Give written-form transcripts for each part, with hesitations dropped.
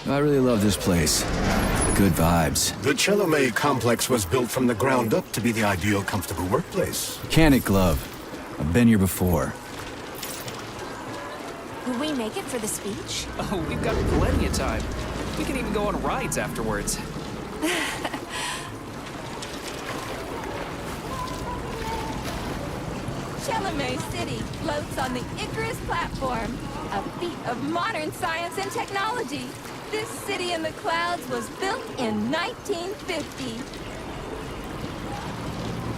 I really love this place. Good vibes. The Chelomey complex was built from the ground up to be the ideal, comfortable workplace. Can it, Glove? I've been here before. Will we make it for the speech? Oh, we've got plenty of time. We can even go on rides afterwards. Chelomey City floats on the Icarus platform, a feat of modern science and technology. This city in the clouds was built in 1950.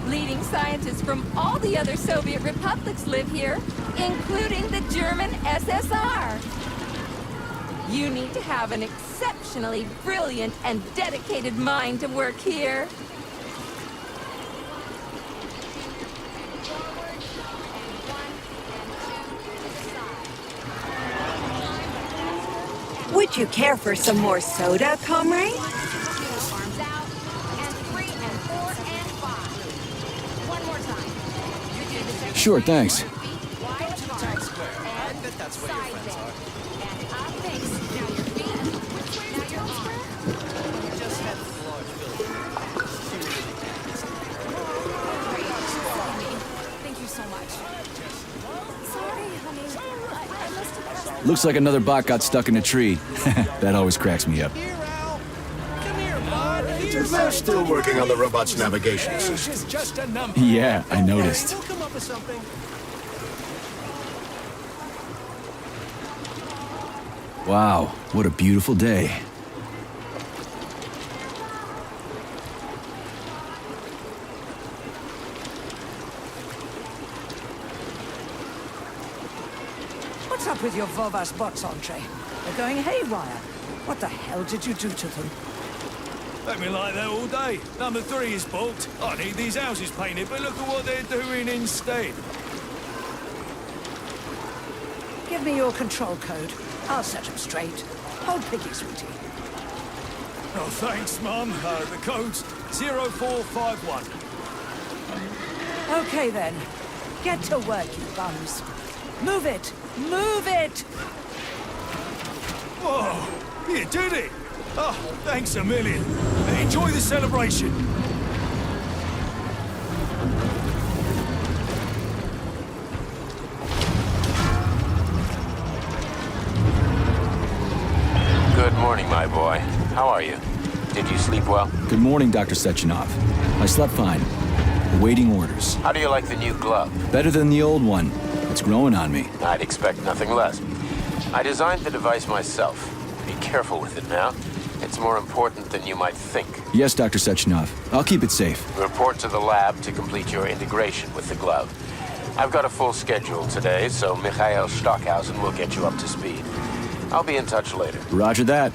Leading scientists from all the other Soviet republics live here, including the German SSR. You need to have an exceptionally brilliant and dedicated mind to work here. Would you care for some more soda, comrade? Arms out, and 3 and 4 and 5. One more time. You do the same. Sure, thanks. Wide apart. I bet that's where your friends are. And up. Thanks. Now your feet. Now your arms. Just head to the large building. Thank you so much. Sorry, honey. I must have pressed. Looks like another bot got stuck in a tree. That always cracks me up. Here, Al. Come here, bud. They're still working on the robot's navigation system. It's just a number. Yeah, I noticed. We'll come up with something. Wow, what a beautiful day. What's up with your Vovas bots, Entree? They're going haywire. What the hell did you do to them? Let me like that all day. Number 3 is booked. I need these houses painted, but look at what they're doing instead. Give me your control code. I'll set them straight. Hold piggy, sweetie. Oh, thanks, Mum. The code's 0451. Okay, then. Get to work, you bums. Move it! Move it! Whoa, you did it! Oh, thanks a million. Enjoy the celebration. Good morning, my boy. How are you? Did you sleep well? Good morning, Dr. Sechenov. I slept fine. Awaiting orders. How do you like the new glove? Better than the old one. It's growing on me. I'd expect nothing less. I designed the device myself. Be careful with it now. It's more important than you might think. Yes, Dr. Sechenov. I'll keep it safe. Report to the lab to complete your integration with the glove. I've got a full schedule today, so Mikhail Stockhausen will get you up to speed. I'll be in touch later. Roger that.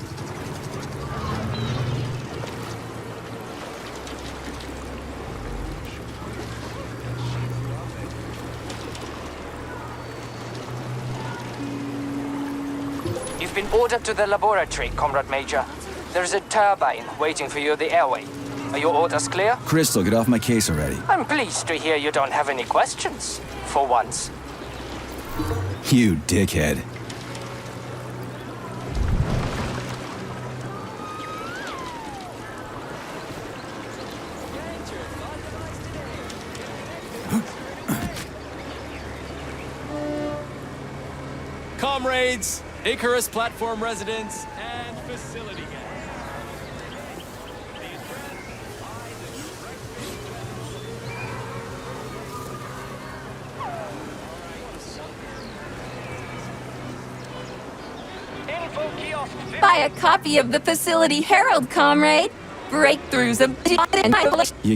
You've been ordered to the laboratory, Comrade Major. There's a turbine waiting for you at the airway. Are your orders clear? Crystal, get off my case already. I'm pleased to hear you don't have any questions. For once. You dickhead. Comrades, Icarus platform residents, and facility guests. Buy a copy of the Facility Herald, comrade. Breakthroughs of You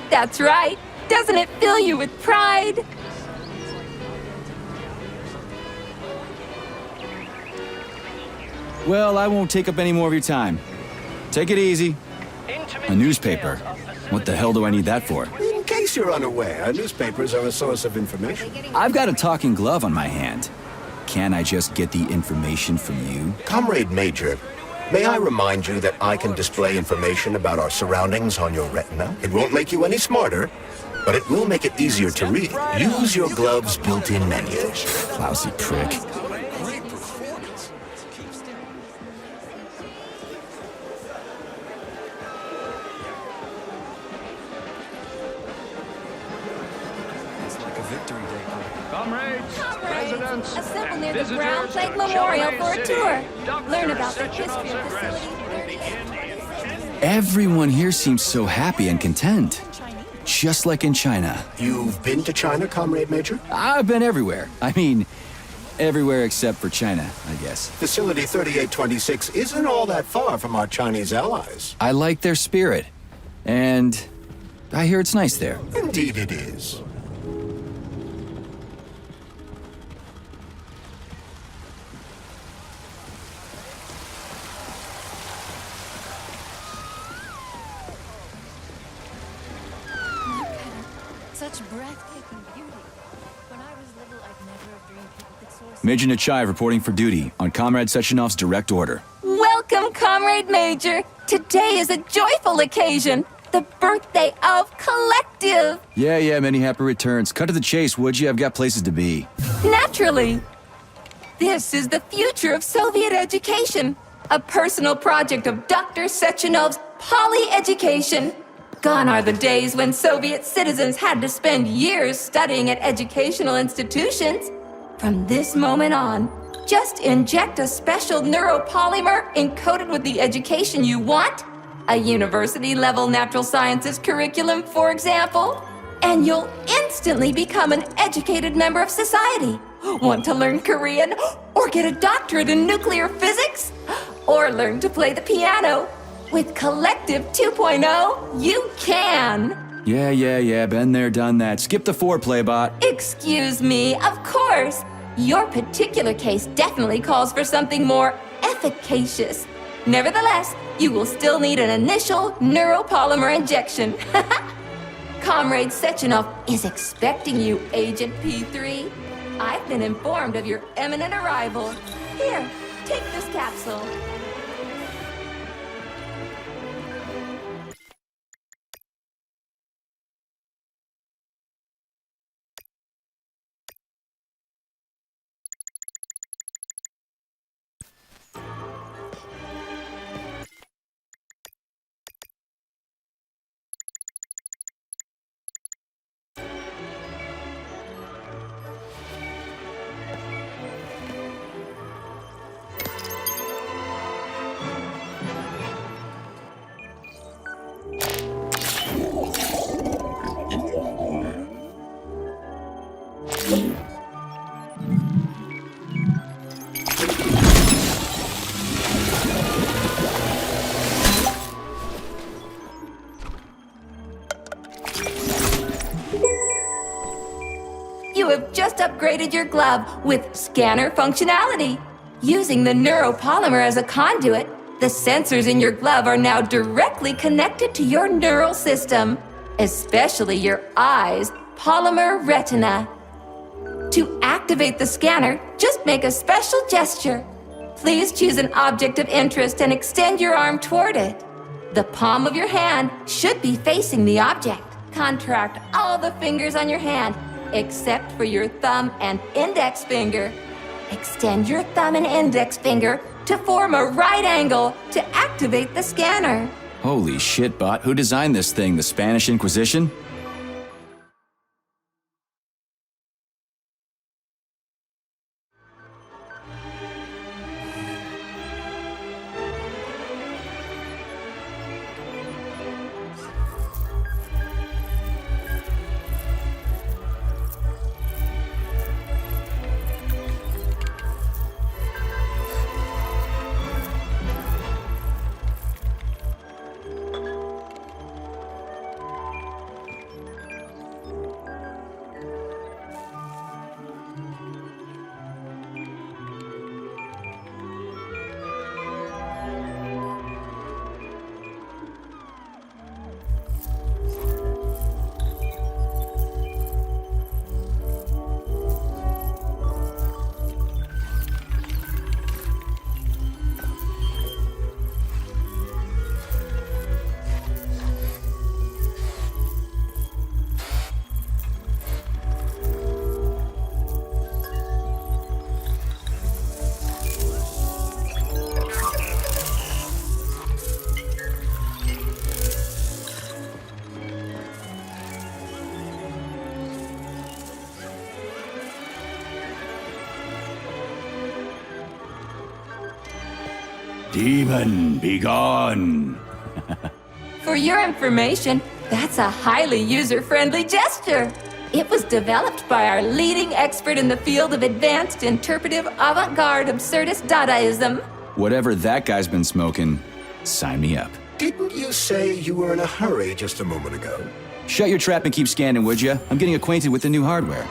That's right. Doesn't it fill you with pride? Well, I won't take up any more of your time. Take it easy. A newspaper. What the hell do I need that for? In case you're unaware, newspapers are a source of information. I've got a talking glove on my hand. Can I just get the information from you? Comrade Major, may I remind you that I can display information about our surroundings on your retina? It won't make you any smarter, but it will make it easier to read. Use your glove's built-in menus. Lousy prick. Comrades, residents, assemble and near the visitors Brown Plague to Memorial Chalamet for a City. tour. Dr. Learn about the Sechenov history of the address facility. will begin in 10 Everyone here seems so happy and content. Just like in China. You've been to China, Comrade Major? I've been everywhere. I mean, everywhere except for China, I guess. Facility 3826 isn't all that far from our Chinese allies. I like their spirit. And I hear it's nice there. Indeed it is. Such breathtaking beauty. When I was little, I'd never have dreamed people could soar so Major Nechayev reporting for duty on Comrade Sechenov's direct order. Welcome, Comrade Major. Today is a joyful occasion. The birthday of Collective. Yeah, many happy returns. Cut to the chase, would you? I've got places to be. Naturally. This is the future of Soviet education. A personal project of Dr. Sechenov's Poly-Education. Gone are the days when Soviet citizens had to spend years studying at educational institutions. From this moment on, just inject a special neuropolymer encoded with the education you want, a university-level natural sciences curriculum, for example, and you'll instantly become an educated member of society. Want to learn Korean? Or get a doctorate in nuclear physics? Or learn to play the piano? With Collective 2.0, you can! Yeah, been there, done that. Skip the foreplay, bot. Excuse me, of course. Your particular case definitely calls for something more efficacious. Nevertheless, you will still need an initial neuropolymer injection. Comrade Sechenov is expecting you, Agent P3. I've been informed of your imminent arrival. Here, take this capsule. You have just upgraded your glove with scanner functionality. Using the neuropolymer as a conduit, the sensors in your glove are now directly connected to your neural system, especially your eyes' polymer retina. To activate the scanner, just make a special gesture. Please choose an object of interest and extend your arm toward it. The palm of your hand should be facing the object. Contract all the fingers on your hand, except for your thumb and index finger. Extend your thumb and index finger to form a right angle to activate the scanner. Holy shit, bot. Who designed this thing? The Spanish Inquisition? Demon, be gone. For your information, that's a highly user-friendly gesture. It was developed by our leading expert in the field of advanced interpretive avant-garde absurdist Dadaism. Whatever that guy's been smoking, sign me up. Didn't you say you were in a hurry just a moment ago? Shut your trap and keep scanning, would ya? I'm getting acquainted with the new hardware.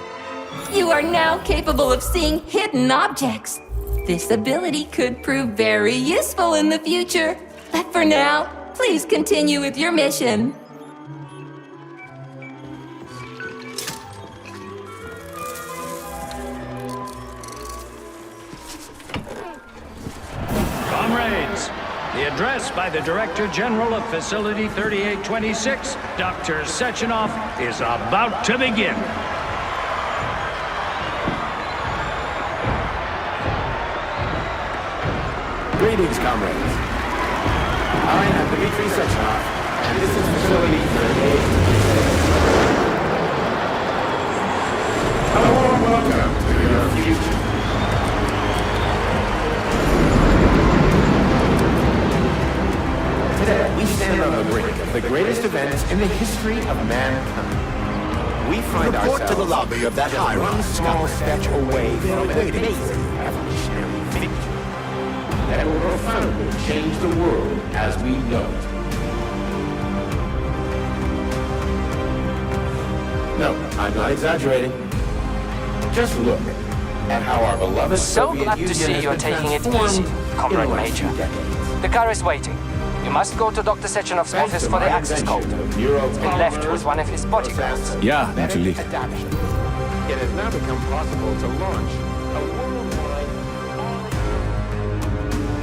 You are now capable of seeing hidden objects. This ability could prove very useful in the future. But for now, please continue with your mission. Comrades, the address by the Director General of Facility 3826, Dr. Sechenov, is about to begin. Greetings, comrades. I am Dmitry Sechenov, and this is Facility 3826. A warm welcome to your future. Today, we stand on the brink of the greatest events in the history of mankind. We find Report ourselves to the lobby of that just one high-rise, small Comrade step away They're from an waiting for amazing you. evolutionary victory that will profoundly change the world as we know it. No, I'm not exaggerating. Just look at how our beloved So Soviet glad to Union see has you're been taking it transformed easy, Comrade in the last Major. few decades. The car is waiting. You must go to Dr. Sechenov's Thanks office to for the my access code. invention of It's neural been left with one of his bodyguards. Yeah, naturally. Adaption. It has now become possible to launch a worldwide...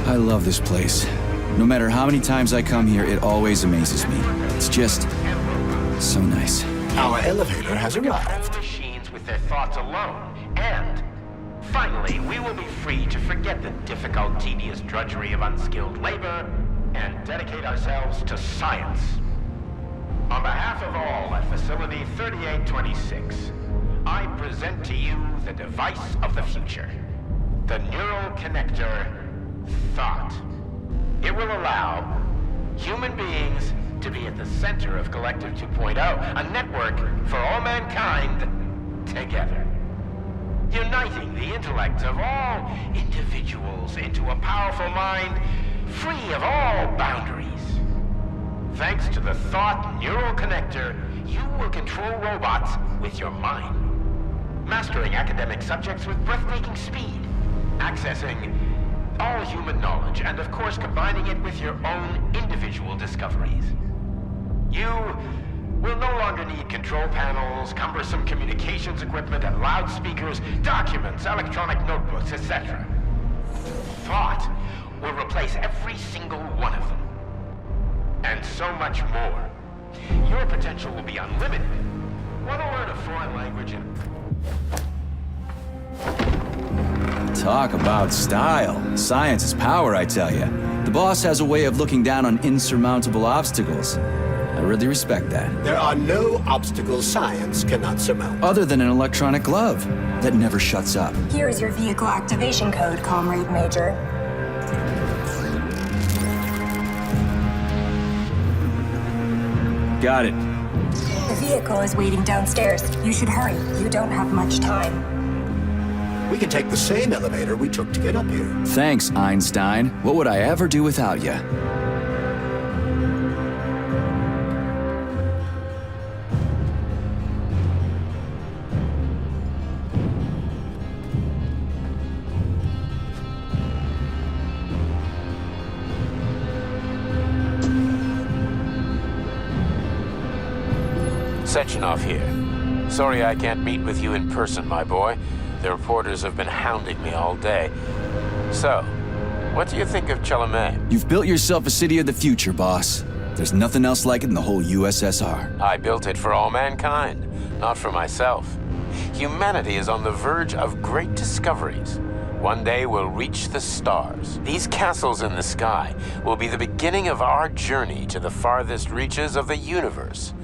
I love this place. No matter how many times I come here, it always amazes me. It's just so nice. Our elevator has arrived. Machines with their thoughts alone. And finally, we will be free to forget the difficult, tedious drudgery of unskilled labor and dedicate ourselves to science. On behalf of all at Facility 3826, I present to you the device of the future, the neural connector, Thought. It will allow human beings to be at the center of Collective 2.0, a network for all mankind together. Uniting the intellects of all individuals into a powerful mind free of all boundaries. Thanks to the Thought Neural Connector, you will control robots with your mind. Mastering academic subjects with breathtaking speed. Accessing all human knowledge, and of course combining it with your own individual discoveries. You will no longer need control panels, cumbersome communications equipment, and loudspeakers, documents, electronic notebooks, etc. Thought will replace every single one of them. And so much more. Your potential will be unlimited. Want to learn a foreign language and... Talk about style. Science is power, I tell ya. The boss has a way of looking down on insurmountable obstacles. I really respect that. There are no obstacles science cannot surmount. Other than an electronic glove that never shuts up. Here is your vehicle activation code, Comrade Major. Got it. The vehicle is waiting downstairs. You should hurry. You don't have much time. We can take the same elevator we took to get up here. Thanks, Einstein. What would I ever do without ya? Sechenov here. Sorry I can't meet with you in person, my boy. The reporters have been hounding me all day. So, what do you think of Chalamet? You've built yourself a city of the future, boss. There's nothing else like it in the whole USSR. I built it for all mankind, not for myself. Humanity is on the verge of great discoveries. One day we'll reach the stars. These castles in the sky will be the beginning of our journey to the farthest reaches of the universe.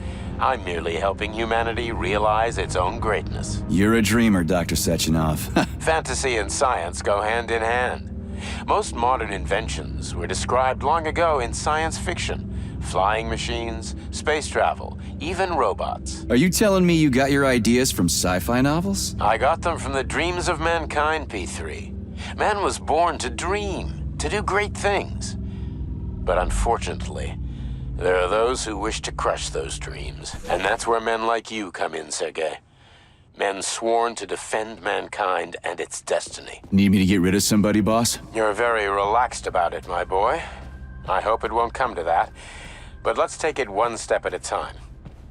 I'm merely helping humanity realize its own greatness. You're a dreamer, Dr. Sechenov. Fantasy and science go hand in hand. Most modern inventions were described long ago in science fiction. Flying machines, space travel, even robots. Are you telling me you got your ideas from sci-fi novels? I got them from the dreams of mankind, P3. Man was born to dream, to do great things. But unfortunately, there are those who wish to crush those dreams. And that's where men like you come in, Sergei. Men sworn to defend mankind and its destiny. Need me to get rid of somebody, boss? You're very relaxed about it, my boy. I hope it won't come to that. But let's take it one step at a time.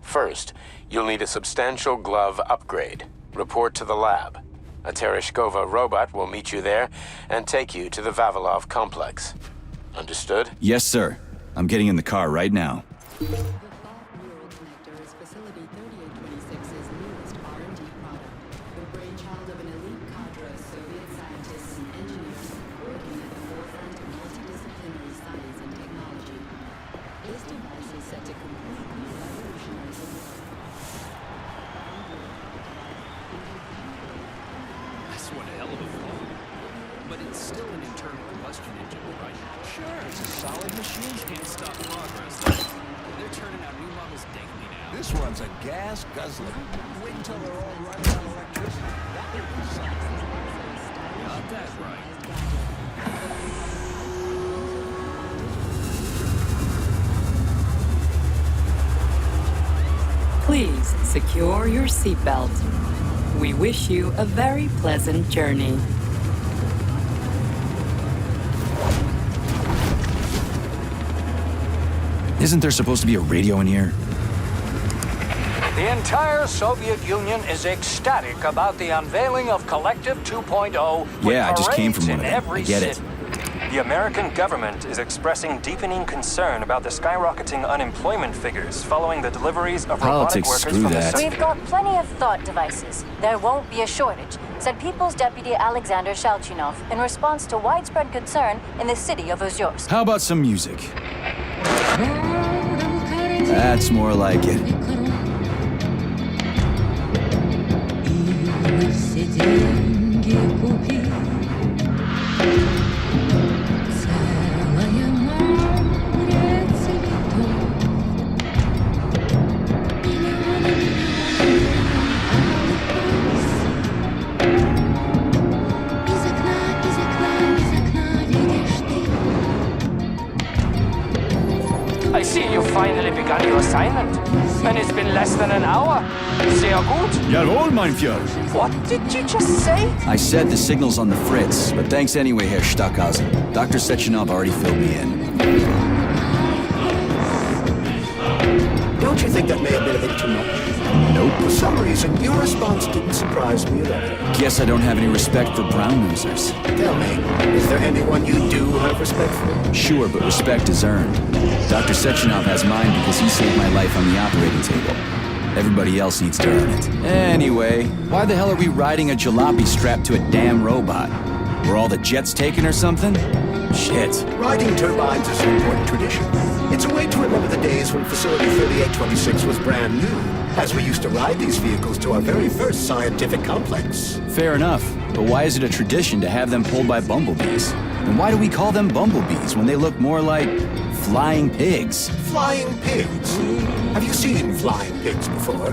First, you'll need a substantial glove upgrade. Report to the lab. A Tereshkova robot will meet you there and take you to the Vavilov complex. Understood? Yes, sir. I'm getting in the car right now. That's one hell of a phone. But it's still an internal combustion engine, right? Sure, it's a solid machine. Can't stop progress. They're turning out new models daily now. This one's a gas guzzler. Wait until they're all running on electricity. That would be something. Got that right. Please secure your seatbelt. We wish you a very pleasant journey. Isn't there supposed to be a radio in here? The entire Soviet Union is ecstatic about the unveiling of Collective 2.0. Yeah, I just came from one of them. I get it. The American government is expressing deepening concern about the skyrocketing unemployment figures following the deliveries of robotic Politics, workers screw from that. the We've got plenty of thought devices. There won't be a shortage, said People's Deputy Alexander Shalchinov in response to widespread concern in the city of Ozyorsk. How about some music? That's more like it. I see you finally begun your assignment. And it's been less than an hour. Sehr gut. Jawohl, mein Führer. What did you just say? I said the signal's on the fritz, but thanks anyway, Herr Stockhausen. Dr. Sechenov already filled me in. Don't you think that may have been a bit too much? Nope. For some reason, your response didn't surprise me at all. Guess I don't have any respect for brown nosers. Tell me, is there anyone you do have respect for? Sure, but respect is earned. Dr. Sechenov has mine because he saved my life on the operating table. Everybody else needs to earn it. Anyway, why the hell are we riding a jalopy strapped to a damn robot? Were all the jets taken or something? Shit. Riding turbines is an important tradition. It's a way to remember the days when Facility 3826 was brand new, as we used to ride these vehicles to our very first scientific complex. Fair enough, but why is it a tradition to have them pulled by bumblebees? And why do we call them bumblebees when they look more like flying pigs? Flying pigs? Have you seen flying pigs before?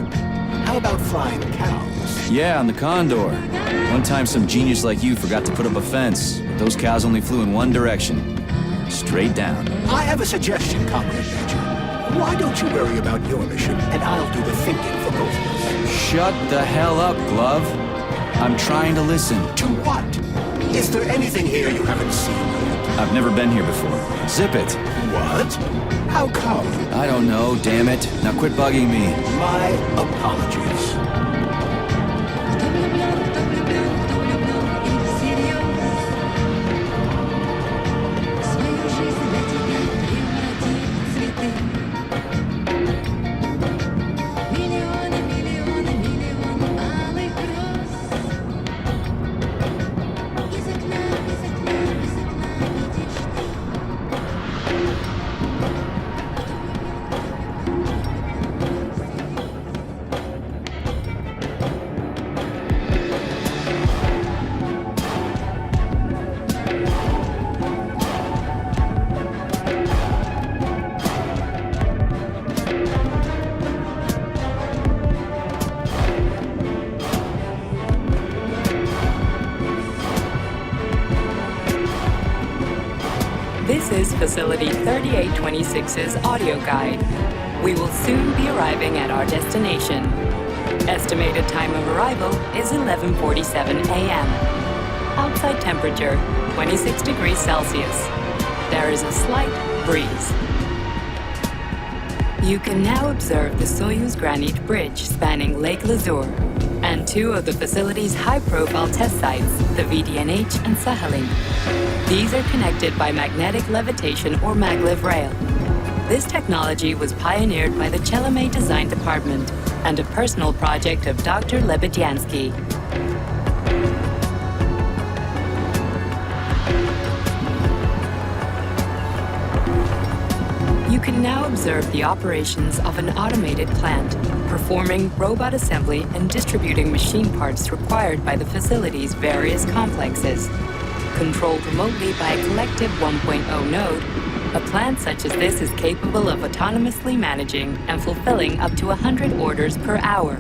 How about flying cows? Yeah, on the Condor. One time some genius like you forgot to put up a fence, but those cows only flew in one direction. Straight down. I have a suggestion, Comrade Major. Why don't you worry about your mission, and I'll do the thinking for both of us? Shut the hell up, Glove. I'm trying to listen. To what? Is there anything here you haven't seen yet? I've never been here before. Zip it. What? How come? I don't know, damn it. Now quit bugging me. My apologies. This is Facility 3826's audio guide. We will soon be arriving at our destination. Estimated time of arrival is 11:47 a.m. Outside temperature, 26 degrees Celsius. There is a slight breeze. You can now observe the Soyuz Granite Bridge spanning Lake Lazur and two of the facility's high-profile test sites, the VDNH and Sakhalin. These are connected by magnetic levitation or maglev rail. This technology was pioneered by the Chelomey Design Department and a personal project of Dr. Lebedyansky. You can now observe the operations of an automated plant, performing robot assembly and distributing machine parts required by the facility's various complexes. Controlled remotely by a collective 1.0 node, a plant such as this is capable of autonomously managing and fulfilling up to 100 orders per hour.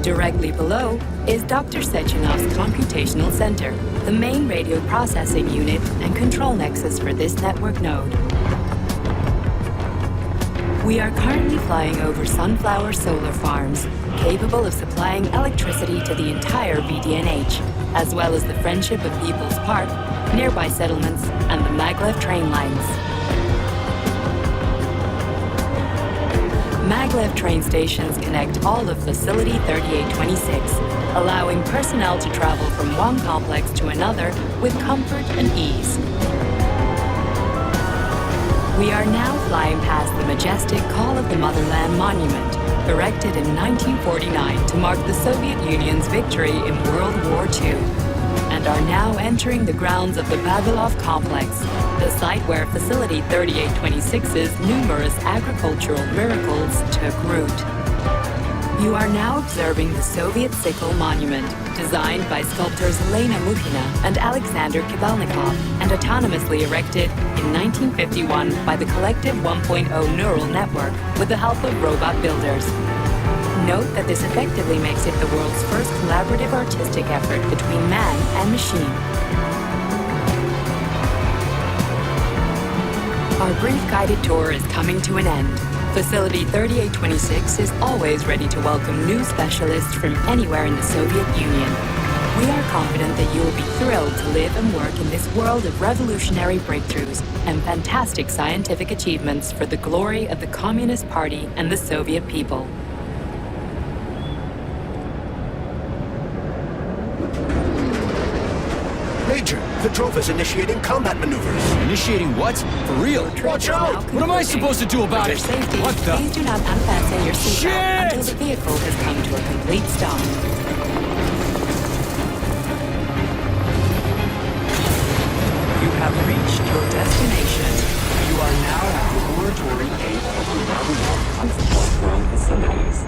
Directly below is Dr. Sechenov's computational center, the main radio processing unit and control nexus for this network node. We are currently flying over sunflower solar farms, capable of supplying electricity to the entire VDNH, as well as the Friendship of People's Park, nearby settlements, and the maglev train lines. Maglev train stations connect all of Facility 3826, allowing personnel to travel from one complex to another with comfort and ease. We are now flying past the majestic Call of the Motherland monument, erected in 1949 to mark the Soviet Union's victory in World War II, and are now entering the grounds of the Vavilov complex, the site where Facility 3826's numerous agricultural miracles took root. You are now observing the Soviet Sickle Monument, designed by sculptors Elena Mukhina and Alexander Kibalnikov, and autonomously erected in 1951 by the Collective 1.0 Neural Network with the help of robot builders. Note that this effectively makes it the world's first collaborative artistic effort between man and machine. Our brief guided tour is coming to an end. Facility 3826 is always ready to welcome new specialists from anywhere in the Soviet Union. We are confident that you will be thrilled to live and work in this world of revolutionary breakthroughs and fantastic scientific achievements for the glory of the Communist Party and the Soviet people. Major, the Drove is initiating combat maneuvers. Initiating what? For real? Watch out! What am I supposed to do about it? Safety, What the? please do not unfasten your seatbelt Shit! until the vehicle has come to a complete stop. You have reached your destination. You are now at Laboratory 8 of the Vavilov Ground Facilities.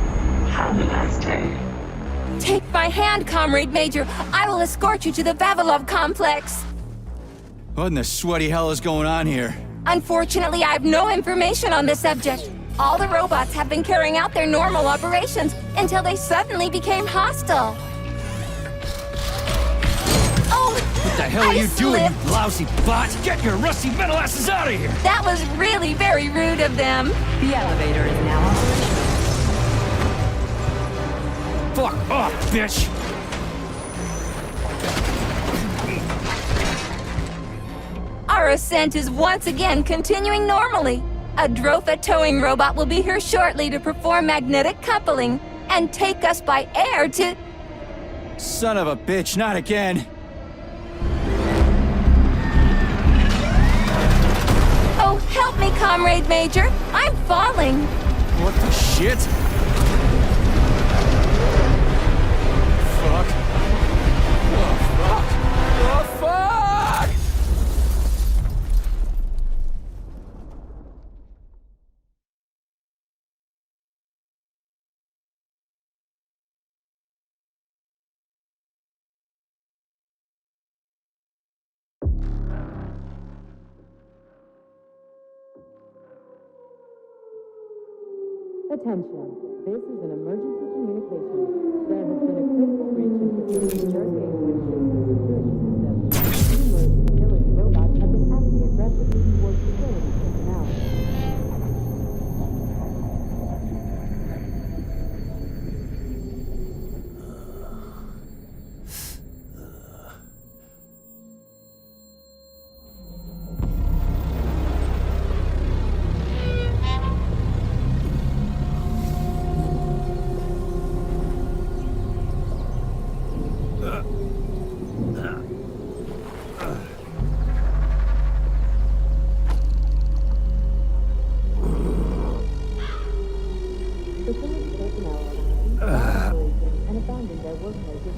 Have a nice day. Take my hand, Comrade Major. I will escort you to the Vavilov complex. What in the sweaty hell is going on here? Unfortunately, I have no information on the subject. All the robots have been carrying out their normal operations until they suddenly became hostile. Oh! What the hell are you doing, you lousy bot? Get your rusty metal asses out of here! That was really very rude of them. The elevator is now operational. Fuck off, bitch! Our ascent is once again continuing normally. A Drofa towing robot will be here shortly to perform magnetic coupling and take us by air to... Son of a bitch, not again. Oh, help me, Comrade Major. I'm falling. What the shit? Fuck. Oh, fuck. Oh, fuck! Attention. This is an emergency communication. There has been a critical breach in facility Stargate Witness's security system. Numerous killing robots have been acting aggressively towards facility personnel.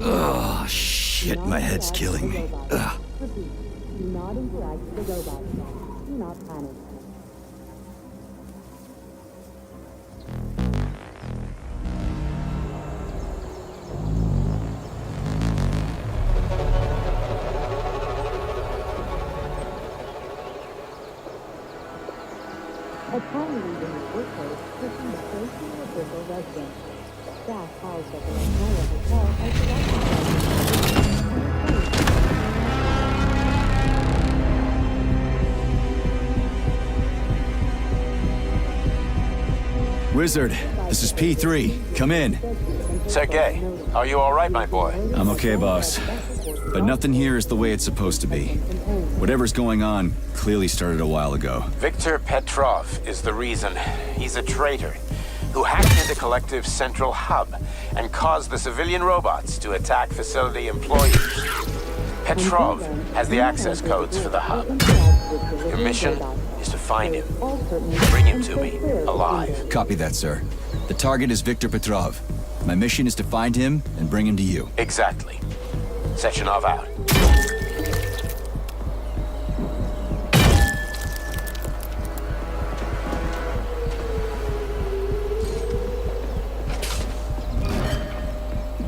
Oh, shit, my head's killing me. Ugh. Do not interact with the robots. Do not panic. A time lead in the workplace pushing the safety of official residents. Staff housed at the Magnolia Hotel are Wizard, this is P3. Come in. Sergei, are you all right, my boy? I'm okay, boss. But nothing here is the way it's supposed to be. Whatever's going on clearly started a while ago. Victor Petrov is the reason. He's a traitor who hacked into Collective's central hub and caused the civilian robots to attack facility employees. Petrov has the access codes for the hub. Your mission is to find him. Bring him to me, alive. Copy that, sir. The target is Victor Petrov. My mission is to find him and bring him to you. Exactly. Sechenov out.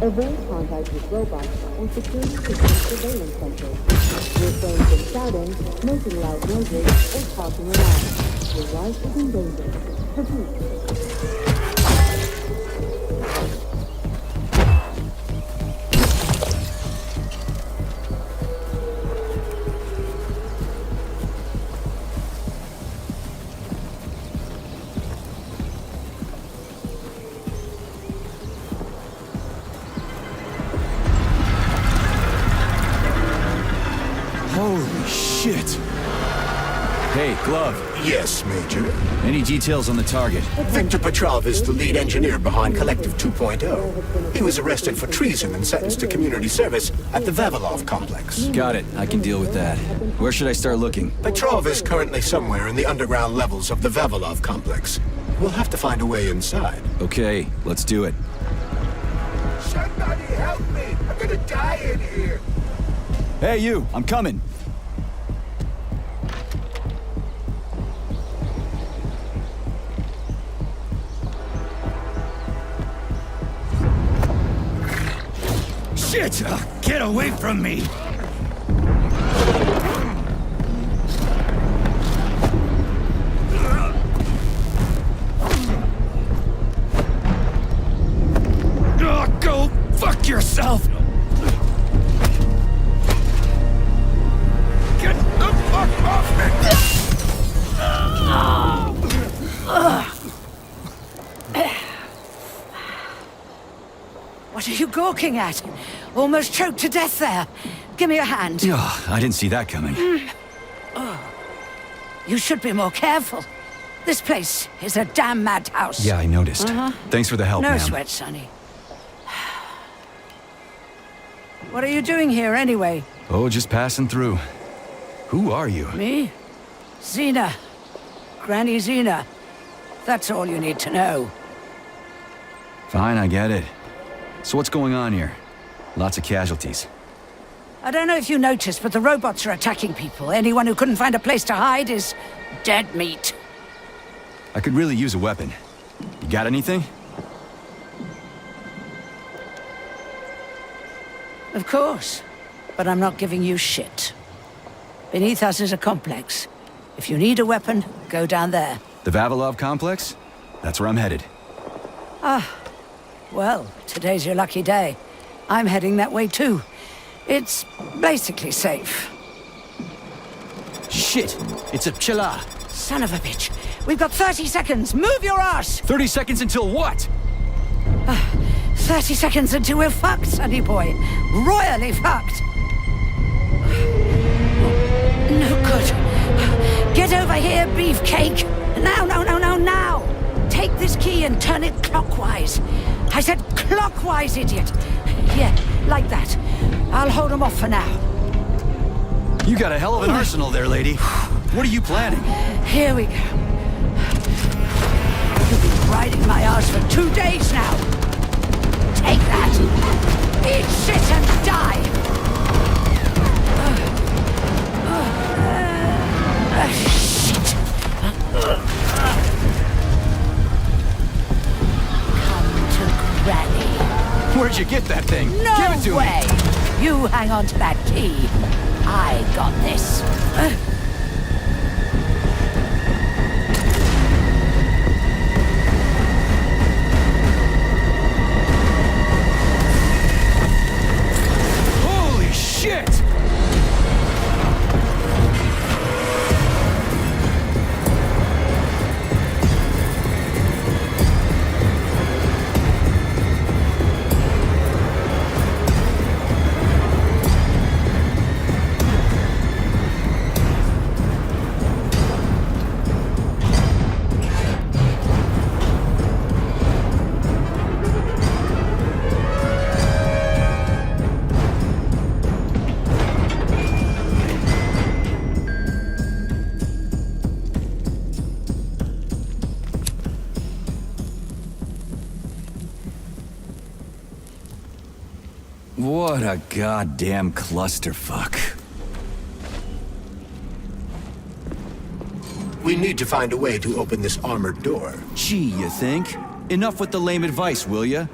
Avoid contact with robots and security system surveillance centers. Refrain from shouting, making loud noises, or talking aloud. Your life is in danger. Repeat. Holy shit! Hey, Glove. Yes, Major. Any details on the target? Victor Petrov is the lead engineer behind Collective 2.0. He was arrested for treason and sentenced to community service at the Vavilov complex. Got it. I can deal with that. Where should I start looking? Petrov is currently somewhere in the underground levels of the Vavilov complex. We'll have to find a way inside. Okay, let's do it. Somebody help me! I'm gonna die in here! Hey, you! I'm coming! Shit! Get away from me! Go fuck yourself! Get the fuck off me! What are you gawking at? Almost choked to death there. Give me your hand. Oh, I didn't see that coming. You should be more careful. This place is a damn madhouse. Yeah, I noticed. Thanks for the help, No ma'am. sweat, Sonny. What are you doing here, anyway? Oh, just passing through. Who are you? Me? Xena. Granny Xena. That's all you need to know. Fine, I get it. So what's going on here? Lots of casualties. I don't know if you noticed, but the robots are attacking people. Anyone who couldn't find a place to hide is dead meat. I could really use a weapon. You got anything? Of course. But I'm not giving you shit. Beneath us is a complex. If you need a weapon, go down there. The Vavilov complex? That's where I'm headed. Well, today's your lucky day. I'm heading that way too. It's basically safe. Shit! It's a Chela! Son of a bitch. We've got 30 seconds. Move your ass! 30 seconds until what? 30 seconds until we're fucked, sonny boy. Royally fucked. No good. Get over here, beefcake. Now, now. Take this key and turn it clockwise. I said clockwise, idiot. Yeah, like that. I'll hold them off for now. You got a hell of an arsenal there, lady. What are you planning? Here we go. You've been riding my ass for 2 days now. Take that. Eat shit and die. Shit. Come to Granny. Where'd you get that thing? No Give it to way. me. You hang on to that key. I got this. Holy shit! What a goddamn clusterfuck. We need to find a way to open this armored door. Gee, you think? Enough with the lame advice, will ya?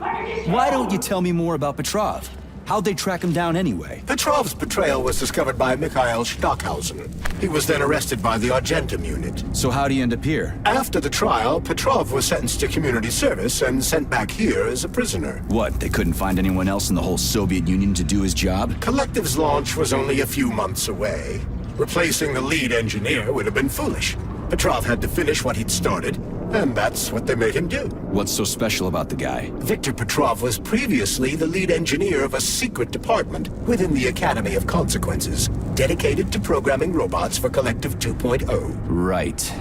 Why don't you tell me more about Petrov? How'd they track him down anyway? Petrov's betrayal was discovered by Mikhail Stockhausen. He was then arrested by the Argentum unit. So how'd he end up here? After the trial, Petrov was sentenced to community service and sent back here as a prisoner. What, they couldn't find anyone else in the whole Soviet Union to do his job? Collective's launch was only a few months away. Replacing the lead engineer would have been foolish. Petrov had to finish what he'd started, and that's what they made him do. What's so special about the guy? Victor Petrov was previously the lead engineer of a secret department within the Academy of Consequences, dedicated to programming robots for Collective 2.0. Right.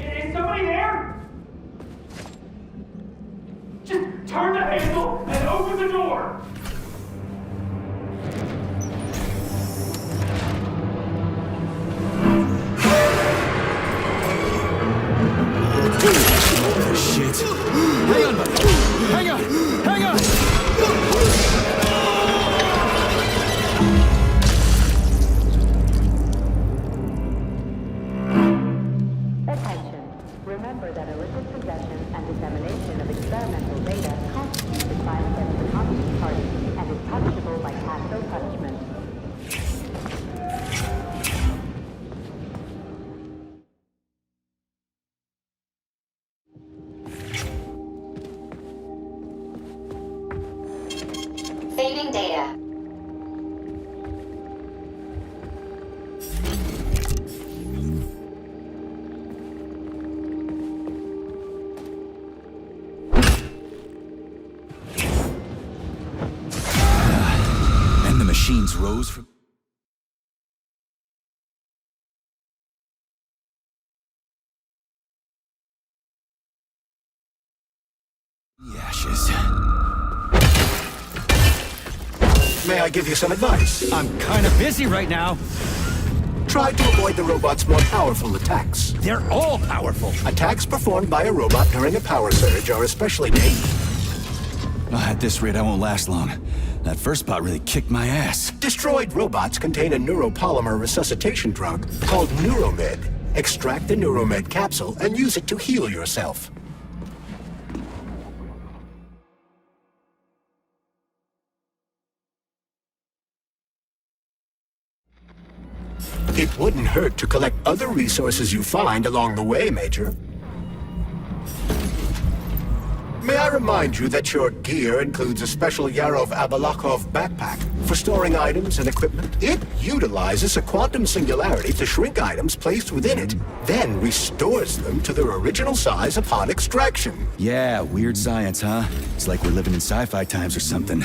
Is somebody there? Just turn the handle and open the door! Shit. Hang on, buddy. Hang on! Hang on! Attention. Remember that illicit possession and dissemination of experimental data constitutes a crime against the Communist Party and is punishable by capital punishment. Saving data. And the machines rose from... the ashes. May I give you some advice? I'm kind of busy right now. Try to avoid the robot's more powerful attacks. They're all powerful. Attacks performed by a robot during a power surge are especially dangerous. At this rate, I won't last long. That first bot really kicked my ass. Destroyed robots contain a neuropolymer resuscitation drug called Neuromed. Extract the Neuromed capsule and use it to heal yourself. It wouldn't hurt to collect other resources you find along the way, Major. May I remind you that your gear includes a special Yarov Abalakov backpack for storing items and equipment? It utilizes a quantum singularity to shrink items placed within it, then restores them to their original size upon extraction. Yeah, weird science, huh? It's like we're living in sci-fi times or something.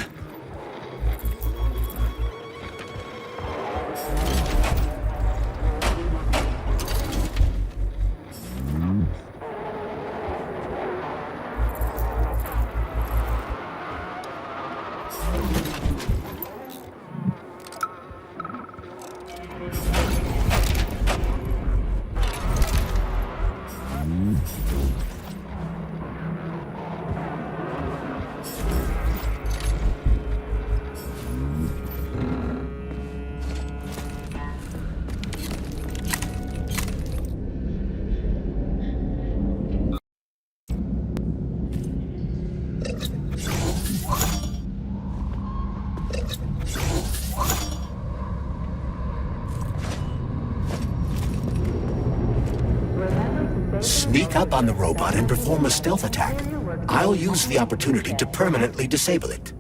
Sneak up on the robot and perform a stealth attack. I'll use the opportunity to permanently disable it.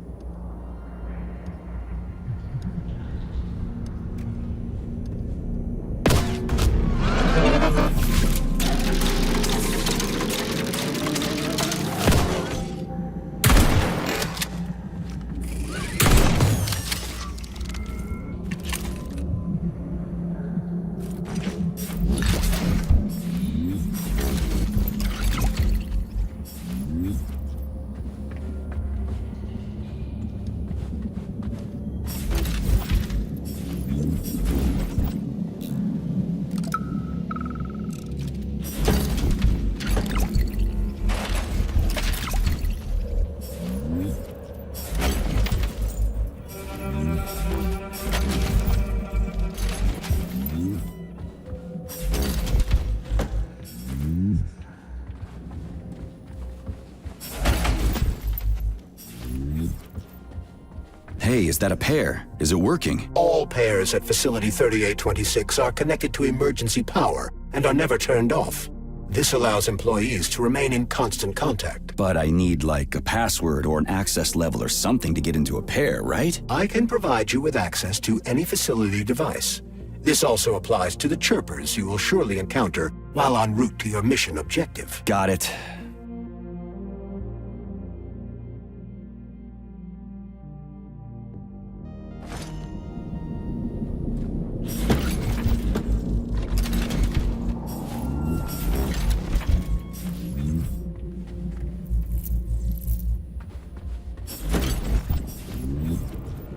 Hey, is that a pair? Is it working? All pairs at Facility 3826 are connected to emergency power and are never turned off. This allows employees to remain in constant contact. But I need, like, a password or an access level or something to get into a pair, right? I can provide you with access to any facility device. This also applies to the chirpers you will surely encounter while en route to your mission objective. Got it.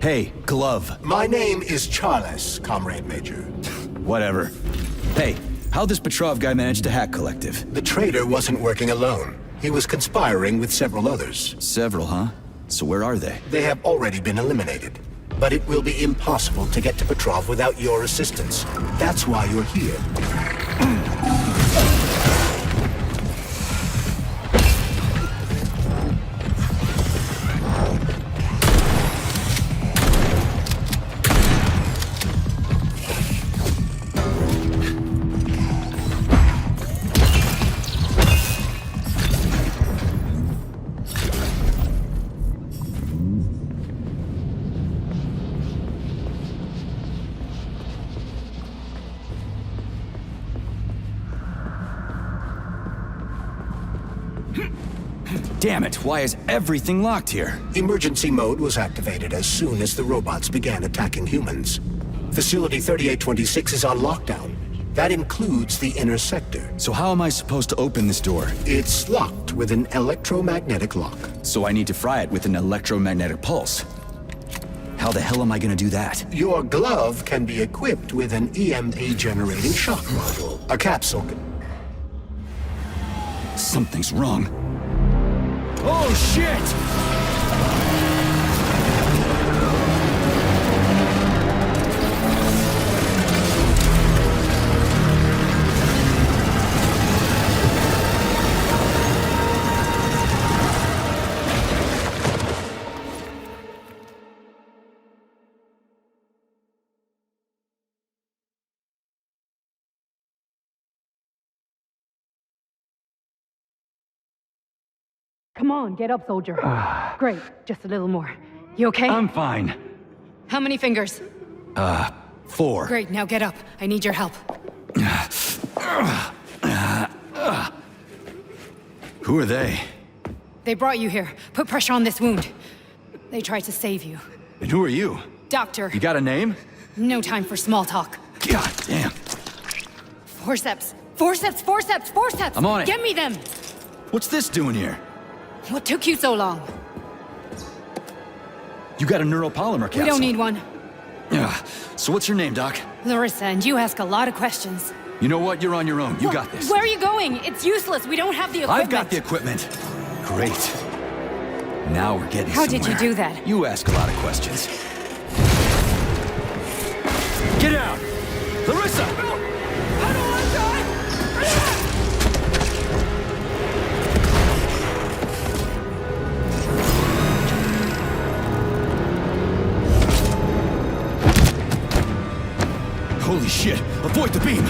Hey, Glove. My name is Charles, Comrade Major. Whatever. Hey, how'd this Petrov guy manage to hack Collective? The traitor wasn't working alone. He was conspiring with several others. Several, huh? So where are they? They have already been eliminated. But it will be impossible to get to Petrov without your assistance. That's why you're here. Damn it, why is everything locked here? Emergency mode was activated as soon as the robots began attacking humans. Facility 3826 is on lockdown. That includes the inner sector. So how am I supposed to open this door? It's locked with an electromagnetic lock. So I need to fry it with an electromagnetic pulse. How the hell am I gonna do that? Your glove can be equipped with an EMP-generating shock module. A capsule. Something's wrong. Oh, shit! Come on, get up, soldier. Great, just a little more. You okay? I'm fine. How many fingers? 4. Great, now get up. I need your help. Who are they? They brought you here. Put pressure on this wound. They tried to save you. And who are you? Doctor. You got a name? No time for small talk. God damn. Forceps! Forceps! Forceps! Forceps! I'm on it. Get me them! What's this doing here? What took you so long? You got a neuropolymer capsule. We don't need one. So what's your name, Doc? Larissa, and you ask a lot of questions. You know what? You're on your own. You got this. Where are you going? It's useless. We don't have the equipment. I've got the equipment. Great. Now we're getting How somewhere. did you do that? You ask a lot of questions. Get out! Larissa! I don't want to die! Holy shit! Avoid the beam!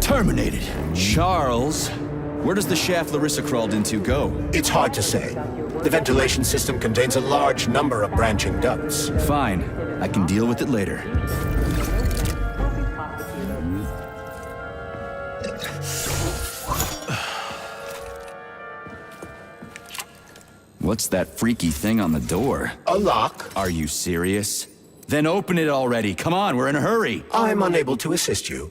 Terminated. Charles, where does the shaft Larissa crawled into go? It's hard to say. The ventilation system contains a large number of branching ducts. Fine. I can deal with it later. What's that freaky thing on the door? A lock. Are you serious? Then open it already. Come on, we're in a hurry. I'm unable to assist you.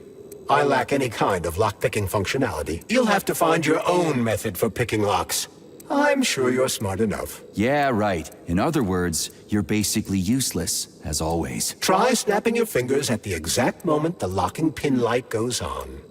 I lack any kind of lock-picking functionality. You'll have to find your own method for picking locks. I'm sure you're smart enough. Yeah, right. In other words, you're basically useless, as always. Try snapping your fingers at the exact moment the locking pin light goes on.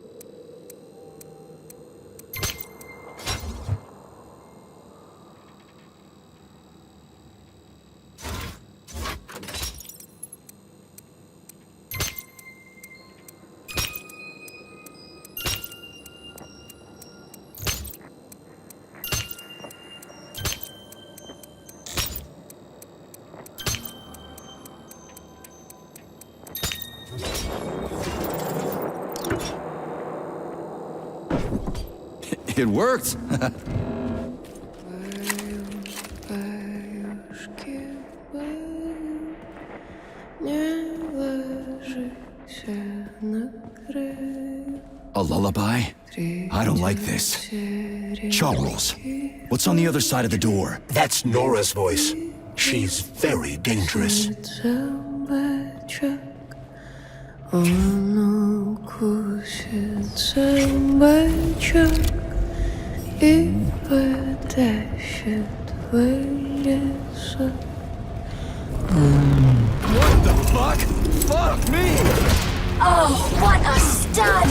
It worked! A lullaby? I don't like this. Charles, what's on the other side of the door? That's Nora's voice. She's very dangerous. What the fuck? Fuck me! Oh, what a stud!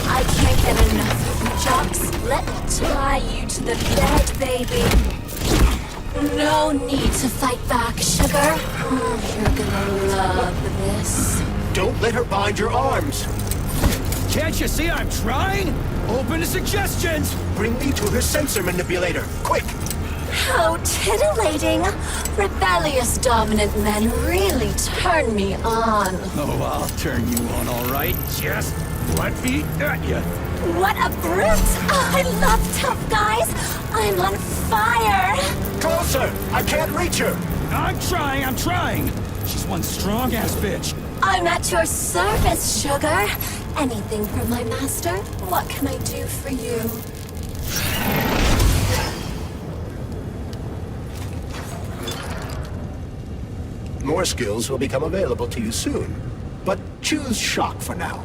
I can't get enough of you, Jocks. Let me tie you to the bed, baby. No need to fight back, sugar. You're gonna love this. Don't let her bind your arms. Can't you see I'm trying? Open to suggestions! Bring me to her sensor manipulator, quick! How titillating! Rebellious dominant men really turn me on. Oh, I'll turn you on, all right. Just let me at you. What a brute! I love tough guys. I'm on fire. Closer! I can't reach her! I'm trying! She's one strong-ass bitch. I'm at your service, sugar. Anything for my master? What can I do for you? More skills will become available to you soon. But Choose shock for now.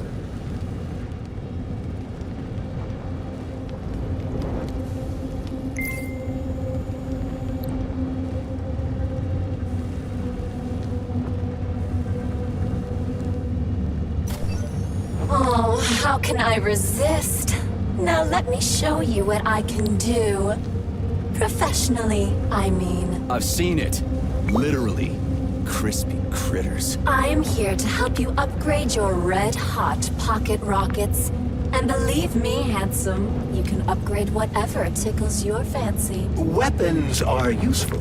Oh, how can I resist? Now let me show you what I can do. Professionally, I mean. I've seen it. Literally. Crispy critters. I am here to help you upgrade your red-hot pocket rockets. And believe me, handsome, you can upgrade whatever tickles your fancy. Weapons are useful.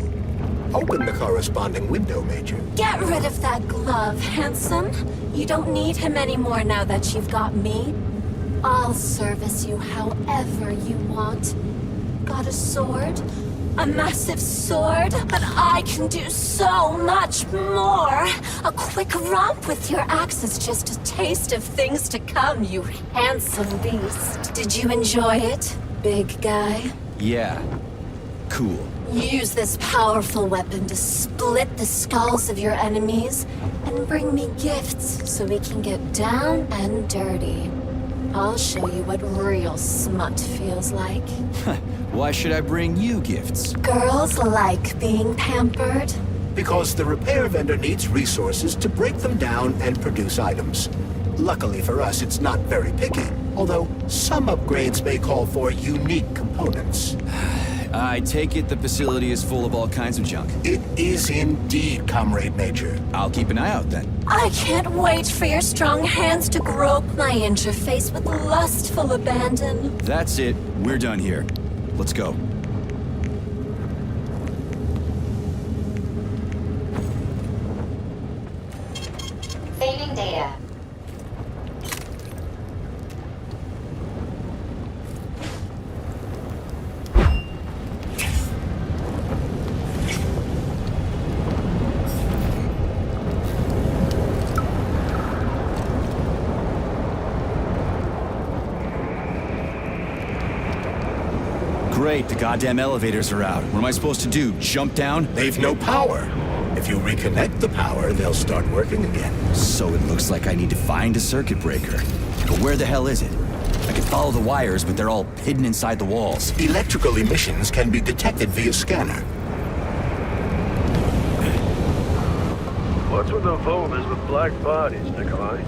Open the corresponding window, Major. Get rid of that glove, handsome. You don't need him anymore now that you've got me. I'll service you however you want. Got a sword? A massive sword? But I can do so much more! A quick romp with your axe is just a taste of things to come, you handsome beast. Did you enjoy it, big guy? Yeah. Cool. Use this powerful weapon to split the skulls of your enemies and bring me gifts so we can get down and dirty. I'll show you what real smut feels like. Why should I bring you gifts? Girls like being pampered. Because the repair vendor needs resources to break them down and produce items. Luckily for us, it's not very picky, although some upgrades may call for unique components. I take it the facility is full of all kinds of junk. It is indeed, Comrade Major. I'll keep an eye out then. I can't wait for your strong hands to grope my interface with lustful abandon. That's it. We're done here. Let's go. Saving data. Great, the goddamn elevators are out. What am I supposed to do? Jump down? They've no power. If you reconnect the power, they'll start working again. So it looks like I need to find a circuit breaker. But where the hell is it? I can follow the wires, but they're all hidden inside the walls. Electrical emissions can be detected via scanner. What's with the foamers with black bodies, Nikolai?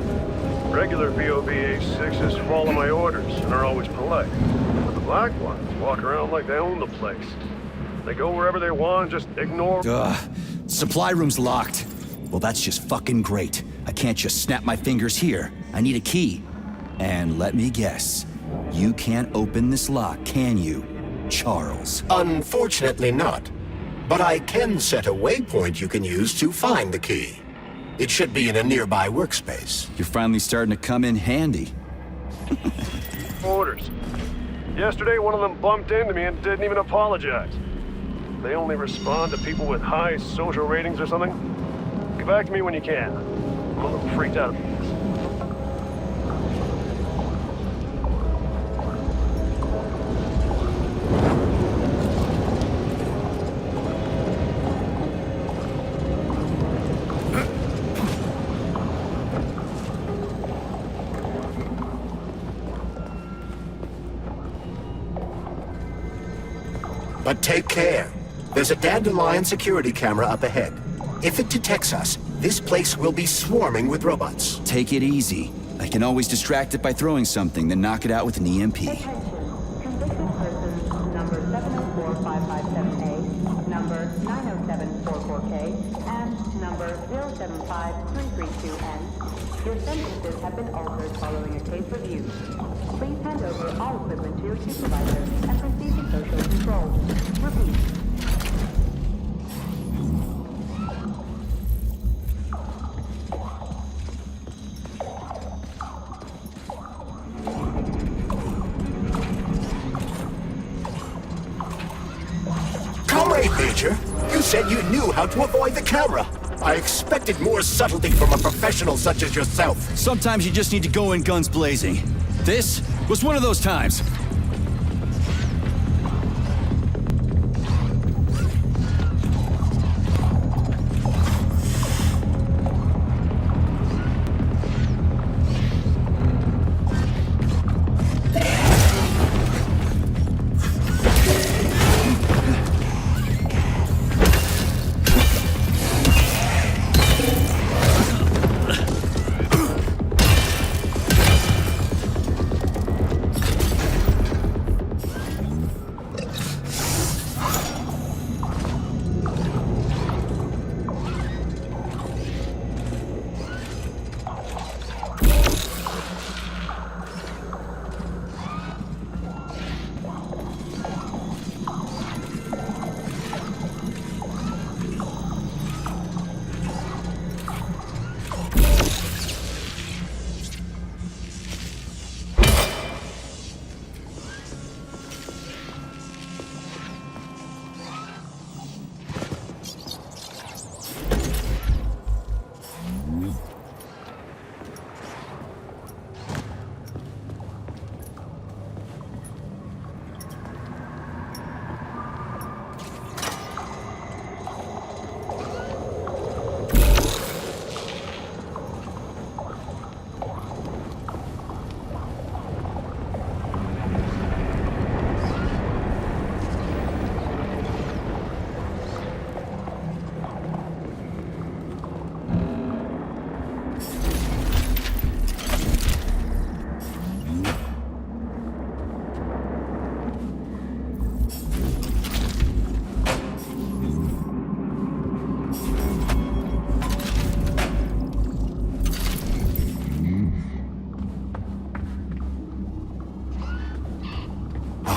Regular VOB-86s follow my orders and are always polite. But the black ones walk around like they own the place. They go wherever they want, just ignore... Ugh. Supply room's locked. Well, that's just fucking great. I can't just snap my fingers here. I need a key. And let me guess. You can't open this lock, can you, Charles? Unfortunately not. But I can set a waypoint you can use to find the key. It should be in a nearby workspace. You're finally starting to come in handy. Orders. Yesterday, one of them bumped into me and didn't even apologize. They only respond to people with high social ratings or something. Get back to me when you can. I'm a little freaked out. But take care. There's a Dandelion security camera up ahead. If it detects us, this place will be swarming with robots. Take it easy. I can always distract it by throwing something, then knock it out with an EMP. Convicted persons number 704557A, number 90744K, and number 075332N. Your sentences have been altered following a case review. Please hand over all equipment to your supervisor and proceed to social control. Repeat. Comrade Major, you said you knew how to avoid the camera. I expected more subtlety from a professional such as yourself. Sometimes you just need to go in guns blazing. This was one of those times.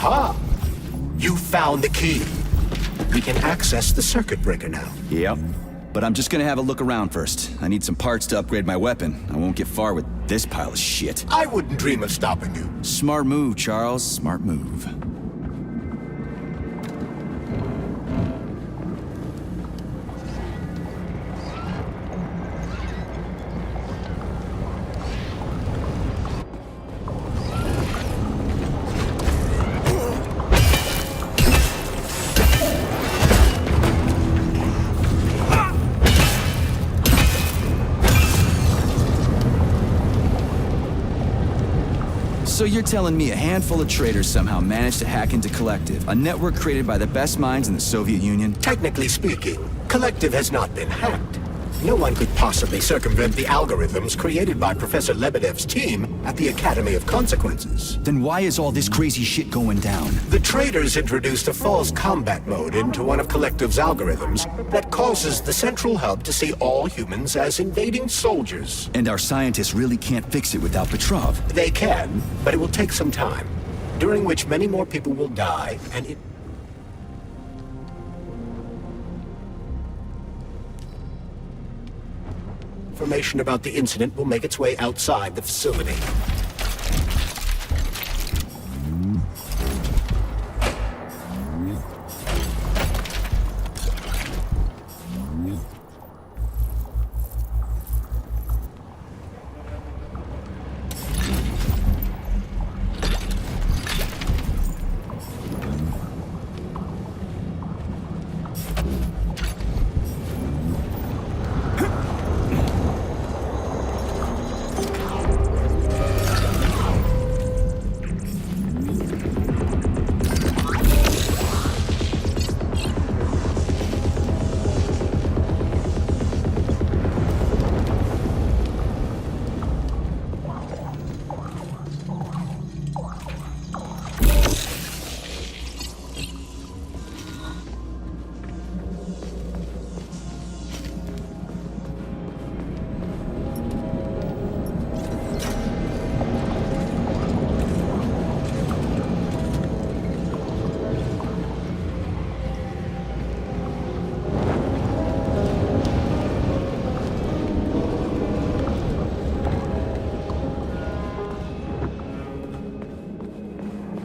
Aha! You found the key. We can access the circuit breaker now. Yep. But I'm just gonna have a look around first. I need some parts to upgrade my weapon. I won't get far with this pile of shit. I wouldn't dream of stopping you. Smart move, Charles. Smart move. So you're telling me a handful of traitors somehow managed to hack into Collective, a network created by the best minds in the Soviet Union? Technically speaking, Collective has not been hacked. No one could possibly circumvent the algorithms created by Professor Lebedev's team at the Academy of Consequences. Then why is all this crazy shit going down? The traitors introduced a false combat mode into one of Collective's algorithms that causes the central hub to see all humans as invading soldiers. And our scientists really can't fix it without Petrov. They can, but it will take some time, during which many more people will die, and it... Information about the incident will make its way outside the facility.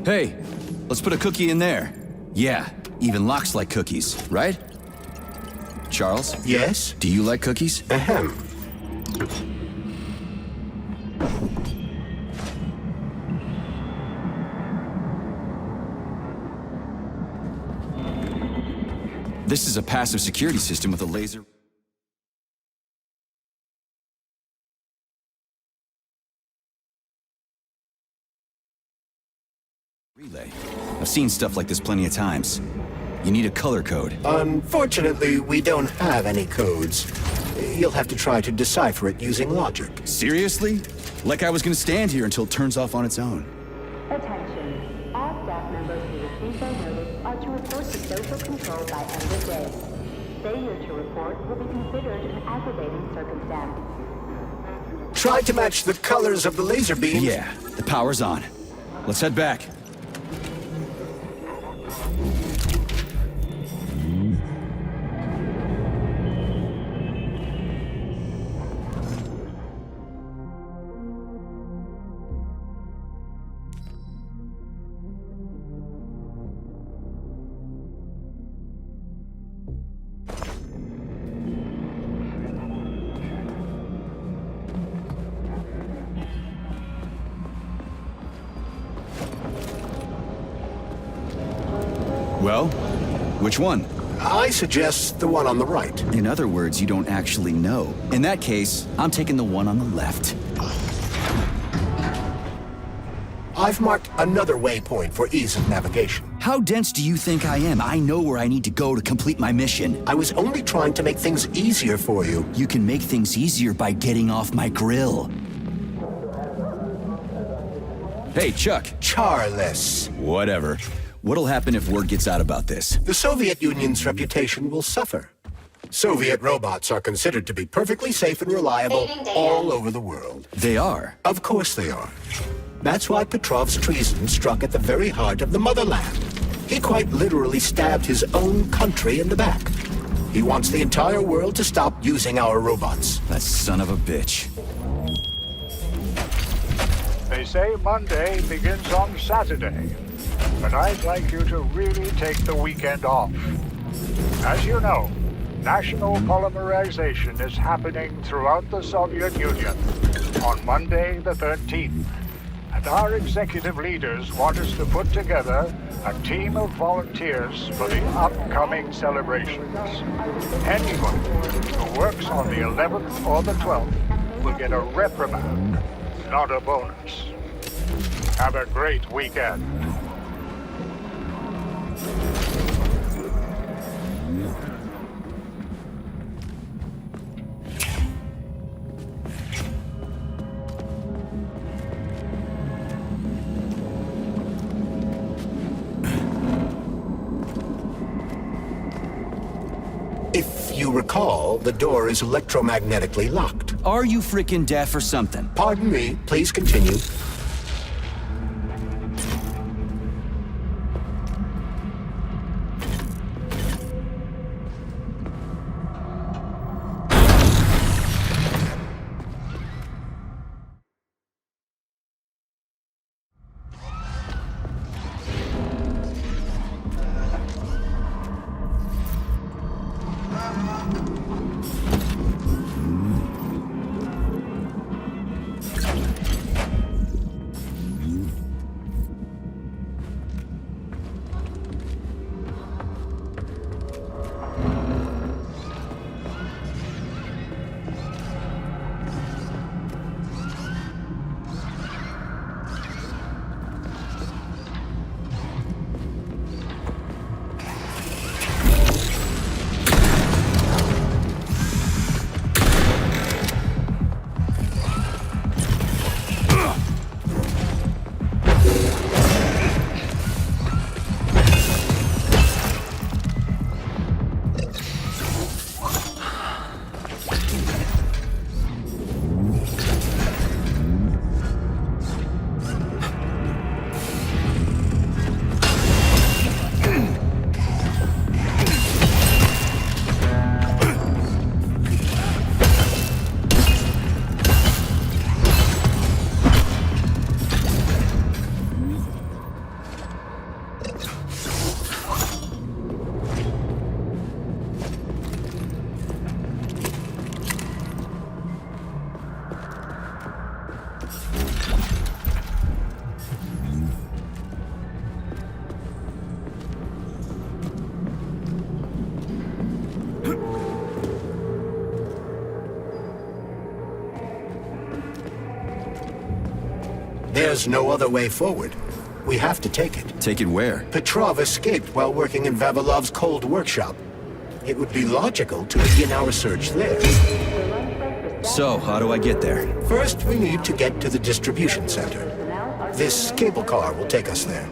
Hey, let's put a cookie in there. Yeah, even locks like cookies, right? Charles? Yes? Do you like cookies? Ahem. This is a passive security system with a laser... relay. I've seen stuff like this plenty of times. You need a color code. Unfortunately, we don't have any codes. You'll have to try to decipher it using logic. Seriously? Like I was gonna stand here until it turns off on its own. Attention. All staff members who receive their notice are to report to social control by end of day. Failure to report will be considered an aggravating circumstance. Try to match the colors of the laser beams. Yeah, the power's on. Let's head back. Well, which one? I suggest the one on the right. In other words, you don't actually know. In that case, I'm taking the one on the left. I've marked another waypoint for ease of navigation. How dense do you think I am? I know where I need to go to complete my mission. I was only trying to make things easier for you. You can make things easier by getting off my grill. Hey, Chuck. Charles. Whatever. What'll happen if word gets out about this? The Soviet Union's reputation will suffer. Soviet robots are considered to be perfectly safe and reliable all over the world. They are? Of course they are. That's why Petrov's treason struck at the very heart of the motherland. He quite literally stabbed his own country in the back. He wants the entire world to stop using our robots. That son of a bitch. They say Monday begins on Saturday, but I'd like you to really take the weekend off. As you know, national polymerization is happening throughout the Soviet Union on Monday the 13th, and our executive leaders want us to put together a team of volunteers for the upcoming celebrations. Anyone who works on the 11th or the 12th will get a reprimand, not a bonus. Have a great weekend. If you recall, the door is electromagnetically locked. Are you freaking deaf or something? Pardon me, please continue. There's no other way forward. We have to take it. Take it where? Petrov escaped while working in Vavilov's cold workshop. It would be logical to begin our search there. So, how do I get there? First, we need to get to the distribution center. This cable car will take us there.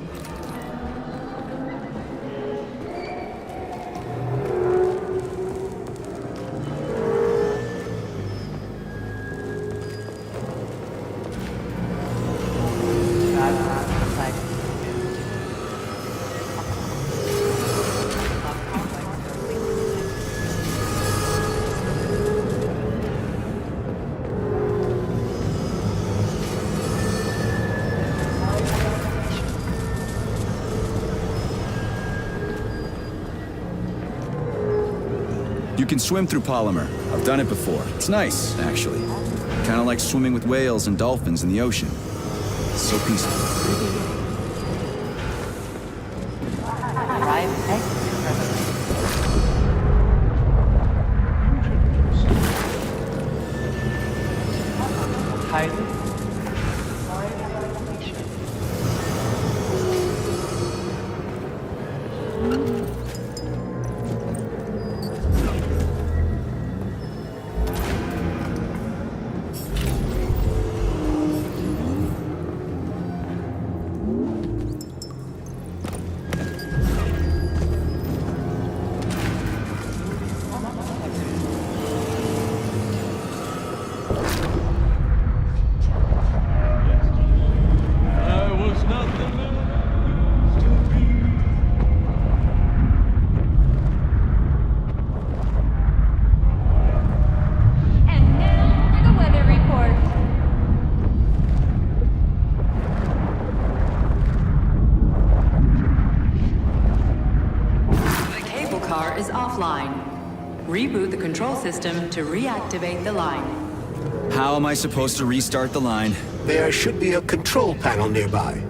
You can swim through polymer. I've done it before. It's nice, actually. Kind of like swimming with whales and dolphins in the ocean. So peaceful. offline. Reboot the control system to reactivate the line. How am I supposed to restart the line? There should be a control panel nearby.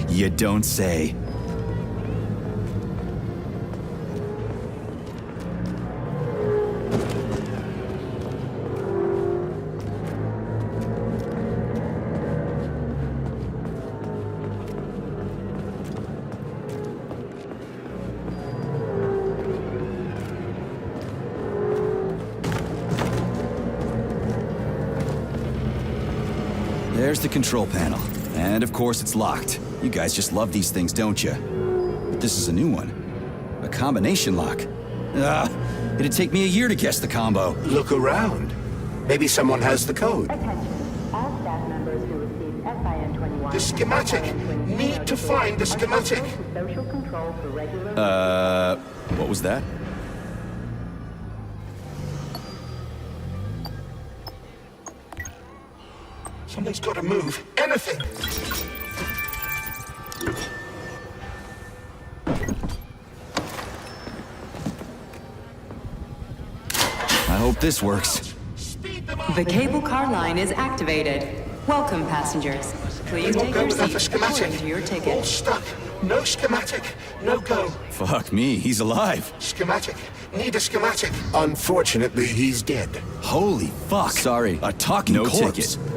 You don't say. There's the control panel. And of course it's locked. You guys just love these things, don't you? But this is a new one. A combination lock. It'd take me a year to guess the combo. Look around. Maybe someone has the code. All staff members who receive SIN-21... The schematic! Need to find the schematic! Social control for regular... What was that? Something's got to move. Anything! I hope this works. The cable car line is activated. Welcome, passengers. Please take your seats according to your All ticket. stuck. No schematic. No go. Fuck me, he's alive. Schematic. Need a schematic. Unfortunately, he's dead. Holy fuck. Sorry, a talking corpse. Ticket.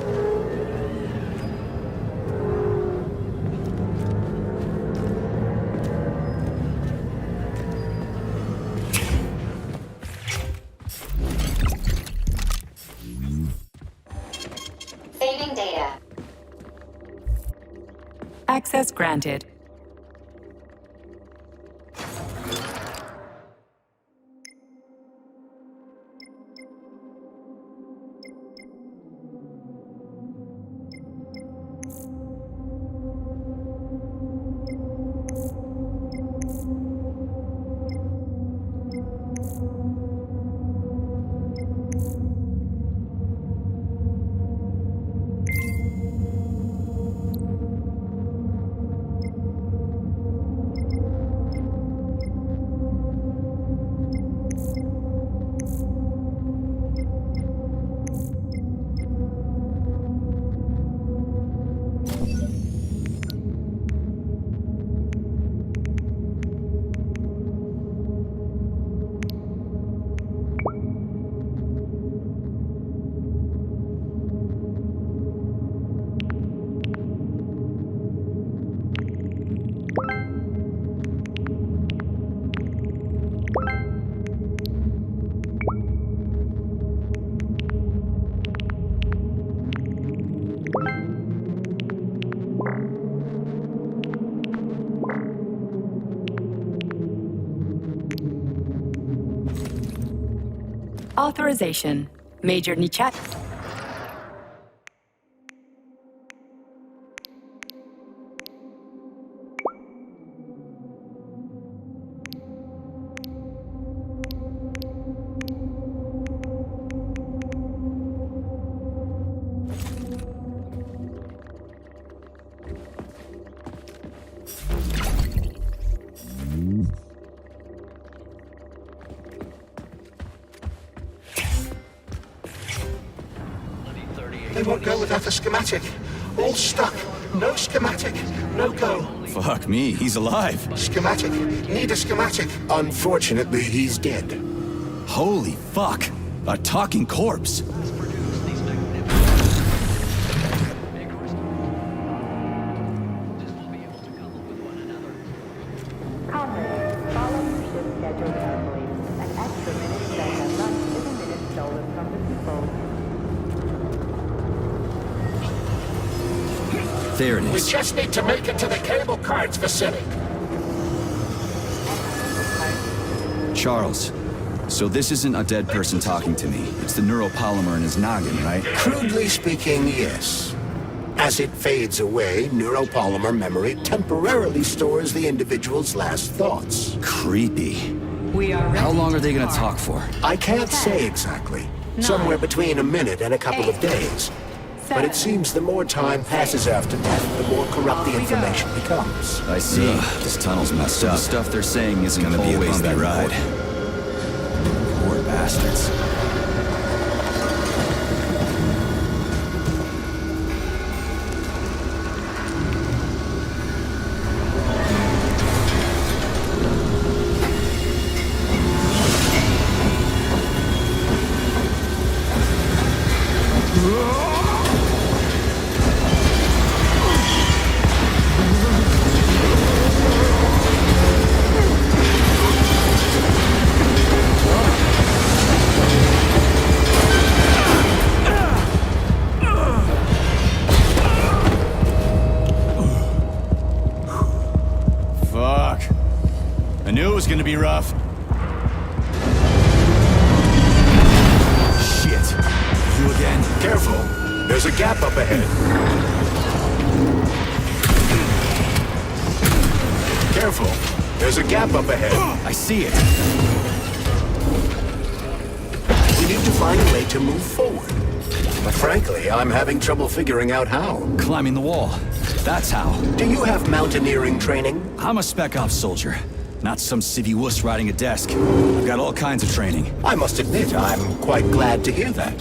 Saving data. Access granted. Authorization. Major Nichat. They won't go without a schematic. All stuck. No schematic. No go. Fuck me, he's alive. Schematic. Need a schematic. Unfortunately, he's dead. Holy fuck. A talking corpse. Comrades, follow your ship's schedule carefully. An extra minute spent at lunch is a minute stolen from the people. There it is. We just need to make it to the cable cards facility. Charles, so this isn't a dead person talking to me. It's the neuropolymer in his noggin, right? Crudely speaking, yes. As it fades away, neuropolymer memory temporarily stores the individual's last thoughts. Creepy. We are ready. How long are they gonna talk for? I can't say exactly. Somewhere between a minute and a couple of days. But it seems the more time passes after death, the more corrupt the information becomes. I see. This tunnel's messed up. The stuff they're saying isn't gonna be a bumpy ride. Poor bastards. I knew it was gonna be rough. Shit. You again? Careful. There's a gap up ahead. Careful. There's a gap up ahead. I see it. We need to find a way to move forward. But frankly, I'm having trouble figuring out how. Climbing the wall. That's how. Do you have mountaineering training? I'm a spec ops soldier. Not some civvy wuss riding a desk. I've got all kinds of training. I must admit, I'm quite glad to hear that.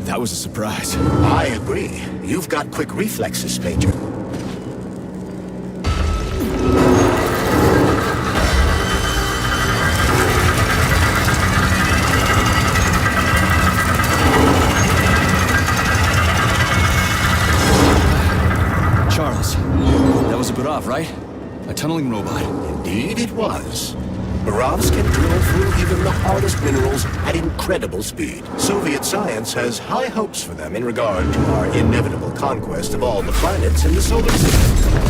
That was a surprise. I agree. You've got quick reflexes, Major. Charles, that was a Barav, right? A tunneling robot. Indeed it was. Baravs can drill through even the hardest minerals at incredible speed. Soviet science has high hopes for them in regard to our inevitable conquest of all the planets in the solar system.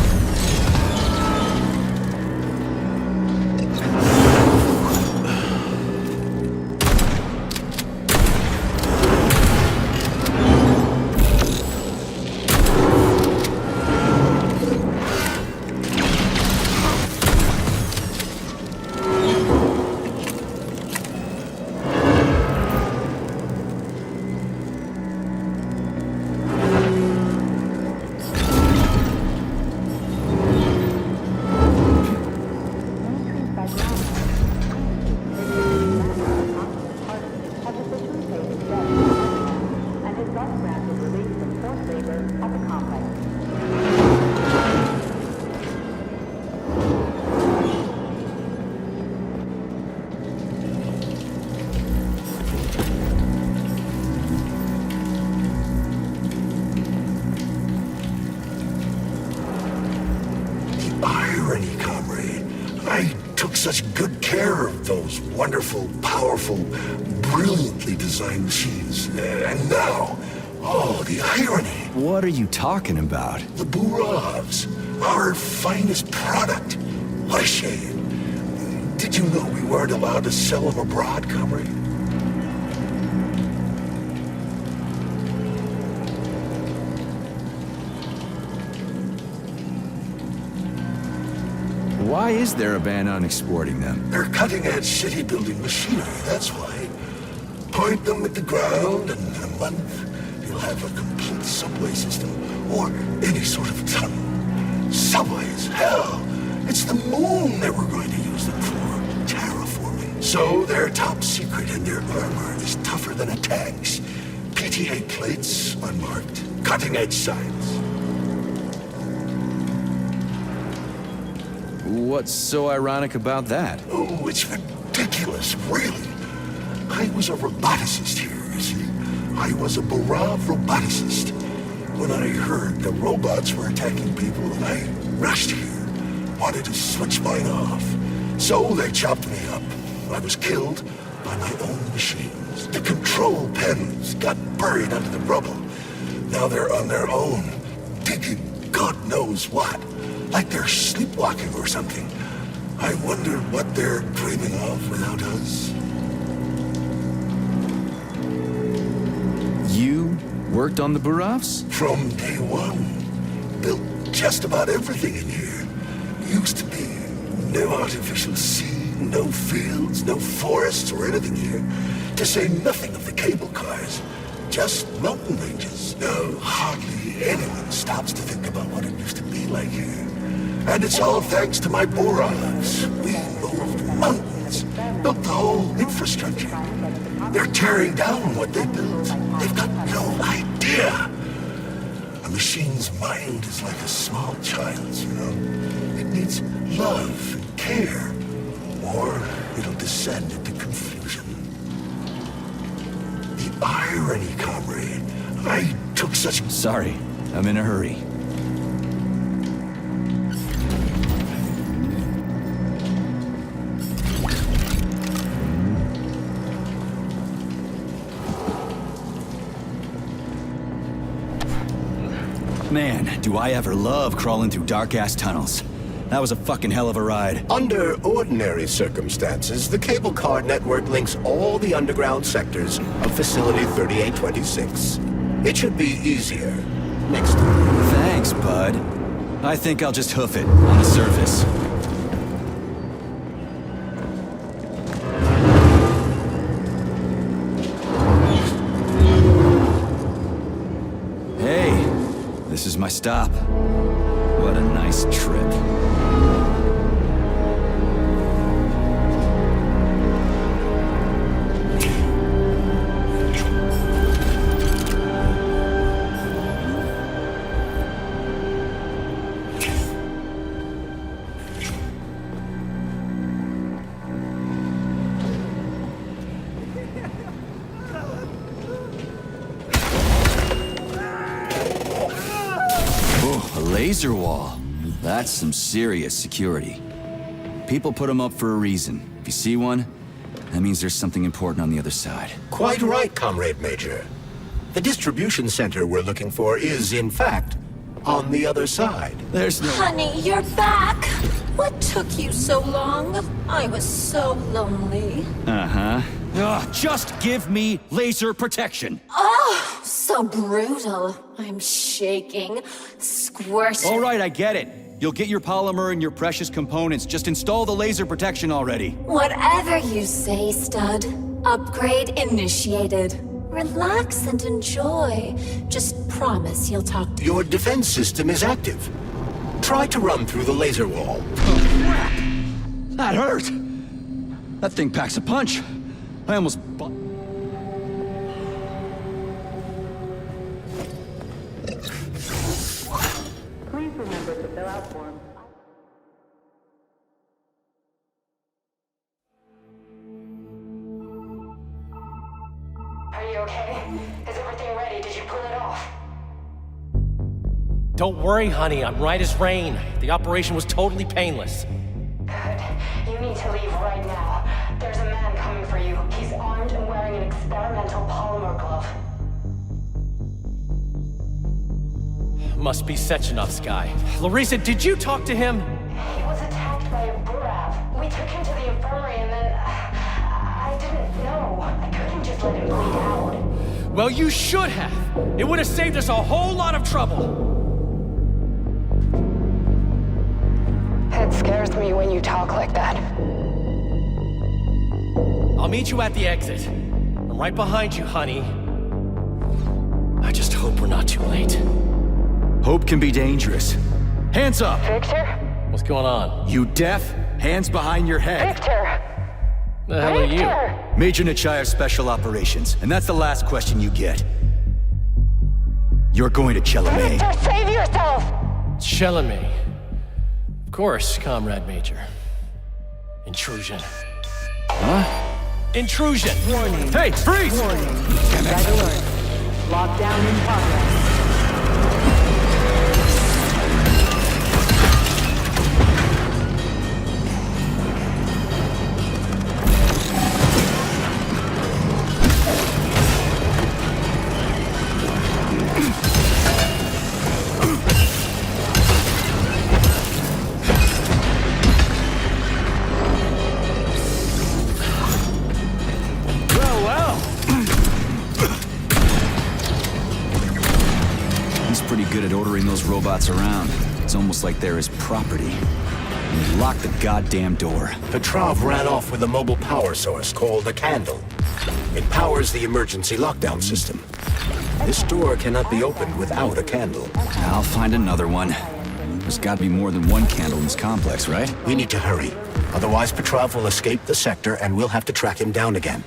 Such good care of those wonderful, powerful, brilliantly designed machines. And now, oh, the irony. What are you talking about? The Baravs, our finest product. What a shame. Did you know we weren't allowed to sell them abroad, comrade? Why is there a ban on exporting them? They're cutting-edge city-building machinery, that's why. Point them at the ground, and in a month, you'll have a complete subway system, or any sort of tunnel. Subways, hell! It's the moon that we're going to use them for, terraforming. So they're top secret, and their armor is tougher than a tank's. ETA plates unmarked. Cutting-edge science. What's so ironic about that? Oh, it's ridiculous, really. I was a roboticist here, you see. I was a Barav roboticist. When I heard the robots were attacking people, I rushed here. Wanted to switch mine off. So they chopped me up. I was killed by my own machines. The control panels got buried under the rubble. Now they're on their own, digging God knows what. Like they're sleepwalking or something. I wonder what they're dreaming of without us. You worked on the Baravs? From day one. Built just about everything in here. Used to be no artificial sea, no fields, no forests or anything here. To say nothing of the cable cars. Just mountain ranges. No, hardly anyone stops to think about what it used to be like here. And it's all thanks to my Boravs. We moved mountains, built the whole infrastructure. They're tearing down what they built. They've got no idea. A machine's mind is like a small child's, you know. It needs love and care, or it'll descend into confusion. The irony, comrade. I took such... Sorry, I'm in a hurry. Man, do I ever love crawling through dark-ass tunnels. That was a fucking hell of a ride. Under ordinary circumstances, the cable car network links all the underground sectors of Facility 3826. It should be easier next time. Thanks, bud. I think I'll just hoof it on the surface. This is my stop. What a nice trip. Laser wall. That's some serious security. People put them up for a reason. If you see one, that means there's something important on the other side. Quite right, Comrade Major. The distribution center we're looking for is, in fact, on the other side. There's no... Honey, you're back! What took you so long? I was so lonely. Uh-huh. Ugh, just give me laser protection! Oh, so brutal. I'm shaking. Squirt. All right, I get it. You'll get your polymer and your precious components. Just install the laser protection already. Whatever you say, stud. Upgrade initiated. Relax and enjoy. Just promise you'll talk to... Your defense system is active. Try to run through the laser wall. Oh, crap! That hurt! That thing packs a punch. I almost... Please remember to fill out forms. Are you okay? Is everything ready? Did you pull it off? Don't worry, honey. I'm right as rain. The operation was totally painless. Good. You need to leave right now. There's a man coming for you. He's armed and wearing an experimental polymer glove. Must be Sechenov's guy. Larissa, did you talk to him? He was attacked by a Burav. We took him to the infirmary and then... I didn't know. I couldn't just let him bleed out. Well, you should have. It would have saved us a whole lot of trouble. It scares me when you talk like that. I'll meet you at the exit. I'm right behind you, honey. I just hope we're not too late. Hope can be dangerous. Hands up! Victor? What's going on? You deaf? Hands behind your head. Victor! The hell are you? Major Nechayev Special Operations, and that's the last question you get. You're going to Chalamet. Victor, save yourself! Chalamet. Of course, Comrade Major. Intrusion. Huh? Intrusion! Warning. Hey, freeze! Warning. Red alert. Lockdown in progress. Good at ordering those robots around. It's almost like they're his property. And he locked the goddamn door. Petrov ran off with a mobile power source called a candle. It powers the emergency lockdown system. This door cannot be opened without a candle. I'll find another one. There's got to be more than one candle in this complex, right? We need to hurry. Otherwise, Petrov will escape the sector and we'll have to track him down again.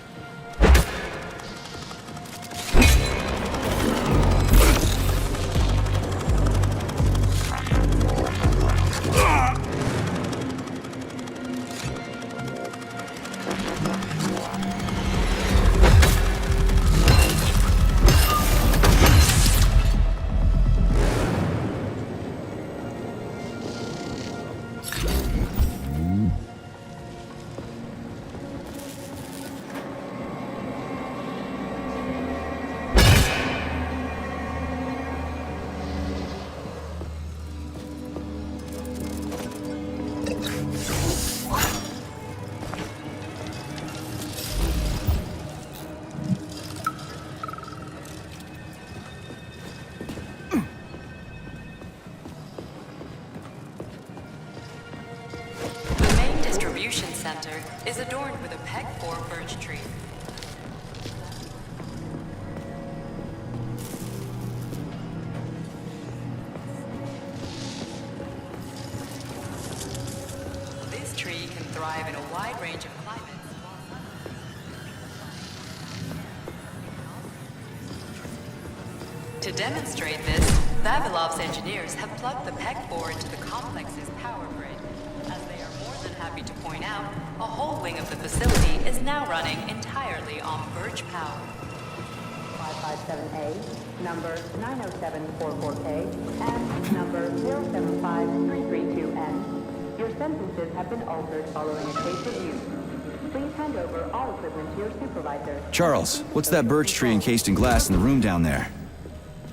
Center is adorned with a PEG-4 birch tree. This tree can thrive in a wide range of climates. To demonstrate this, Vavilov's engineers have plugged the PEG-4 into the complex's power grid. As they are more than happy to point out, a whole wing of the facility is now running entirely on birch power. 557A, number 90744K, and number 075332N. Your sentences have been altered following a case review. Please hand over all equipment to your supervisor. Charles, what's that birch tree encased in glass in the room down there?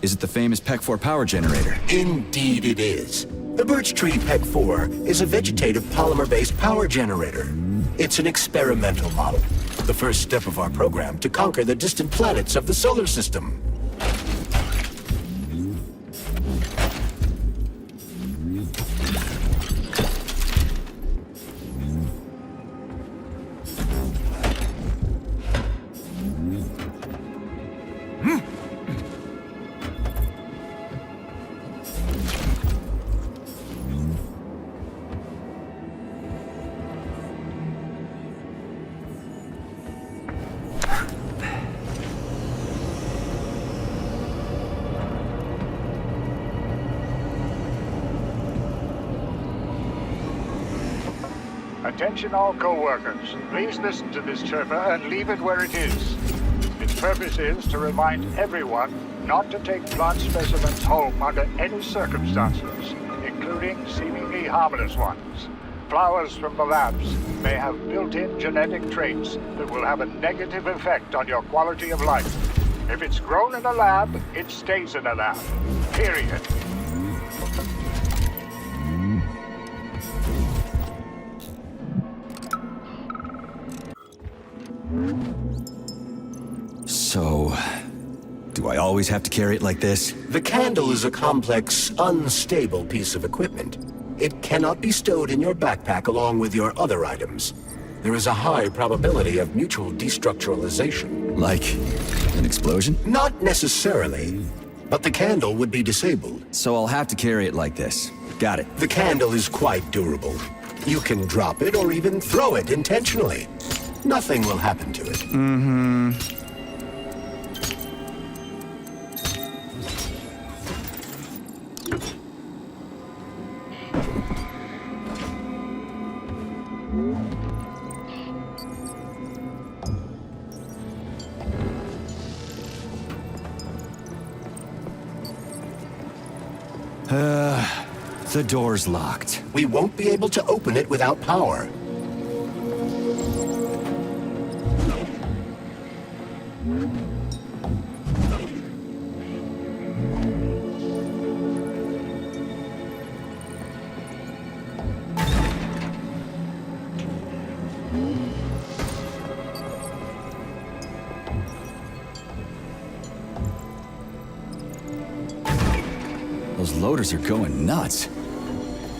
Is it the famous PEG-4 power generator? Indeed it is. The birch tree PEG-4 is a vegetative polymer-based power generator. It's an experimental model, the first step of our program to conquer the distant planets of the solar system. Attention all co-workers. Please listen to this chirper and leave it where it is. Its purpose is to remind everyone not to take plant specimens home under any circumstances, including seemingly harmless ones. Flowers from the labs may have built-in genetic traits that will have a negative effect on your quality of life. If it's grown in a lab, it stays in a lab. Period. So, do I always have to carry it like this? The candle is a complex, unstable piece of equipment. It cannot be stowed in your backpack along with your other items. There is a high probability of mutual destructuralization. Like an explosion? Not necessarily, but the candle would be disabled. So I'll have to carry it like this. Got it. The candle is quite durable. You can drop it or even throw it intentionally. Nothing will happen to it. Mm-hmm. The door's locked. We won't be able to open it without power. Those loaders are going nuts.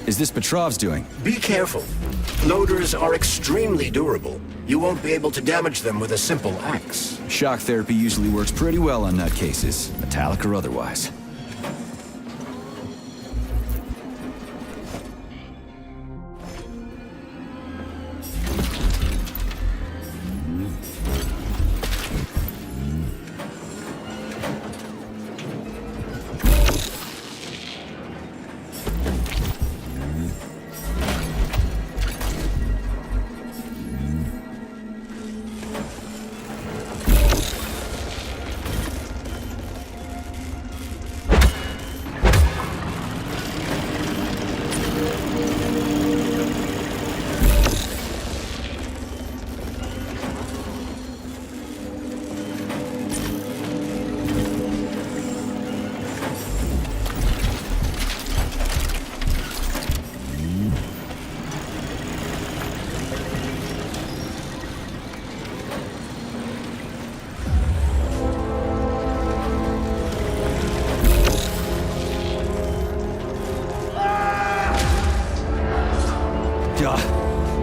Is this Petrov's doing? Be careful. Loaders are extremely durable. You won't be able to damage them with a simple axe. Shock therapy usually works pretty well on nutcases, metallic or otherwise.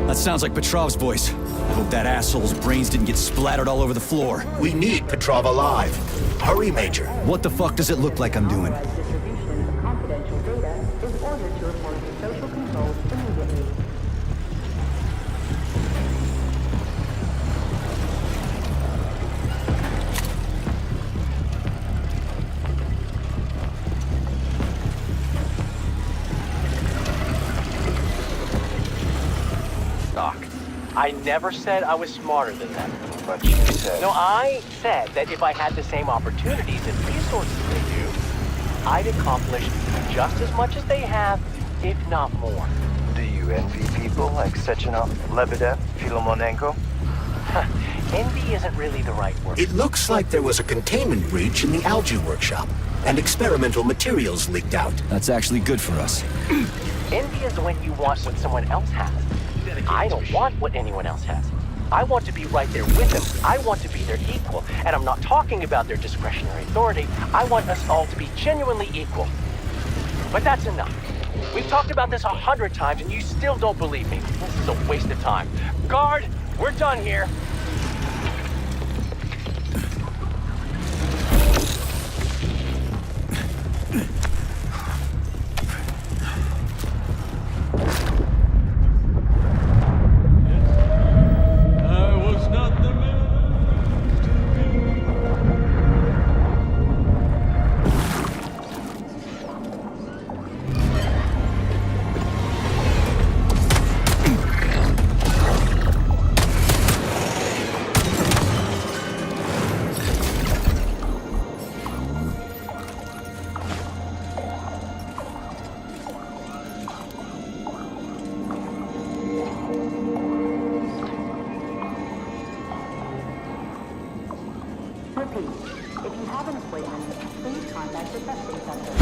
That sounds like Petrov's voice. I hope that asshole's brains didn't get splattered all over the floor. We need Petrov alive. Hurry, Major. What the fuck does it look like I'm doing? Distribution of confidential data is ordered to report to social controls immediately. I never said I was smarter than them. But you said... No, I said that if I had the same opportunities and resources they do, I'd accomplish just as much as they have, if not more. Do you envy people like Sechenov, Lebedev, Filomonenko? Envy isn't really the right word. It looks like there was a containment breach in the algae workshop, and experimental materials leaked out. That's actually good for us. Envy is when you want what someone else has. I don't want what anyone else has. I want to be right there with them. I want to be their equal. And I'm not talking about their discretionary authority. I want us all to be genuinely equal. But that's enough. We've talked about this 100 times and you still don't believe me. This is a waste of time. Guard, we're done here. Repeat, if you have an appointment, please contact the testing center.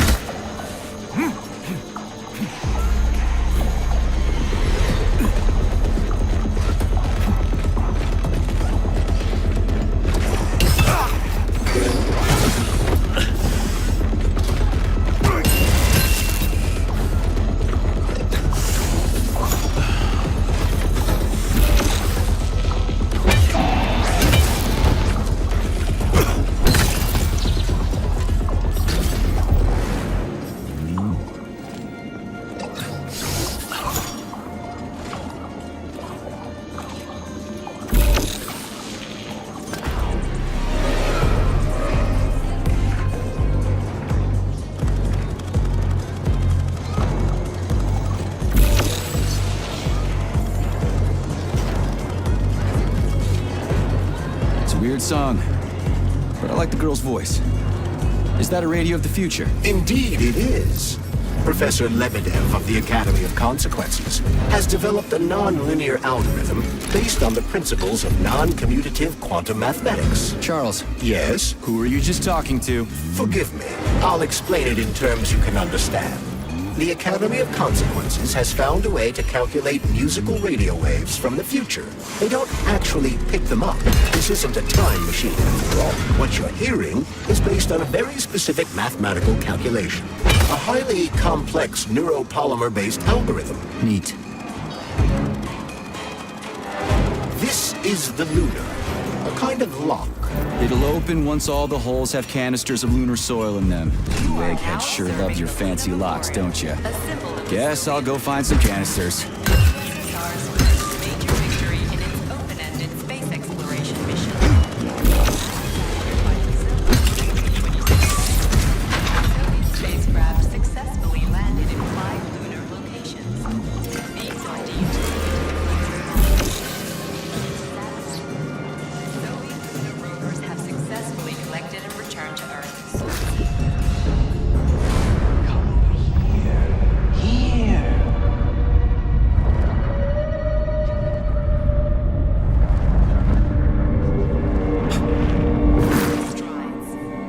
Weird song, but I like the girl's voice. Is that a radio of the future? Indeed it is. Professor Lebedev of the Academy of Consequences has developed a non-linear algorithm based on the principles of non-commutative quantum mathematics. Charles. Yes? Who were you just talking to? Forgive me. I'll explain it in terms you can understand. The Academy of Consequences has found a way to calculate musical radio waves from the future. They don't actually pick them up. This isn't a time machine, after all. What you're hearing is based on a very specific mathematical calculation. A highly complex neuropolymer-based algorithm. Neat. This is the Lunar, a kind of lock. It'll open once all the holes have canisters of lunar soil in them. You eggheads sure love your fancy locks, don't you? Guess I'll go find some canisters. USSR's first major victory in its open-ended space exploration mission. Soviet spacecraft successfully landed in 5 lunar locations. These are deemed Soviet lunar rovers have successfully collected and returned to Earth.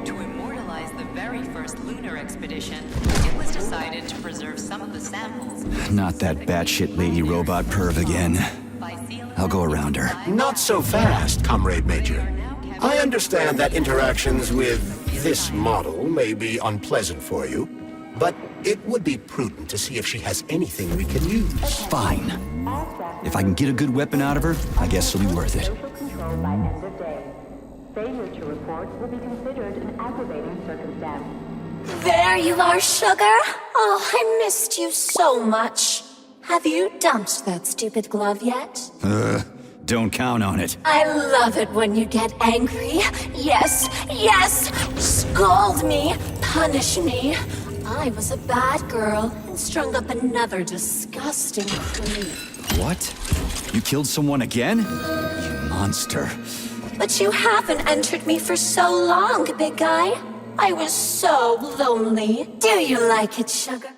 To immortalize the very first lunar expedition, it was decided to preserve some of the samples. Not that batshit lady robot perv again. I'll go around her. Not so fast, Comrade Major. I understand that interactions with this model may be unpleasant for you, but it would be prudent to see if she has anything we can use. Fine. If I can get a good weapon out of her, I guess it'll be worth it. Social control by end of day. Failure to report will be considered an aggravating circumstance. There you are, sugar. Oh, I missed you so much. Have you dumped that stupid glove yet? Don't count on it. I love it when you get angry. Yes, yes! Scold me, punish me. I was a bad girl and strung up another disgusting creep. What? You killed someone again? You monster. But you haven't entered me for so long, big guy. I was so lonely. Do you like it, sugar?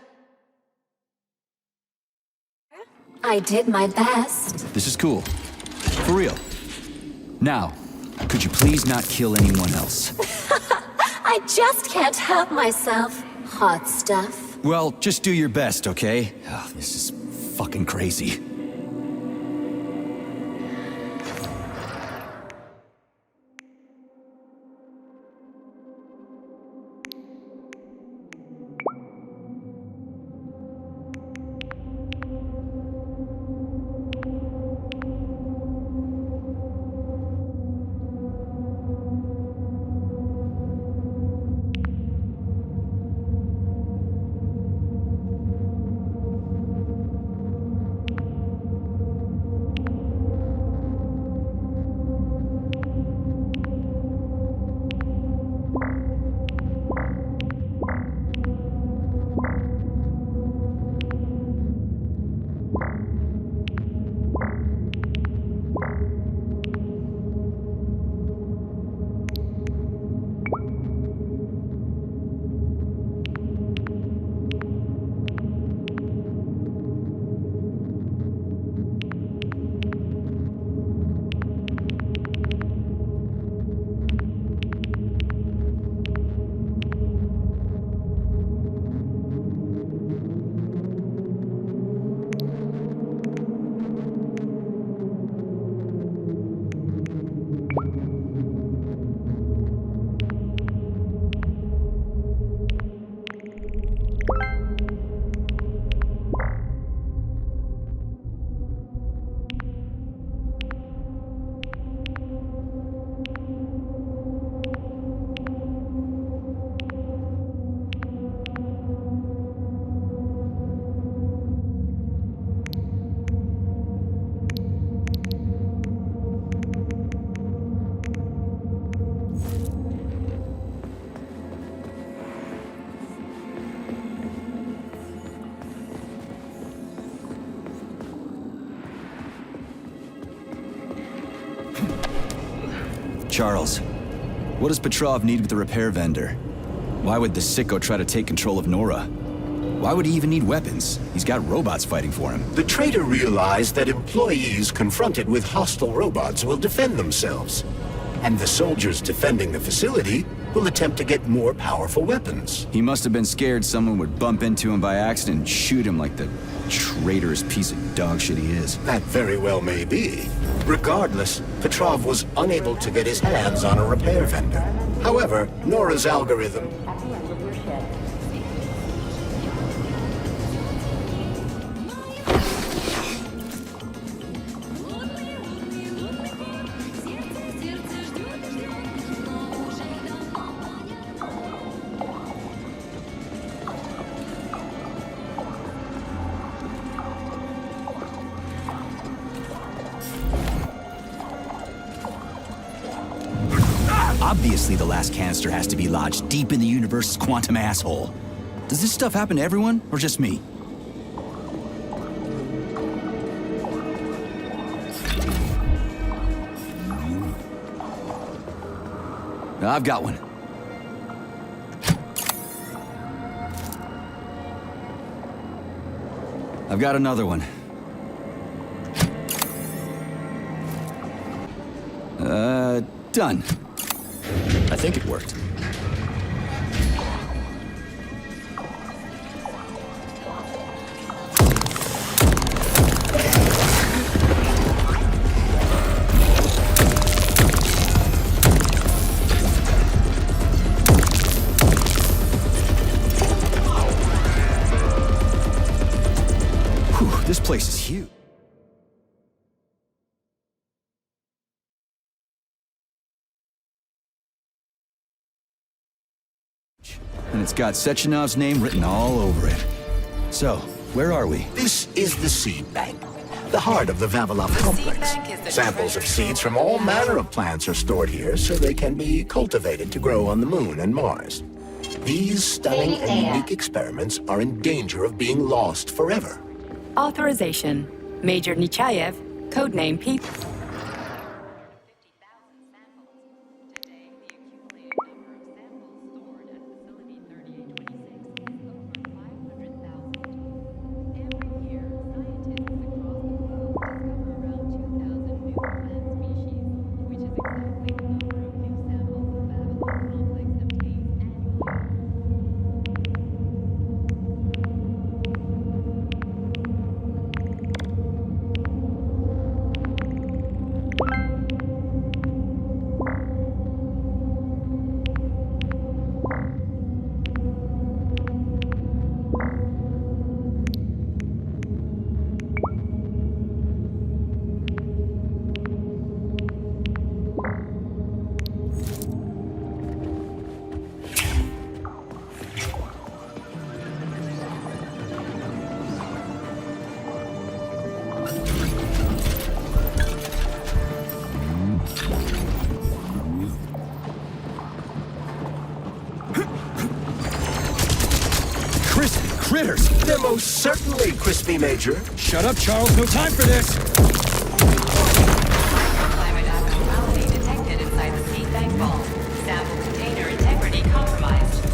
I did my best. This is cool. For real. Now, could you please not kill anyone else? I just can't help myself. Hot stuff. Well, just do your best, okay? Oh, this is fucking crazy. Charles, what does Petrov need with the repair vendor? Why would the sicko try to take control of Nora? Why would he even need weapons? He's got robots fighting for him. The traitor realized that employees confronted with hostile robots will defend themselves. And the soldiers defending the facility will attempt to get more powerful weapons. He must have been scared someone would bump into him by accident and shoot him like the traitorous piece of dog shit he is. That very well may be. Regardless, Petrov was unable to get his hands on a repair vendor. However, Nora's algorithm... Obviously, the last canister has to be lodged deep in the universe's quantum asshole. Does this stuff happen to everyone, or just me? I've got one. I've got another one. Done. I think it worked. Whew, this place is huge. And it's got Sechenov's name written all over it. So, where are we? This is the seed bank, the heart of the Vavilov complex. Samples of seeds from all manner of plants are stored here so they can be cultivated to grow on the Moon and Mars. These stunning and unique experiments are in danger of being lost forever. Authorization. Major Nechayev, codename Pete. Critters! They're most certainly crispy, Major. Shut up, Charles. No time for this! Climate abnormality detected inside the seed bank vault. Sample container integrity compromised.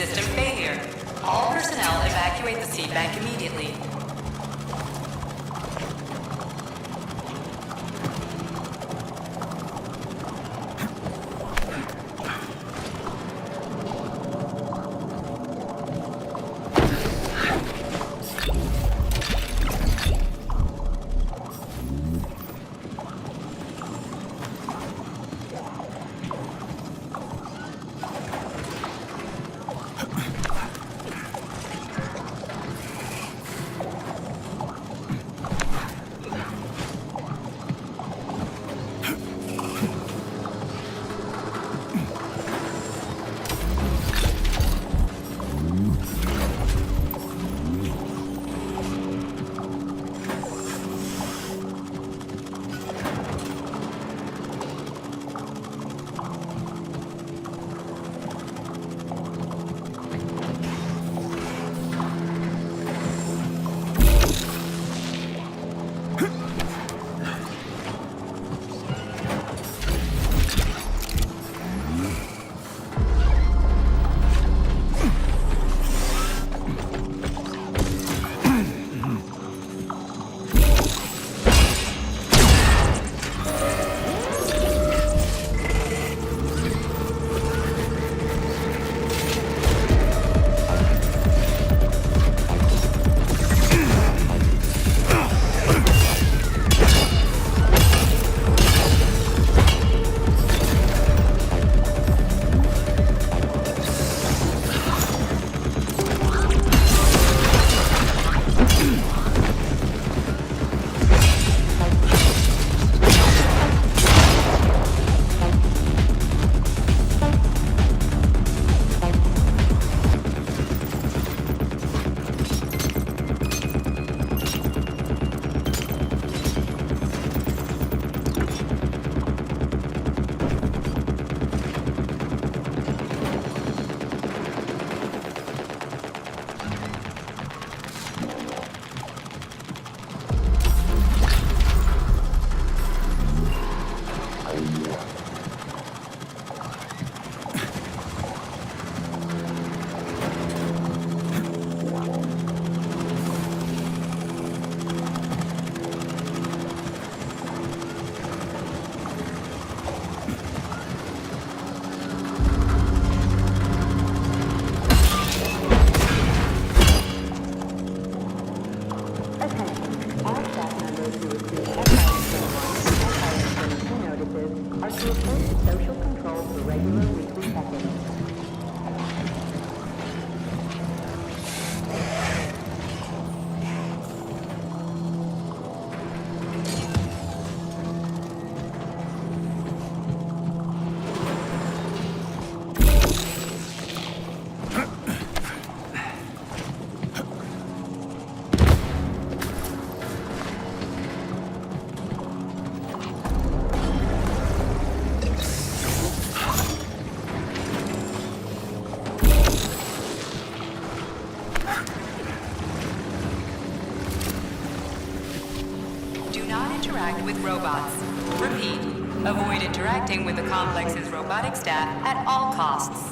system failure. All personnel evacuate the seed bank immediately. With robots. Repeat, avoid interacting with the complex's robotic staff at all costs.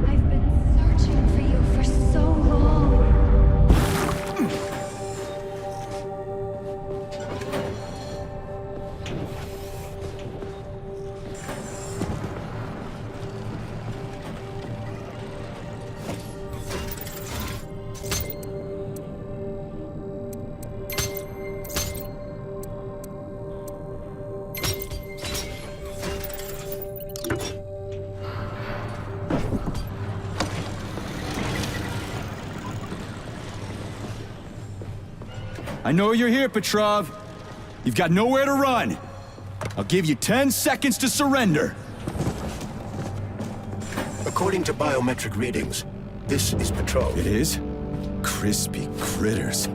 I've been searching for you for so long. I know you're here, Petrov. You've got nowhere to run. I'll give you 10 seconds to surrender. According to biometric readings, this is Petrov. It is? Crispy critters.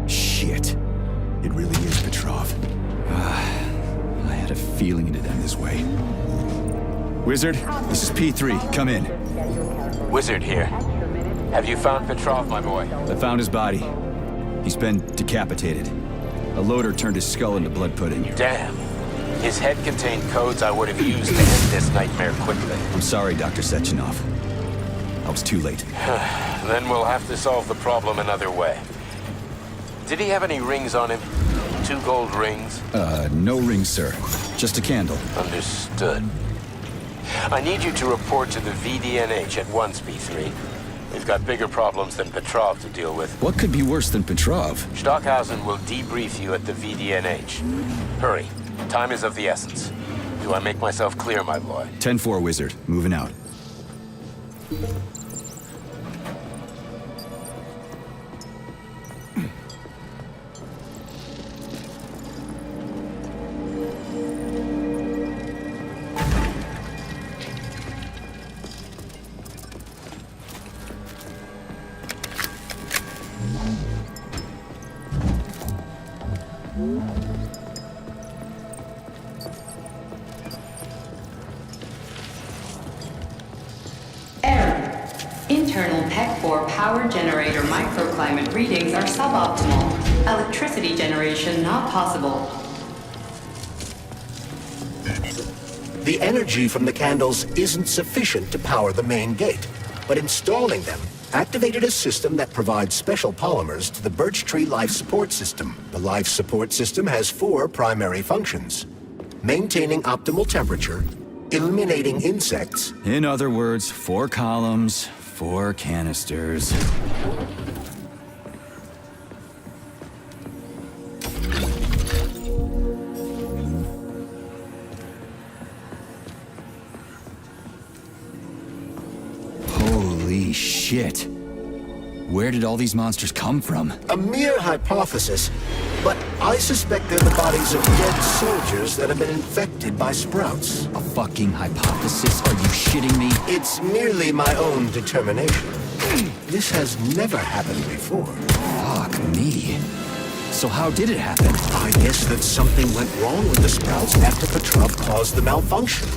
Shit. It really is Petrov. I had a feeling it'd end this way. Wizard, this is P3. Come in. Wizard here. Have you found Petrov, my boy? I found his body. He's been decapitated. A loader turned his skull into blood pudding. Damn. His head contained codes I would have used to end this nightmare quickly. I'm sorry, Dr. Sechenov. I was too late. Then we'll have to solve the problem another way. Did he have any rings on him? 2 gold rings? No rings, sir. Just a candle. Understood. I need you to report to the VDNH at once, P3. We've got bigger problems than Petrov to deal with. What could be worse than Petrov? Stockhausen will debrief you at the VDNH. Hurry. Time is of the essence. Do I make myself clear, my boy? 10-4, Wizard. Moving out. Error. Internal PEC-4 power generator microclimate readings are suboptimal. Electricity generation not possible. The energy from the candles isn't sufficient to power the main gate, but installing them activated a system that provides special polymers to the Birch Tree Life Support System. The Life Support System has 4 primary functions: maintaining optimal temperature, eliminating insects. In other words, 4 columns, 4 canisters. Holy shit. Where did all these monsters come from? A mere hypothesis, but I suspect they're the bodies of dead soldiers that have been infected by sprouts. A fucking hypothesis? Are you shitting me? It's merely my own determination. This has never happened before. Fuck me. So how did it happen? I guess that something went wrong with the sprouts after Petrov caused the malfunction.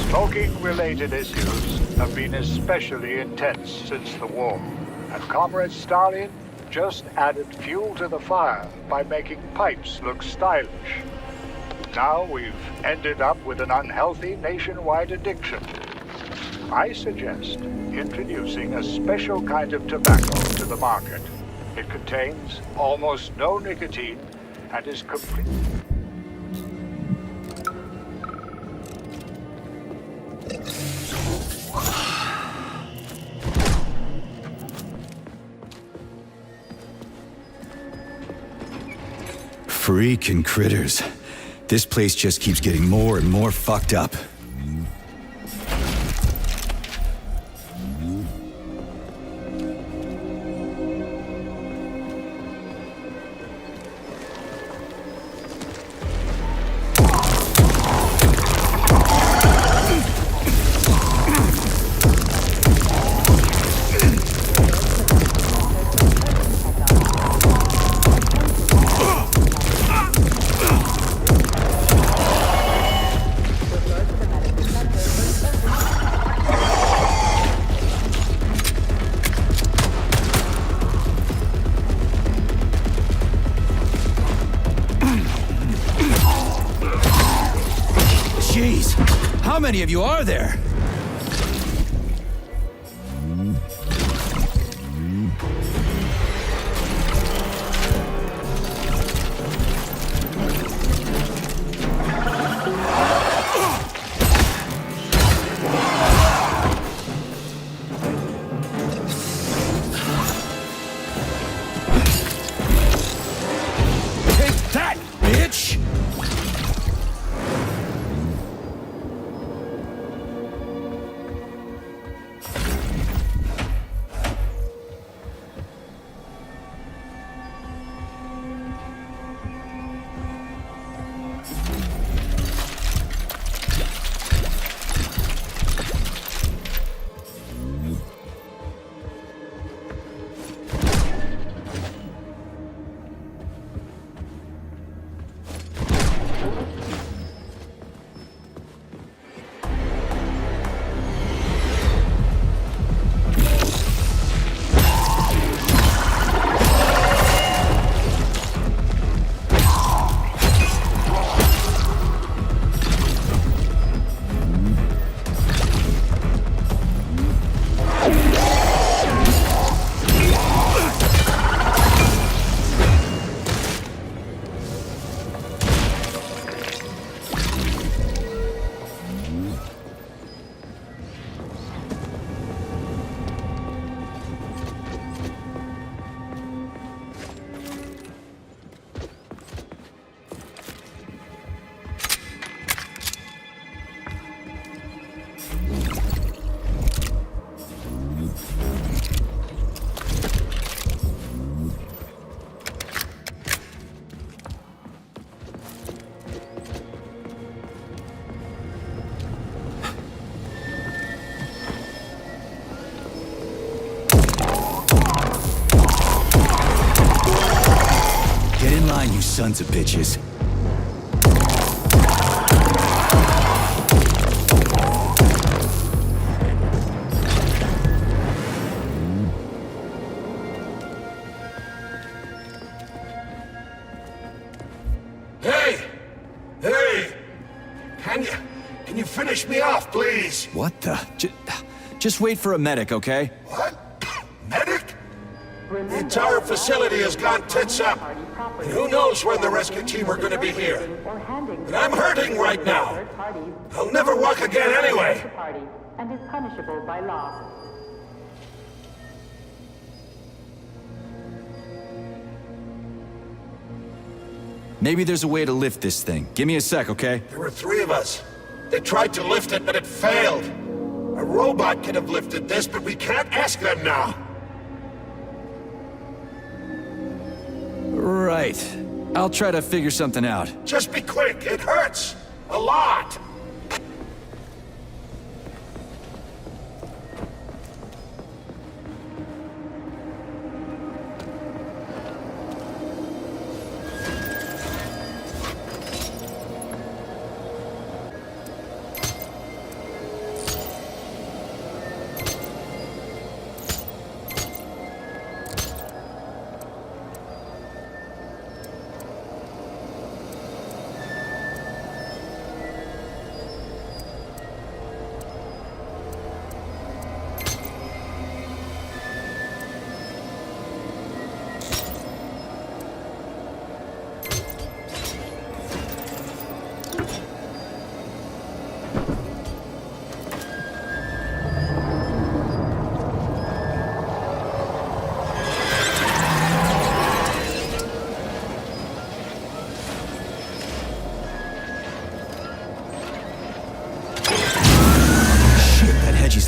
Smoking-related issues have been especially intense since the war, and Comrade Stalin just added fuel to the fire by making pipes look stylish. Now we've ended up with an unhealthy nationwide addiction. I suggest introducing a special kind of tobacco to the market. It contains almost no nicotine and is complete. Freaking critters. This place just keeps getting more and more fucked up. Jeez, how many of you are there? Take that, bitch! You sons of bitches. Hey! Hey! Can you finish me off, please? What the? Just wait for a medic, okay? What? Medic? The entire facility has gone tits up. And who knows when the rescue team are gonna be here. And I'm hurting right now. I'll never walk again anyway. And is punishable by law. Maybe there's a way to lift this thing. Give me a sec, okay? There were 3 of us. They tried to lift it, but it failed. A robot could have lifted this, but we can't ask them now. Right. I'll try to figure something out. Just be quick. It hurts. A lot.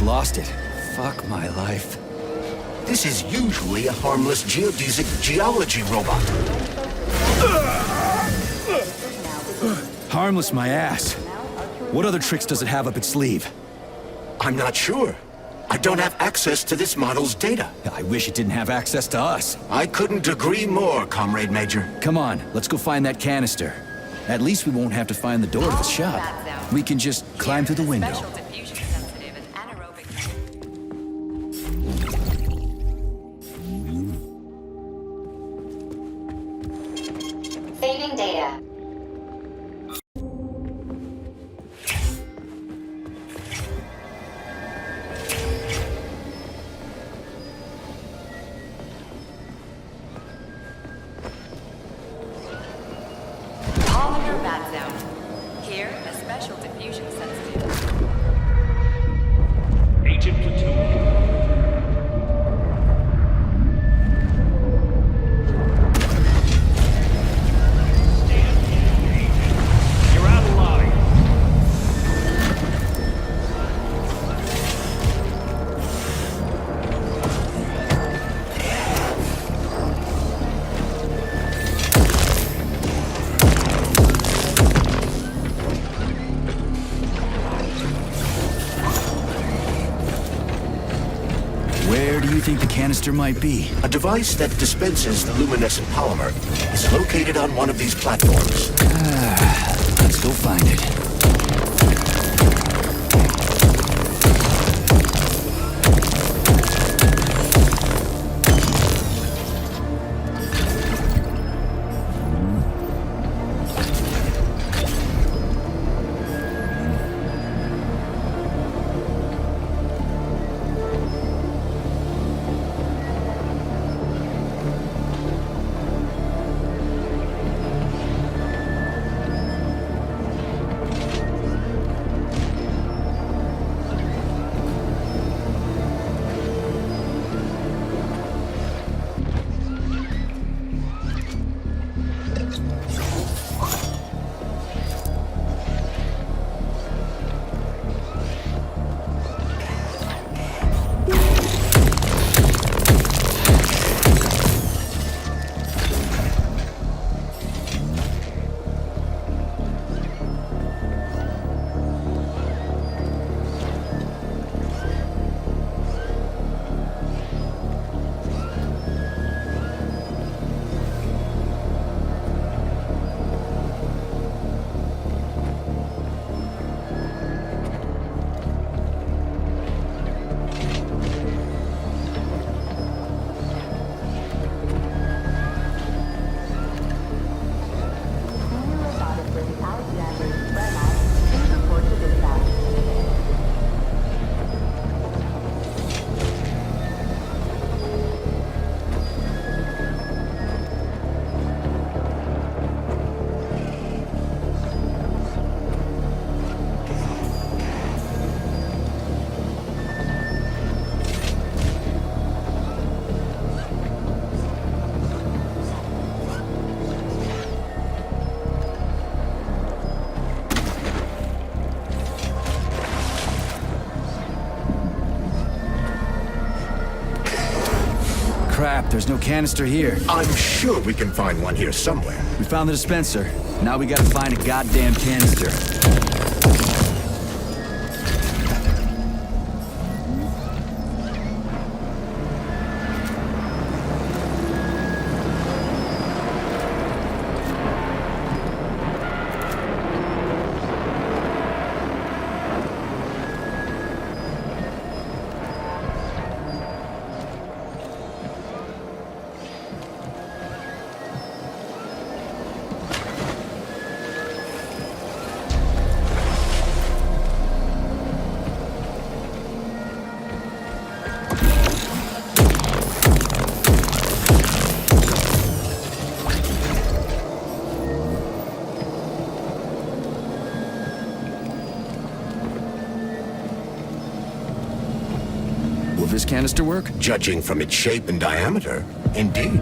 Lost it. Fuck my life. This is usually a harmless geodesic geology robot. Harmless my ass. What other tricks does it have up its sleeve? I'm not sure. I don't have access to this model's data. I wish it didn't have access to us. I couldn't agree more, Comrade Major. Come on, let's go find that canister. At least we won't have to find the door to the shop. We can just climb through the window. Saving data. Polymer bat zone. Here, a special diffusion sensitive. Agent Platoon. Where do you think the canister might be? A device that dispenses the luminescent polymer is located on one of these platforms. Let's go find it. Crap, there's no canister here. I'm sure we can find one here somewhere. We found the dispenser. Now we gotta find a goddamn canister. Will this canister work? Judging from its shape and diameter, indeed.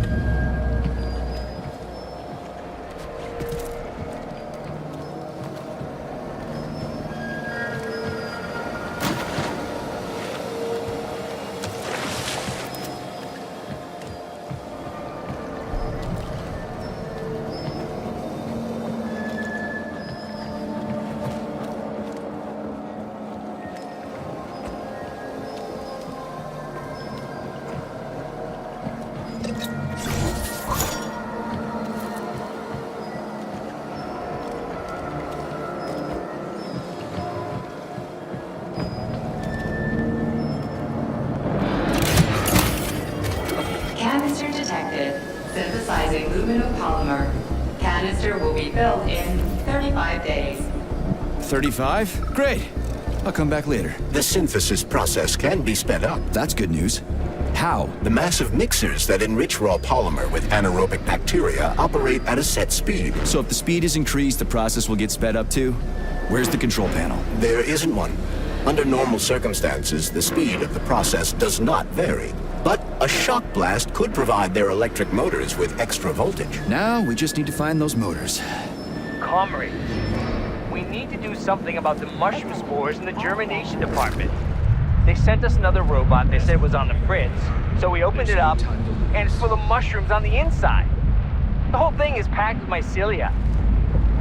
Canister detected. Synthesizing luminopolymer. Canister will be filled in 35 days. 35? Great. I'll come back later. The synthesis process can be sped up. That's good news. How? The massive mixers that enrich raw polymer with anaerobic bacteria operate at a set speed. So if the speed is increased, the process will get sped up too? Where's the control panel? There isn't one. Under normal circumstances, the speed of the process does not vary. But a shock blast could provide their electric motors with extra voltage. Now we just need to find those motors. Comrade, we need to do something about the mushroom spores in the germination department. They sent us another robot they said was on the fritz, so we opened it up, and it's full of mushrooms on the inside. The whole thing is packed with mycelia.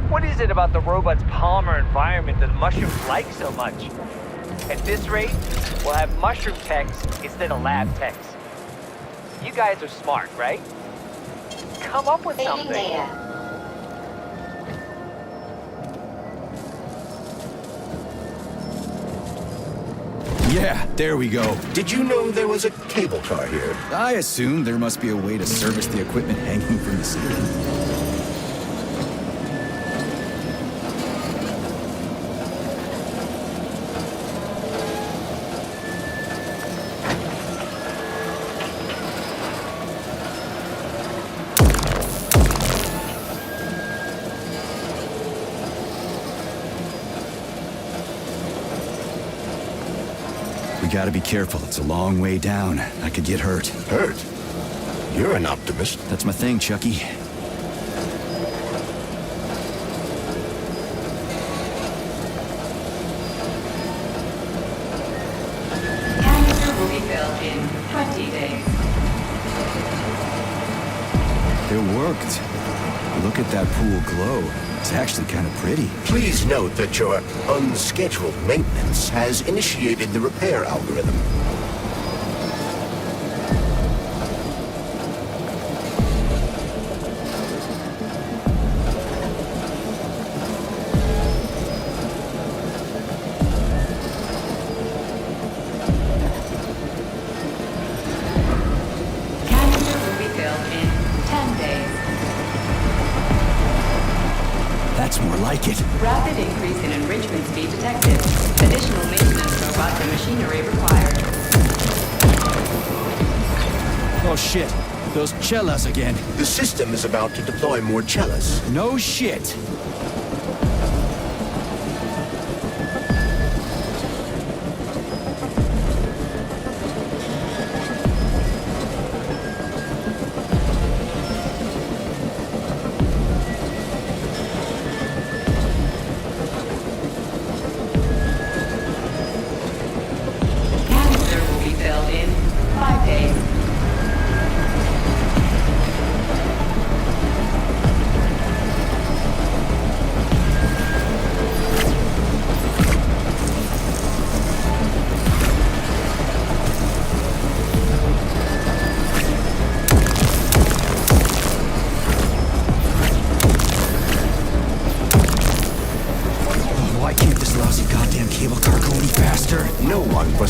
What is it about the robot's polymer environment that the mushrooms like so much? At this rate, we'll have mushroom techs instead of lab techs. You guys are smart, right? Come up with something. Yeah, there we go. Did you know there was a cable car here? I assumed there must be a way to service the equipment hanging from the ceiling. We gotta be careful. It's a long way down. I could get hurt. Hurt? You're an optimist. That's my thing, Chucky. Canister will be filled in 20 days. It worked. Look at that pool glow. It's actually kind of pretty. Please note that your unscheduled maintenance has initiated the repair algorithm. Canister will be filled in 10 days. That's more like it. Rapid increase in enrichment speed detected. Additional maintenance robots and machinery required. Oh shit. Those cellas again. The system is about to deploy more cellas. No shit. Canister will be filled in 5 days.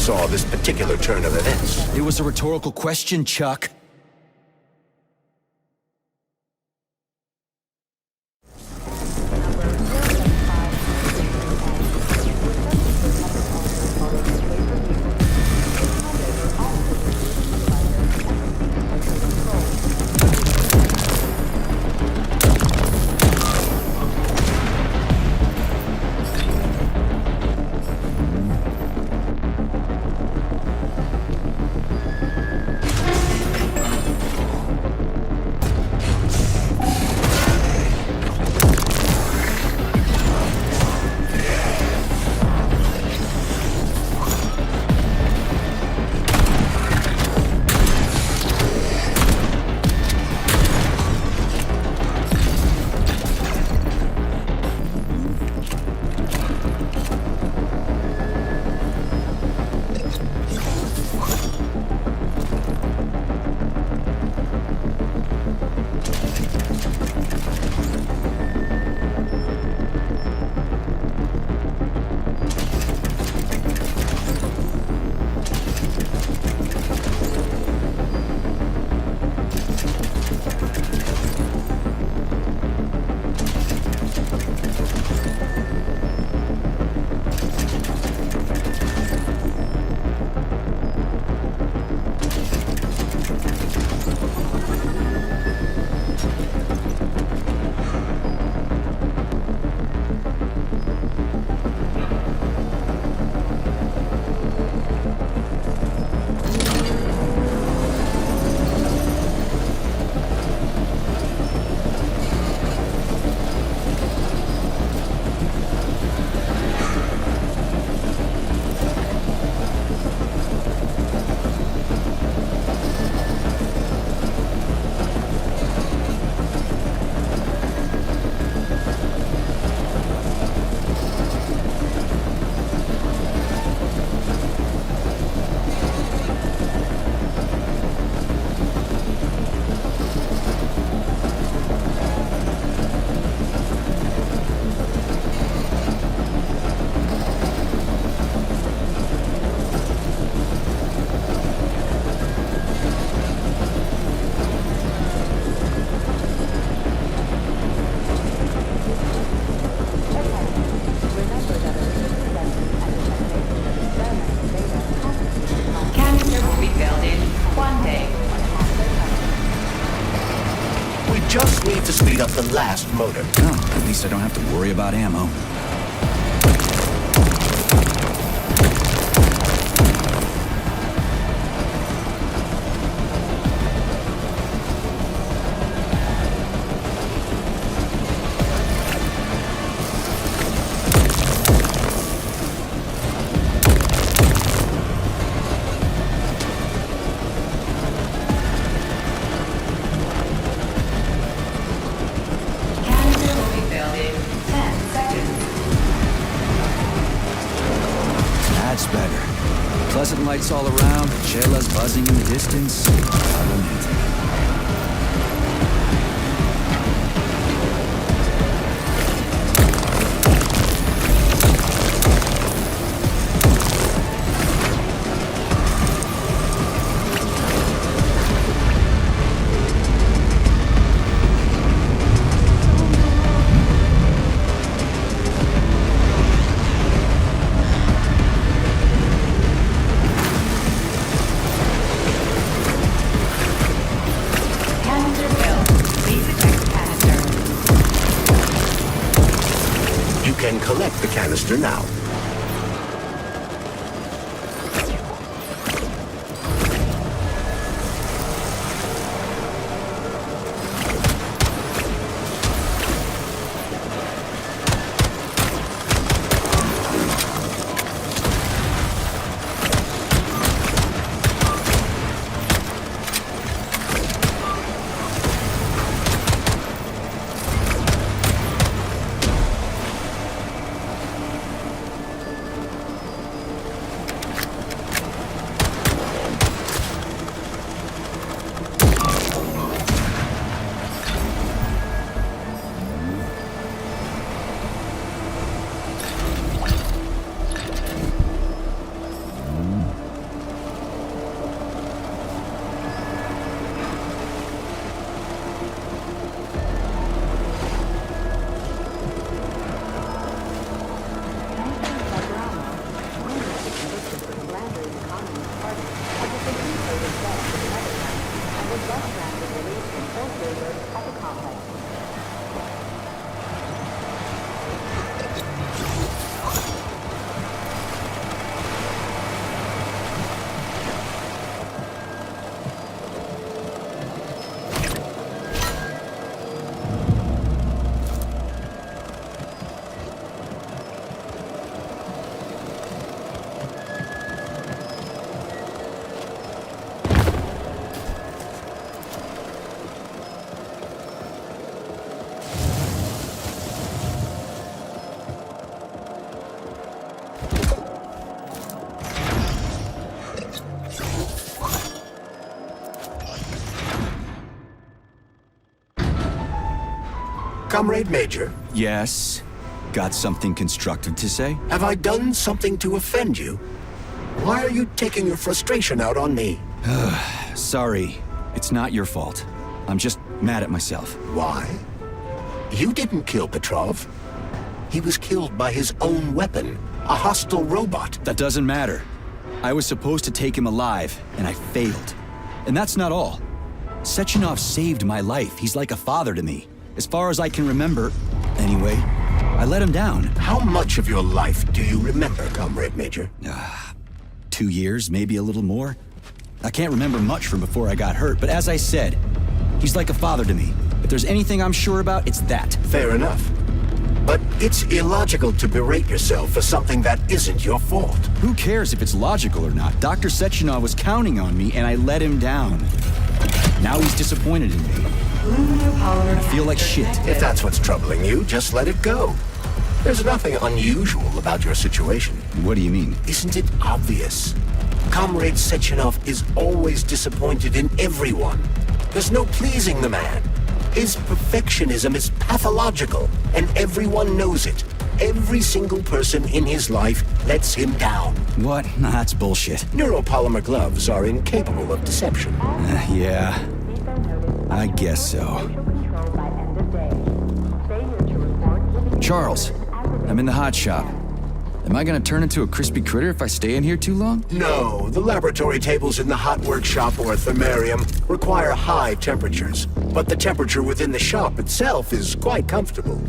saw this particular turn of events. It was a rhetorical question, Chuck. Just need to speed up the last motor. Oh, at least I don't have to worry about ammo. That's better. Pleasant lights all around, chelas buzzing in the distance. How romantic. Can collect the canister now. Comrade Major? Yes? Got something constructive to say? Have I done something to offend you? Why are you taking your frustration out on me? Sorry. It's not your fault. I'm just mad at myself. Why? You didn't kill Petrov. He was killed by his own weapon, a hostile robot. That doesn't matter. I was supposed to take him alive, and I failed. And that's not all. Sechenov saved my life. He's like a father to me. As far as I can remember, anyway, I let him down. How much of your life do you remember, Comrade Major? 2 years, maybe a little more. I can't remember much from before I got hurt, but as I said, he's like a father to me. If there's anything I'm sure about, it's that. Fair enough. But it's illogical to berate yourself for something that isn't your fault. Who cares if it's logical or not? Dr. Sechenov was counting on me, and I let him down. Now he's disappointed in me. I feel like shit. If that's what's troubling you, just let it go. There's nothing unusual about your situation. What do you mean? Isn't it obvious? Comrade Sechenov is always disappointed in everyone. There's no pleasing the man. His perfectionism is pathological, and everyone knows it. Every single person in his life lets him down. What? Nah, that's bullshit. Neuropolymer gloves are incapable of deception. Yeah, I guess so. Charles, I'm in the hot shop. Am I gonna turn into a crispy critter if I stay in here too long? No, the laboratory tables in the hot workshop or thermarium require high temperatures, but the temperature within the shop itself is quite comfortable.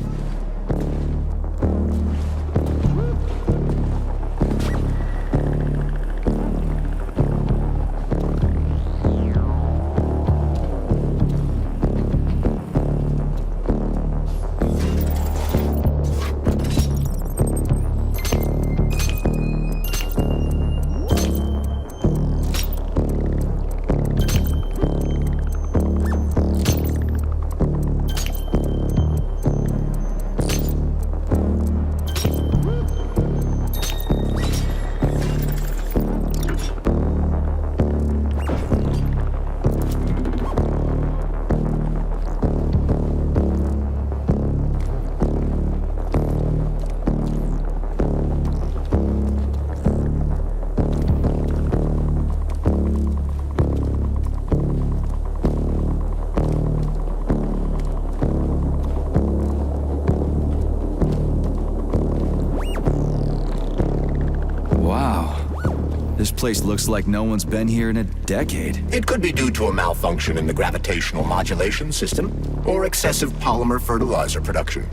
This place looks like no one's been here in a decade. It could be due to a malfunction in the gravitational modulation system, or excessive polymer fertilizer production.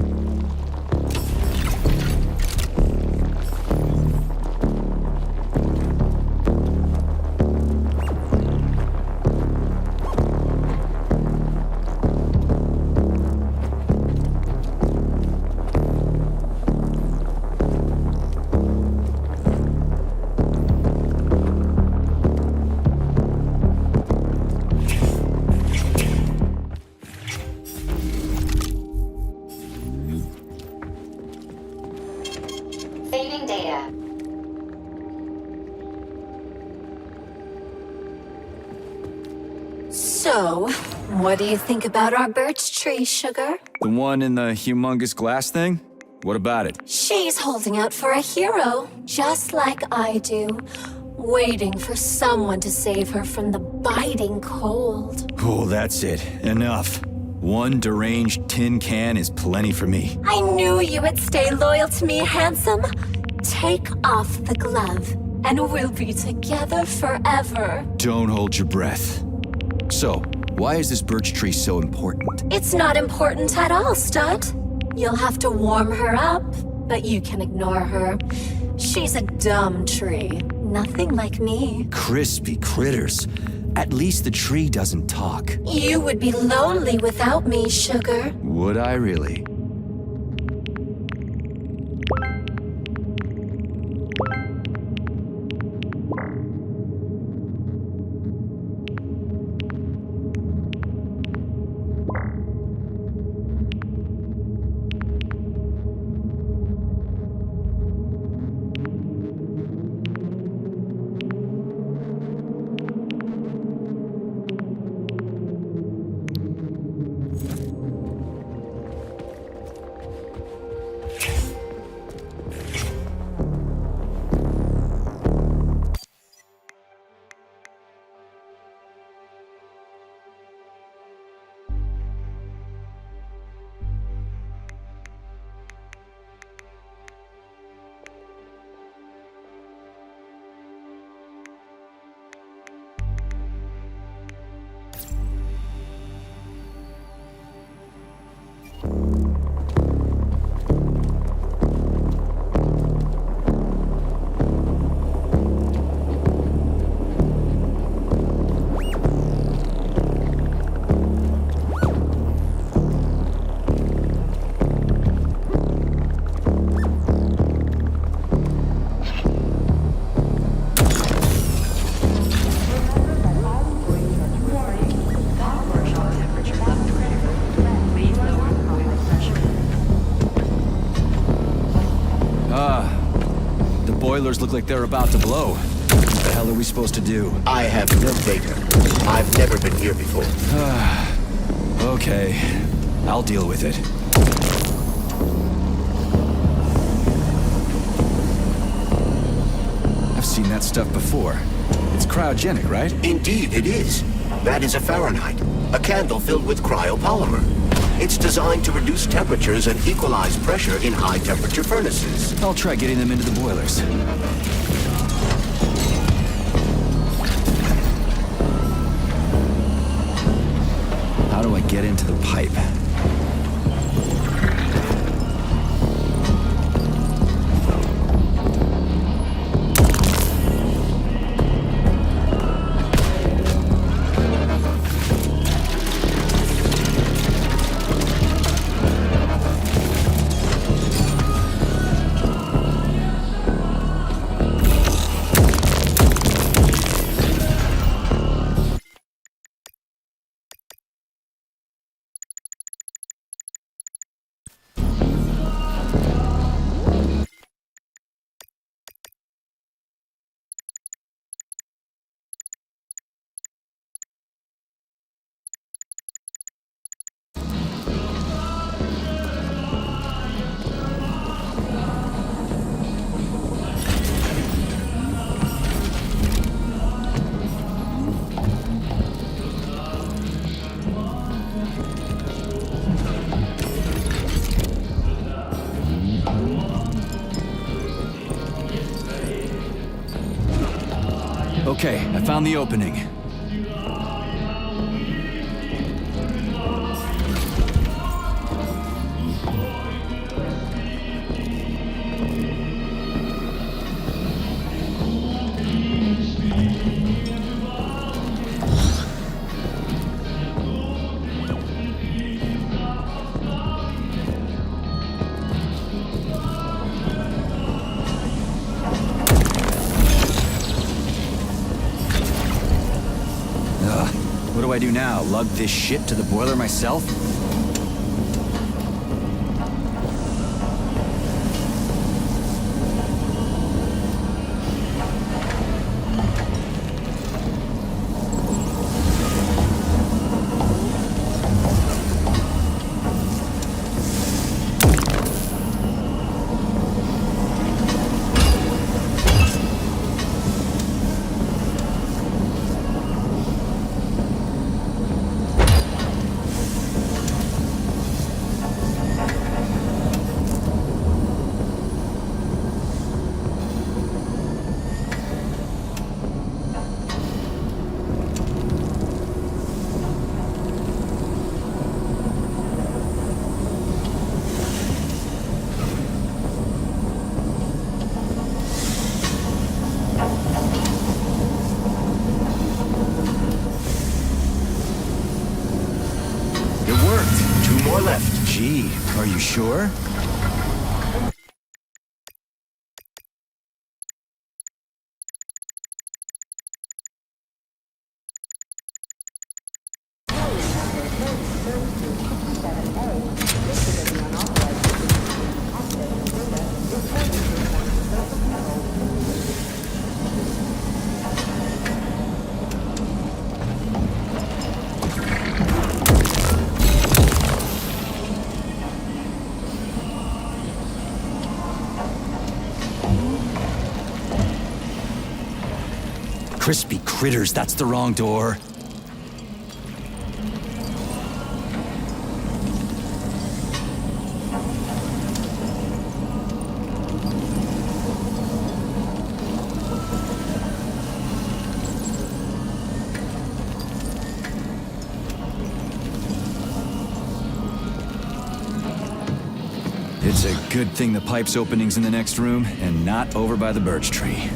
Saving data. So, what do you think about our birch tree, Sugar? The one in the humongous glass thing? What about it? She's holding out for a hero, just like I do. Waiting for someone to save her from the biting cold. Oh, that's it. Enough. One deranged tin can is plenty for me. I knew you would stay loyal to me, handsome. Take off the glove, and we'll be together forever. Don't hold your breath. So, why is this birch tree so important? It's not important at all, Stud. You'll have to warm her up, but you can ignore her. She's a dumb tree. Nothing like me. Crispy critters. At least the tree doesn't talk. You would be lonely without me, Sugar. Would I really? Boilers look like they're about to blow. What the hell are we supposed to do? I have no data. I've never been here before. Okay. I'll deal with it. I've seen that stuff before. It's cryogenic, right? Indeed, it is. That is a Fahrenheit, a candle filled with cryopolymer. It's designed to reduce temperatures and equalize pressure in high-temperature furnaces. I'll try getting them into the boilers. How do I get into the pipe? Okay, I found the opening. What do I do now? Lug this shit to the boiler myself? Left. Gee, are you sure? Crispy critters, that's the wrong door. It's a good thing the pipe's opening's in the next room and not over by the birch tree.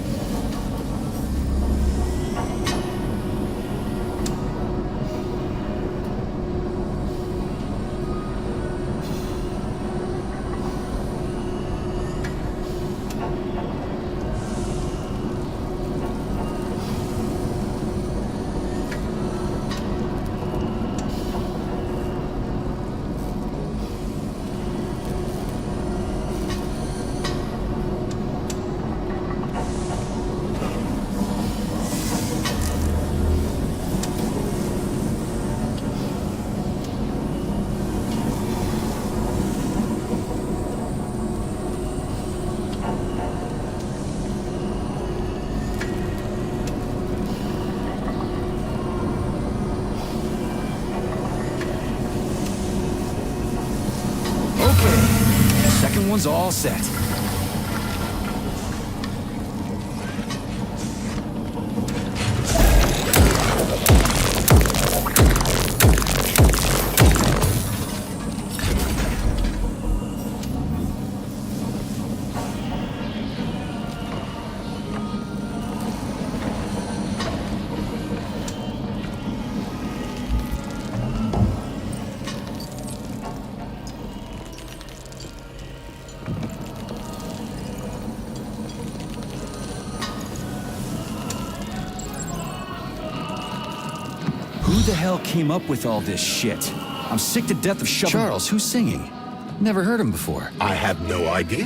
One's all set. Who the hell came up with all this shit? I'm sick to death of shoving— Charles, who's singing? Never heard him before. I have no idea.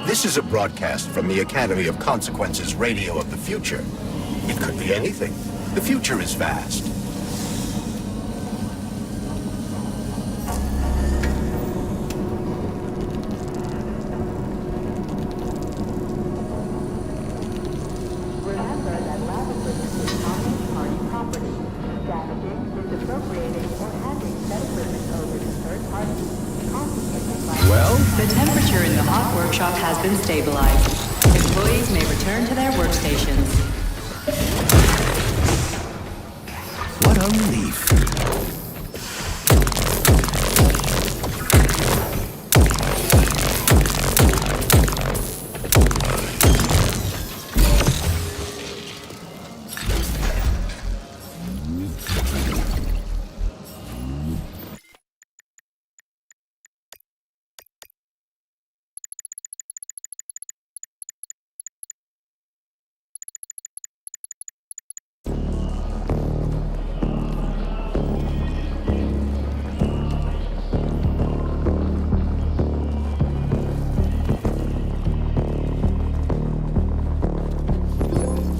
This is a broadcast from the Academy of Consequences Radio of the Future. It could be anything. The future is vast. Has been stabilized. Employees may return to their workstations. What a relief.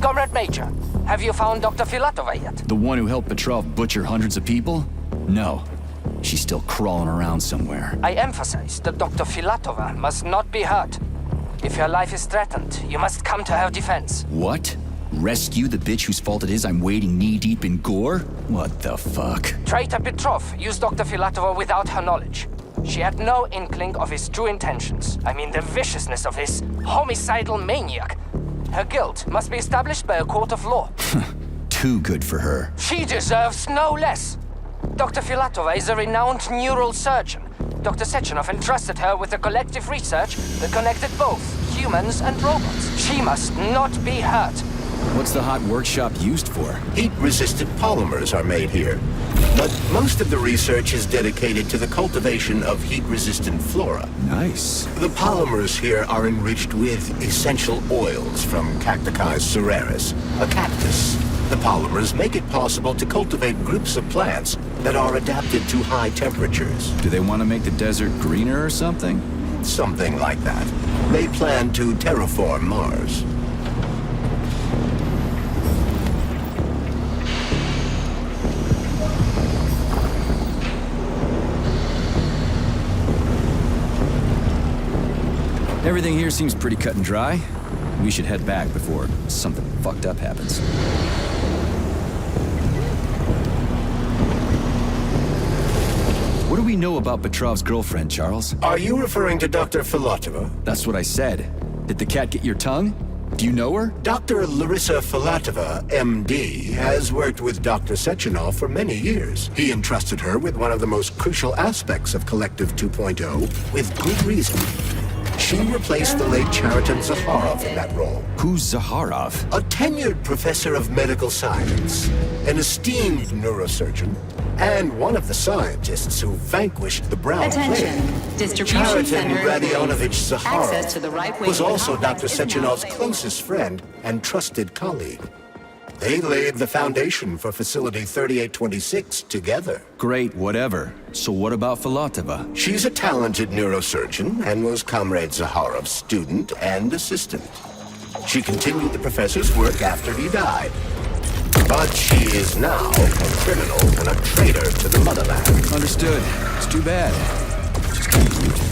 Comrade Major, have you found Dr. Filatova yet? The one who helped Petrov butcher hundreds of people? No. She's still crawling around somewhere. I emphasize that Dr. Filatova must not be hurt. If her life is threatened, you must come to her defense. What? Rescue the bitch whose fault it is I'm wading knee-deep in gore? What the fuck? Traitor Petrov used Dr. Filatova without her knowledge. She had no inkling of his true intentions. I mean the viciousness of this homicidal maniac. Her guilt must be established by a court of law. Too good for her. She deserves no less. Dr. Filatova is a renowned neural surgeon. Dr. Sechenov entrusted her with a collective research that connected both humans and robots. She must not be hurt. What's the hot workshop used for? Heat-resistant polymers are made here. But most of the research is dedicated to the cultivation of heat-resistant flora. Nice. The polymers here are enriched with essential oils from Cacticus cereris, a cactus. The polymers make it possible to cultivate groups of plants that are adapted to high temperatures. Do they want to make the desert greener or something? Something like that. They plan to terraform Mars. Everything here seems pretty cut and dry. We should head back before something fucked up happens. What do we know about Petrov's girlfriend, Charles? Are you referring to Dr. Filatova? That's what I said. Did the cat get your tongue? Do you know her? Dr. Larissa Filatova, MD, has worked with Dr. Sechenov for many years. He entrusted her with one of the most crucial aspects of Collective 2.0, with good reason. She replaced the late Chariton Zakharov in that role. Who's Zakharov? A tenured professor of medical science, an esteemed neurosurgeon, and one of the scientists who vanquished the Brown Attention. Plague. Distribution Chariton center Radionovich Access to the Zakharov right-wing was also Dr. complex is now Sechenov's available. closest friend and trusted colleague. They laid the foundation for Facility 3826 together. Great, whatever. So what about Filatova? She's a talented neurosurgeon and was Comrade Zakharov's student and assistant. She continued the professor's work after he died. But she is now a criminal and a traitor to the motherland. Understood. It's too bad. Just can't.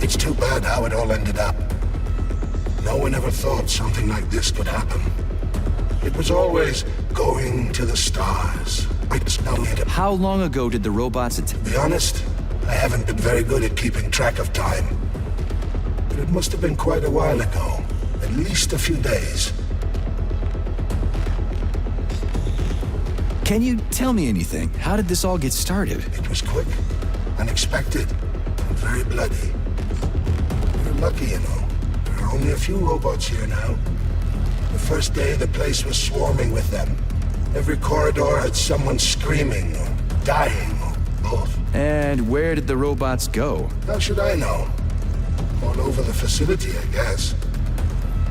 It's too bad how it all ended up. No one ever thought something like this could happen. It was always going to the stars. I just know it. How long ago did the robots To be honest, I haven't been very good at keeping track of time. But it must have been quite a while ago. At least a few days. Can you tell me anything? How did this all get started? It was quick, unexpected, and very bloody. We're lucky, you know. There are only a few robots here now. The first day, the place was swarming with them. Every corridor had someone screaming or dying or both. And where did the robots go? How should I know? All over the facility, I guess.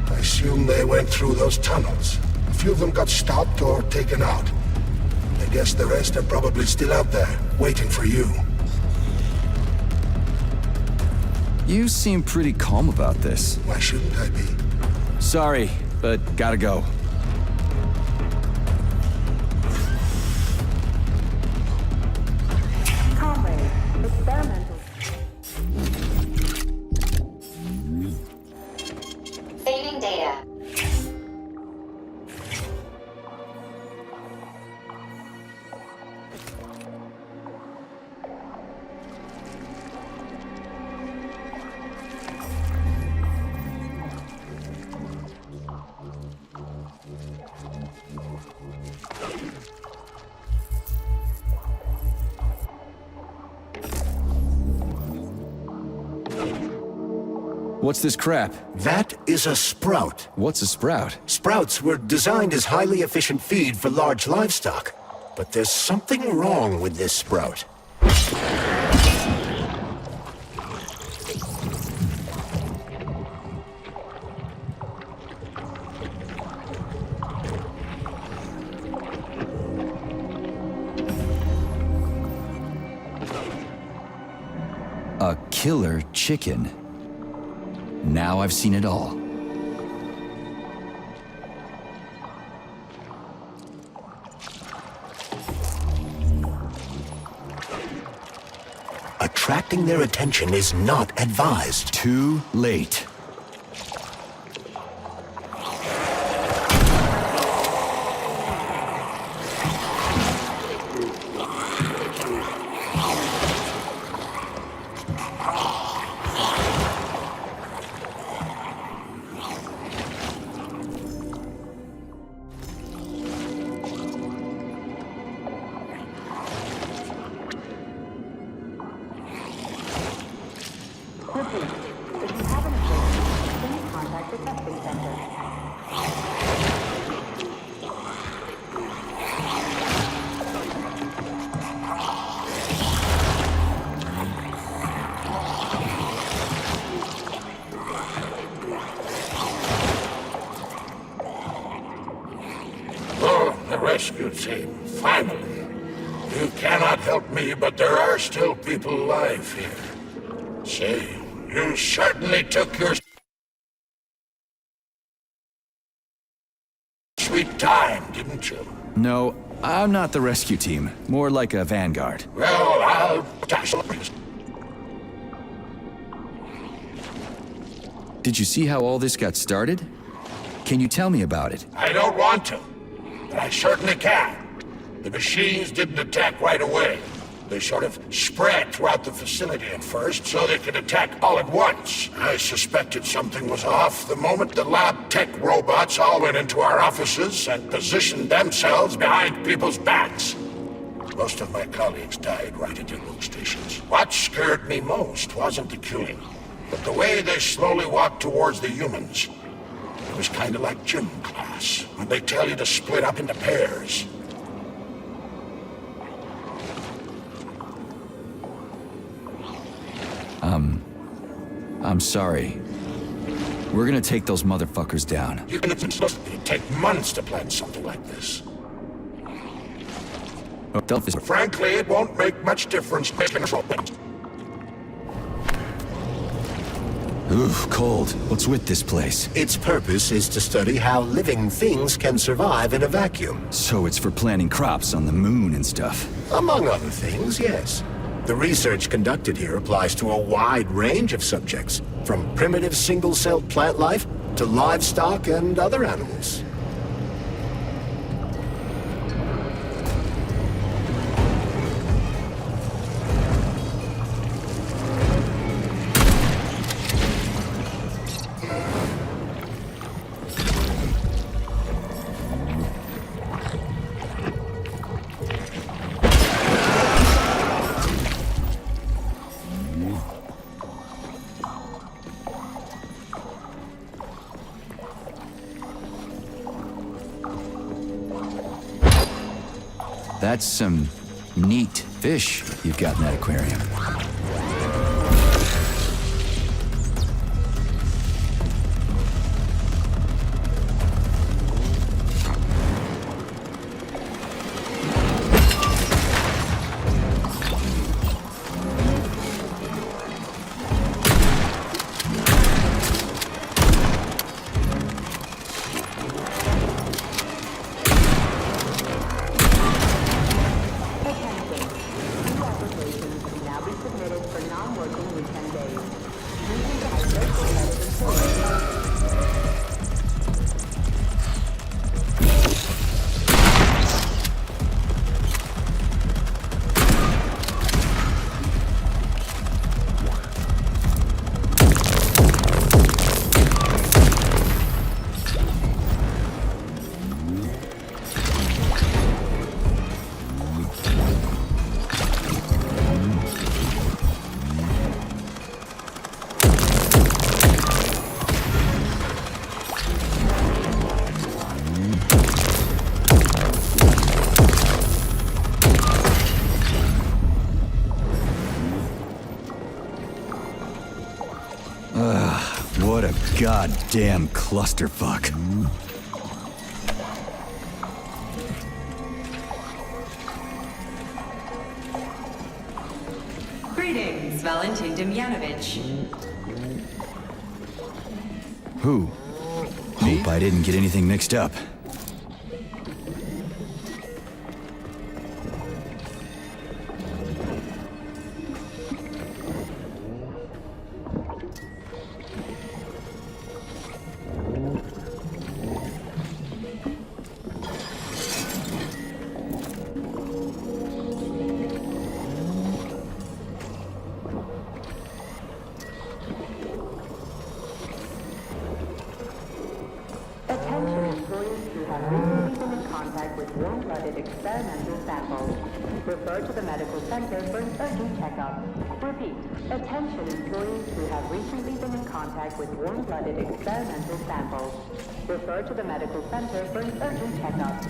I assume they went through those tunnels. A few of them got stopped or taken out. I guess the rest are probably still out there, waiting for you. You seem pretty calm about this. Why shouldn't I be? Sorry, but gotta go. Comrade, experimental. Saving data. What's this crap? That is a sprout. What's a sprout? Sprouts were designed as highly efficient feed for large livestock. But there's something wrong with this sprout. A killer chicken. Now I've seen it all. Attracting their attention is not advised. Too late. Repeat, if you have an emergency, please contact the testing center. The rescue team, finally. You cannot help me, but there are still people alive here. Say, you certainly took your sweet time, didn't you? No, I'm not the rescue team. More like a vanguard. Well, I'll dash. Did you see how all this got started? Can you tell me about it? I don't want to, but I certainly can. The machines didn't attack right away. They sort of spread throughout the facility at first, so they could attack all at once. I suspected something was off the moment the lab tech robots all went into our offices and positioned themselves behind people's backs. Most of my colleagues died right at their workstations. What scared me most wasn't the killing, but the way they slowly walked towards the humans. It was kind of like gym class, when they tell you to split up into pairs. I'm sorry. We're gonna take those motherfuckers down. It'd take months to plan something like this. Frankly, it won't make much difference making a robot. Oof, cold. What's with this place? Its purpose is to study how living things can survive in a vacuum. So it's for planting crops on the moon and stuff. Among other things, yes. The research conducted here applies to a wide range of subjects, from primitive single-celled plant life to livestock and other animals. That's some neat fish you've got in that aquarium. What a goddamn clusterfuck. Greetings, Valentin Demyanovich. Who? Hope I didn't get anything mixed up. Attention employees who have recently been in contact contact with warm-blooded experimental samples. Refer to the medical center for an urgent checkup. Repeat, attention employees who have recently been in contact with warm-blooded experimental samples. Refer to the medical center for an urgent checkup.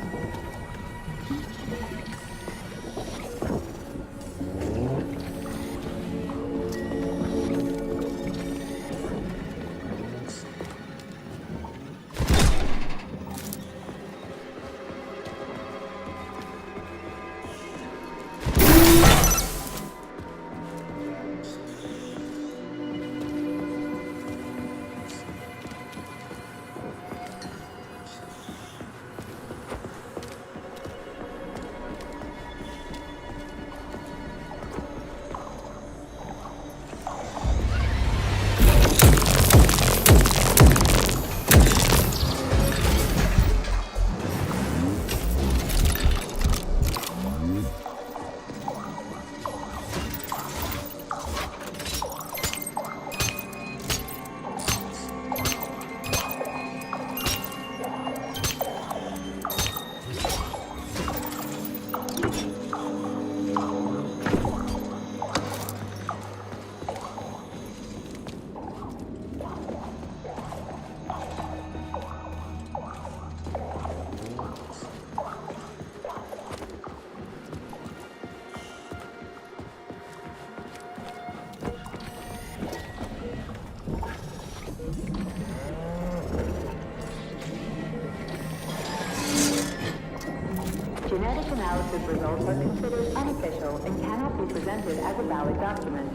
Genetic analysis results are considered unofficial and cannot be presented as a valid document.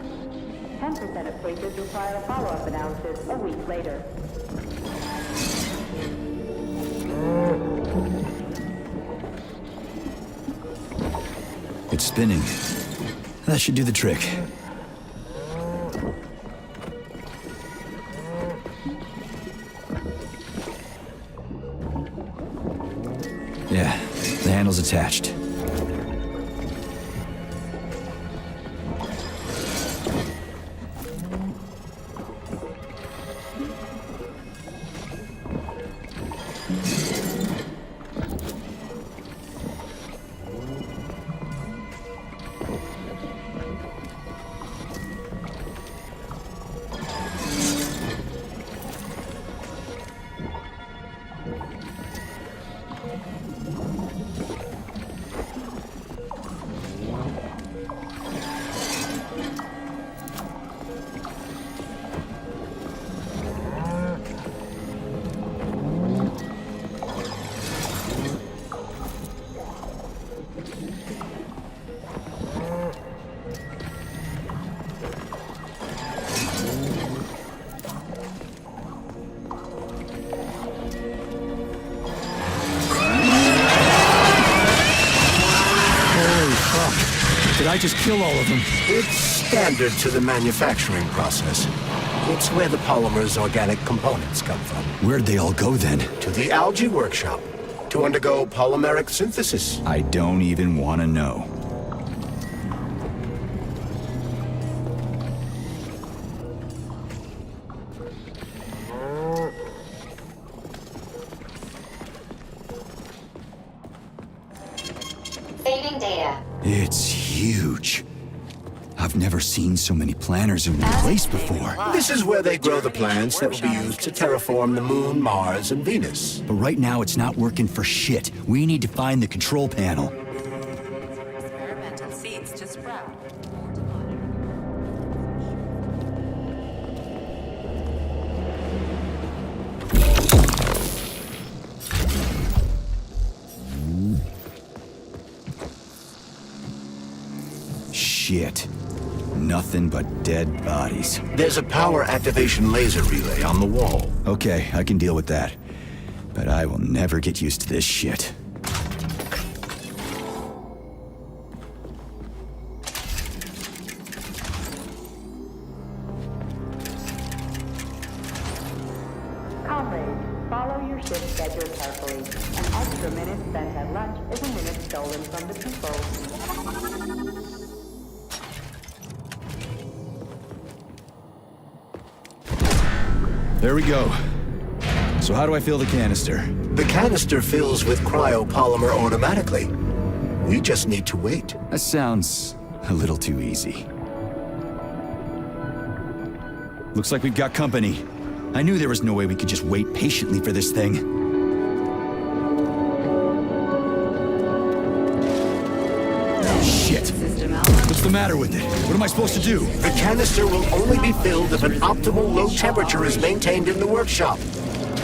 10% of cases require a follow-up analysis a week later. It's spinning. That should do the trick. Yeah, the handle's attached. Did I just kill all of them? It's standard to the manufacturing process. It's where the polymer's organic components come from. Where'd they all go then? To the algae workshop, to undergo polymeric synthesis. I don't even want to know. Saving data. It's huge. I've never seen so many planters in one place before. This is where they grow the plants that will be used to terraform the Moon, Mars, and Venus. But right now it's not working for shit. We need to find the control panel. Experimental seeds to sprout. Shit. Nothing but dead bodies. There's a power activation laser relay on the wall. Okay, I can deal with that. But I will never get used to this shit. Comrades, follow your shift schedule carefully. An extra minute spent at lunch is a minute stolen from the people. There we go. So how do I fill the canister? The canister fills with cryopolymer automatically. We just need to wait. That sounds a little too easy. Looks like we've got company. I knew there was no way we could just wait patiently for this thing. Shit. What's the matter with it? What am I supposed to do? The canister will only be filled if an optimal low temperature is maintained in the workshop.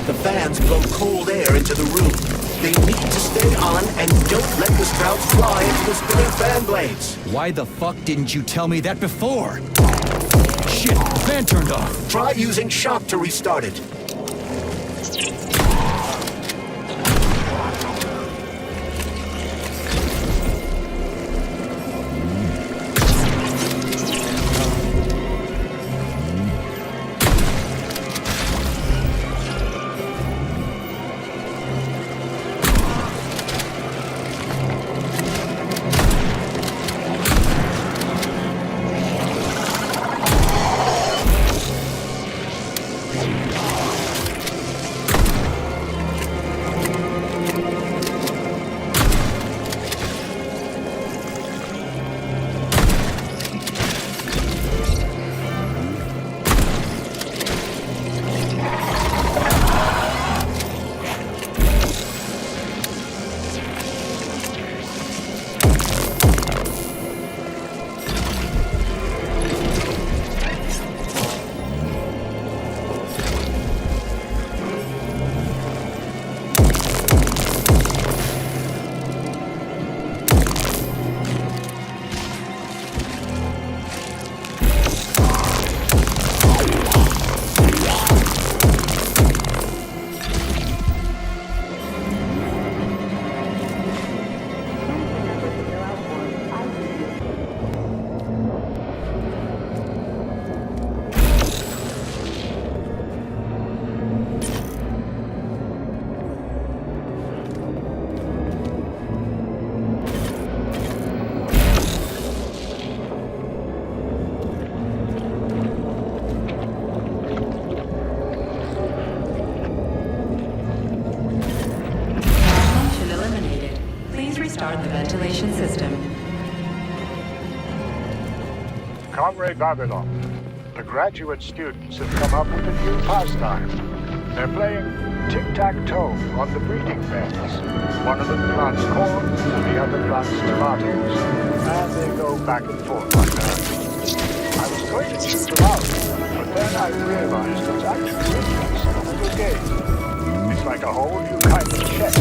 The fans blow cold air into the room. They need to stay on and don't let the sprouts fly into the spinning fan blades. Why the fuck didn't you tell me that before? Shit, the fan turned off. Try using shock to restart it. Comrade Babylon, the graduate students have come up with a new pastime. They're playing tic-tac-toe on the breeding beds. One of them plants corn, and the other plants tomatoes. And they go back and forth like that. I was going to shoot them out, but then I realized it's actually just a little game. It's like a whole new kind of chess.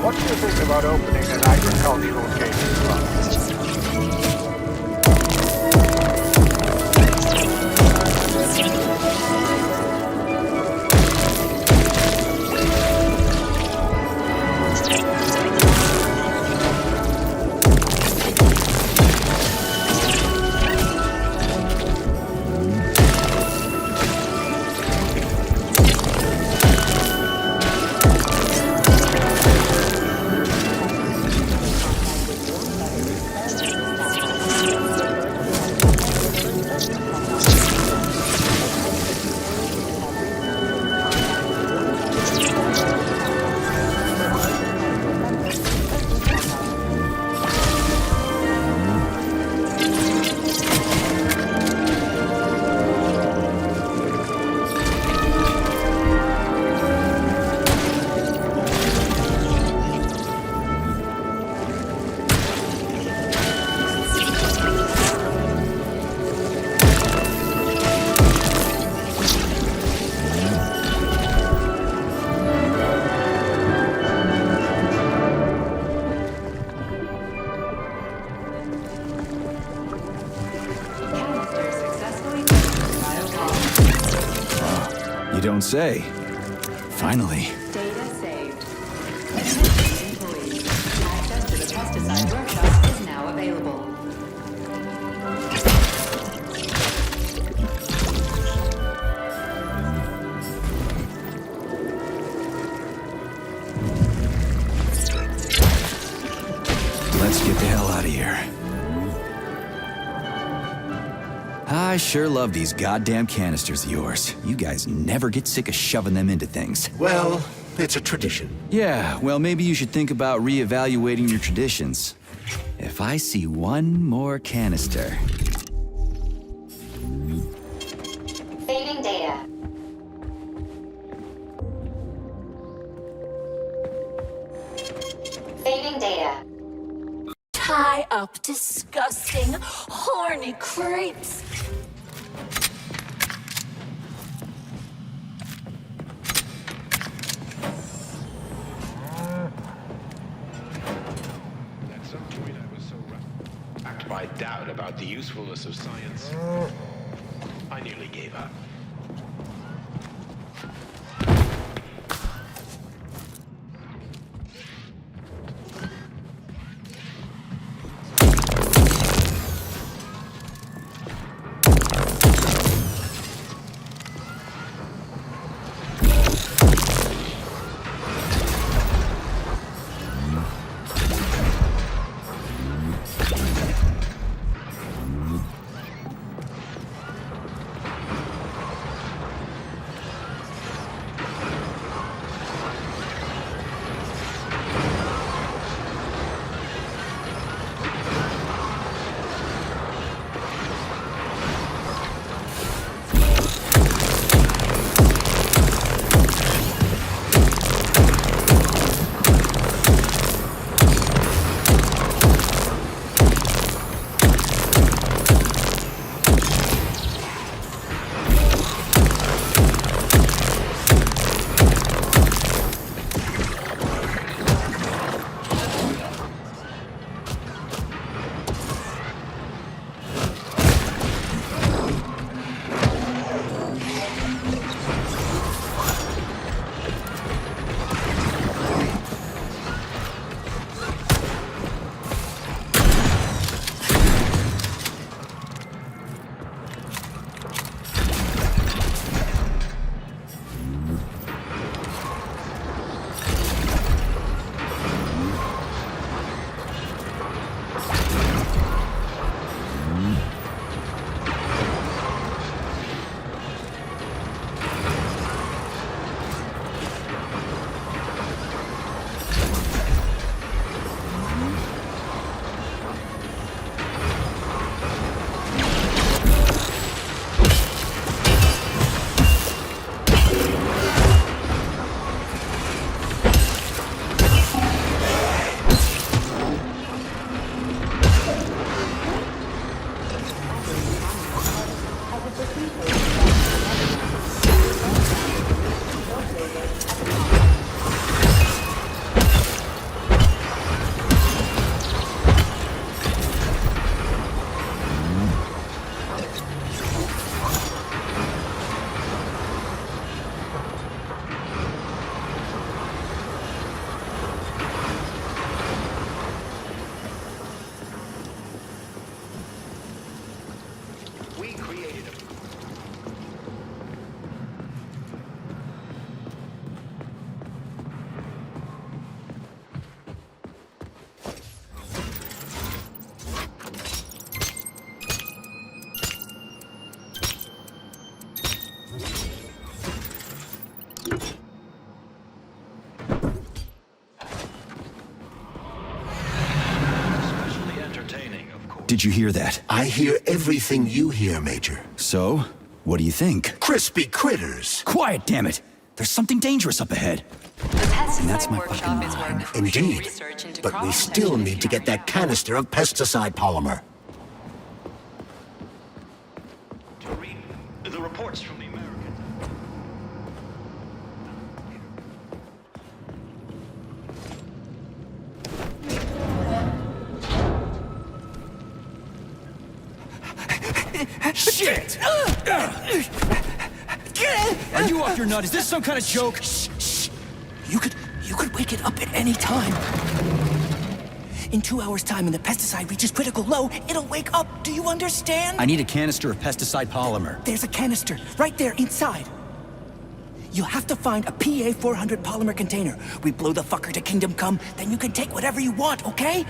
What do you think about opening an agricultural gaming club? You don't say. Finally. Data saved. Employees. Access to the pesticide workshop is now available. Let's get the hell out of here. I sure love these goddamn canisters of yours. You guys never get sick of shoving them into things. Well, it's a tradition. Yeah, well, maybe you should think about reevaluating your traditions. If I see one more canister... Saving data. Saving data. Tie up disgusting, horny creeps. At some point I was so racked by doubt about the usefulness of science, I nearly gave up. Did you hear that? I hear everything you hear, Major. So, what do you think? Crispy critters! Quiet, damn it! There's something dangerous up ahead. And that's my fucking line. Indeed. But we still need to get that canister of pesticide polymer. To read the reports from the American. Shit! Are you off your nut? Is this some kind of joke? Shh. You could wake it up at any time. In 2 hours' time, when the pesticide reaches critical low, it'll wake up. Do you understand? I need a canister of pesticide polymer. There's a canister right there inside. You'll have to find a PA-400 polymer container. We blow the fucker to Kingdom Come, then you can take whatever you want, okay?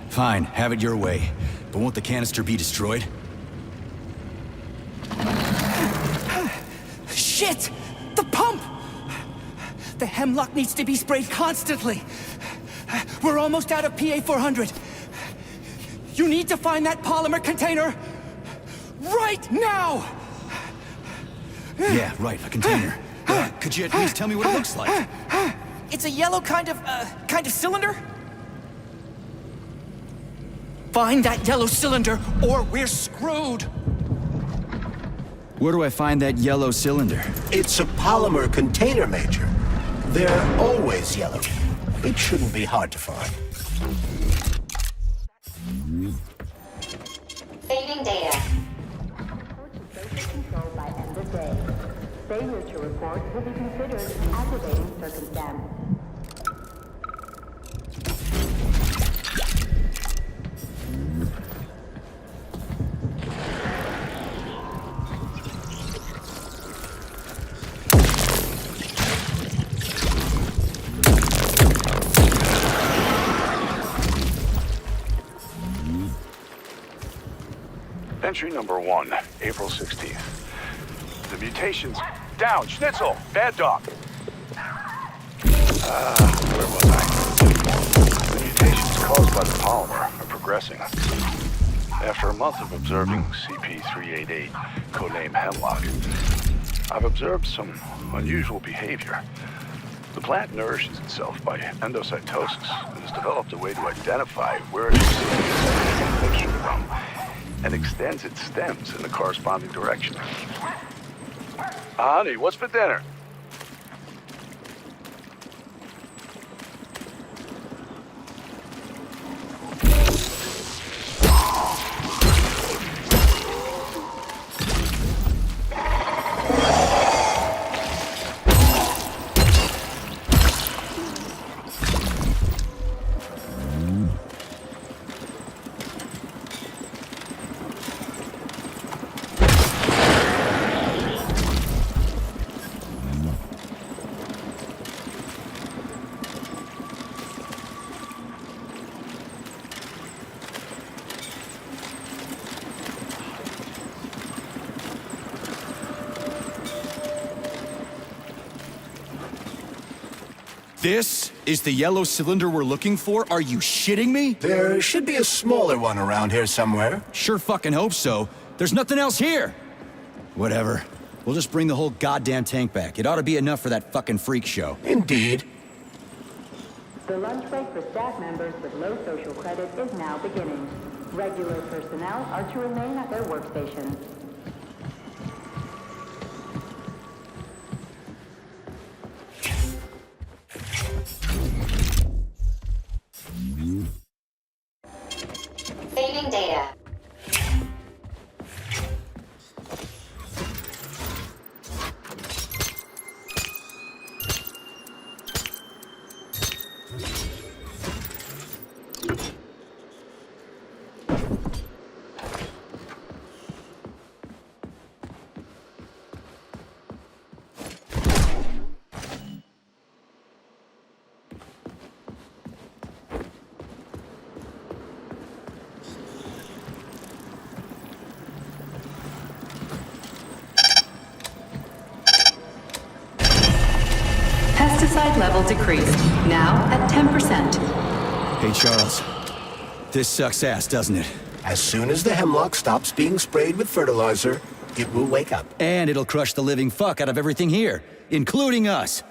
Fine, have it your way. But won't the canister be destroyed? Shit! The pump! The hemlock needs to be sprayed constantly. We're almost out of PA-400. You need to find that polymer container right now! Yeah, right, a container. Could you at least tell me what it looks like? It's a yellow kind of cylinder? Find that yellow cylinder, or we're screwed! Where do I find that yellow cylinder? It's a polymer container, Major. They're always yellow. It shouldn't be hard to find. Saving data. Control by end of day. Failure to report will be considered an aggravating circumstance. Entry number 1, April 16th. The mutations down. Schnitzel, bad dog. Where was I? The mutations caused by the polymer are progressing. After a month of observing CP-388, codename Hemlock, I've observed some unusual behavior. The plant nourishes itself by endocytosis and has developed a way to identify where it receives mixture from, and extends its stems in the corresponding direction. Honey, what's for dinner? This is the yellow cylinder we're looking for? Are you shitting me? There should be a smaller one around here somewhere. Sure fucking hope so. There's nothing else here. Whatever. We'll just bring the whole goddamn tank back. It ought to be enough for that fucking freak show. Indeed. The lunch break for staff members with low social credit is now beginning. Regular personnel are to remain at their workstations. Saving data. Pesticide level decreased, now at 10%. Hey, Charles. This sucks ass, doesn't it? As soon as the hemlock stops being sprayed with fertilizer, it will wake up. And it'll crush the living fuck out of everything here, including us.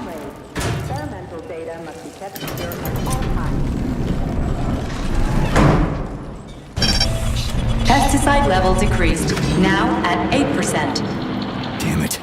Comrades, experimental data must be kept secure at all times. Pesticide level decreased, now at 8%. Damn it.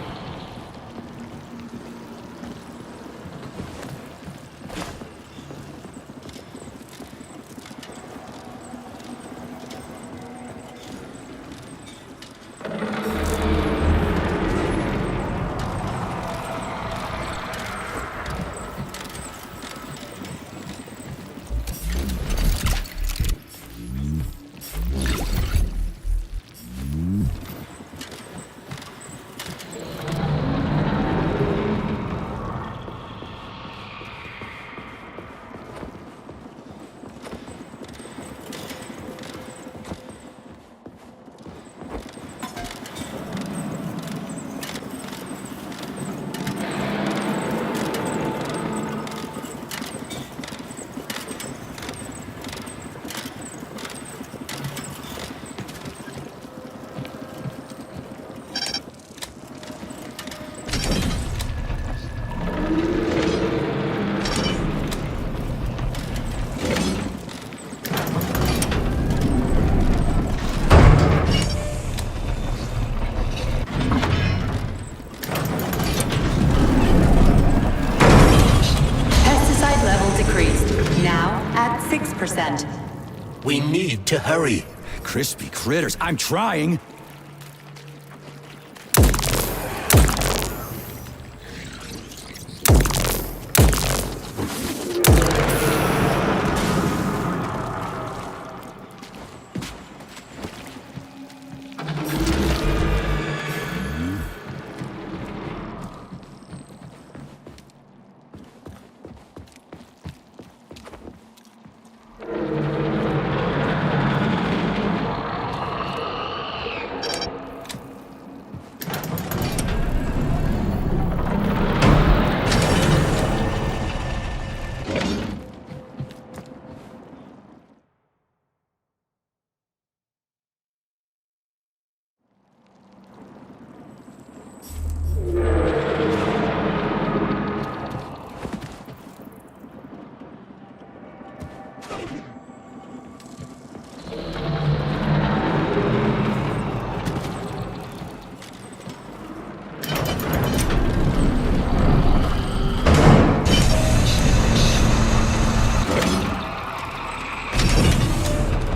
We need to hurry. Crispy critters, I'm trying.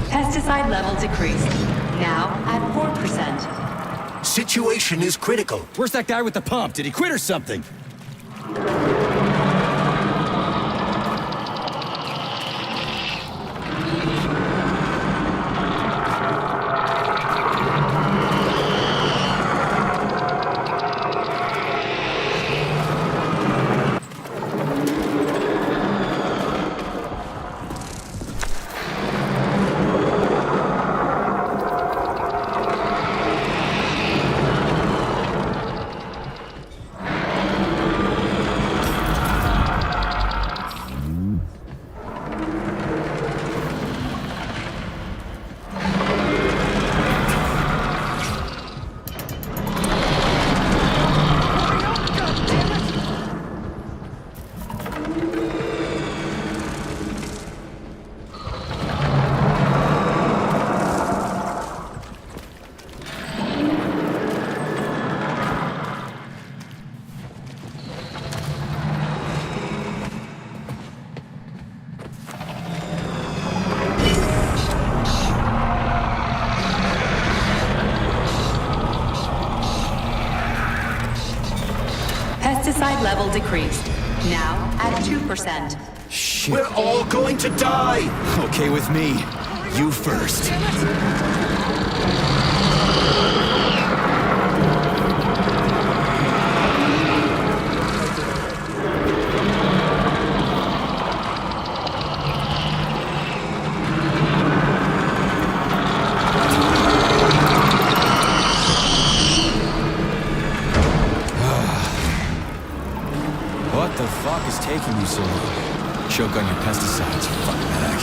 Pesticide level decreased, now at 4%. Situation is critical. Where's that guy with the pump? Did he quit or something? Pesticide level decreased, now at 2%. Shit. We're all going to die! Okay with me. You first. What the fuck is taking you so long? Choke on your pesticides, you fucking bag.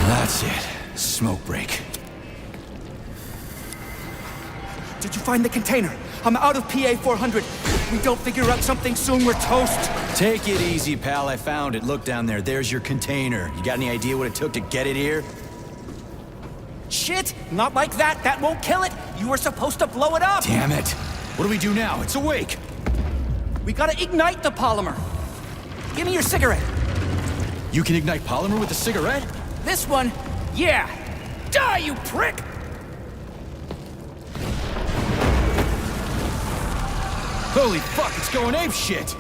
That's it. Smoke break. Did you find the container? I'm out of PA-400. we don't figure out something soon, we're toast. Take it easy, pal. I found it. Look down there. There's your container. You got any idea what it took to get it here? Shit! Not like that! That won't kill it! You were supposed to blow it up! Damn it! What do we do now? It's awake! We gotta ignite the polymer! Give me your cigarette! You can ignite polymer with a cigarette? This one? Yeah! Die, you prick! Holy fuck, it's going ape shit!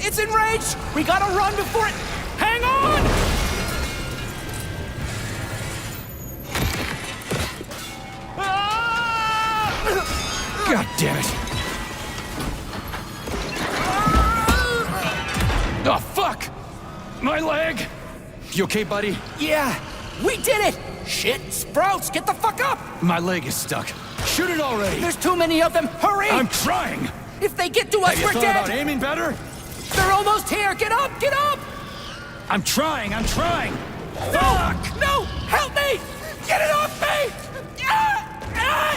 It's enraged! We gotta run before it... Hang on! God damn it! Oh, fuck! My leg! You okay, buddy? Yeah! We did it! Shit! Sprouts, get the fuck up! My leg is stuck. Shoot it already! There's too many of them! Hurry! I'm trying! If they get to us, Have you we're thought dead! about aiming better? They're almost here! Get up! Get up! I'm trying! No! No! Help me! Get it off me!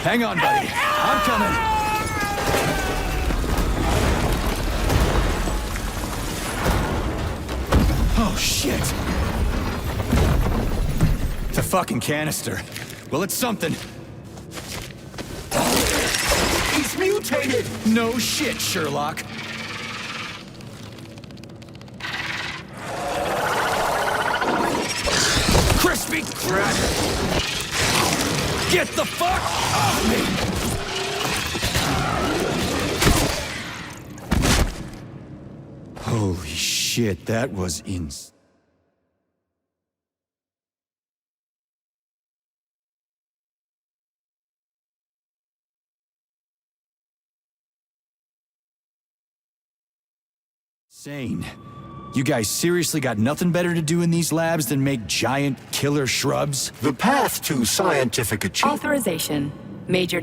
Hang on, buddy. I'm coming. Oh, shit. It's a fucking canister. Well, it's something. He's mutated! No shit, Sherlock. Crispy crap! Get the fuck off me! Holy shit, that was insane. You guys seriously got nothing better to do in these labs than make giant killer shrubs? The path to scientific achievement. Authorization. Major...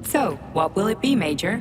So, what will it be, Major?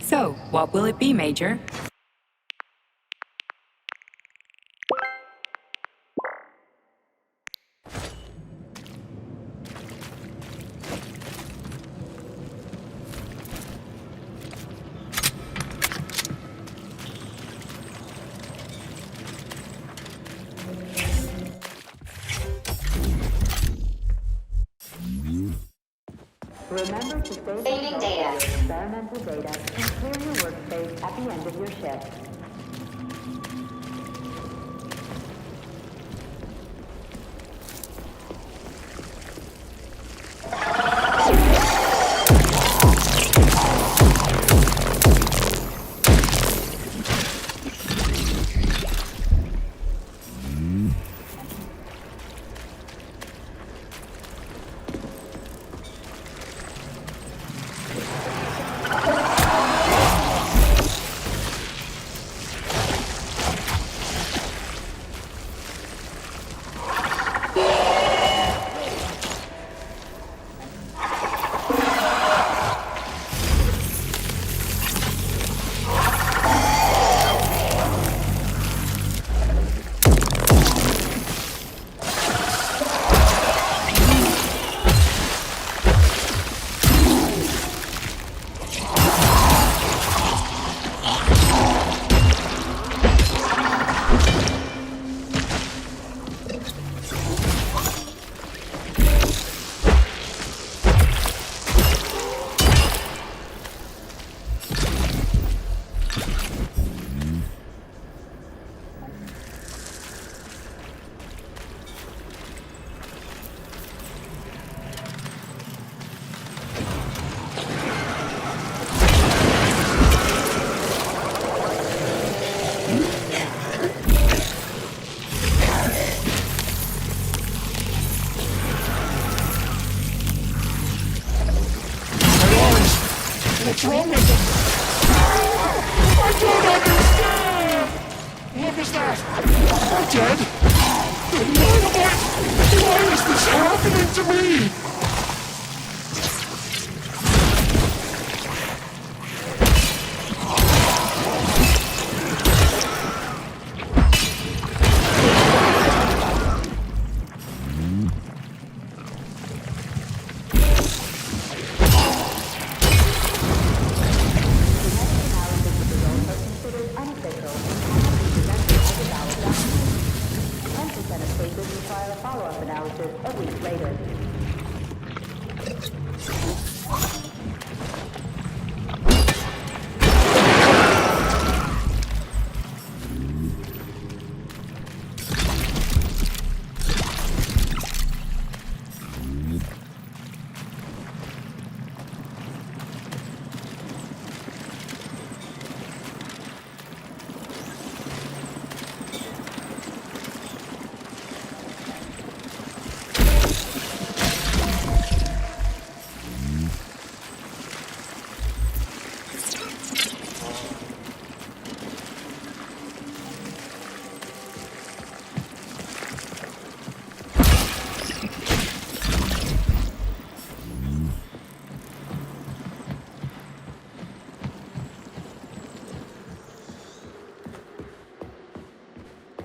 So, what will it be, Major? Remember to save Saving data. your experimental data and clear your workspace at the end of your shift. What's wrong with them? I don't understand! What was that? I'm dead? Why is this happening to me?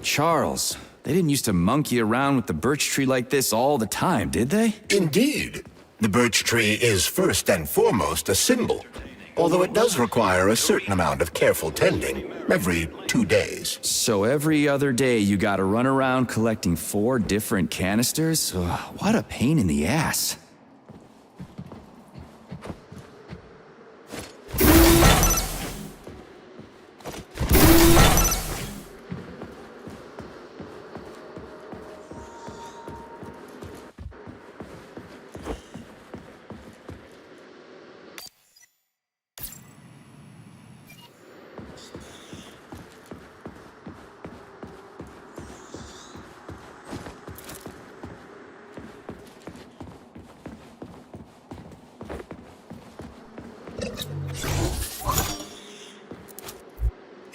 Charles, they didn't used to monkey around with the birch tree like this all the time, did they? Indeed. The birch tree is first and foremost a symbol, although it does require a certain amount of careful tending every 2 days. So every other day you gotta run around collecting 4 different canisters? Ugh, what a pain in the ass.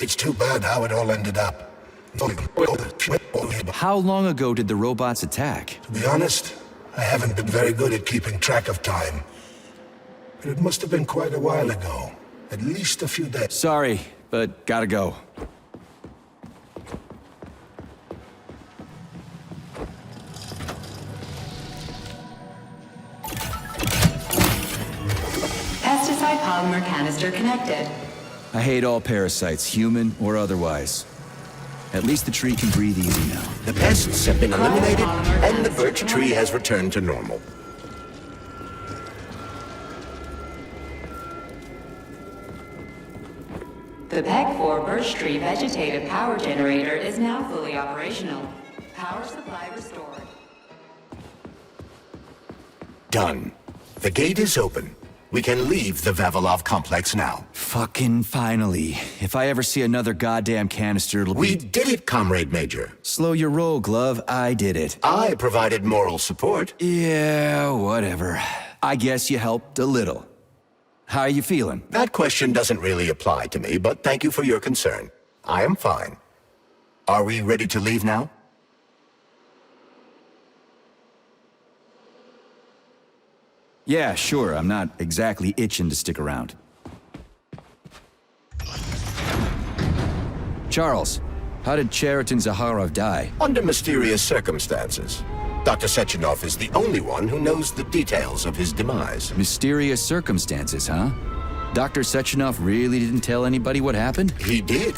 It's too bad how it all ended up. How long ago did the robots attack? To be honest, I haven't been very good at keeping track of time. But it must have been quite a while ago. At least a few days. Sorry, but gotta go. Pesticide polymer canister connected. I hate all parasites, human or otherwise. At least the tree can breathe easy now. The pests have been eliminated, and the birch tree has returned to normal. The PEG-4 Birch Tree vegetative power generator is now fully operational. Power supply restored. Done. The gate is open. We can leave the Vavilov complex now. Fucking finally. If I ever see another goddamn canister, it'll be... We did it, Comrade Major. Slow your roll, Glove. I did it. I provided moral support. Yeah, whatever. I guess you helped a little. How are you feeling? That question doesn't really apply to me, but thank you for your concern. I am fine. Are we ready to leave now? Yeah, sure. I'm not exactly itching to stick around. Charles, how did Cheriton Zaharov die? Under mysterious circumstances. Dr. Sechenov is the only one who knows the details of his demise. Mysterious circumstances, huh? Dr. Sechenov really didn't tell anybody what happened? He did.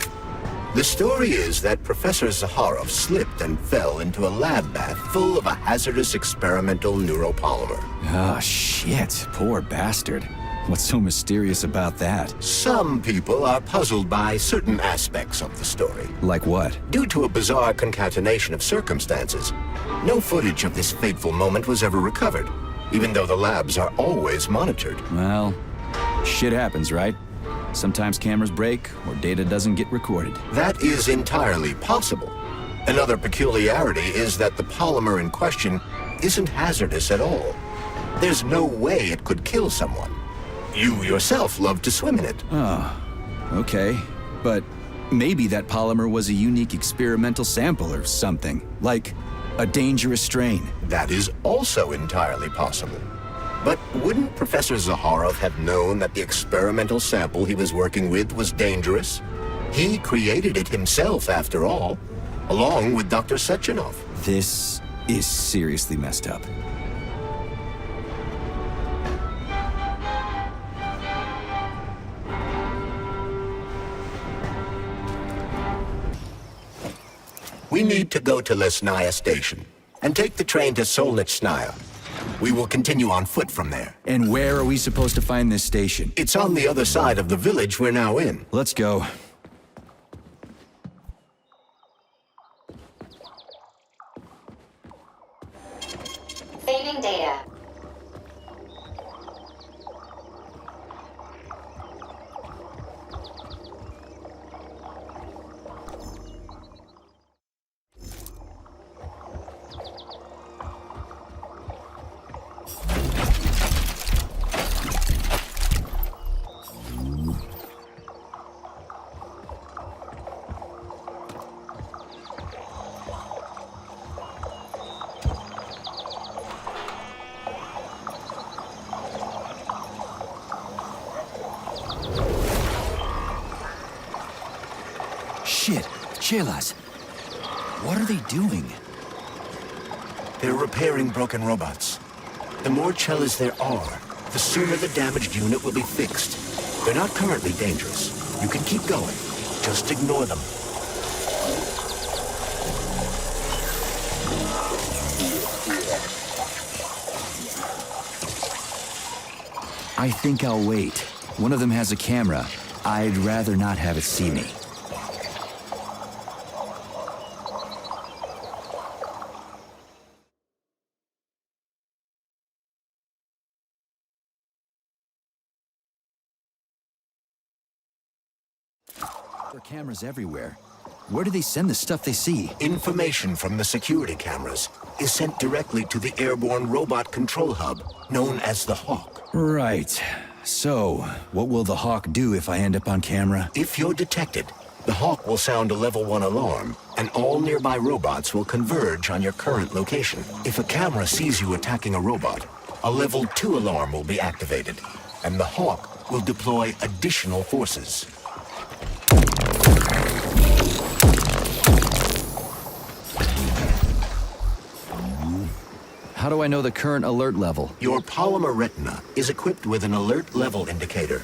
The story is that Professor Zaharov slipped and fell into a lab bath full of a hazardous experimental neuropolymer. Oh, shit. Poor bastard. What's so mysterious about that? Some people are puzzled by certain aspects of the story. Like what? Due to a bizarre concatenation of circumstances, no footage of this fateful moment was ever recovered, even though the labs are always monitored. Well, shit happens, right? Sometimes cameras break, or data doesn't get recorded. That is entirely possible. Another peculiarity is that the polymer in question isn't hazardous at all. There's no way it could kill someone. You yourself love to swim in it. Oh, okay. But maybe that polymer was a unique experimental sample or something, like a dangerous strain. That is also entirely possible. But wouldn't Professor Zaharov have known that the experimental sample he was working with was dangerous? He created it himself, after all, along with Dr. Sechenov. This is seriously messed up. We need to go to Lesnaya Station and take the train to Solnitsnaya. We will continue on foot from there. And where are we supposed to find this station? It's on the other side of the village we're now in. Let's go. Saving data. Shit, Chelas. What are they doing? They're repairing broken robots. The more Chelas there are, the sooner the damaged unit will be fixed. They're not currently dangerous. You can keep going. Just ignore them. I think I'll wait. One of them has a camera. I'd rather not have it see me. There are cameras everywhere. Where do they send the stuff they see? Information from the security cameras is sent directly to the airborne robot control hub, known as the Hawk. Right. So, what will the Hawk do if I end up on camera? If you're detected, the Hawk will sound a level 1 alarm, and all nearby robots will converge on your current location. If a camera sees you attacking a robot, a level 2 alarm will be activated, and the Hawk will deploy additional forces. How do I know the current alert level? Your polymer retina is equipped with an alert level indicator.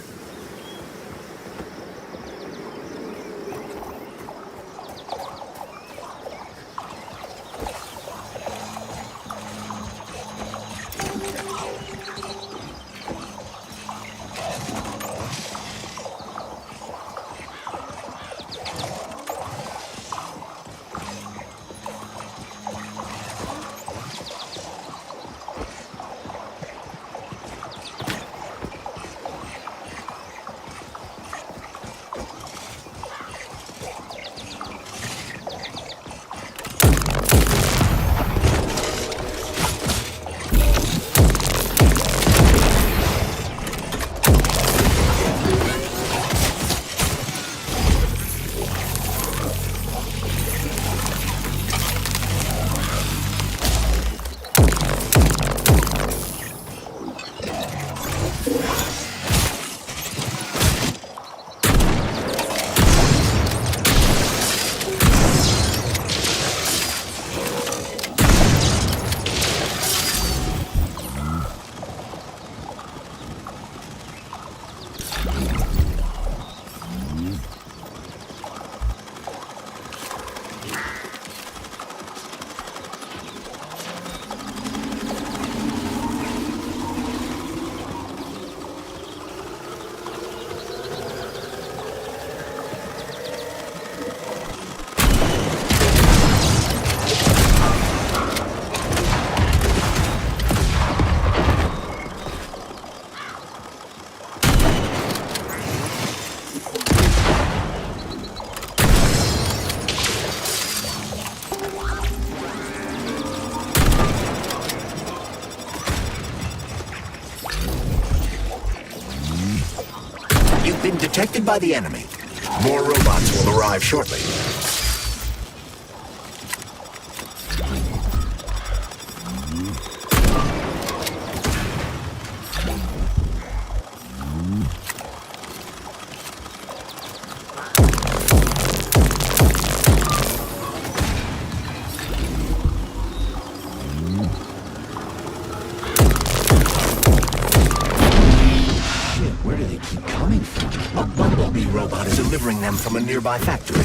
Been detected by the enemy. More robots will arrive shortly. Delivering them from a nearby factory.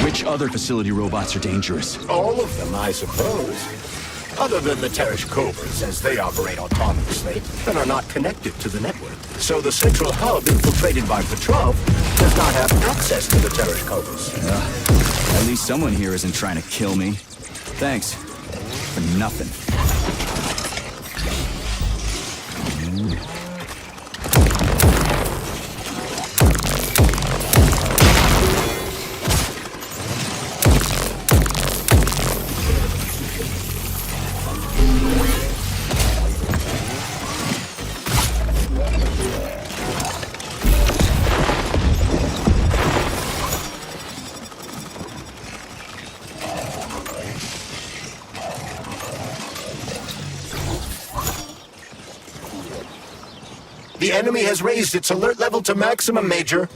Which other facility robots are dangerous? All of them, I suppose. Other than the Teresh Cobras, as they operate autonomously and are not connected to the network. So the central hub infiltrated by Petrov does not have access to the Teresh Cobras. At least someone here isn't trying to kill me. Thanks. For nothing. The enemy has raised its alert level to maximum, Major.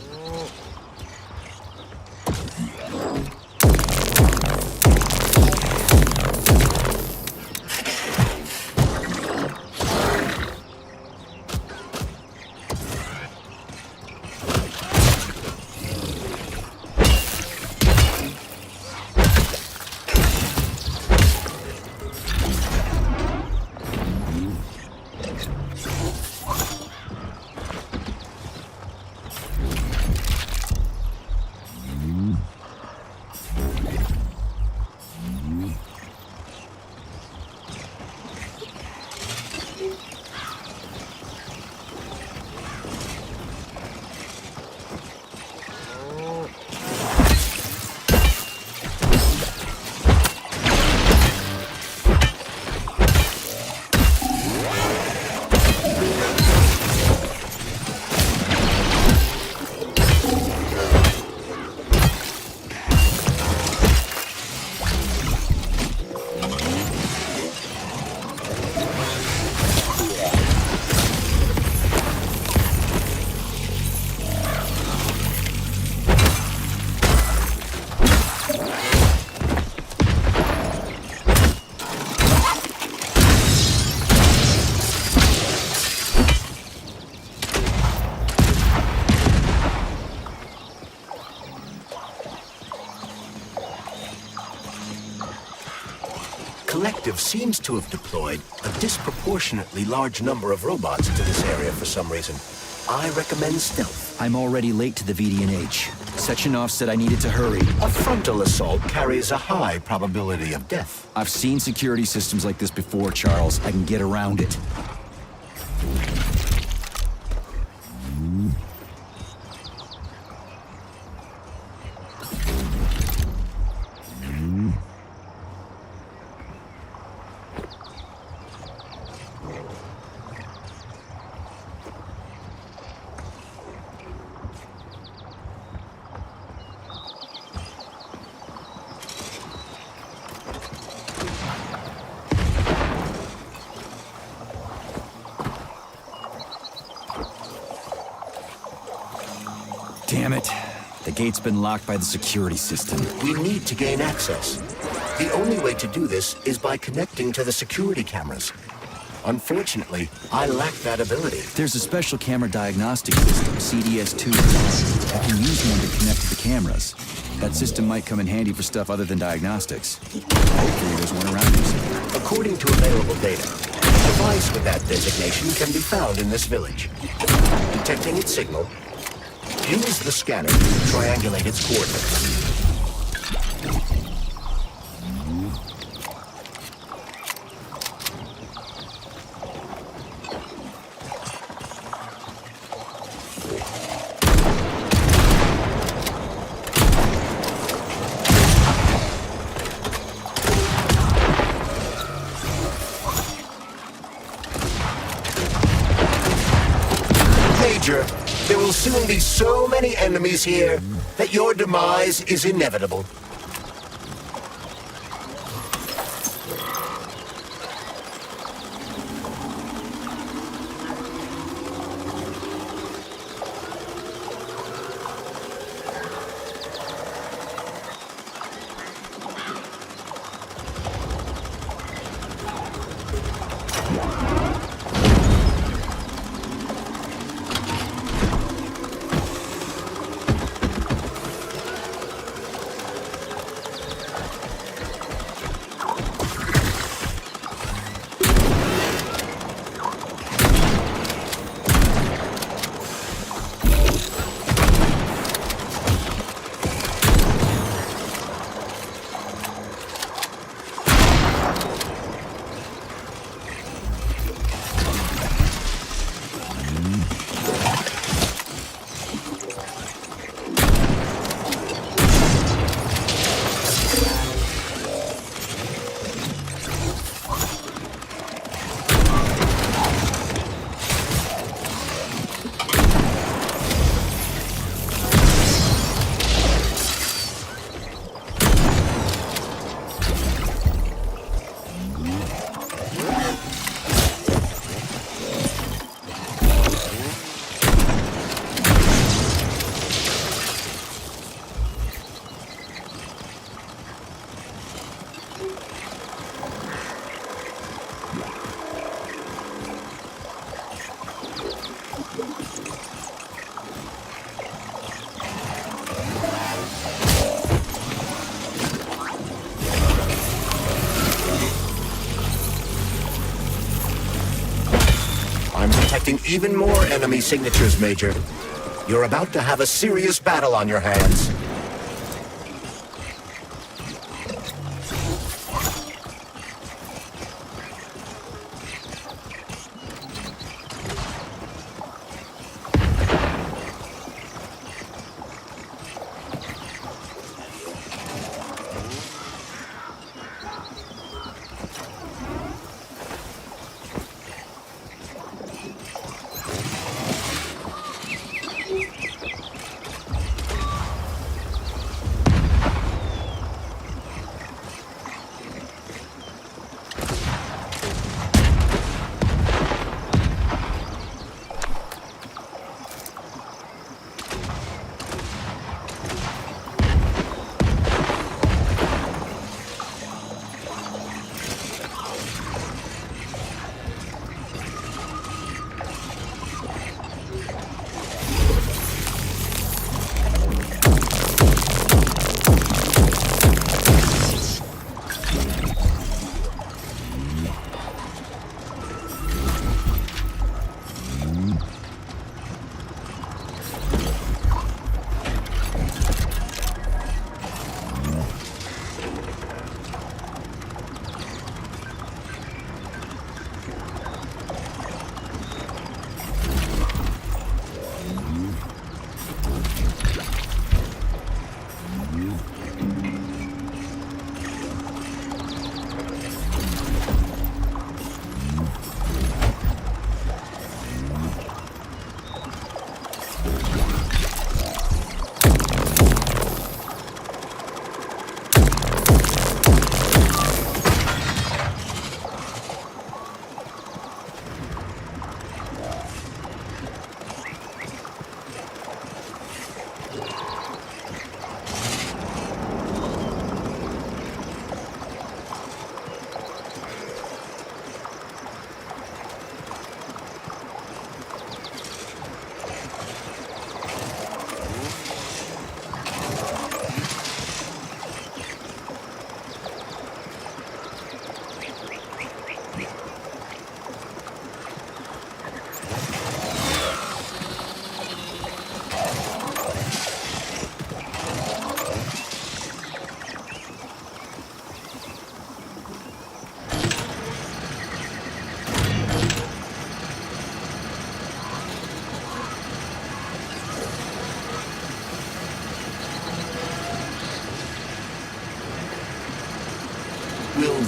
Collective seems to have deployed a disproportionately large number of robots to this area for some reason. I recommend stealth. I'm already late to the VD&H. Sechenov said I needed to hurry. A frontal assault carries a high probability of death. I've seen security systems like this before, Charles. I can get around it. Damn it. The gate's been locked by the security system. We need to gain access. The only way to do this is by connecting to the security cameras. Unfortunately, I lack that ability. There's a special camera diagnostic system, CDS2. I can use one to connect to the cameras. That system might come in handy for stuff other than diagnostics. Hopefully there's one around here. According to available data, a device with that designation can be found in this village. Detecting its signal, use the scanner to triangulate its coordinates. Major, there will soon be so many enemies here that your demise is inevitable. I'm detecting even more enemy signatures, Major. You're about to have a serious battle on your hands.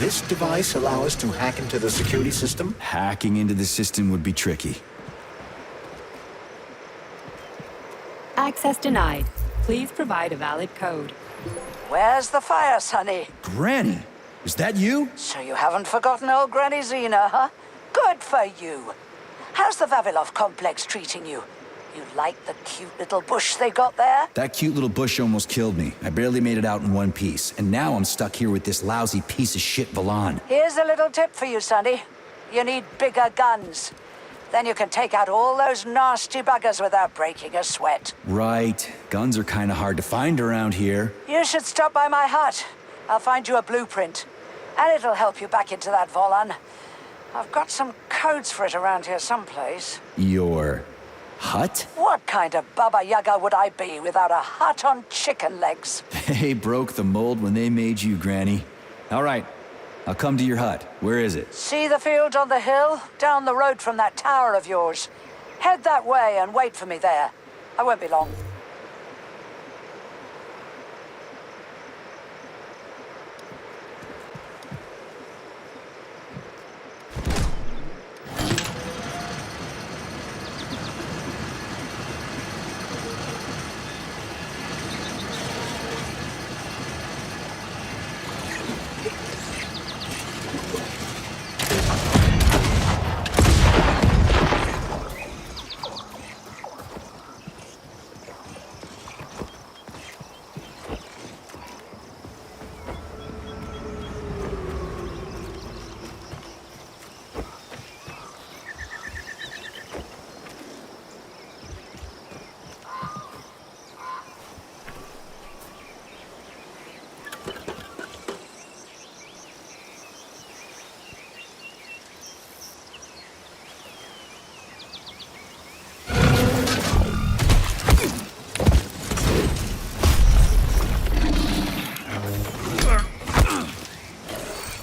this device allow us to hack into the security system? Hacking into the system would be tricky. Access denied. Please provide a valid code. Where's the fire, Sonny? Granny, is that you? So you haven't forgotten old Granny Xena, huh? Good for you. How's the Vavilov complex treating you? You like the cute little bush they got there? That cute little bush almost killed me. I barely made it out in one piece. And now I'm stuck here with this lousy piece of shit Valan. Here's a little tip for you, Sonny. You need bigger guns. Then you can take out all those nasty buggers without breaking a sweat. Right. Guns are kind of hard to find around here. You should stop by my hut. I'll find you a blueprint. And it'll help you back into that Volan. I've got some codes for it around here someplace. Your hut? What kind of Baba Yaga would I be without a hut on chicken legs? They broke the mold when they made you, Granny. All right. I'll come to your hut. Where is it? See the field on the hill? Down the road from that tower of yours. Head that way and wait for me there. I won't be long.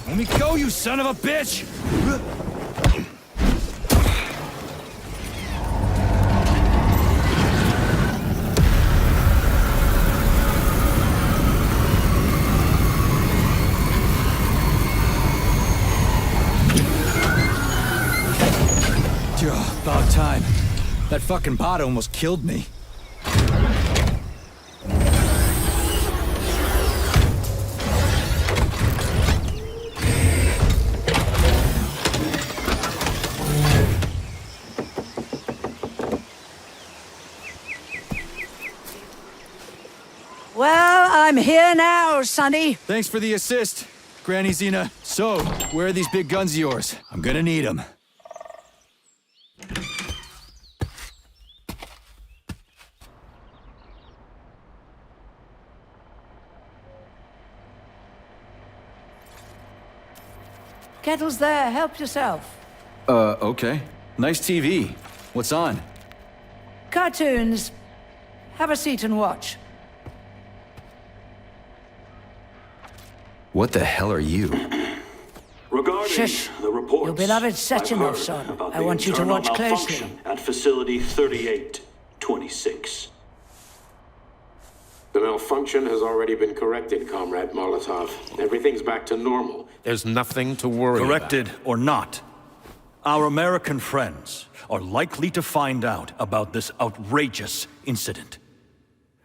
Let me go, you son of a bitch! About time. That fucking bot almost killed me. Well, I'm here now, Sonny. Thanks for the assist, Granny Xena. So, where are these big guns of yours? I'm gonna need them. Kettle's there. Help yourself. Okay. Nice TV. What's on? Cartoons. Have a seat and watch. What the hell are you? Regarding Shush. the reports, Your beloved I've Sechenov, heard son. about I the want you to internal watch closely. malfunction at Facility 3826. The malfunction has already been corrected, Comrade Molotov. Everything's back to normal. There's nothing to worry Corrected or not, our American friends are likely to find out about this outrageous incident.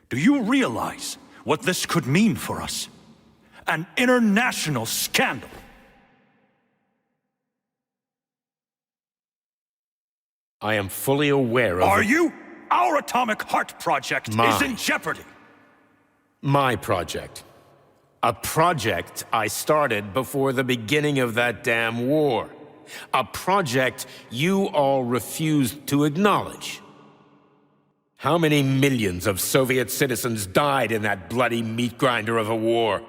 Do you realize what this could mean for us? An international scandal. I am fully aware of... Are you? Our Atomic Heart Project is in jeopardy. My project. A project I started before the beginning of that damn war. A project you all refused to acknowledge. How many millions of Soviet citizens died in that bloody meat grinder of a war?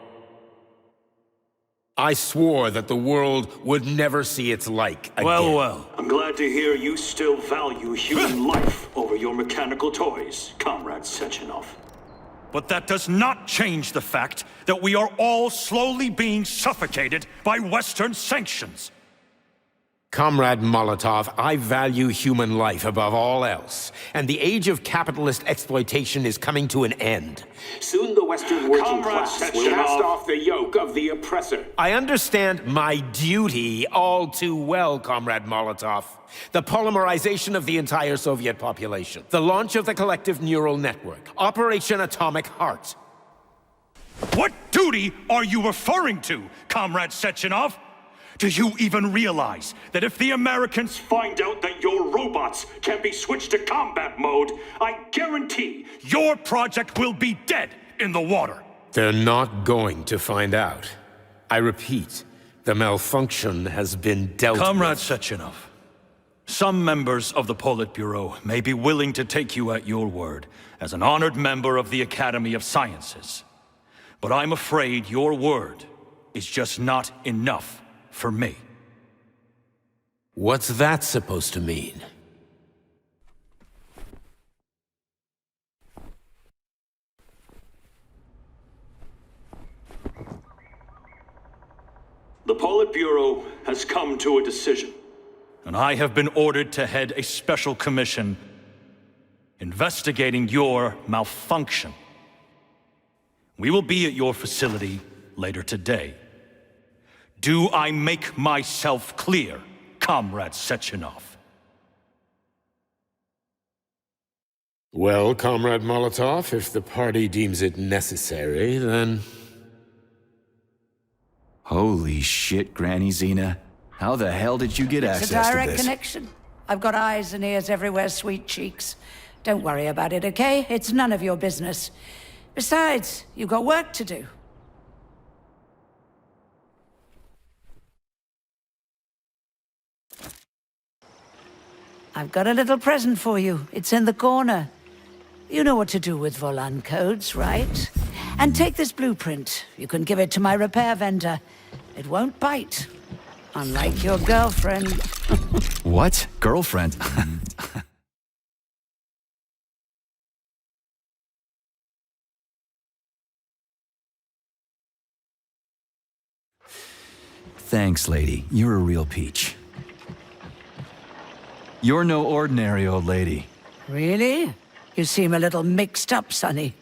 I swore that the world would never see its like again. Well. I'm glad to hear you still value human life over your mechanical toys, Comrade Sechenov. But that does not change the fact that we are all slowly being suffocated by Western sanctions. Comrade Molotov, I value human life above all else, and the age of capitalist exploitation is coming to an end. Soon the Western working class will cast off the yoke of the oppressor. I understand my duty all too well, Comrade Molotov. The polymerization of the entire Soviet population, the launch of the collective neural network, Operation Atomic Heart. What duty are you referring to, Comrade Sechenov? Do you even realize that if the Americans Find out that your robots can be switched to combat mode, I guarantee your project will be dead in the water? They're not going to find out. I repeat, the malfunction has been dealt with. Comrade Sechenov, some members of the Politburo may be willing to take you at your word as an honored member of the Academy of Sciences. But I'm afraid your word is just not enough for me. What's that supposed to mean? the Politburo has come to a decision. And I have been ordered to head a special commission investigating your malfunction. We will be at your facility later today. Do I make myself clear, Comrade Sechenov? Well, Comrade Molotov, if the party deems it necessary, then... Holy shit, Granny Xena. How the hell did you get It's access a to direct this? connection. I've got eyes and ears everywhere, sweet cheeks. Don't worry about it, okay? It's none of your business. Besides, you've got work to do. I've got a little present for you. It's in the corner. You know what to do with Volan codes, right? And take this blueprint. You can give it to my repair vendor. It won't bite. Unlike your girlfriend. What? Girlfriend? Thanks, lady. You're a real peach. You're no ordinary old lady. Really? You seem a little mixed up, Sonny.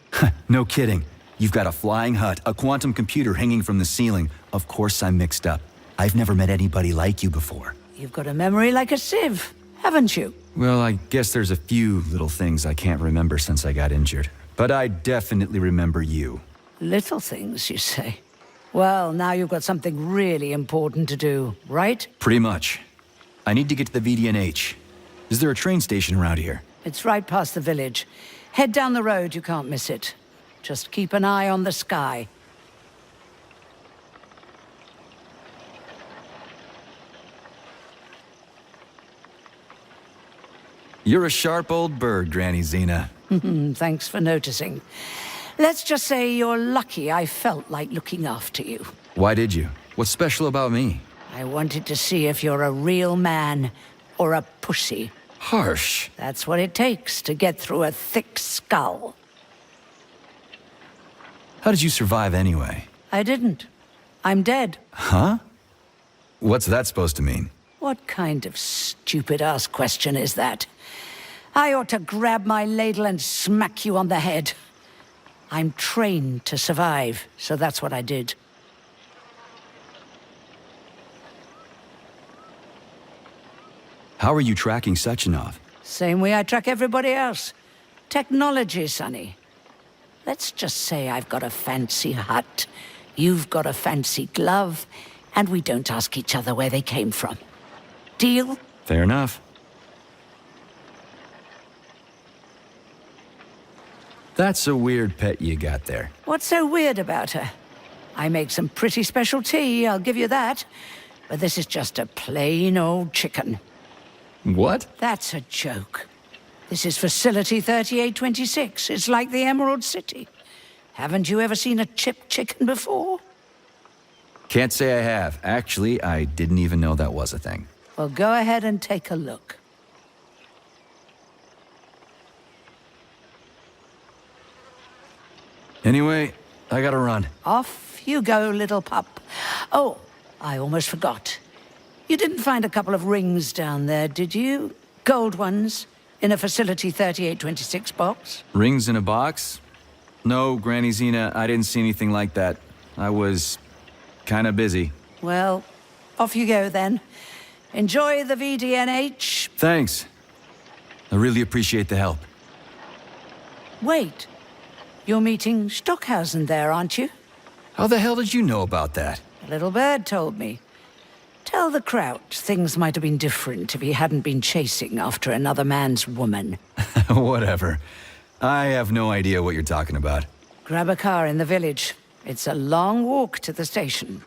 No kidding. You've got a flying hut, a quantum computer hanging from the ceiling. Of course I'm mixed up. I've never met anybody like you before. You've got a memory like a sieve, haven't you? Well, I guess there's a few little things I can't remember since I got injured. But I definitely remember you. Little things, you say? Well, now you've got something really important to do, right? Pretty much. I need to get to the VDNH. Is there a train station around here? It's right past the village. Head down the road, you can't miss it. Just keep an eye on the sky. You're a sharp old bird, Granny Xena. Thanks for noticing. Let's just say you're lucky I felt like looking after you. Why did you? What's special about me? I wanted to see if you're a real man or a pussy. Harsh. That's what it takes to get through a thick skull. How did you survive anyway? I didn't. I'm dead. Huh? What's that supposed to mean? What kind of stupid-ass question is that? I ought to grab my ladle and smack you on the head. I'm trained to survive, so that's what I did. How are you tracking Sechenov? Same way I track everybody else. Technology, Sonny. Let's just say I've got a fancy hut, you've got a fancy glove, and we don't ask each other where they came from. Deal? Fair enough. That's a weird pet you got there. What's so weird about her? I make some pretty special tea, I'll give you that. But this is just a plain old chicken. What? That's a joke. This is Facility 3826. It's like the Emerald City. Haven't you ever seen a chipped chicken before? Can't say I have. Actually, I didn't even know that was a thing. Well, go ahead and take a look. Anyway, I gotta run. Off you go, little pup. Oh, I almost forgot. You didn't find a couple of rings down there, did you? Gold ones, in a Facility 3826 box? Rings in a box? No, Granny Xena, I didn't see anything like that. I was kinda busy. Well, off you go then. Enjoy the VDNH. Thanks. I really appreciate the help. Wait. You're meeting Stockhausen there, aren't you? How the hell did you know about that? A little bird told me. Tell the Kraut things might have been different if he hadn't been chasing after another man's woman. Whatever. I have no idea what you're talking about. Grab a car in the village. It's a long walk to the station.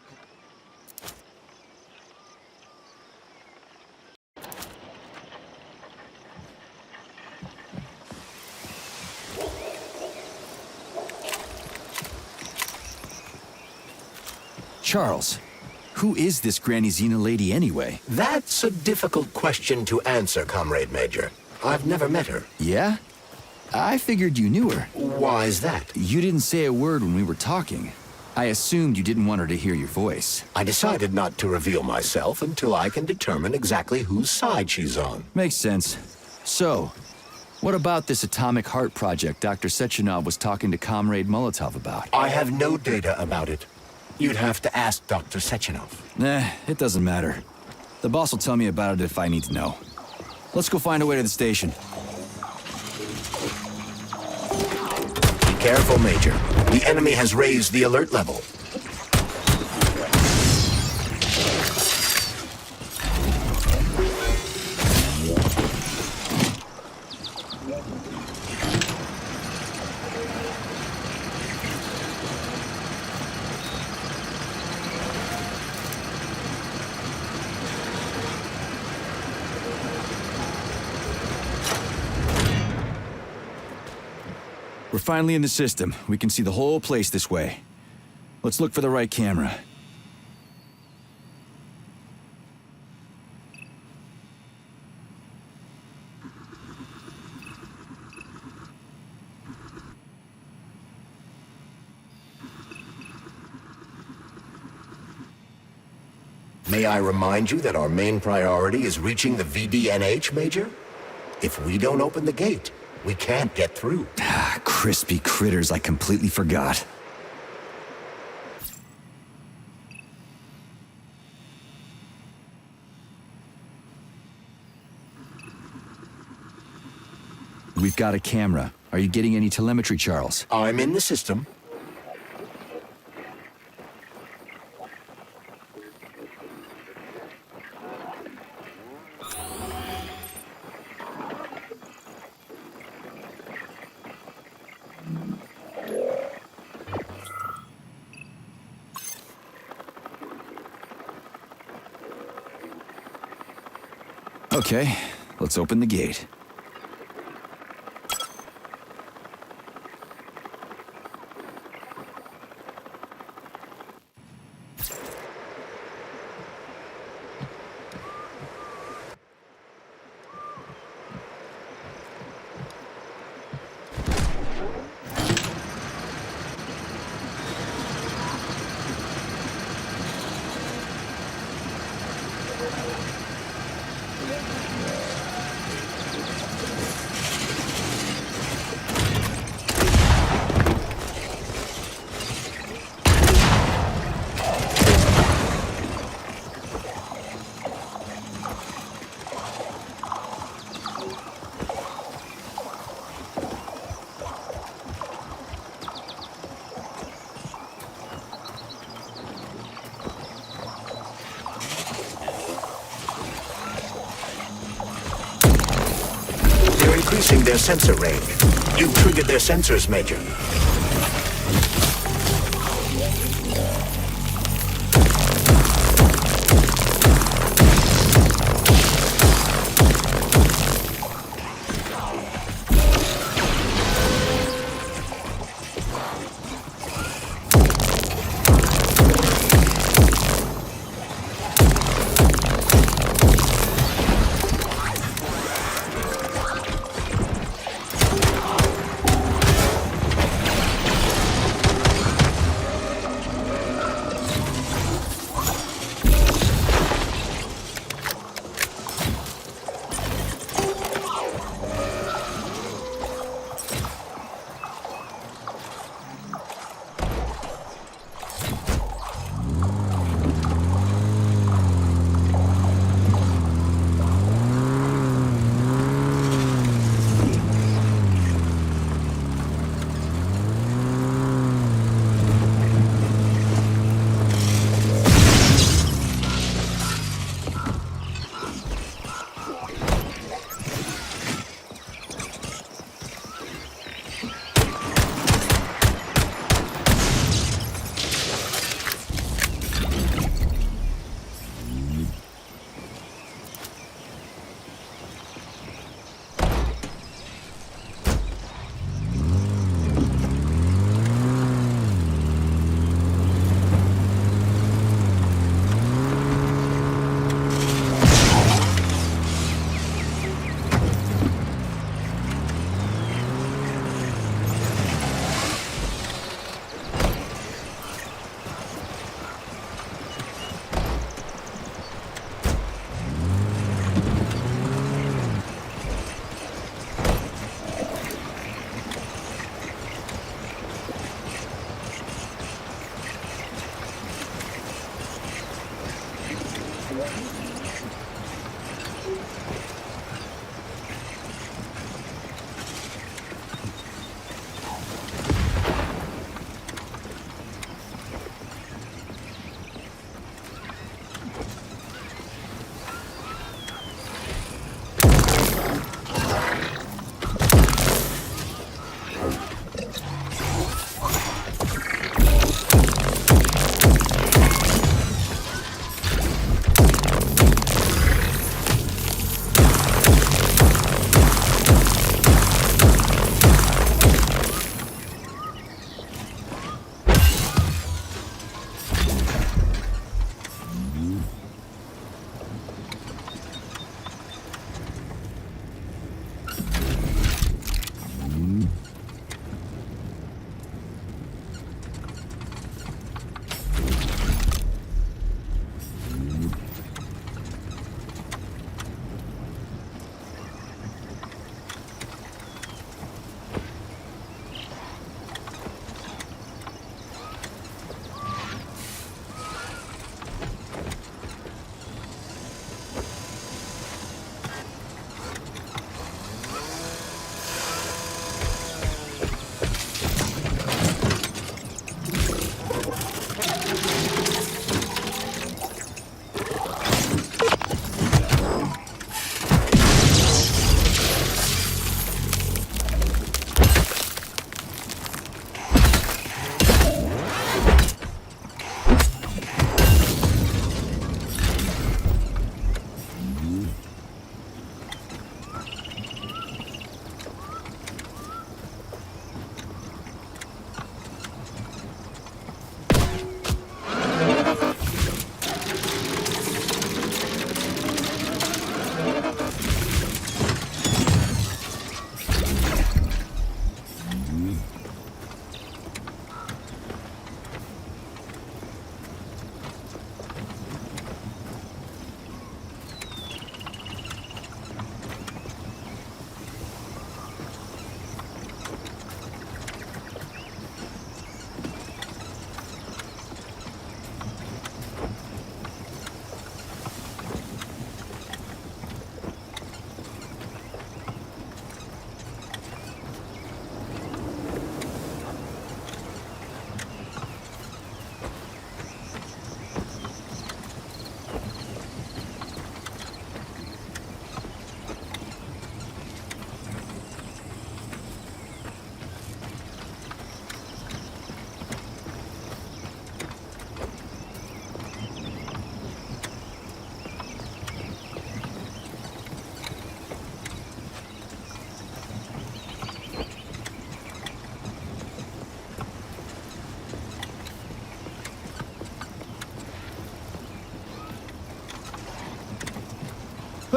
Charles, who is this Granny Xena lady anyway? That's a difficult question to answer, Comrade Major. I've never met her. Yeah? I figured you knew her. Why's that? You didn't say a word when we were talking. I assumed you didn't want her to hear your voice. I decided not to reveal myself until I can determine exactly whose side she's on. Makes sense. So, what about this atomic heart project Dr. Sechenov was talking to Comrade Molotov about? I have no data about it. You'd have to ask Dr. Sechenov. Nah, it doesn't matter. The boss will tell me about it if I need to know. Let's go find a way to the station. Be careful, Major. The enemy has raised the alert level. We're finally in the system. We can see the whole place this way. Let's look for the right camera. May I remind you that our main priority is reaching the VDNH, Major? If we don't open the gate, we can't get through. Ah, crispy critters, I completely forgot. We've got a camera. Are you getting any telemetry, Charles? I'm in the system. Okay, let's open the gate. Increasing their sensor range. You triggered their sensors, Major.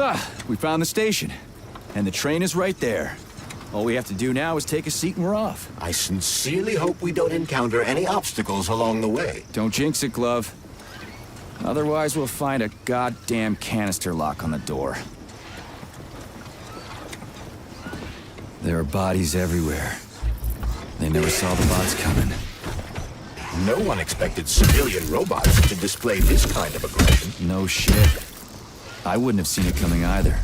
Ah, we found the station. And the train is right there. All we have to do now is take a seat and we're off. I sincerely hope we don't encounter any obstacles along the way. Don't jinx it, Glove. Otherwise, we'll find a goddamn canister lock on the door. There are bodies everywhere. They never saw the bots coming. No one expected civilian robots to display this kind of aggression. No shit. I wouldn't have seen it coming either.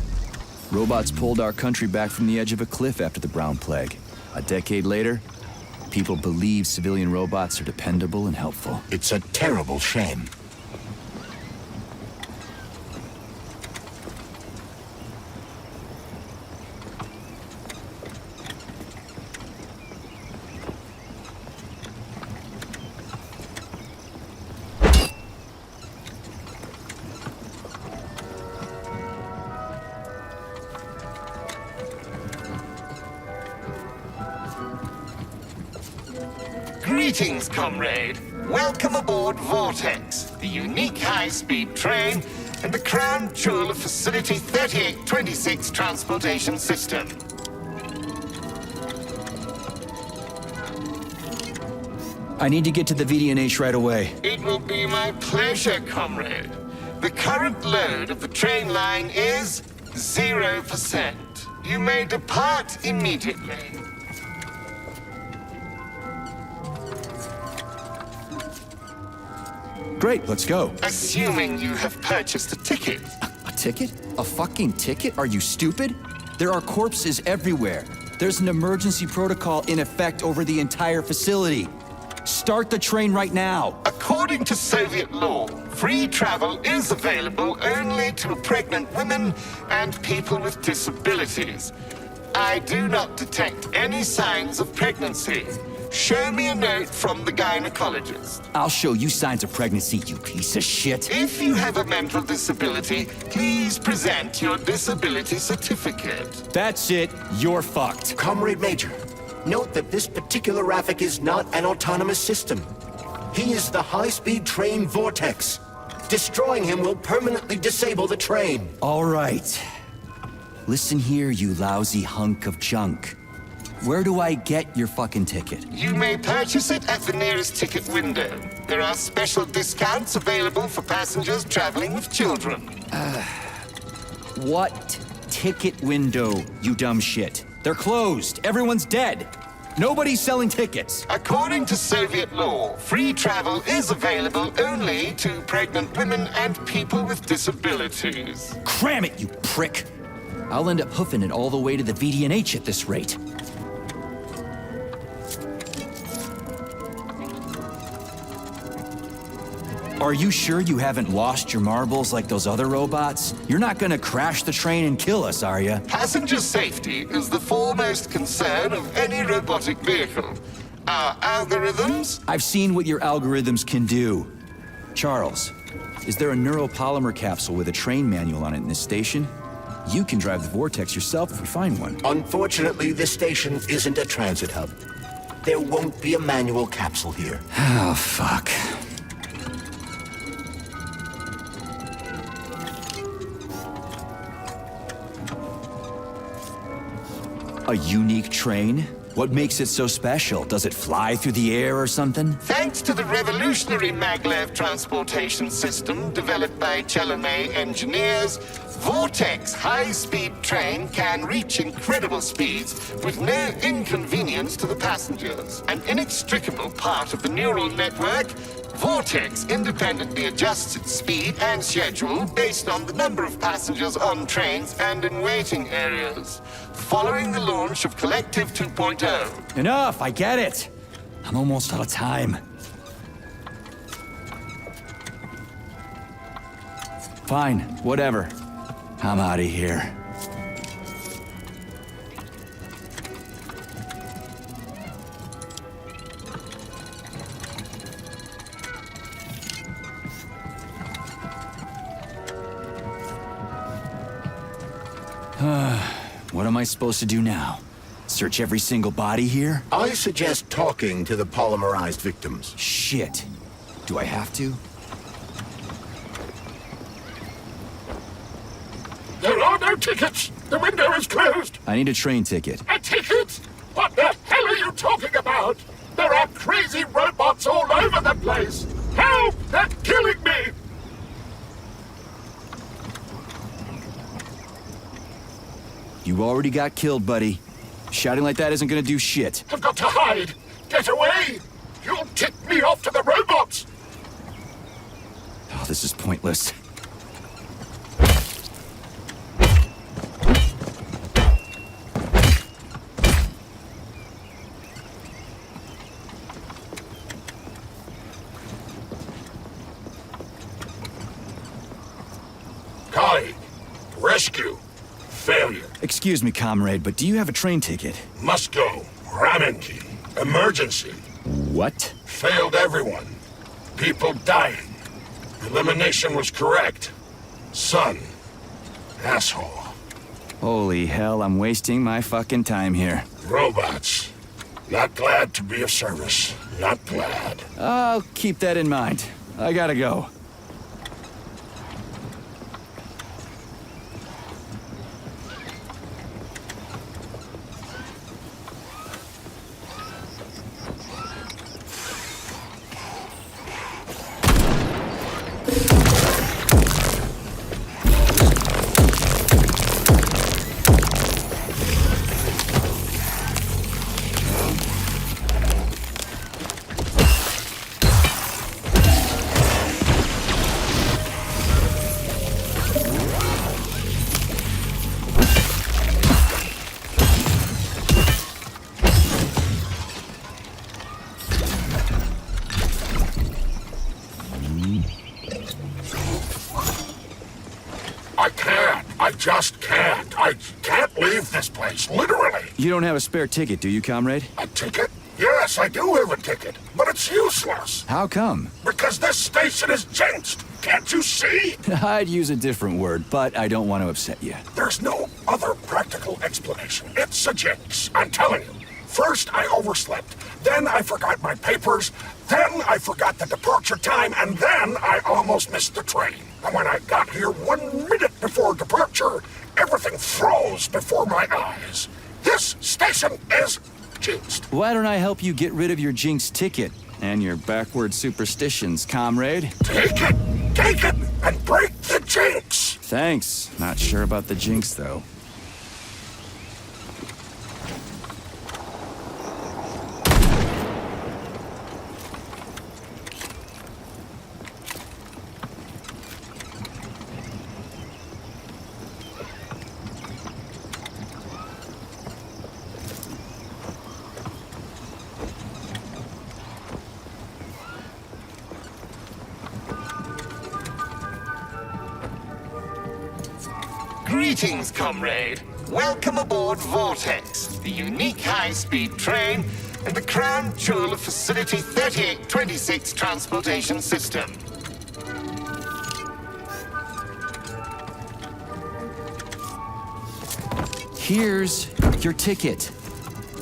Robots pulled our country back from the edge of a cliff after the Brown Plague. A decade later, people believe civilian robots are dependable and helpful. It's a terrible shame. Greetings, comrade. Welcome aboard Vortex, the unique high-speed train and the crown jewel of Facility 3826 Transportation System. I need to get to the VDNH right away. It will be my pleasure, comrade. The current load of the train line is 0%. You may depart immediately. Great, let's go. Assuming you have purchased a ticket. A ticket? A fucking ticket? Are you stupid? There are corpses everywhere. There's an emergency protocol in effect over the entire facility. Start the train right now. According to Soviet law, free travel is available only to pregnant women and people with disabilities. I do not detect any signs of pregnancy. Show me a note from the gynecologist. I'll show you signs of pregnancy, you piece of shit. If you have a mental disability, please present your disability certificate. That's it. You're fucked. Comrade Major, note that this particular Rafik is not an autonomous system. He is the high-speed train Vortex. Destroying him will permanently disable the train. All right. Listen here, you lousy hunk of junk. Where do I get your fucking ticket? You may purchase it at the nearest ticket window. There are special discounts available for passengers traveling with children. What ticket window, you dumb shit? They're closed. Everyone's dead. Nobody's selling tickets. According to Soviet law, free travel is available only to pregnant women and people with disabilities. Cram it, you prick. I'll end up hoofing it all the way to the VDNH at this rate. Are you sure you haven't lost your marbles like those other robots? You're not gonna crash the train and kill us, are you? Passenger safety is the foremost concern of any robotic vehicle. Our algorithms... I've seen what your algorithms can do. Charles, is there a neuropolymer capsule with a train manual on it in this station? You can drive the Vortex yourself if we find one. Unfortunately, this station isn't a transit hub. There won't be a manual capsule here. Oh, fuck. A unique train? What makes it so special? Does it fly through the air or something? Thanks to the revolutionary maglev transportation system developed by Chelomey engineers, Vortex high-speed train can reach incredible speeds with no inconvenience to the passengers. An inextricable part of the neural network, Vortex independently adjusts its speed and schedule based on the number of passengers on trains and in waiting areas. Following the launch of Collective 2.0. Enough, I get it. I'm almost out of time. Fine, whatever. I'm out of here. What am I supposed to do now? Search every single body here? I suggest talking to the polymerized victims. Shit. Do I have to? There are no tickets! The window is closed! I need a train ticket. A ticket? What the hell are you talking about? There are crazy robots all over the place! Help! They're killing me! You already got killed, buddy. Shouting like that isn't gonna do shit. I've got to hide! Get away! You'll tip me off to the robots! Oh, this is pointless. Colleague, rescue. Failure. Excuse me, comrade, but do you have a train ticket? Must go. Ramenki. Emergency. What? Failed everyone. People dying. Elimination was correct. Son. Asshole. Holy hell, I'm wasting my fucking time here. Robots. Not glad to be of service. Not glad. I'll keep that in mind. I gotta go. I just can't. I can't leave this place, literally. You don't have a spare ticket, do you, comrade? A ticket? Yes, I do have a ticket, but it's useless. How come? Because this station is jinxed. Can't you see? I'd use a different word, but I don't want to upset you. There's no other practical explanation. It's a jinx, I'm telling you. First, I overslept. Then I forgot my papers. Then I forgot the departure time. And then I almost missed the train. And when I got here 1 minute before departure, everything froze before my eyes. This station is jinxed. Why don't I help you get rid of your jinx ticket and your backward superstitions, comrade? Take it, and break the jinx. Thanks. Not sure about the jinx, though. Greetings, comrade. Welcome aboard Vortex, the unique high-speed train and the crown jewel of Facility 3826 Transportation System. Here's your ticket.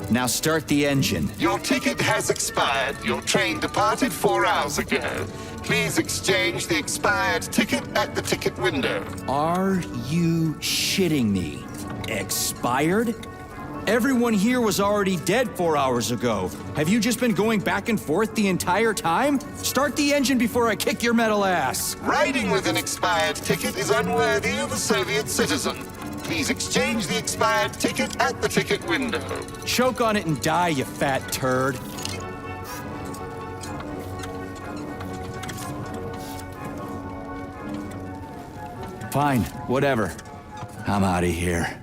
Now start the engine. Your ticket has expired. Your train departed 4 hours ago. Please exchange the expired ticket at the ticket window. Are you shitting me? Expired? Everyone here was already dead 4 hours ago. Have you just been going back and forth the entire time? Start the engine before I kick your metal ass. Riding with an expired ticket is unworthy of a Soviet citizen. Please exchange the expired ticket at the ticket window. Choke on it and die, you fat turd. Fine, whatever. I'm out of here.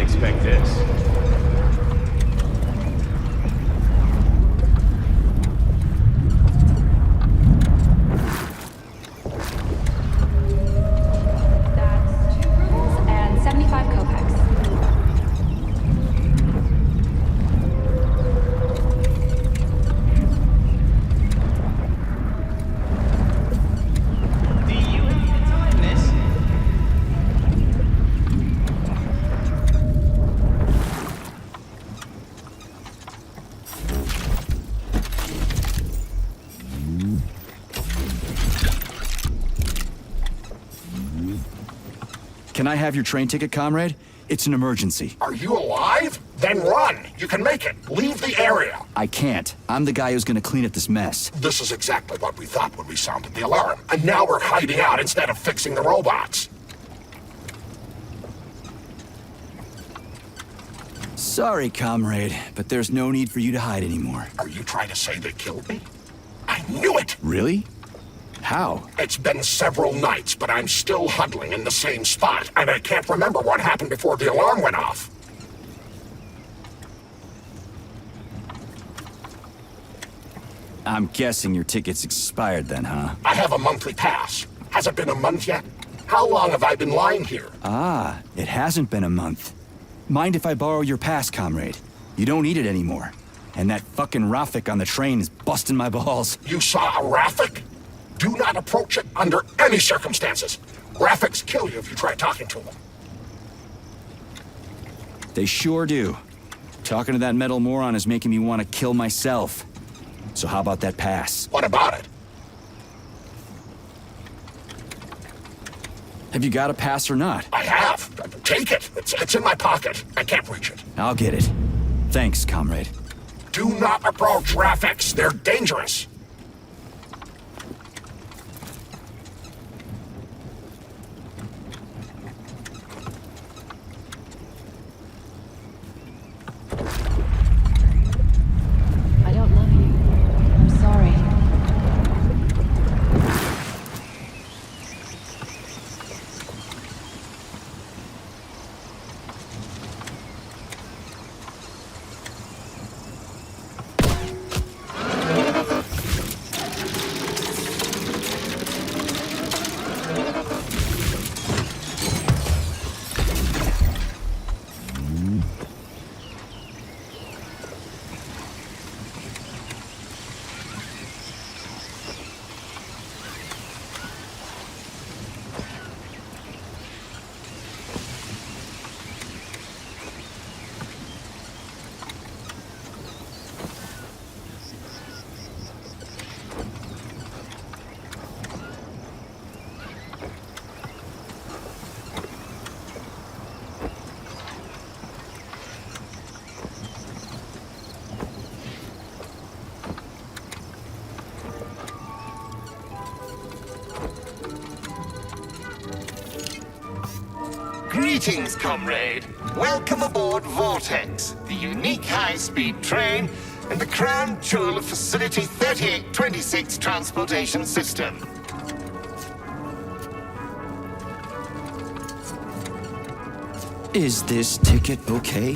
expect this. And 75 kopecks. Can I have your train ticket, comrade? It's an emergency. Are you alive? Then run! You can make it! Leave the area! I can't. I'm the guy who's gonna clean up this mess. This is exactly what we thought when we sounded the alarm. And now we're hiding out instead of fixing the robots. Sorry, comrade, but there's no need for you to hide anymore. Are you trying to say they killed me? I knew it! Really? How? It's been several nights, but I'm still huddling in the same spot, and I can't remember what happened before the alarm went off. I'm guessing your ticket's expired then, huh? I have a monthly pass. Has it been a month yet? How long have I been lying here? Ah, it hasn't been a month. Mind if I borrow your pass, comrade? You don't need it anymore. And that fucking Rafik on the train is busting my balls. You saw a Rafik? Do not approach it under any circumstances. Rafiks kill you if you try talking to them. They sure do. Talking to that metal moron is making me want to kill myself. So how about that pass? What about it? Have you got a pass or not? I have. Take it. It's in my pocket. I can't reach it. I'll get it. Thanks, comrade. Do not approach Rafiks. They're dangerous. I don't love you. I'm sorry. Greetings, comrade. Welcome aboard Vortex, the unique high-speed train and the crown jewel of Facility 3826 Transportation System. Is this ticket okay?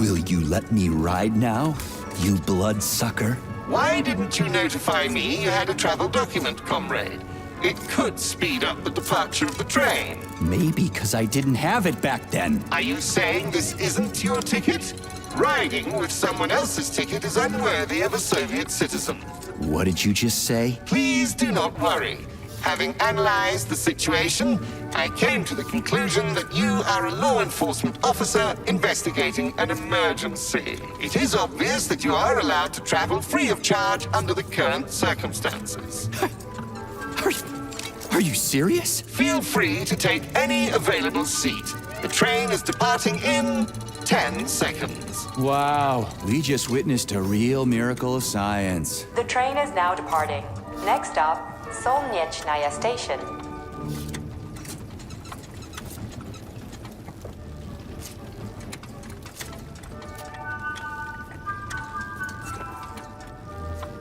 Will you let me ride now, you bloodsucker? Why didn't you notify me you had a travel document, comrade? It could speed up the departure of the train. Maybe because I didn't have it back then. Are you saying this isn't your ticket? Riding with someone else's ticket is unworthy of a Soviet citizen. What did you just say? Please do not worry. Having analyzed the situation, I came to the conclusion that you are a law enforcement officer investigating an emergency. It is obvious that you are allowed to travel free of charge under the current circumstances. Are you serious? Feel free to take any available seat. The train is departing in 10 seconds. Wow, we just witnessed a real miracle of science. The train is now departing. Next stop, Solnechnaya Station.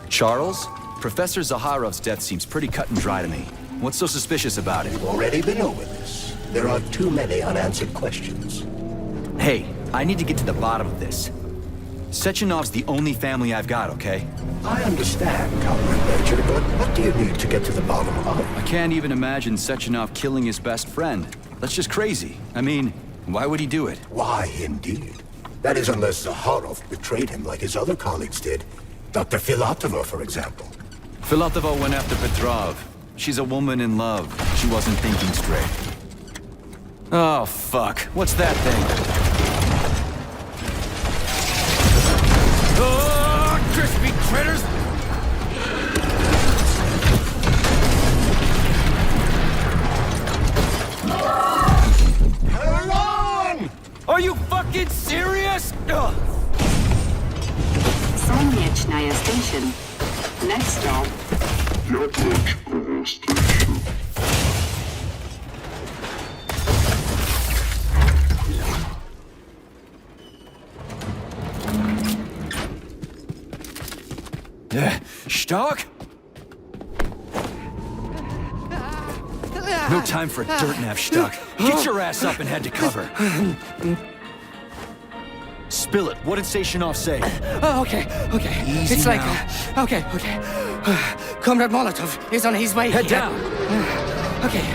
Charles? Professor Zaharov's death seems pretty cut and dry to me. What's so suspicious about it? We've already been over this. There are too many unanswered questions. Hey, I need to get to the bottom of this. Sechenov's the only family I've got, okay? I understand, Comrade Major, but what do you need to get to the bottom of? I can't even imagine Sechenov killing his best friend. That's just crazy. I mean, why would he do it? Why, indeed. That is unless Zaharov betrayed him like his other colleagues did. Dr. Filatova, for example. Filatova went after Petrov. She's a woman in love. She wasn't thinking straight. Oh, fuck. What's that thing? Oh, crispy critters! Hang on! Are you fucking serious? Ugh. Solnechnaya Station. Next stop. Yablочковая Station. Stark? No time for a dirt nap, Stark. Get your ass up and head to cover. Spill it. What did Sechenov say? Oh, okay. Easy It's now. like, okay. Comrade Molotov is on his way. Head down. Okay.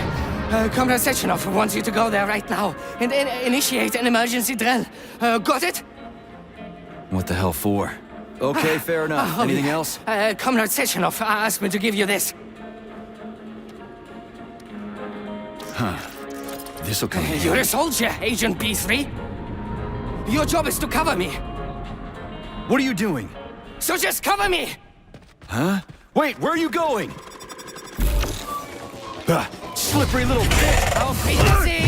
Comrade Sechenov wants you to go there right now and initiate an emergency drill. Got it? What the hell for? Okay, fair enough. Anything else? Comrade Sechenov asked me to give you this. Huh. This'll come in You're handy. a soldier, Agent B3. Your job is to cover me. What are you doing? So just cover me! Huh? Wait, where are you going? Slippery little bitch! I'll beat the scene!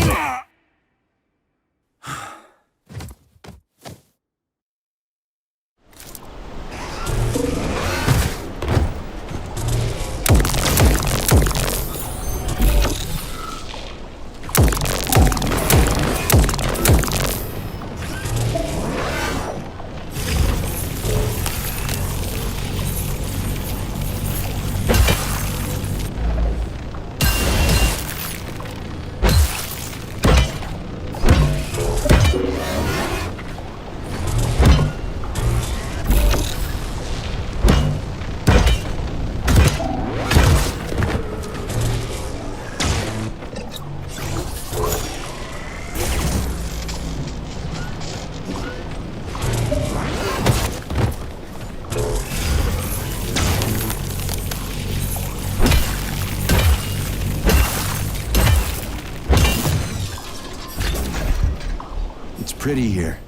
Pretty here.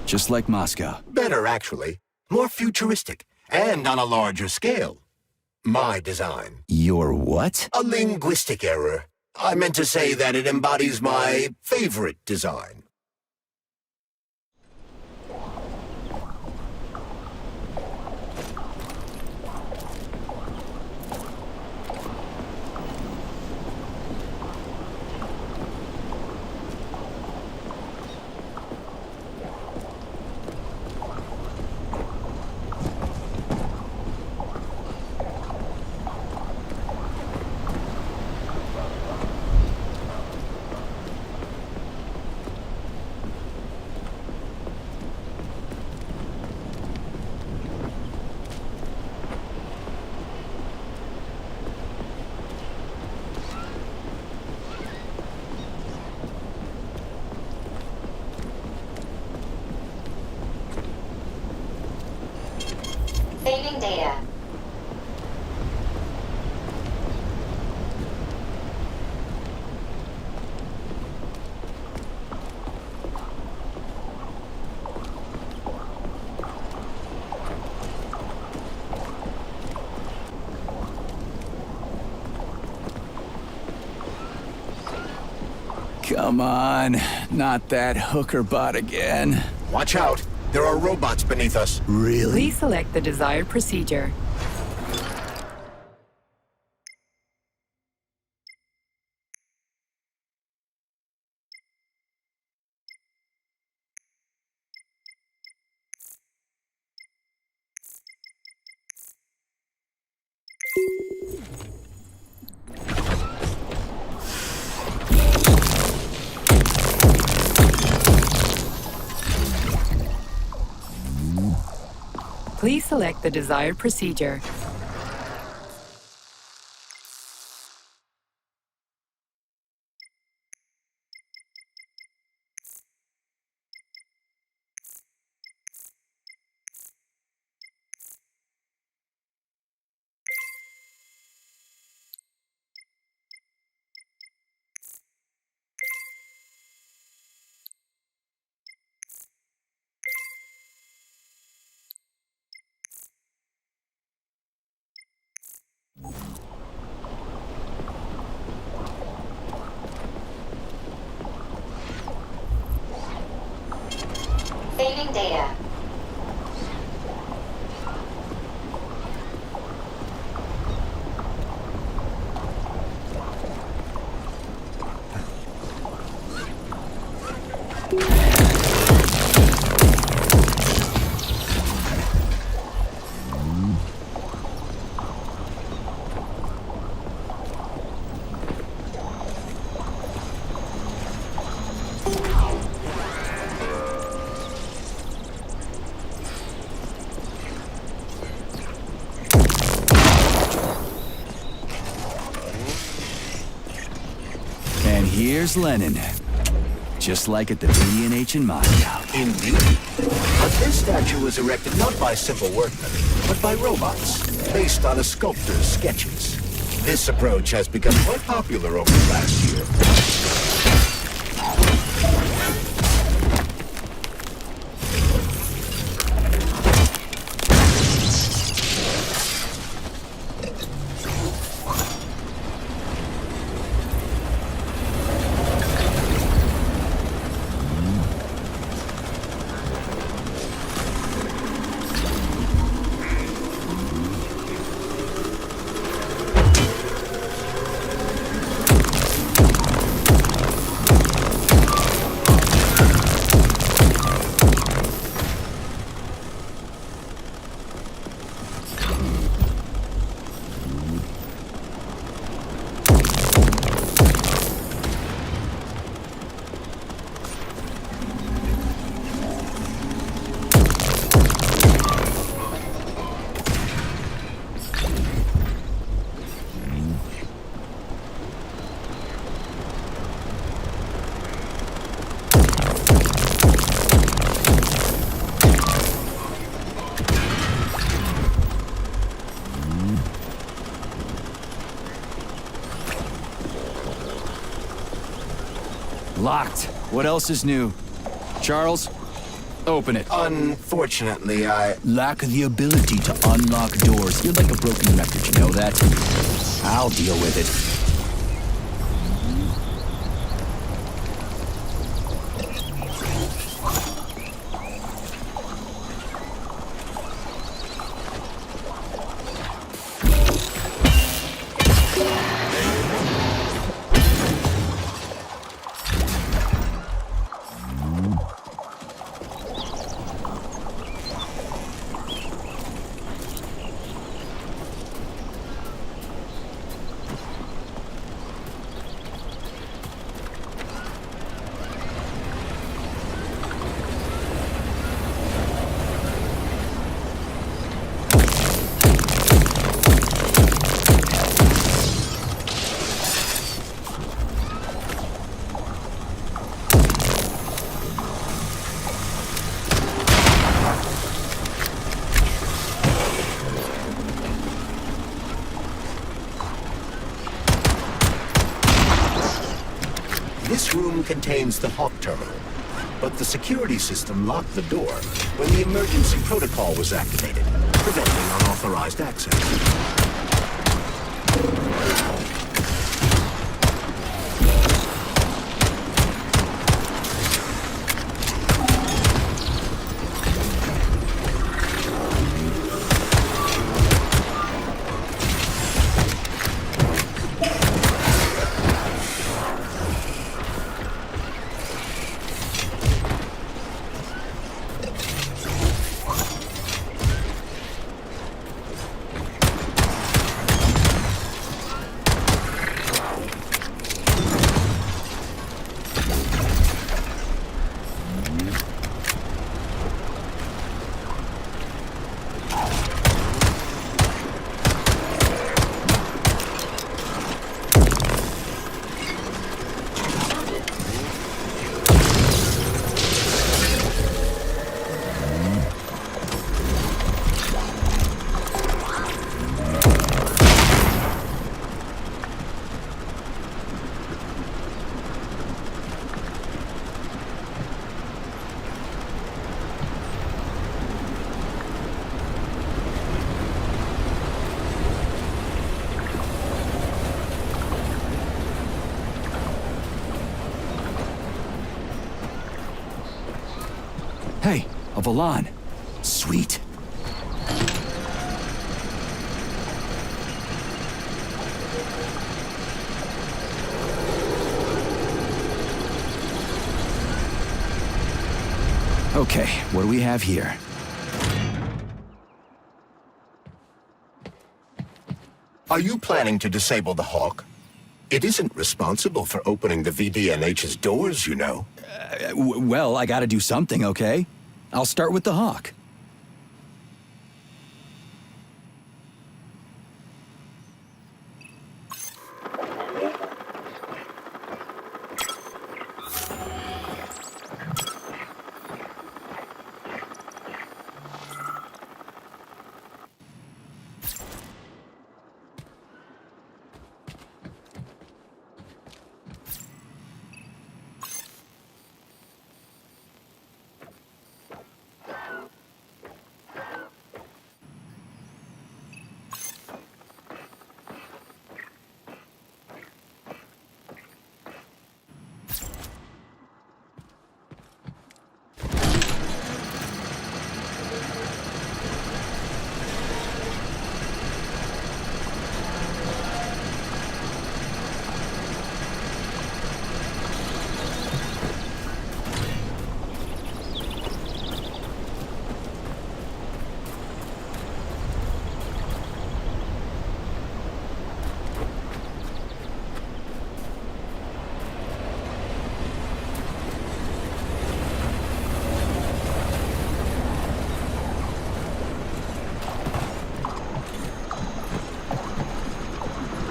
Just like Moscow. Better, actually. More futuristic, and on a larger scale. My design. Your what? A linguistic error. I meant to say that it embodies my favorite design. Saving data. Come on, not that hooker bot again. Watch out. There are robots beneath us. Really? Please select the desired procedure. Please select the desired procedure. Saving data. And here's Lenin. Just like at the BD&H in Moscow. Indeed. But this statue was erected not by simple workmen, but by robots, based on a sculptor's sketches. This approach has become quite popular over the last year. Locked. What else is new? Charles, open it. Unfortunately, lack the ability to unlock doors. You're like a broken record, you know that? I'll deal with it. This room contains the Hawk terminal, but the security system locked the door when the emergency protocol was activated, preventing unauthorized access. A Volan. Sweet. Okay, what do we have here? Are you planning to disable the Hawk? It isn't responsible for opening the VDNH's doors, you know. Well, I gotta do something, okay? I'll start with the Hawk.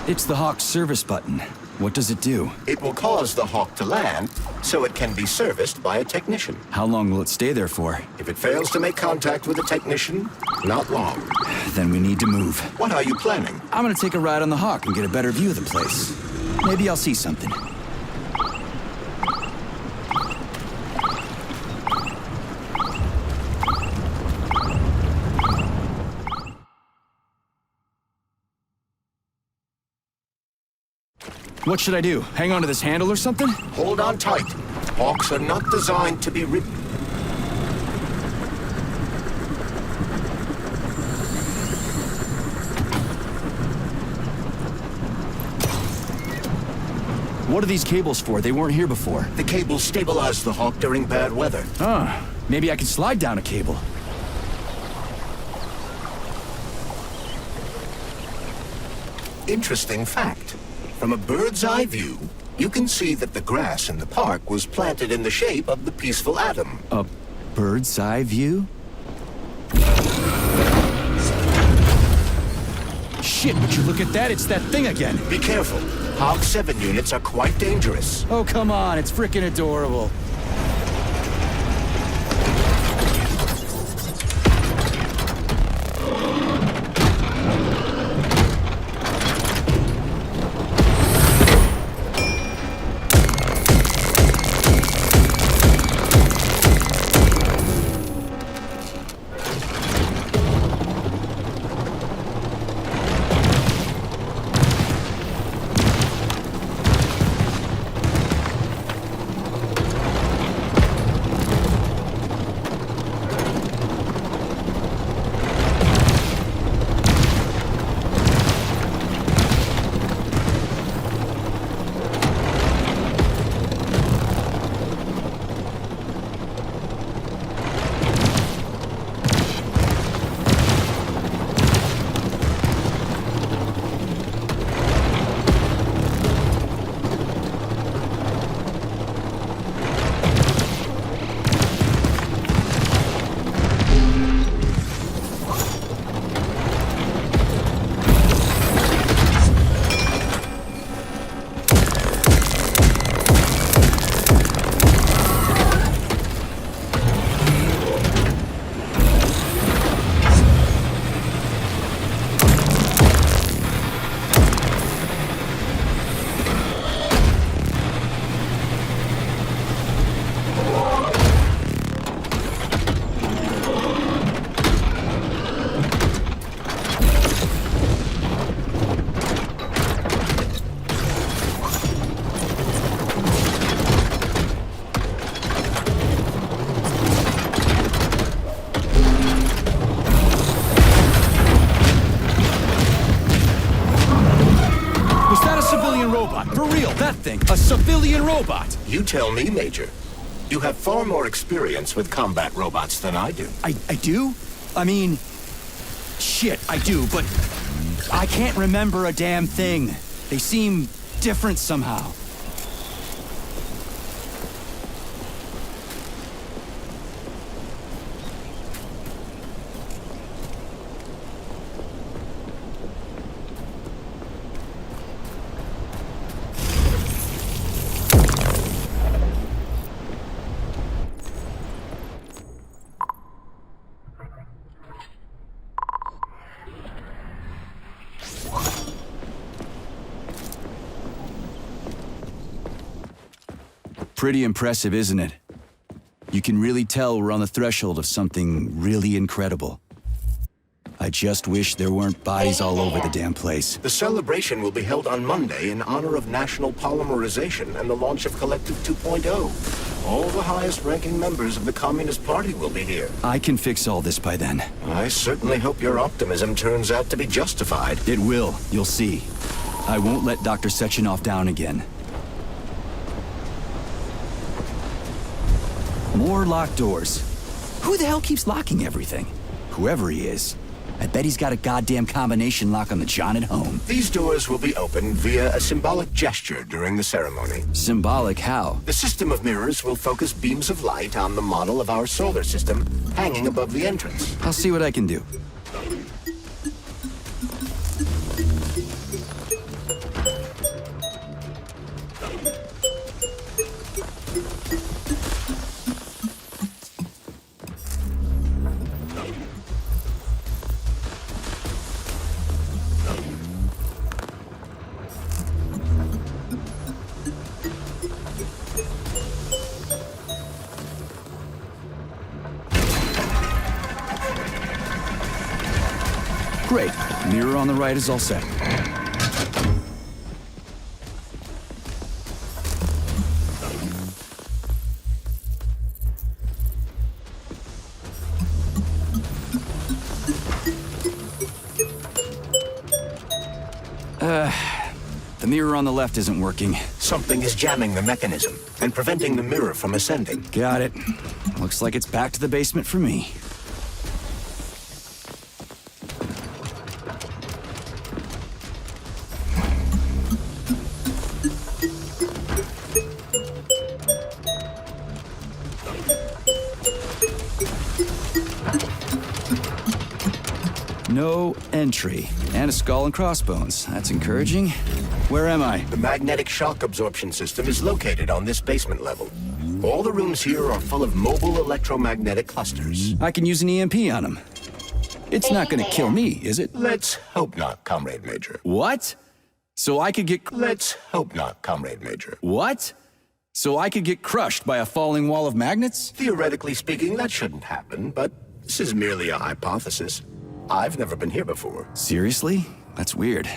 It's the Hawk's service button. What does it do? It will cause the Hawk to land, so it can be serviced by a technician. How long will it stay there for? If it fails to make contact with a technician, not long. Then we need to move. What are you planning? I'm gonna take a ride on the Hawk and get a better view of the place. Maybe I'll see something. What should I do? Hang on to this handle or something? Hold on tight. Hawks are not designed to be ridden. What are these cables for? They weren't here before. The cables stabilize the Hawk during bad weather. Huh. Maybe I can slide down a cable. Interesting fact. From a bird's eye view, you can see that the grass in the park was planted in the shape of the peaceful atom. A bird's eye view? Shit, would you look at that? It's that thing again. Be careful. Hawk 7 units are quite dangerous. Oh, come on. It's freaking adorable. civilian robot! You tell me, Major. You have far more experience with combat robots than I do. I do? I mean... Shit, I do, but... I can't remember a damn thing. They seem different somehow. Pretty impressive, isn't it? You can really tell we're on the threshold of something really incredible. I just wish there weren't bodies all over the damn place. The celebration will be held on Monday in honor of National Polymerization and the launch of Collective 2.0. All the highest-ranking members of the Communist Party will be here. I can fix all this by then. I certainly hope your optimism turns out to be justified. It will, you'll see. I won't let Dr. Sechenov down again. More locked doors. Who the hell keeps locking everything? Whoever he is. I bet he's got a goddamn combination lock on the John at home. These doors will be opened via a symbolic gesture during the ceremony. Symbolic how? The system of mirrors will focus beams of light on the model of our solar system hanging above the entrance. I'll see what I can do. Great. Mirror on the right is all set. The mirror on the left isn't working. Something is jamming the mechanism and preventing the mirror from ascending. Got it. Looks like it's back to the basement for me. No entry. And a skull and crossbones. That's encouraging. Where am I? The magnetic shock absorption system is located on this basement level. All the rooms here are full of mobile electromagnetic clusters. I can use an EMP on them. It's not gonna kill me, is it? Let's hope not, Comrade Major. What? So I could get... Let's hope not, Comrade Major. What? So I could get crushed by a falling wall of magnets? Theoretically speaking, that shouldn't happen, but this is merely a hypothesis. I've never been here before. Seriously? That's weird.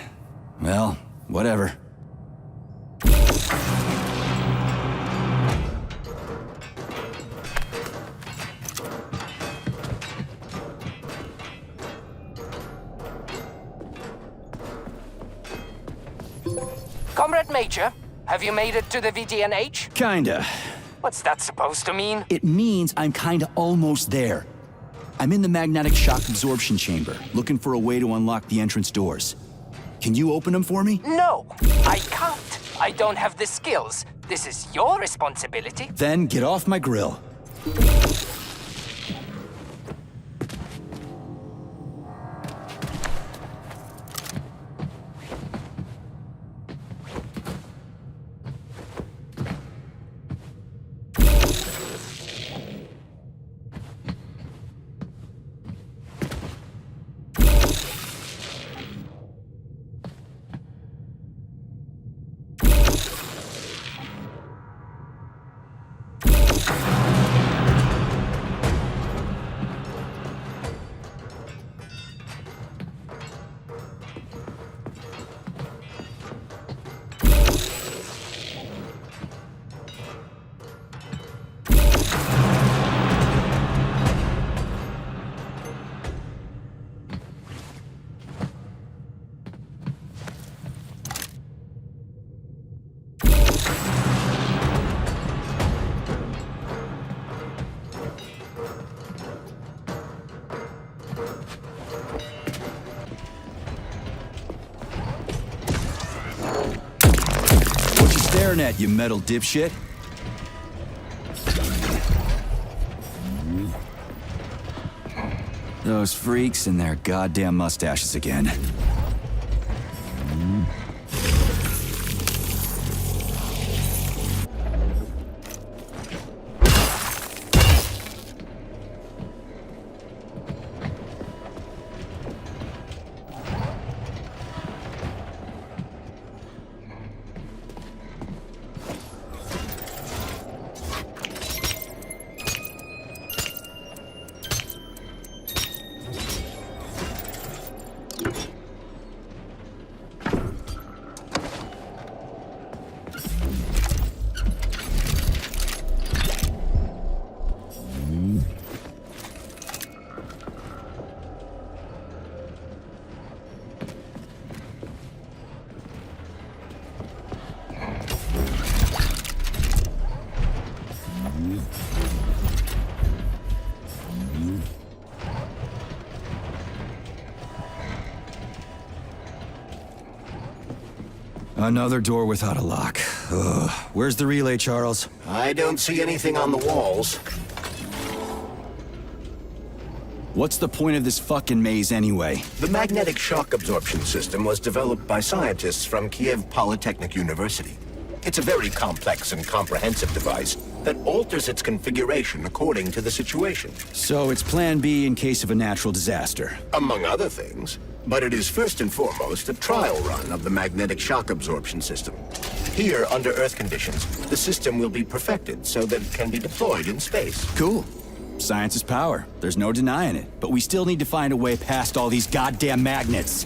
Well, whatever. Comrade Major, have you made it to the VDNH? Kinda. What's that supposed to mean? It means I'm kinda almost there. I'm in the magnetic shock absorption chamber, looking for a way to unlock the entrance doors. Can you open them for me? No, I can't. I don't have the skills. This is your responsibility. Then get off my grill. staring at, you metal dipshit? Those freaks and their goddamn mustaches again. Another door without a lock. Ugh. Where's the relay, Charles? I don't see anything on the walls. What's the point of this fucking maze anyway? The magnetic shock absorption system was developed by scientists from Kiev Polytechnic University. It's a very complex and comprehensive device that alters its configuration according to the situation. So it's plan B in case of a natural disaster. Among other things. But it is first and foremost a trial run of the magnetic shock absorption system. Here, under Earth conditions, the system will be perfected so that it can be deployed in space. Cool. Science is power. There's no denying it. But we still need to find a way past all these goddamn magnets.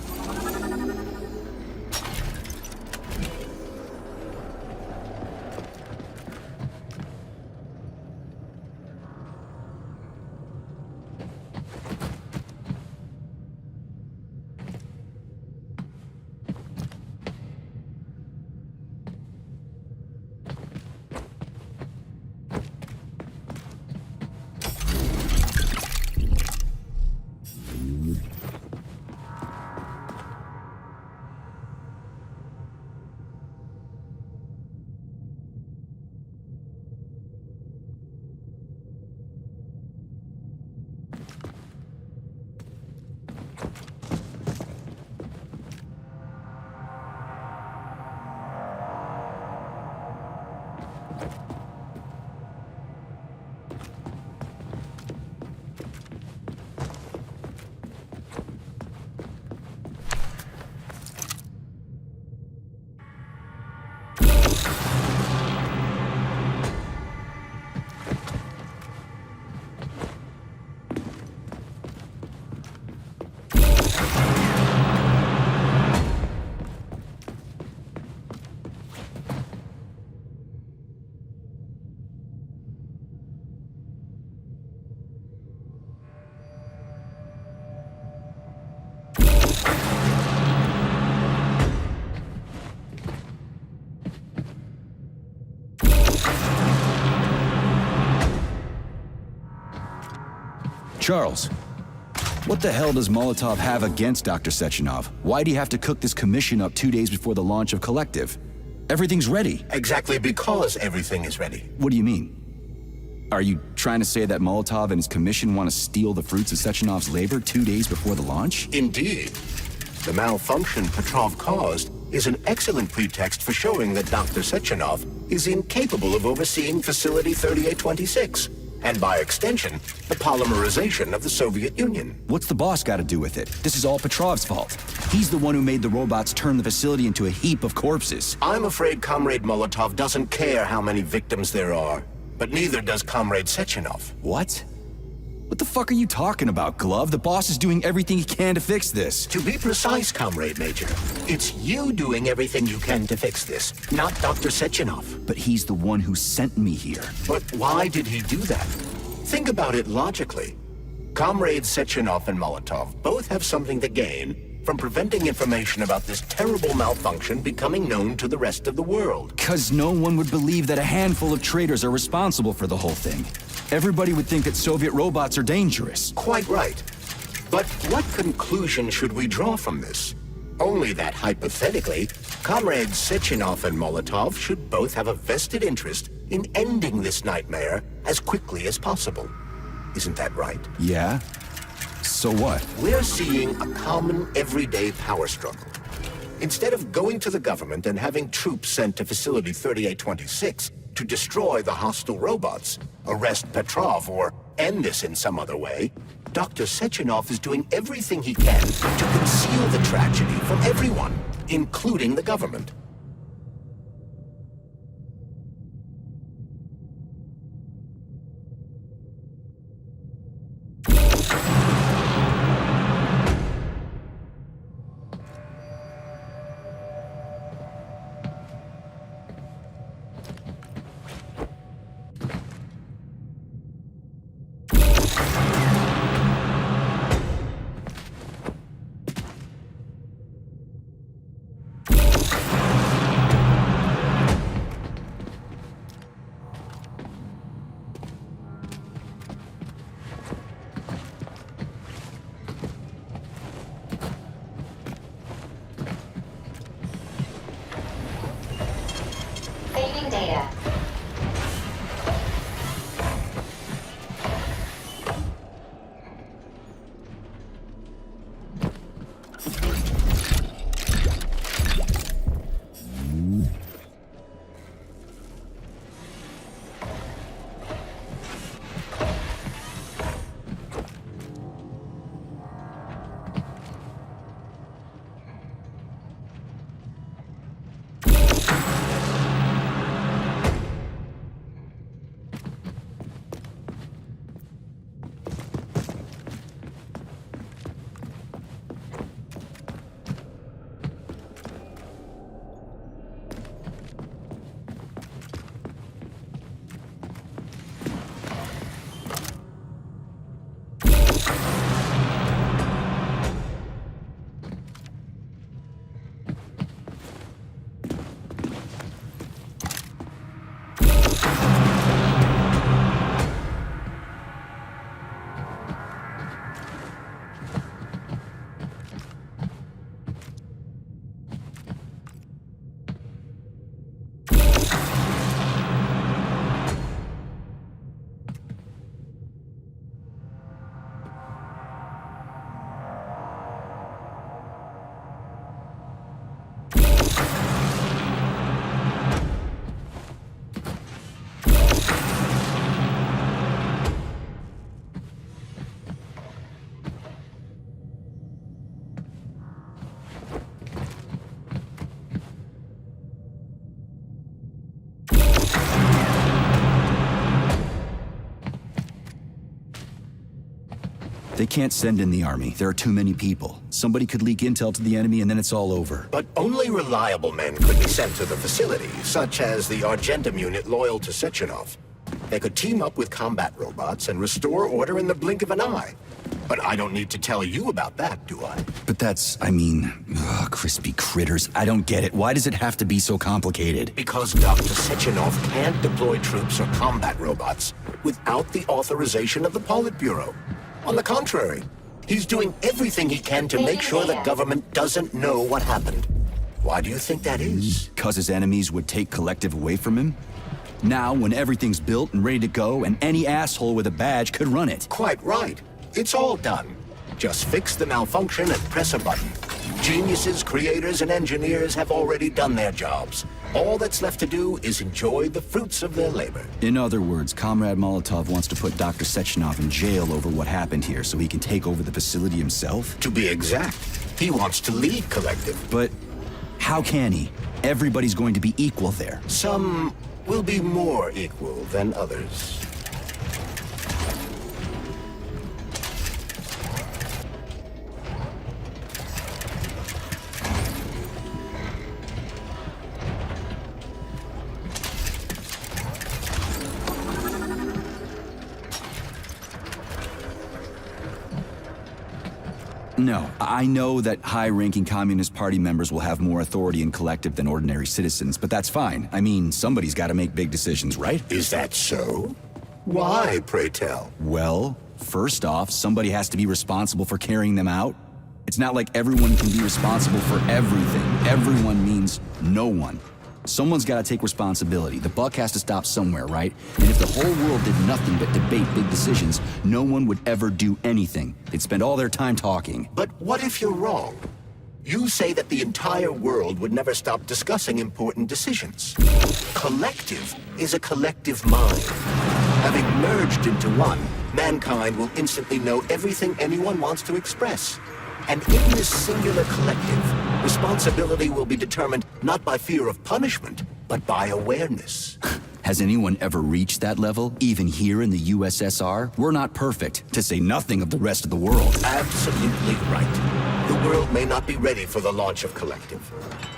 Charles, what the hell does Molotov have against Dr. Sechenov? Why'd he have to cook this commission up 2 days before the launch of Collective? Everything's ready. Exactly because everything is ready. What do you mean? Are you trying to say that Molotov and his commission want to steal the fruits of Sechenov's labor 2 days before the launch? Indeed. The malfunction Petrov caused is an excellent pretext for showing that Dr. Sechenov is incapable of overseeing Facility 3826. And by extension, the polymerization of the Soviet Union. What's the boss got to do with it? This is all Petrov's fault. He's the one who made the robots turn the facility into a heap of corpses. I'm afraid Comrade Molotov doesn't care how many victims there are. But neither does Comrade Sechenov. What? What the fuck are you talking about, Glove? The boss is doing everything he can to fix this. To be precise, Comrade Major, it's you doing everything you can to fix this, not Dr. Sechenov. But he's the one who sent me here. But why did he do that? Think about it logically. Comrades Sechenov and Molotov both have something to gain from preventing information about this terrible malfunction becoming known to the rest of the world. 'Cause no one would believe that a handful of traitors are responsible for the whole thing. Everybody would think that Soviet robots are dangerous. Quite right. But what conclusion should we draw from this? Only that hypothetically, Comrades Sechenov and Molotov should both have a vested interest in ending this nightmare as quickly as possible. Isn't that right? Yeah? So what? We're seeing a common everyday power struggle. Instead of going to the government and having troops sent to Facility 3826 to destroy the hostile robots, arrest Petrov, or end this in some other way, Dr. Sechenov is doing everything he can to conceal the tragedy from everyone, including the government. Saving data. They can't send in the army. There are too many people. Somebody could leak intel to the enemy and then it's all over. But only reliable men could be sent to the facility, such as the Argentum unit loyal to Sechenov. They could team up with combat robots and restore order in the blink of an eye. But I don't need to tell you about that, do I? But that's, I mean, crispy critters. I don't get it. Why does it have to be so complicated? Because Dr. Sechenov can't deploy troops or combat robots without the authorization of the Politburo. On the contrary, he's doing everything he can to make sure the government doesn't know what happened. Why do you think that is? Because his enemies would take Collective away from him? Now, when everything's built and ready to go, and any asshole with a badge could run it. Quite right. It's all done. Just fix the malfunction and press a button. Geniuses, creators, and engineers have already done their jobs. All that's left to do is enjoy the fruits of their labor. In other words, Comrade Molotov wants to put Dr. Sechenov in jail over what happened here so he can take over the facility himself? To be exact, he wants to lead Collective. But how can he? Everybody's going to be equal there. Some will be more equal than others. No, I know that high-ranking Communist Party members will have more authority in Collective than ordinary citizens, but that's fine. I mean, somebody's got to make big decisions, right? Is that so? Why, pray tell? Well, first off, somebody has to be responsible for carrying them out. It's not like everyone can be responsible for everything. Everyone means no one. Someone's got to take responsibility. The buck has to stop somewhere, right? And if the whole world did nothing but debate big decisions, no one would ever do anything. They'd spend all their time talking. But what if you're wrong? You say that the entire world would never stop discussing important decisions. Collective is a collective mind. Having merged into one, mankind will instantly know everything anyone wants to express. And in this singular collective, responsibility will be determined not by fear of punishment, but by awareness. Has anyone ever reached that level, even here in the USSR? We're not perfect, to say nothing of the rest of the world. Absolutely right. The world may not be ready for the launch of Collective.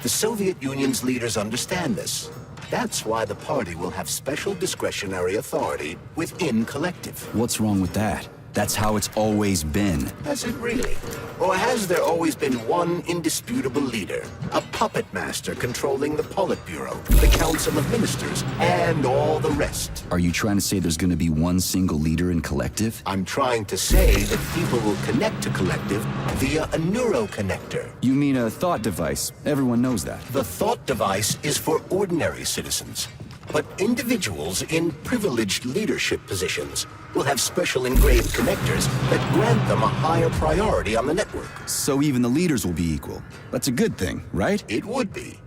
The Soviet Union's leaders understand this. That's why the party will have special discretionary authority within Collective. What's wrong with that? That's how it's always been. Has it really? Or has there always been one indisputable leader? A puppet master controlling the Politburo, the Council of Ministers, and all the rest? Are you trying to say there's gonna be one single leader in Collective? I'm trying to say that people will connect to Collective via a neuroconnector. You mean a thought device? Everyone knows that. The thought device is for ordinary citizens. But individuals in privileged leadership positions will have special engraved connectors that grant them a higher priority on the network. So even the leaders will be equal. That's a good thing, right? It would be.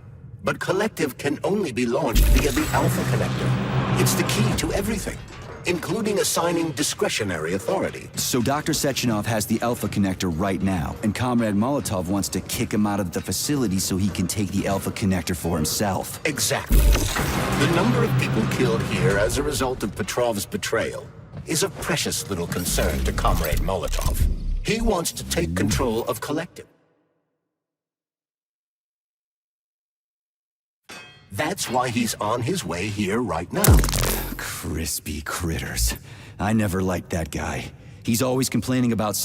But Collective can only be launched via the Alpha Connector. It's the key to everything, including assigning discretionary authority. So Dr. Sechenov has the Alpha Connector right now, and Comrade Molotov wants to kick him out of the facility so he can take the Alpha Connector for himself. Exactly. The number of people killed here as a result of Petrov's betrayal is of precious little concern to Comrade Molotov. He wants to take control of Collective. That's why he's on his way here right now. Crispy critters. I never liked that guy. He's always complaining about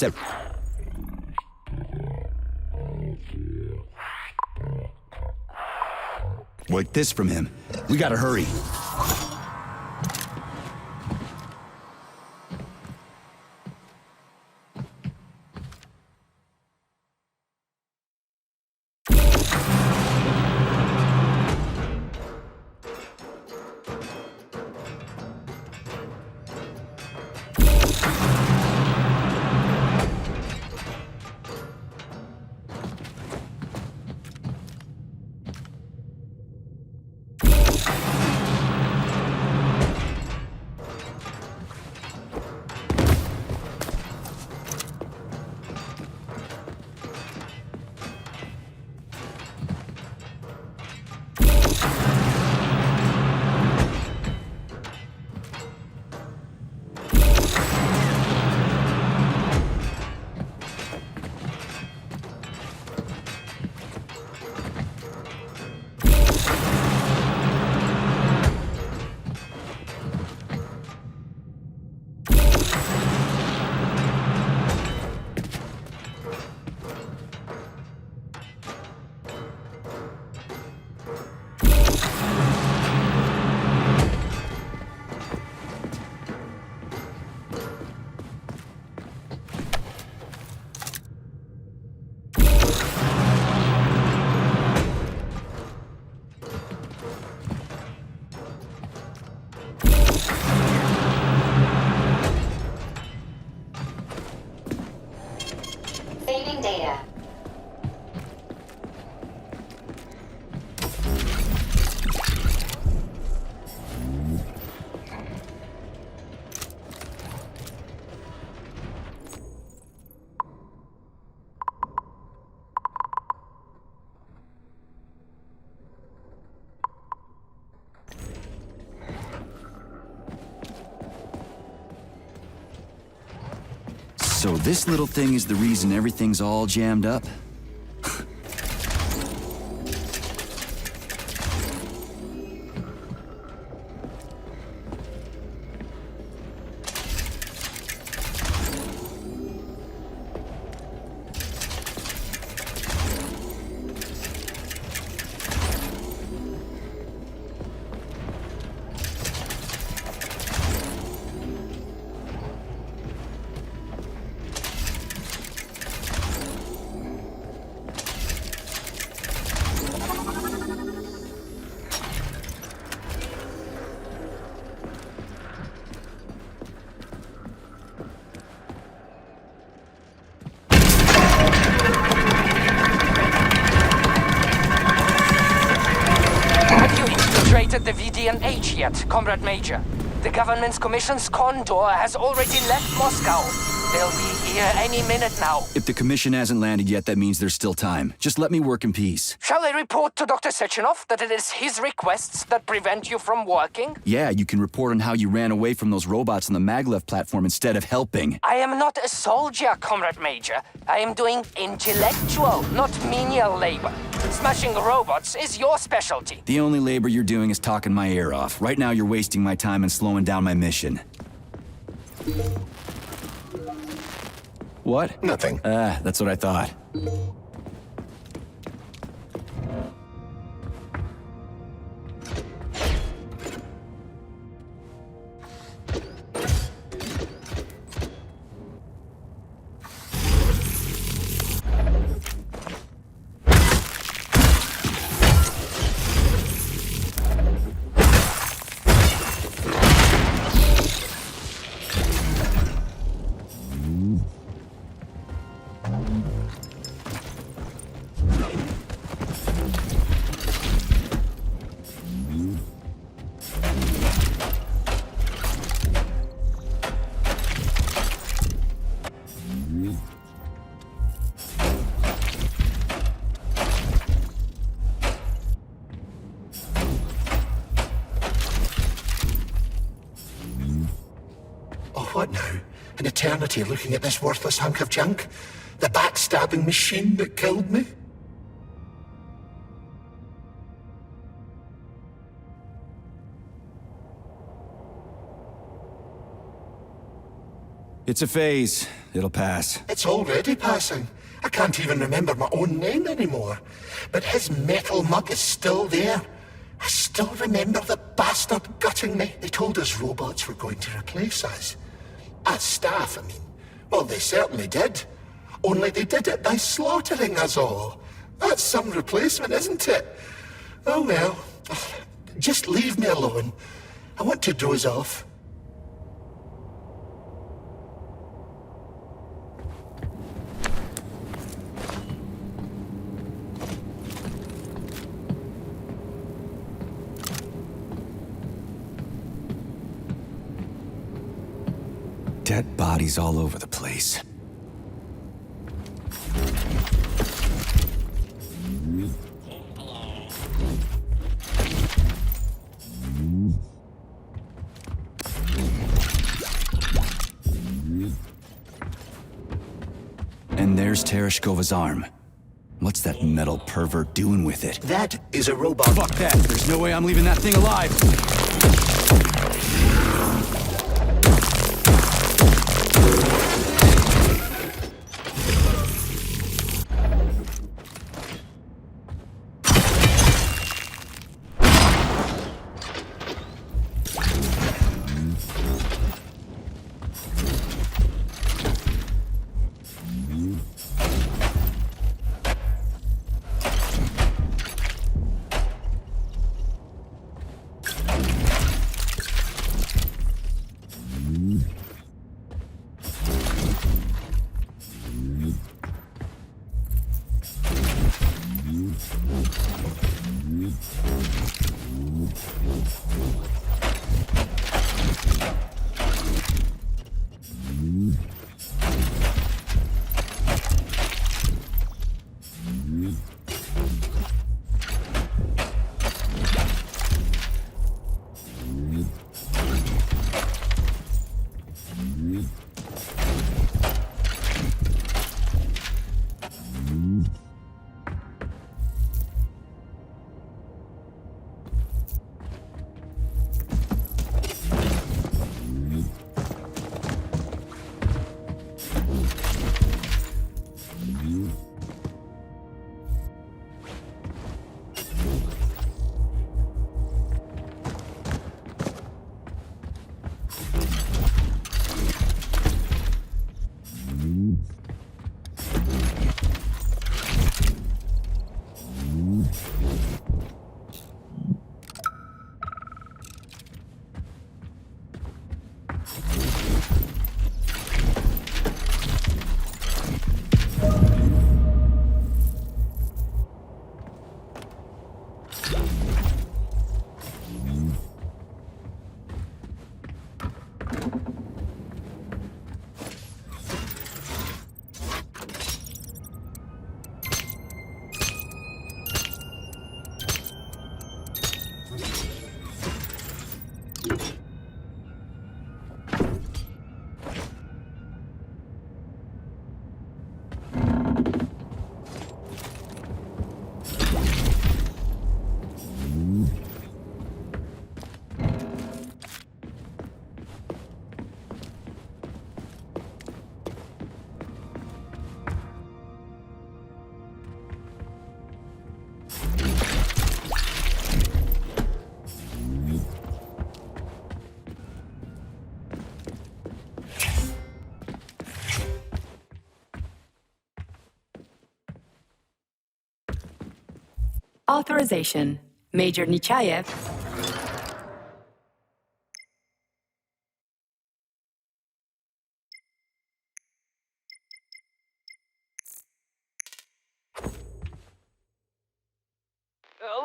like this from him. We gotta hurry. Saving data. So this little thing is the reason everything's all jammed up? reported the VDNH yet, Comrade Major. The government's commission's Condor has already left Moscow. They'll be here any minute now. If the commission hasn't landed yet, that means there's still time. Just let me work in peace. Shall I report to Dr. Sechenov that it is his requests that prevent you from working? Yeah, you can report on how you ran away from those robots on the maglev platform instead of helping. I am not a soldier, Comrade Major. I am doing intellectual, not menial labor. Smashing robots is your specialty. The only labor you're doing is talking my ear off. Right now you're wasting my time and slowing down my mission. What? Nothing. That's what I thought. What now? An eternity looking at this worthless hunk of junk? The backstabbing machine that killed me? It's a phase. It'll pass. It's already passing. I can't even remember my own name anymore. But his metal mug is still there. I still remember the bastard gutting me. They told us robots were going to replace us. As staff, I mean. Well, they certainly did. Only they did it by slaughtering us all. That's some replacement, isn't it? Oh well. Just leave me alone. I want to doze off. Dead bodies all over the place. And there's Tereshkova's arm. What's that metal pervert doing with it? That is a robot. Fuck that! There's no way I'm leaving that thing alive! Authorization. Major Nechayev.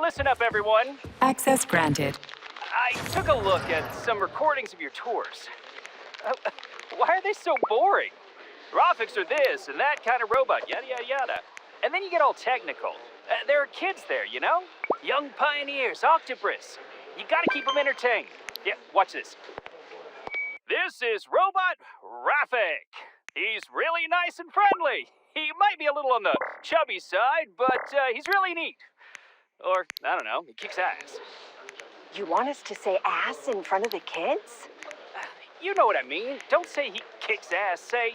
Listen up, everyone. Access granted. I took a look at some recordings of your tours. Why are they so boring? Graphics are this and that kind of robot, yada, yada, yada. And then you get all technical. There are kids there, you know? Young pioneers, Octopus. You gotta keep them entertained. Yeah, watch this. This is Robot Rafik. He's really nice and friendly. He might be a little on the chubby side, but he's really neat. Or, I don't know, he kicks ass. You want us to say ass in front of the kids? You know what I mean. Don't say he kicks ass. Say,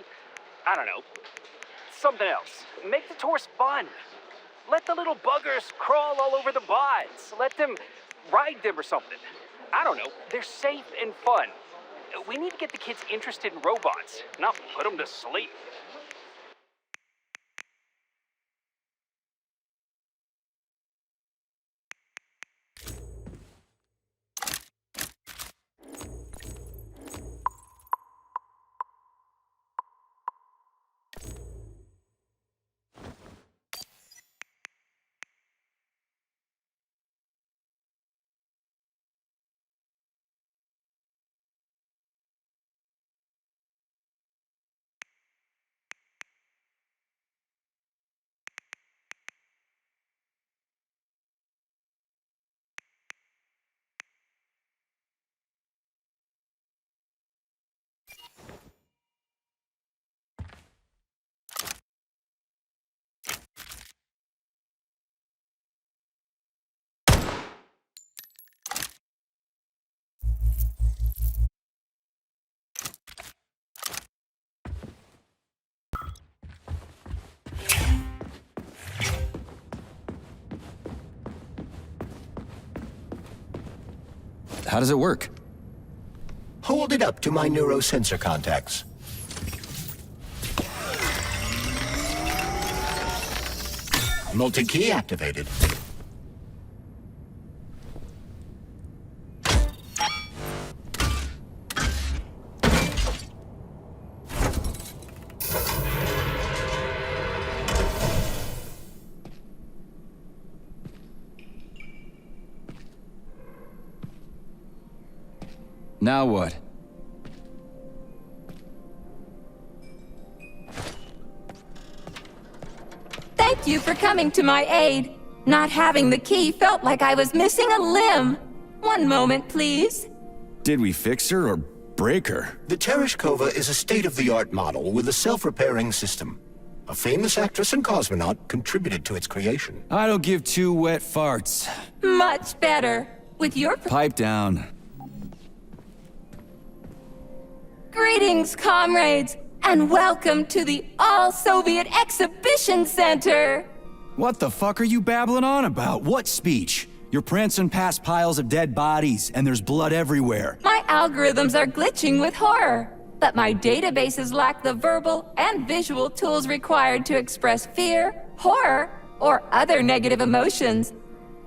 I don't know, something else. Make the tours fun. Let the little buggers crawl all over the bots. Let them ride them or something. I don't know. They're safe and fun. We need to get the kids interested in robots, not put them to sleep. How does it work? Hold it up to my neurosensor contacts. Multi-key activated. Now what? Thank you for coming to my aid. Not having the key felt like I was missing a limb. One moment, please. Did we fix her or break her? The Tereshkova is a state-of-the-art model with a self-repairing system. A famous actress and cosmonaut contributed to its creation. I don't give two wet farts. Much better. With your... Pipe down. Greetings, comrades, and welcome to the All-Soviet Exhibition Center! What the fuck are you babbling on about? What speech? You're prancing past piles of dead bodies, and there's blood everywhere. My algorithms are glitching with horror, but my databases lack the verbal and visual tools required to express fear, horror, or other negative emotions.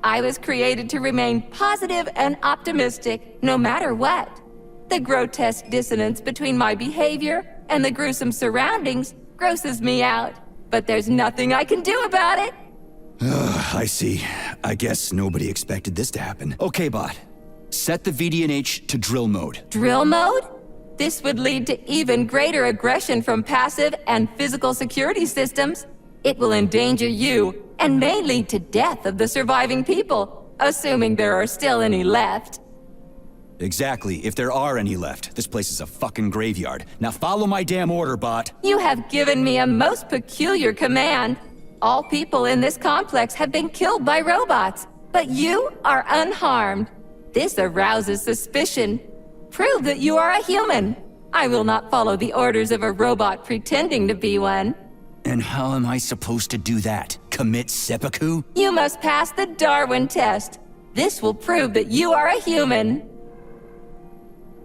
I was created to remain positive and optimistic, no matter what. The grotesque dissonance between my behavior and the gruesome surroundings grosses me out, but there's nothing I can do about it. I see. I guess nobody expected this to happen. Okay, bot. Set the VDNH to drill mode. Drill mode? This would lead to even greater aggression from passive and physical security systems. It will endanger you, and may lead to death of the surviving people, assuming there are still any left. Exactly, if there are any left. This place is a fucking graveyard. Now follow my damn order, bot. You have given me a most peculiar command. All people in this complex have been killed by robots, but you are unharmed. This arouses suspicion. Prove that you are a human. I will not follow the orders of a robot pretending to be one. And how am I supposed to do that? Commit seppuku? You must pass the Darwin test. This will prove that you are a human.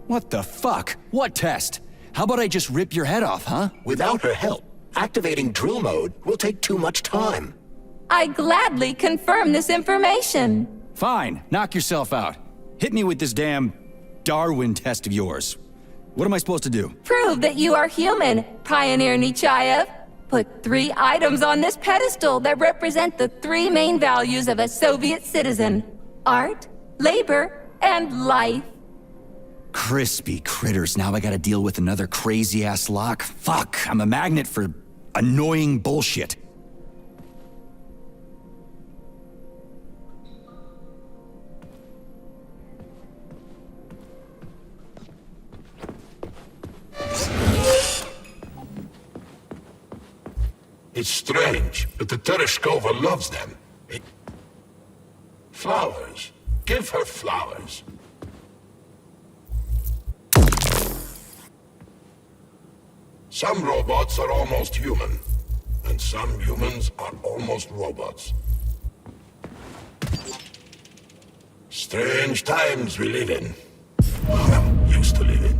What the fuck? What test? How about I just rip your head off, huh? Without her help, activating drill mode will take too much time. I gladly confirm this information. Fine, knock yourself out. Hit me with this damn Darwin test of yours. What am I supposed to do? Prove that you are human, Pioneer Nechayev. Put 3 items on this pedestal that represent the 3 main values of a Soviet citizen: art, labor, and life. Crispy critters, now I gotta deal with another crazy-ass lock? Fuck, I'm a magnet for annoying bullshit. It's strange, but the Tereshkova loves them. Flowers. Give her flowers. Some robots are almost human, and some humans are almost robots. Strange times we live in. Well, used to live in.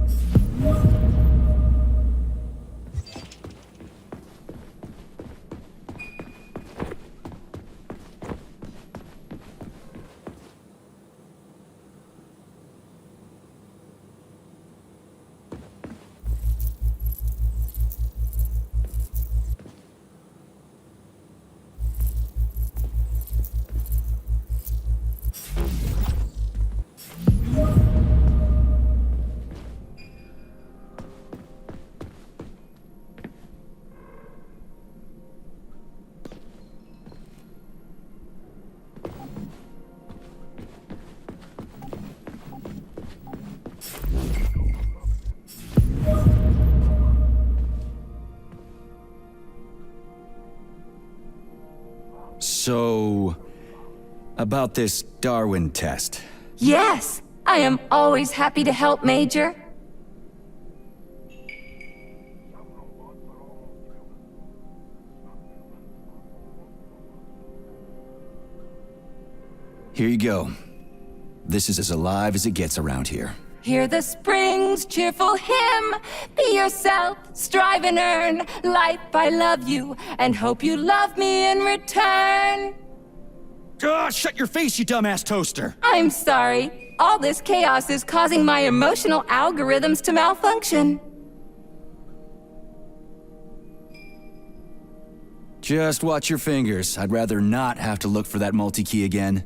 So, about this Darwin test. Yes, I am always happy to help, Major. Here you go. This is as alive as it gets around here. Hear the spring's cheerful hymn. Be yourself, strive and earn. Life, I love you, and hope you love me in return. Shut your face, you dumbass toaster! I'm sorry. All this chaos is causing my emotional algorithms to malfunction. Just watch your fingers. I'd rather not have to look for that multi-key again.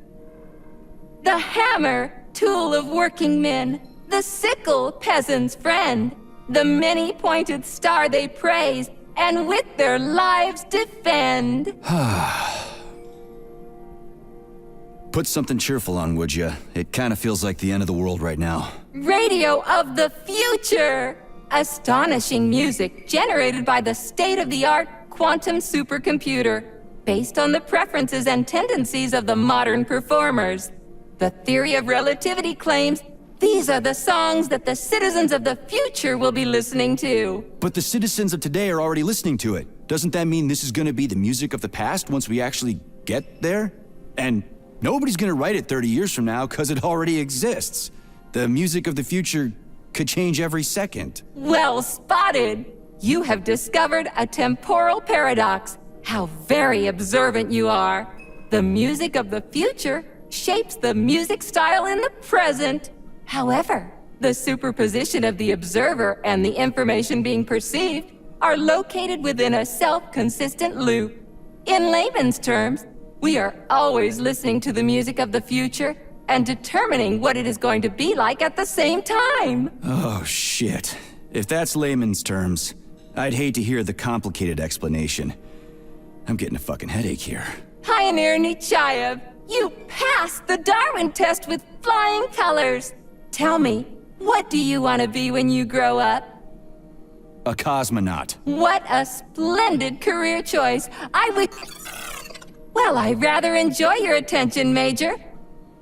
The hammer, tool of working men. The sickle, peasant's friend. The many-pointed star they praise, and with their lives defend. Put something cheerful on, would ya? It kind of feels like the end of the world right now. Radio of the future! Astonishing music generated by the state-of-the-art quantum supercomputer, based on the preferences and tendencies of the modern performers. The theory of relativity claims these are the songs that the citizens of the future will be listening to. But the citizens of today are already listening to it. Doesn't that mean this is gonna be the music of the past once we actually get there? And nobody's gonna write it 30 years from now, because it already exists. The music of the future could change every second. Well spotted! You have discovered a temporal paradox. How very observant you are. The music of the future shapes the music style in the present. However, the superposition of the observer and the information being perceived are located within a self-consistent loop. In layman's terms, we are always listening to the music of the future and determining what it is going to be like at the same time. Oh, shit. If that's layman's terms, I'd hate to hear the complicated explanation. I'm getting a fucking headache here. Pioneer Nechayev, you passed the Darwin test with flying colors. Tell me, what do you want to be when you grow up? A cosmonaut. What a splendid career choice. Well, I rather enjoy your attention, Major.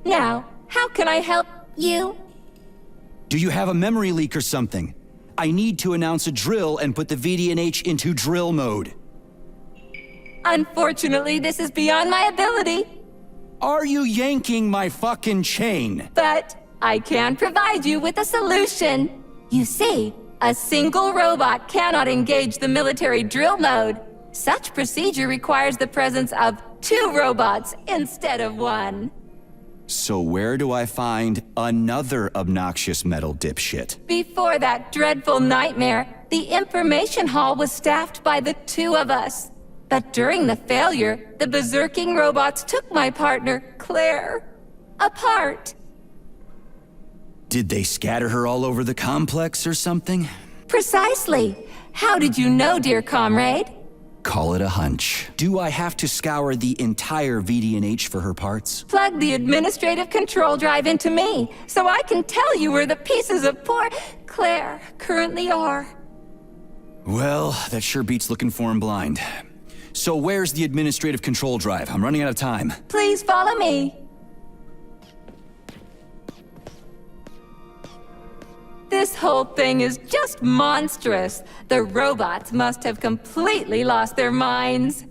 Now, how can I help you? Do you have a memory leak or something? I need to announce a drill and put the VDNH into drill mode. Unfortunately, this is beyond my ability. Are you yanking my fucking chain? But I can provide you with a solution. You see, a single robot cannot engage the military drill mode. Such procedure requires the presence of 2 robots instead of 1. So where do I find another obnoxious metal dipshit? Before that dreadful nightmare, the information hall was staffed by the 2 of us. But during the failure, the berserking robots took my partner, Claire, apart. Did they scatter her all over the complex or something? Precisely. How did you know, dear comrade? Call it a hunch. Do I have to scour the entire VD&H for her parts? Plug the administrative control drive into me, so I can tell you where the pieces of poor Claire currently are. Well, that sure beats looking for him blind. So where's the administrative control drive? I'm running out of time. Please follow me. This whole thing is just monstrous. The robots must have completely lost their minds.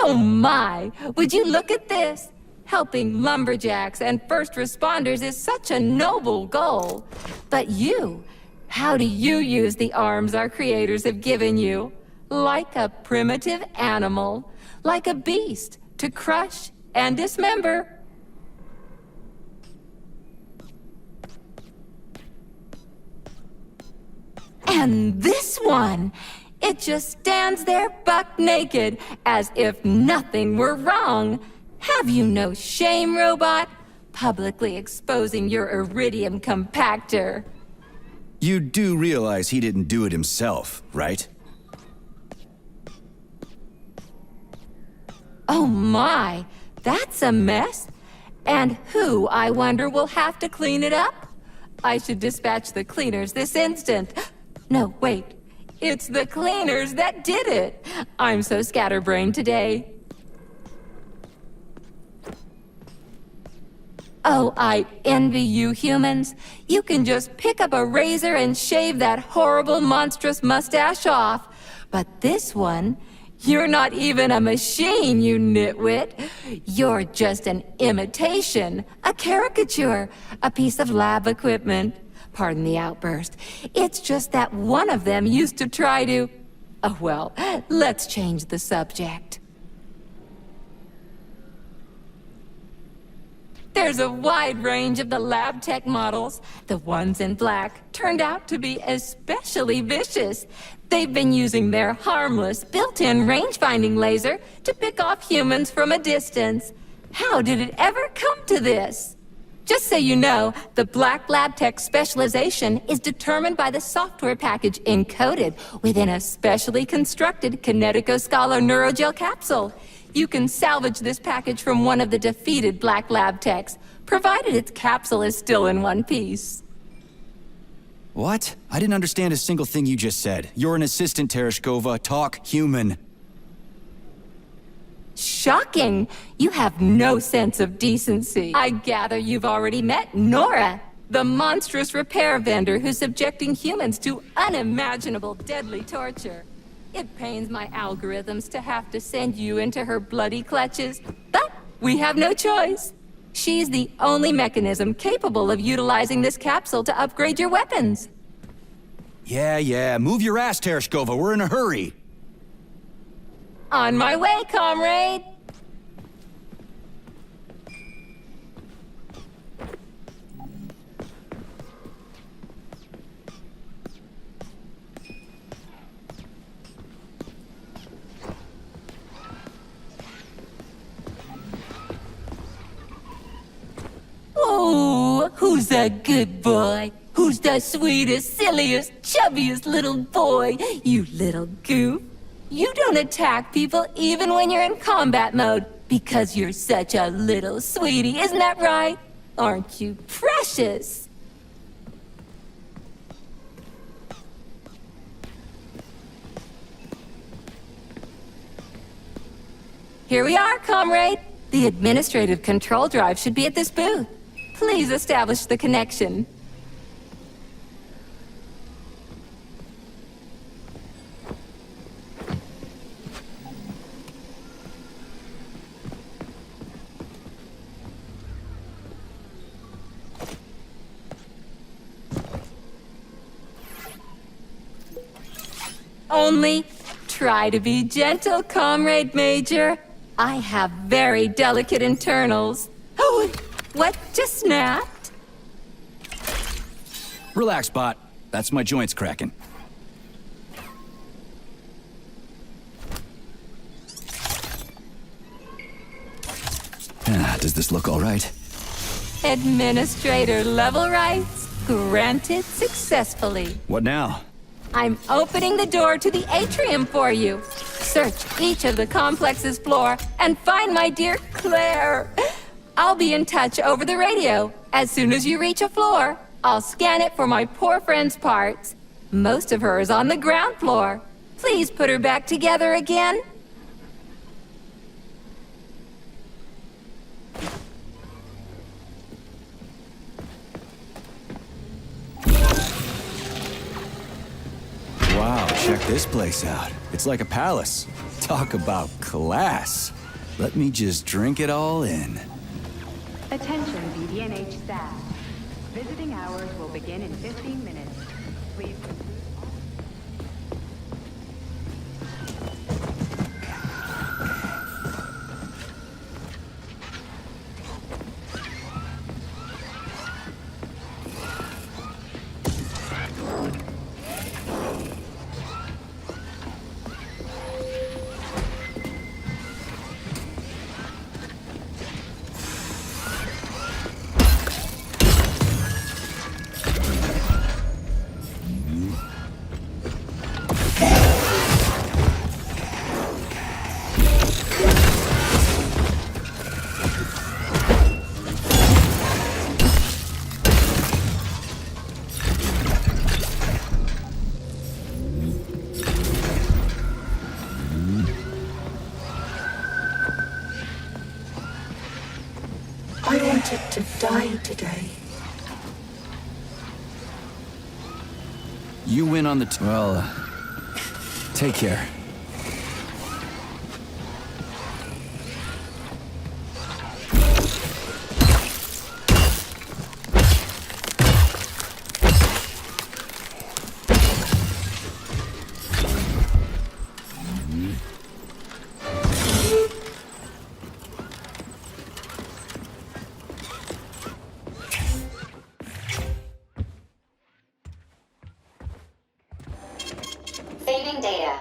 Oh my! Would you look at this? Helping lumberjacks and first responders is such a noble goal. But you, how do you use the arms our creators have given you? Like a primitive animal, like a beast, to crush and dismember. And this one! It just stands there buck naked, as if nothing were wrong. Have you no shame, robot? Publicly exposing your iridium compactor. You do realize he didn't do it himself, right? Oh my, that's a mess. And who, I wonder, will have to clean it up? I should dispatch the cleaners this instant. No, wait. It's the cleaners that did it. I'm so scatterbrained today. Oh, I envy you humans. You can just pick up a razor and shave that horrible, monstrous mustache off. But this one, you're not even a machine, you nitwit. You're just an imitation, a caricature, a piece of lab equipment. Pardon the outburst. It's just that one of them used to try to... Oh, well, let's change the subject. There's a wide range of the lab tech models. The ones in black turned out to be especially vicious. They've been using their harmless, built-in range-finding laser to pick off humans from a distance. How did it ever come to this? Just so you know, the Black Lab Tech specialization is determined by the software package encoded within a specially constructed Kinetico Scholar Neurogel capsule. You can salvage this package from one of the defeated Black Lab Techs, provided its capsule is still in one piece. What? I didn't understand a single thing you just said. You're an assistant, Tereshkova. Talk human. Shocking! You have no sense of decency. I gather you've already met Nora, the monstrous repair vendor who's subjecting humans to unimaginable deadly torture. It pains my algorithms to have to send you into her bloody clutches, but we have no choice. She's the only mechanism capable of utilizing this capsule to upgrade your weapons. Yeah, move your ass, Tereshkova. We're in a hurry. On my way, comrade! Oh, who's a good boy? Who's the sweetest, silliest, chubbiest little boy? You little goof. You don't attack people even when you're in combat mode because you're such a little sweetie, isn't that right? Aren't you precious? Here we are, comrade. The administrative control drive should be at this booth. Please establish the connection. Only try to be gentle, Comrade Major. I have very delicate internals. Oh, what just snapped? Relax, Bot. That's my joints cracking. Does this look all right? Administrator level rights granted successfully. What now? I'm opening the door to the atrium for you. Search each of the complex's floor and find my dear Claire. I'll be in touch over the radio. As soon as you reach a floor, I'll scan it for my poor friend's parts. Most of her is on the ground floor. Please put her back together again. Wow, check this place out. It's like a palace. Talk about class. Let me just drink it all in. Attention BDNH staff. Visiting hours will begin in 15 minutes. Please. I wanted to die today. You win on the well, take care. Saving data.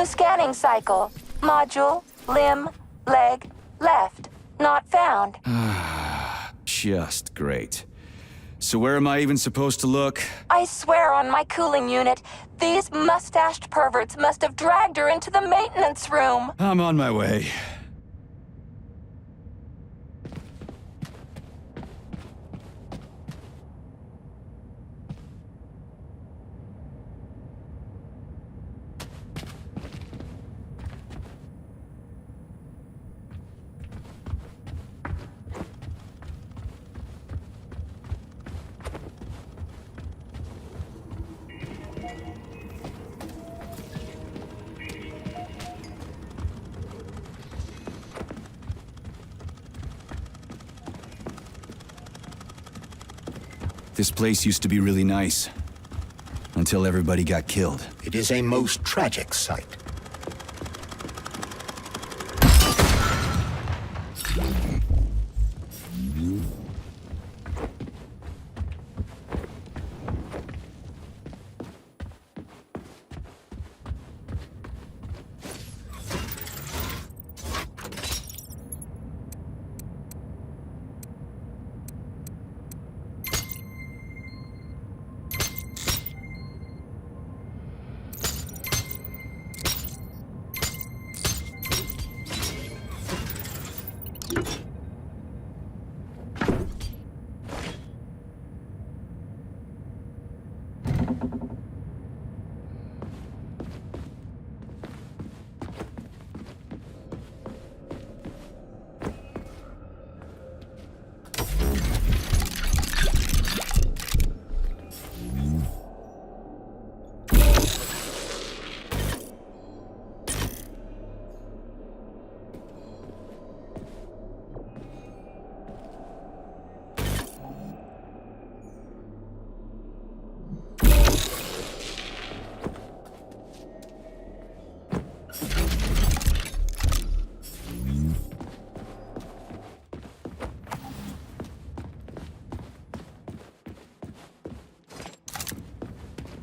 New scanning cycle. Module, limb, leg, left. Not found. Just great. So where am I even supposed to look? I swear on my cooling unit, these mustached perverts must have dragged her into the maintenance room. I'm on my way. This place used to be really nice. Until everybody got killed. It is a most tragic sight.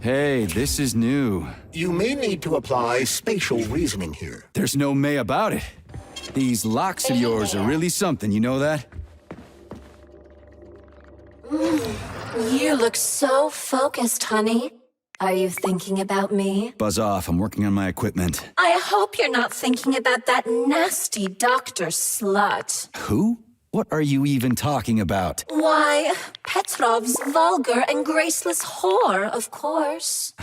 Hey, this is new. You may need to apply spatial reasoning here. There's no may about it. These locks of yours are really something, you know that? You look so focused, honey. Are you thinking about me? Buzz off, I'm working on my equipment. I hope you're not thinking about that nasty doctor slut. Who? What are you even talking about? Why, Petrov's vulgar and graceless whore, of course.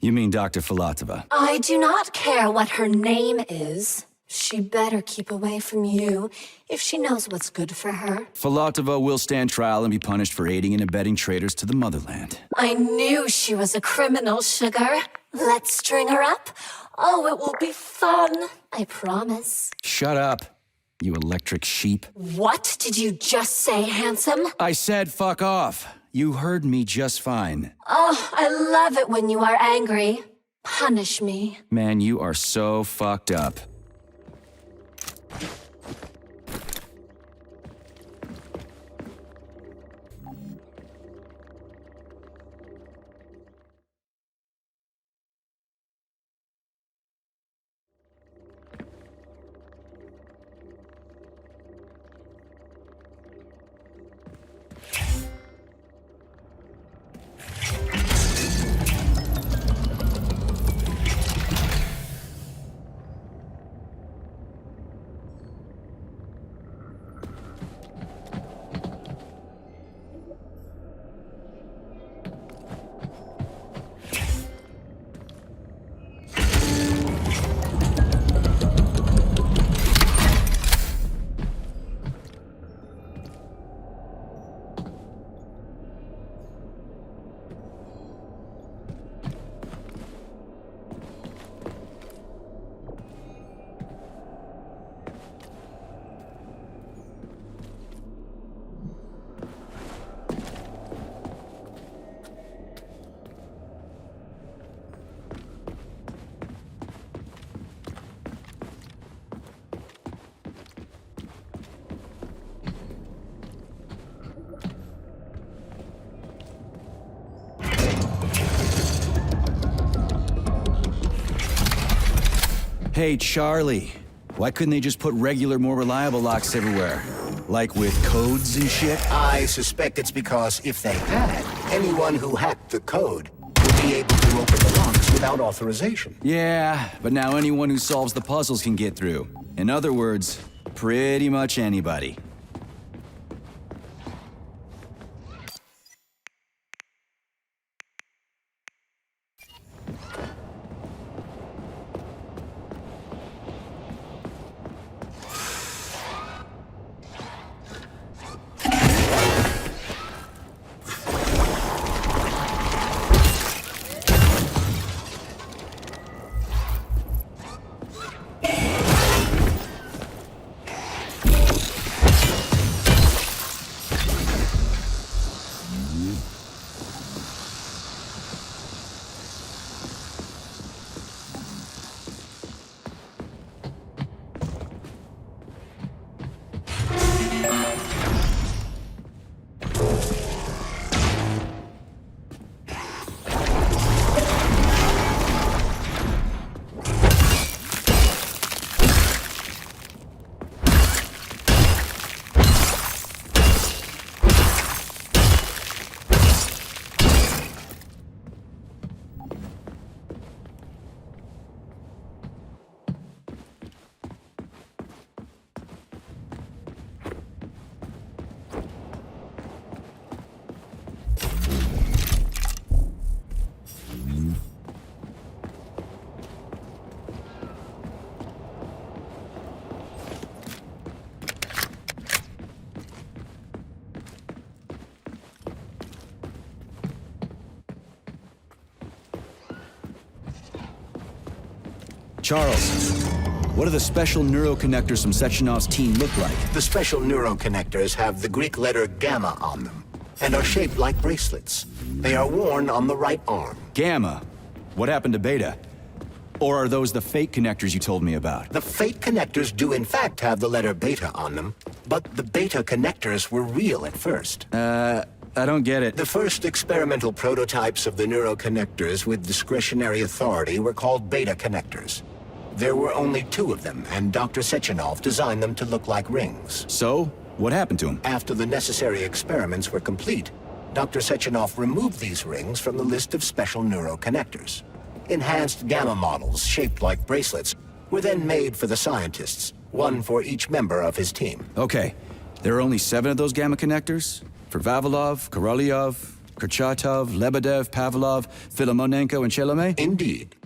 You mean Dr. Filatova? I do not care what her name is. She better keep away from you if she knows what's good for her. Filatova will stand trial and be punished for aiding and abetting traitors to the motherland. I knew she was a criminal, sugar. Let's string her up. Oh, it will be fun. I promise. Shut up, you electric sheep. What did you just say, handsome? I said fuck off. You heard me just fine. Oh, I love it when you are angry. Punish me. Man, you are so fucked up. Hey, Charlie. Why couldn't they just put regular, more reliable locks everywhere? Like with codes and shit? I suspect it's because if they had, anyone who hacked the code would be able to open the locks without authorization. Yeah, but now anyone who solves the puzzles can get through. In other words, pretty much anybody. Charles, what do the special neuroconnectors from Sechenov's team look like? The special neuroconnectors have the Greek letter gamma on them and are shaped like bracelets. They are worn on the right arm. Gamma? What happened to Beta? Or are those the fake connectors you told me about? The fake connectors do in fact have the letter beta on them, but the beta connectors were real at first. I don't get it. The first experimental prototypes of the neuroconnectors with discretionary authority were called beta connectors. There were only 2 of them, and Dr. Sechenov designed them to look like rings. So, what happened to them? After the necessary experiments were complete, Dr. Sechenov removed these rings from the list of special neuroconnectors. Enhanced gamma models, shaped like bracelets, were then made for the scientists, one for each member of his team. Okay, there are only 7 of those gamma connectors? For Vavilov, Korolyov, Kurchatov, Lebedev, Pavlov, Filimonenko, and Chelomey? Indeed.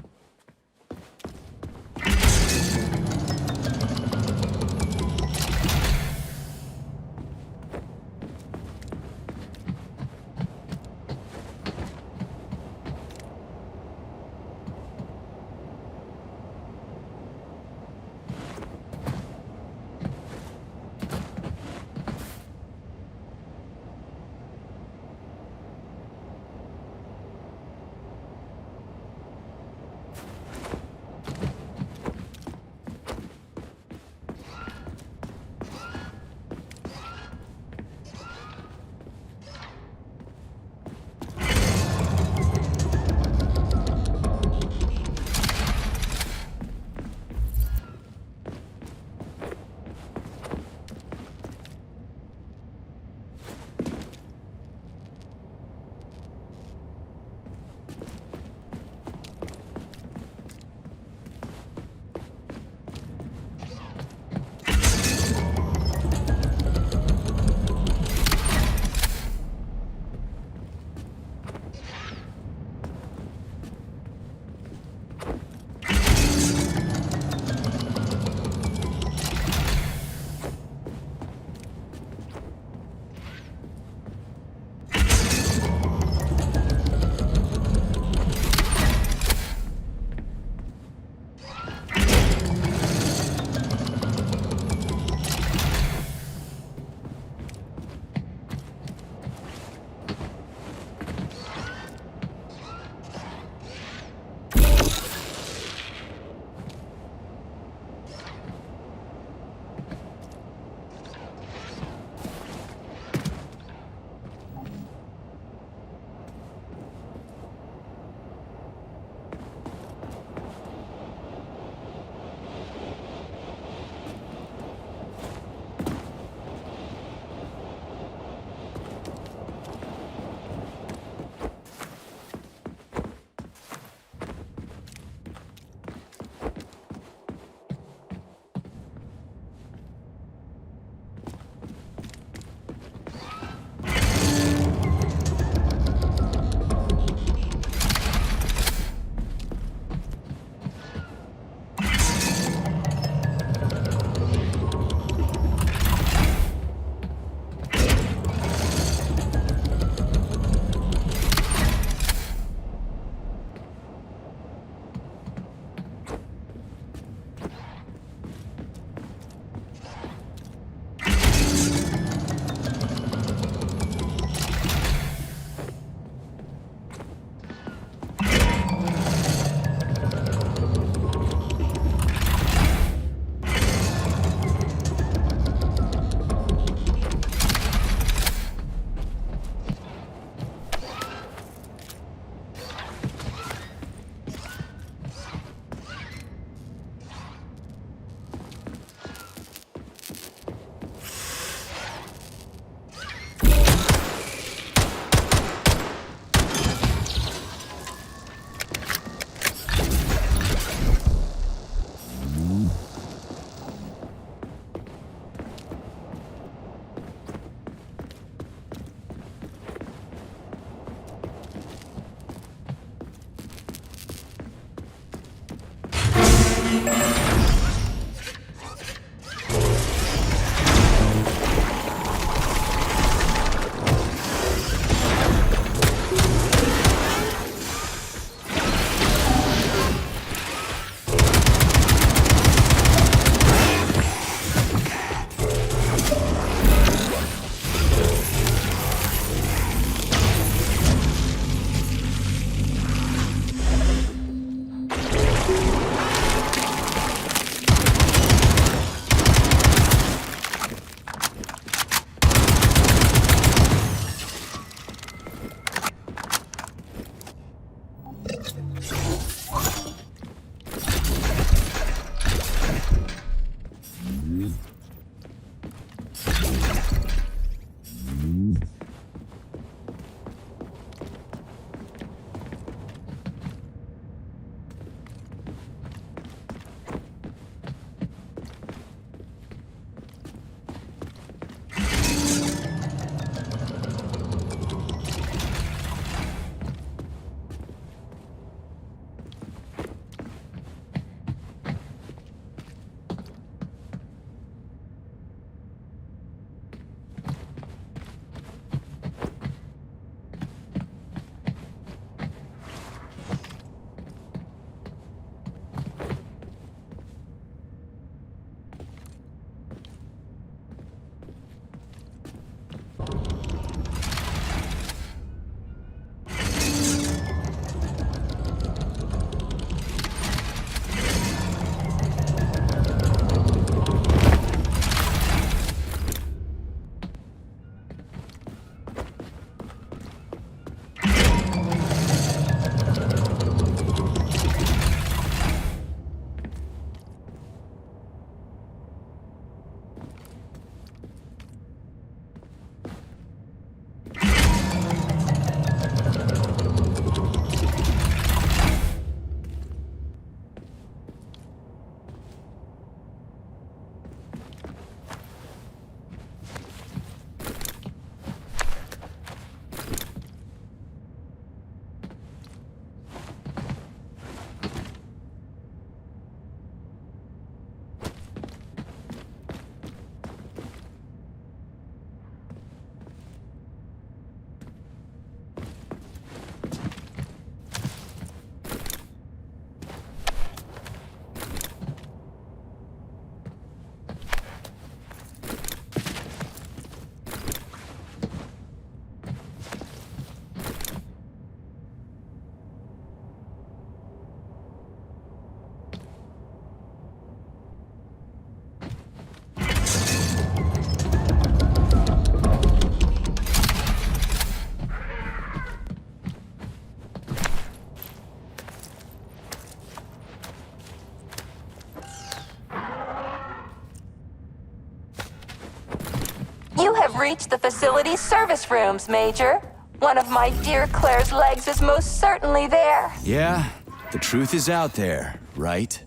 reached the facility's service rooms, Major. One of my dear Claire's legs is most certainly there. Yeah, the truth is out there, right?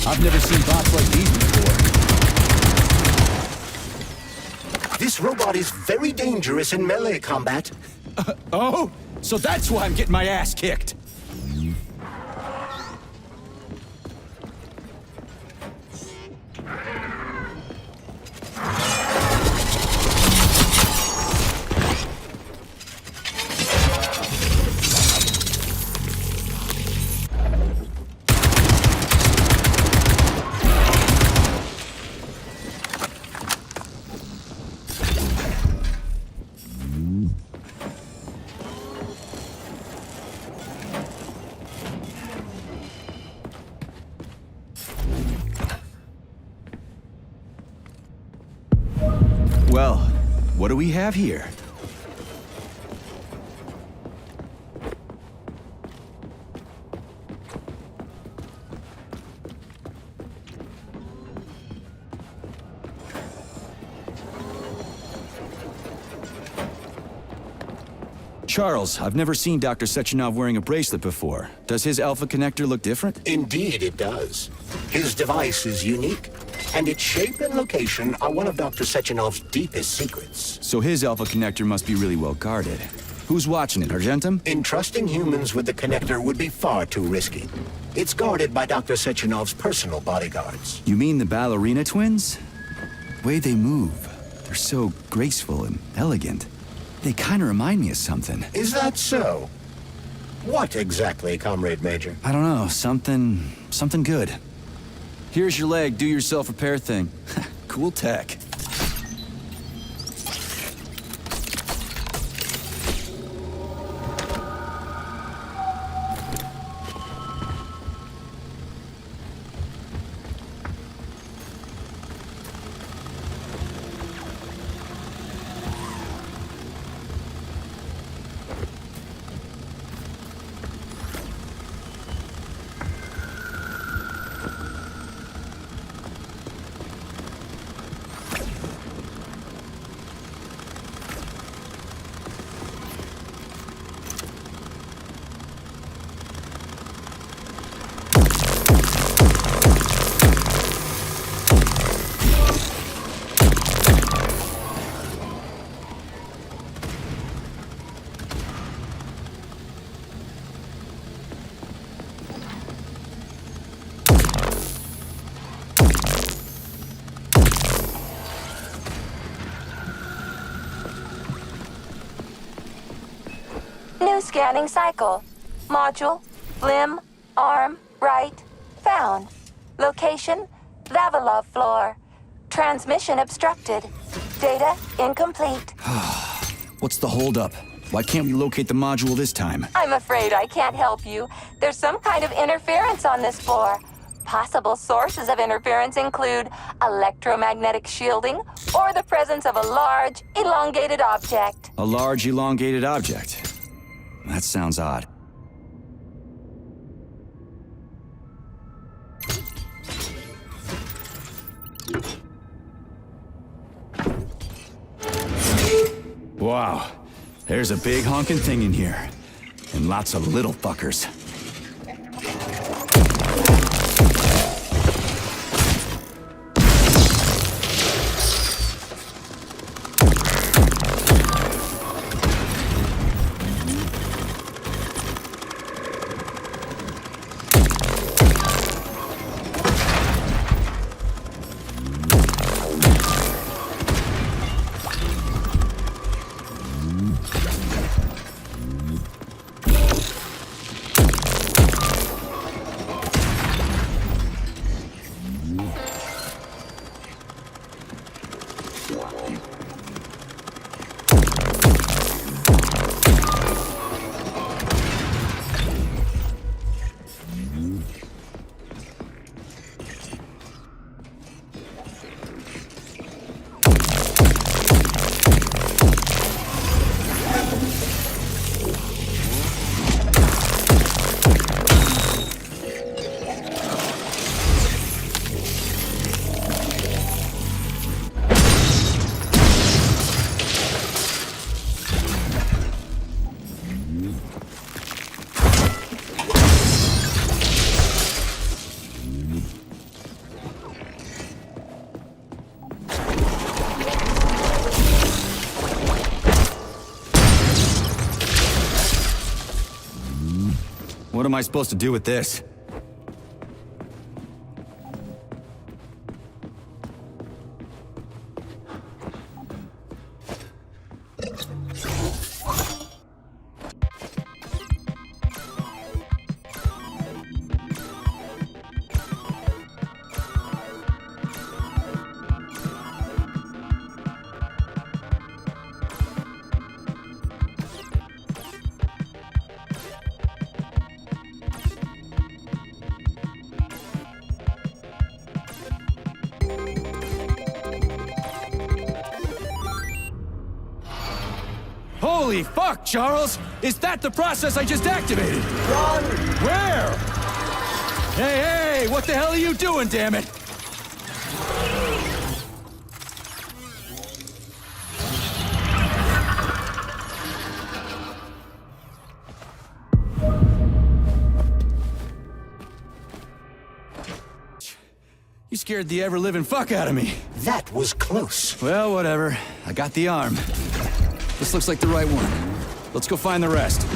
I've never seen bots like these before. This robot is very dangerous in melee combat. Oh? So that's why I'm getting my ass kicked. Well, what do we have here? Charles, I've never seen Dr. Sechenov wearing a bracelet before. Does his Alpha connector look different? Indeed it does. His device is unique, and its shape and location are one of Dr. Sechenov's deepest secrets. So his Alpha connector must be really well guarded. Who's watching it, Argentum? Entrusting humans with the connector would be far too risky. It's guarded by Dr. Sechenov's personal bodyguards. You mean the ballerina twins? The way they move, they're so graceful and elegant. They kind of remind me of something. Is that so? What exactly, Comrade Major? I don't know, something good. Here's your leg, do yourself repair thing. Cool tech. New scanning cycle. Module, limb, arm, right, found. Location, Vavilov floor. Transmission obstructed. Data incomplete. What's the holdup? Why can't we locate the module this time? I'm afraid I can't help you. There's some kind of interference on this floor. Possible sources of interference include electromagnetic shielding or the presence of a large, elongated object. A large, elongated object. That sounds odd. Wow. There's a big honking thing in here. And lots of little fuckers. What am I supposed to do with this? Holy fuck, Charles! Is that the process I just activated? Run! Where? Hey, hey! What the hell are you doing, damn it? You scared the ever-living fuck out of me. That was close. Well, whatever. I got the arm. This looks like the right one. Let's go find the rest.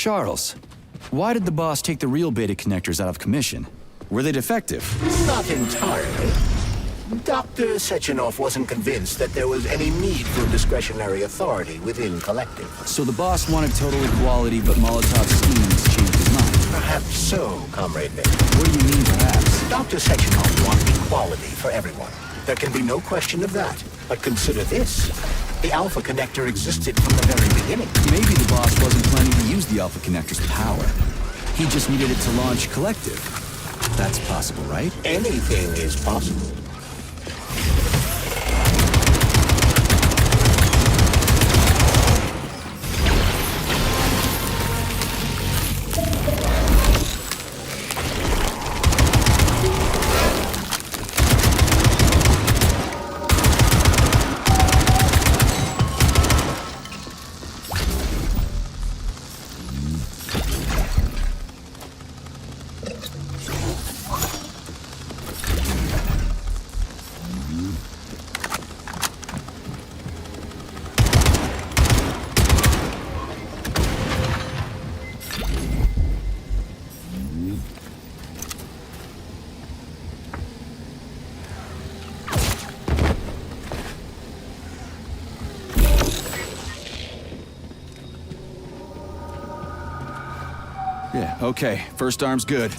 Charles, why did the boss take the real beta connectors out of commission? Were they defective? Not entirely. Dr. Sechenov wasn't convinced that there was any need for discretionary authority within Collective. So the boss wanted total equality, but Molotov's schemes changed his mind. Perhaps so, Comrade Nick. What do you mean, perhaps? Dr. Sechenov wants equality for everyone. There can be no question of that. But consider this. The Alpha Connector existed from the very beginning. Maybe the boss wasn't planning to use the Alpha Connector's power. He just needed it to launch Collective. That's possible, right? Anything is possible. Yeah, okay. First arm's good.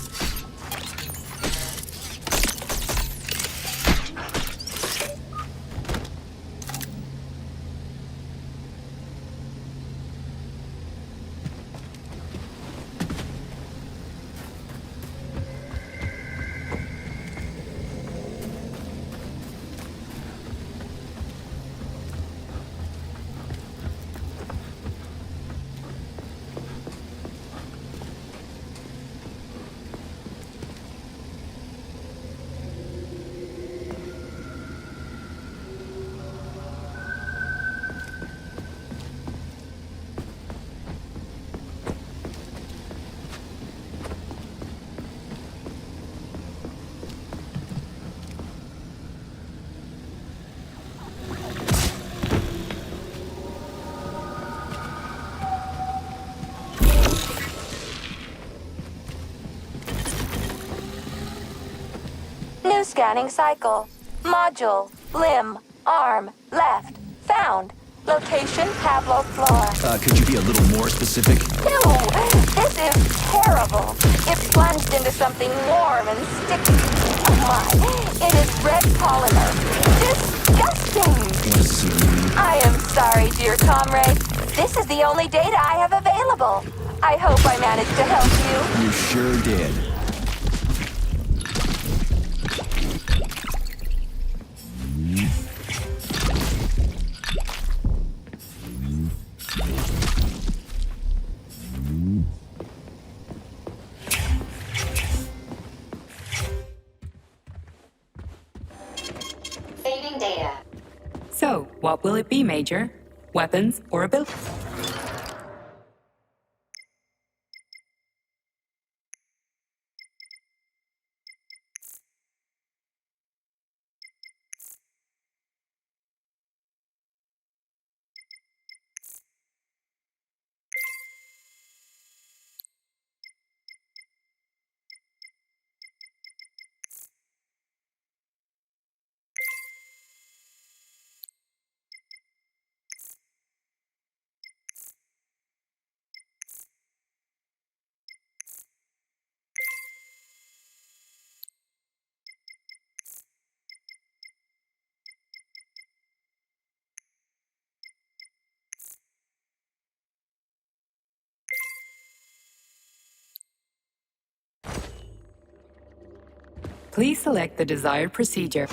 Scanning cycle. Module, limb, arm, left. Found. Location, Pablo floor. Could you be a little more specific? Ew, this is terrible. It's plunged into something warm and sticky. Oh my, it is red polymer. Disgusting. What does this mean? I am sorry, dear comrade. This is the only data I have available. I hope I managed to help you. You sure did. Saving data. So, what will it be, Major? Weapons or ability? Please select the desired procedure.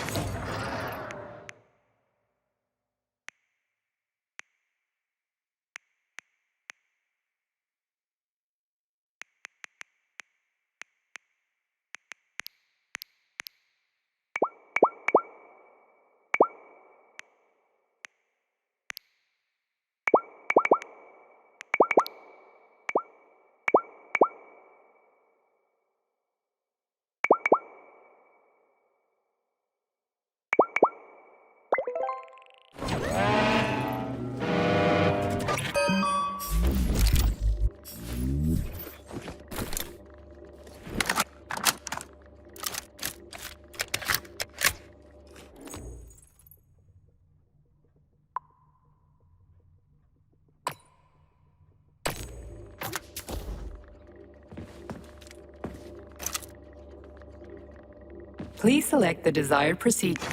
Please select the desired procedure.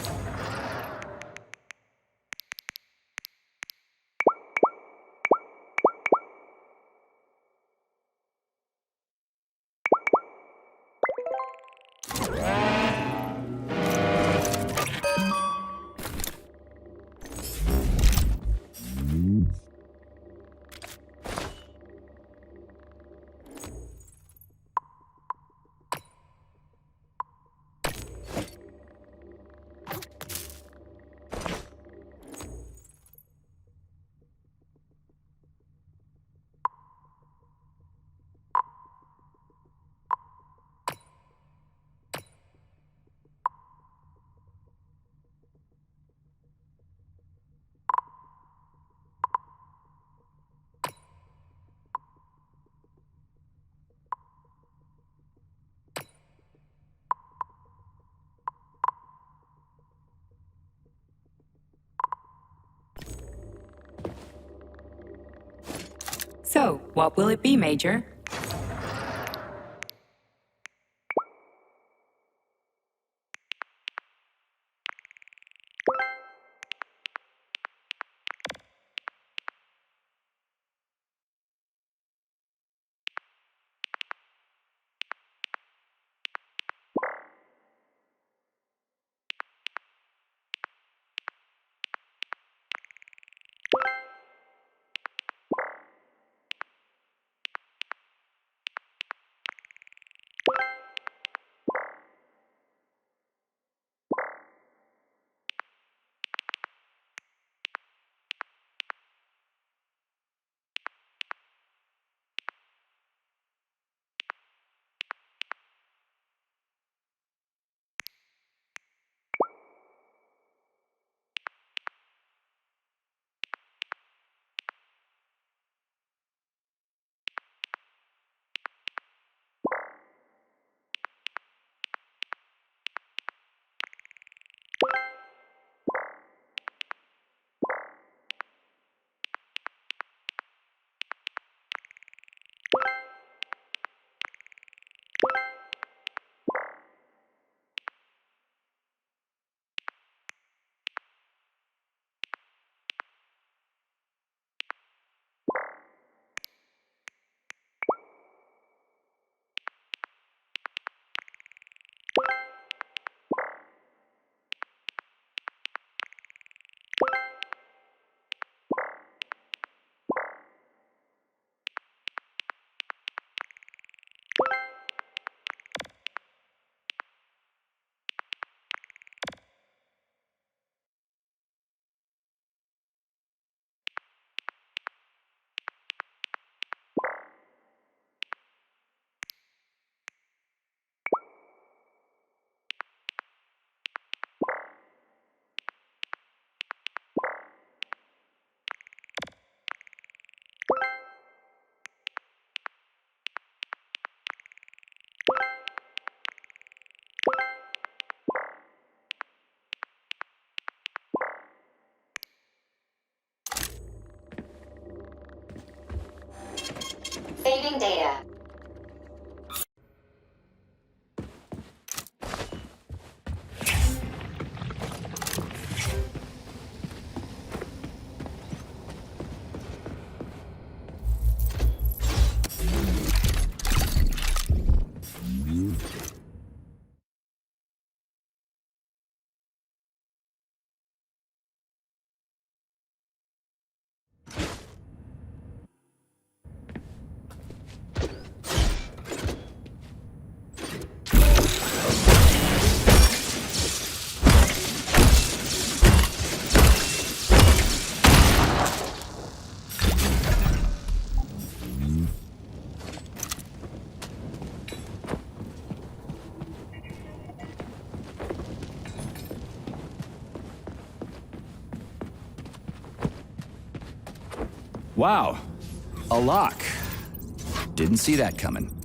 So, what will it be, Major? Saving data. Wow. A lock. Didn't see that coming.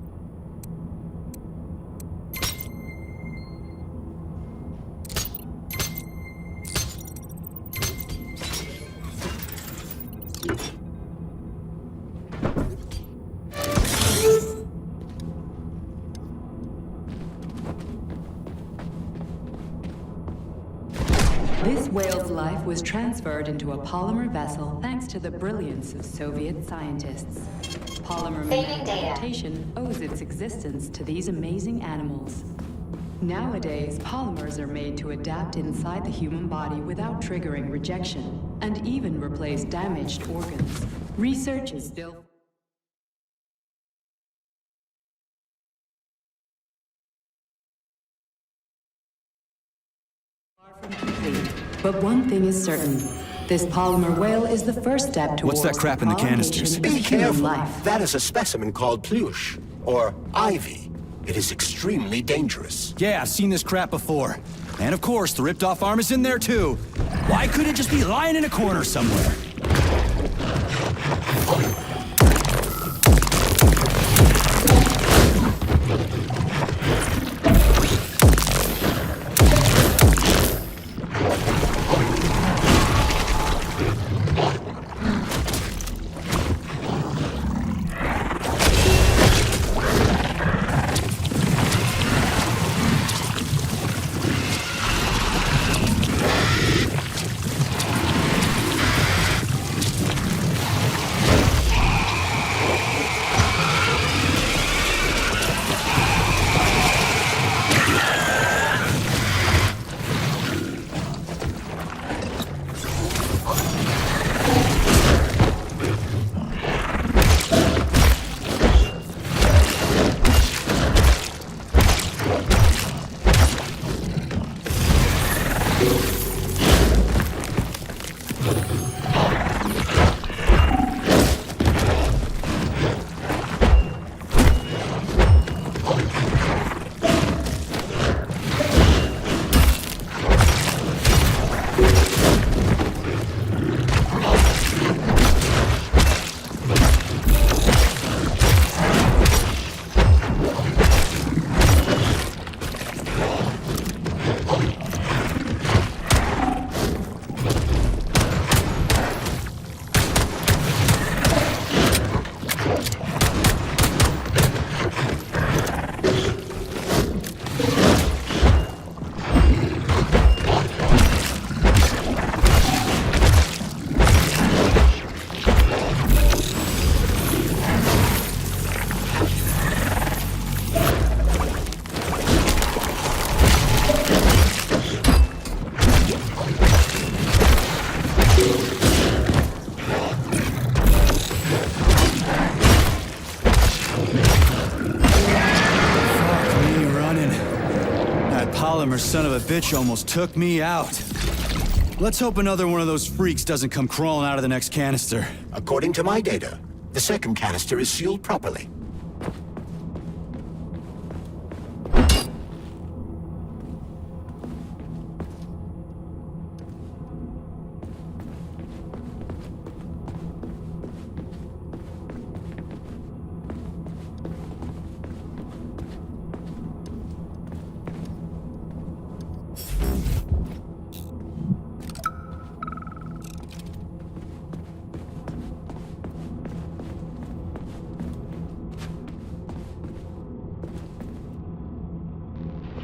This whale's life was transferred into a polymer vessel thanks to the brilliance of Soviet scientists. Polymer adaptation owes its existence to these amazing animals. Nowadays, polymers are made to adapt inside the human body without triggering rejection, and even replace damaged organs. Research is still complete. But one thing is certain. This polymer whale is the first step towards What's that crap in the canisters? Be careful. That is a specimen called Plush, or Ivy. It is extremely dangerous. Yeah, I've seen this crap before. And of course, the ripped-off arm is in there too. Why couldn't it just be lying in a corner somewhere? Son of a bitch almost took me out. Let's hope another one of those freaks doesn't come crawling out of the next canister. According to my data, the second canister is sealed properly.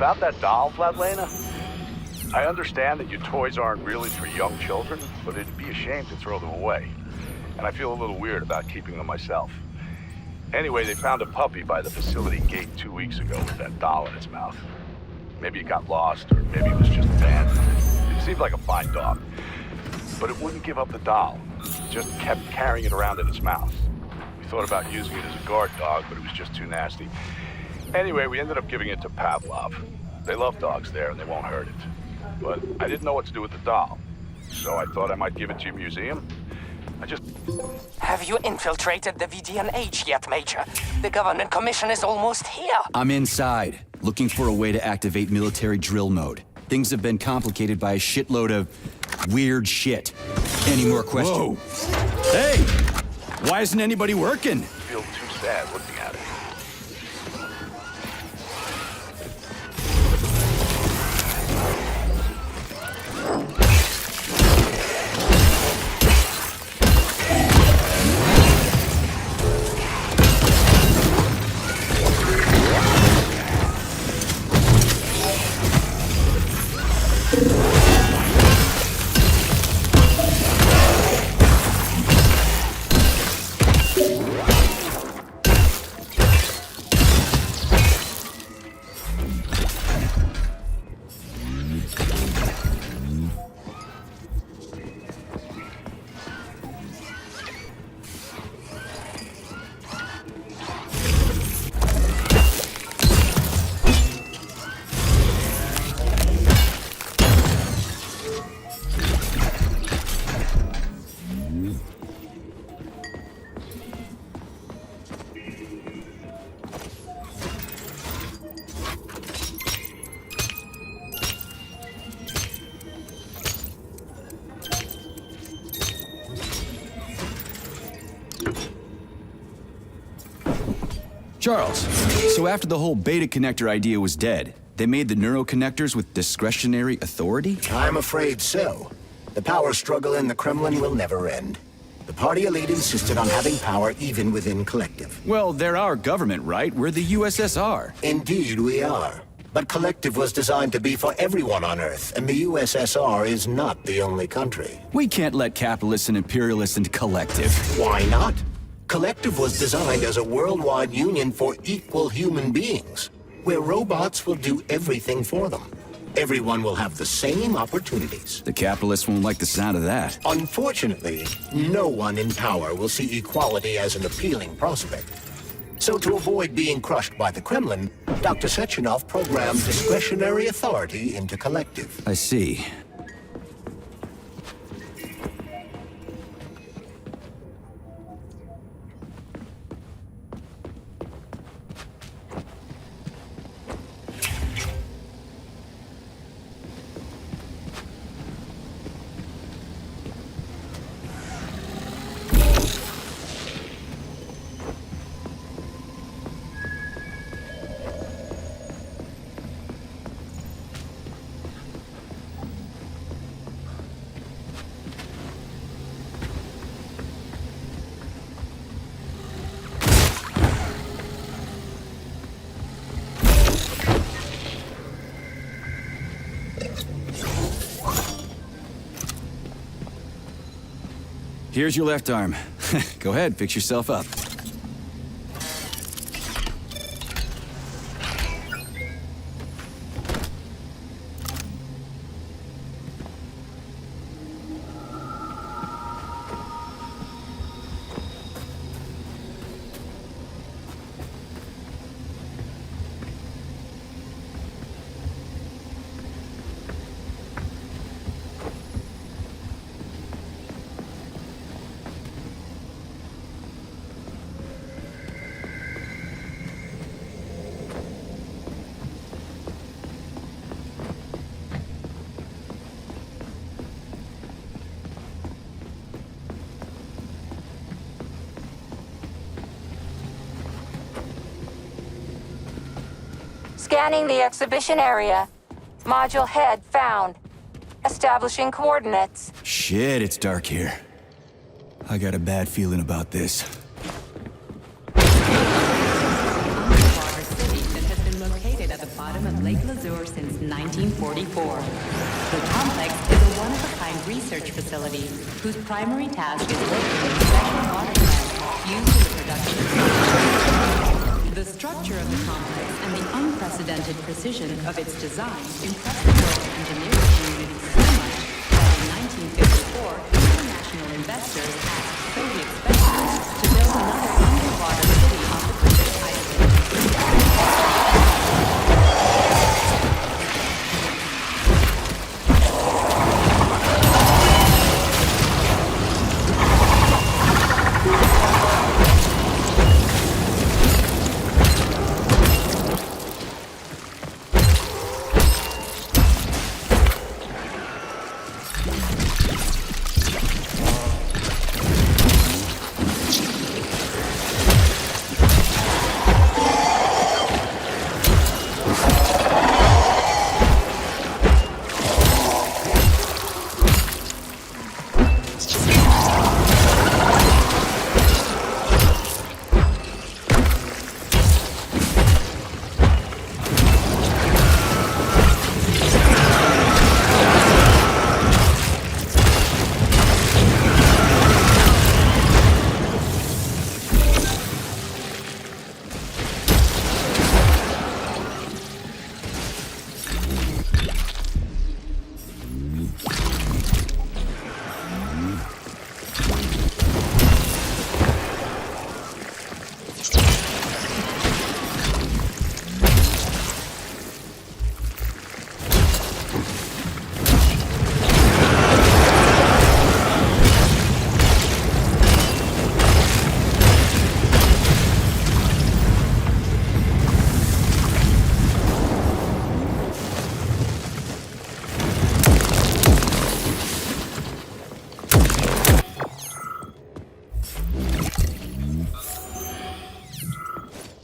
About that doll, Vladlena, I understand that your toys aren't really for young children, but it'd be a shame to throw them away. And I feel a little weird about keeping them myself. Anyway, they found a puppy by the facility gate 2 weeks ago with that doll in its mouth. Maybe it got lost, or maybe it was just abandoned. It seemed like a fine dog. But it wouldn't give up the doll. It just kept carrying it around in its mouth. We thought about using it as a guard dog, but it was just too nasty. Anyway, we ended up giving it to Pavlov. They love dogs there, and they won't hurt it. But I didn't know what to do with the doll. So I thought I might give it to your museum. Have you infiltrated the VDNH yet, Major? The government commission is almost here. I'm inside, looking for a way to activate military drill mode. Things have been complicated by a shitload of weird shit. Any more questions? Whoa! Hey! Why isn't anybody working? I feel too sad looking at it. Charles, so after the whole beta connector idea was dead, they made the neuroconnectors with discretionary authority? I'm afraid so. The power struggle in the Kremlin will never end. The party elite insisted on having power even within Collective. Well, they're our government, right? We're the USSR. Indeed we are. But Collective was designed to be for everyone on Earth, and the USSR is not the only country. We can't let capitalists and imperialists into Collective. Why not? Collective was designed as a worldwide union for equal human beings, where robots will do everything for them. Everyone will have the same opportunities. The capitalists won't like the sound of that. Unfortunately, no one in power will see equality as an appealing prospect. So to avoid being crushed by the Kremlin, Dr. Sechenov programmed discretionary authority into Collective. I see. Here's your left arm. Go ahead, fix yourself up. Scanning the exhibition area. Module head found. Establishing coordinates. Shit, it's dark here. I got a bad feeling about this. That has been located at the bottom of Lake Lazur since 1944. The complex is a one-of-a-kind research facility whose primary task is locating special water plants used in the production of science. The structure of the complex and the unprecedented precision of its design impressed the world engineering community so much that in 1954, international investors asked Soviet specialists to build another underwater city on the Pacific island.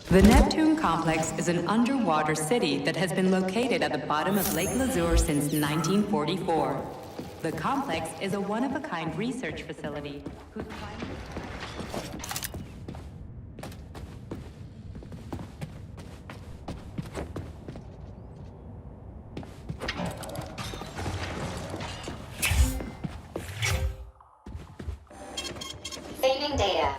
The Neptune Complex is an underwater city that has been located at the bottom of Lake Lazur since 1944. The complex is a one-of-a-kind research facility whose Saving data.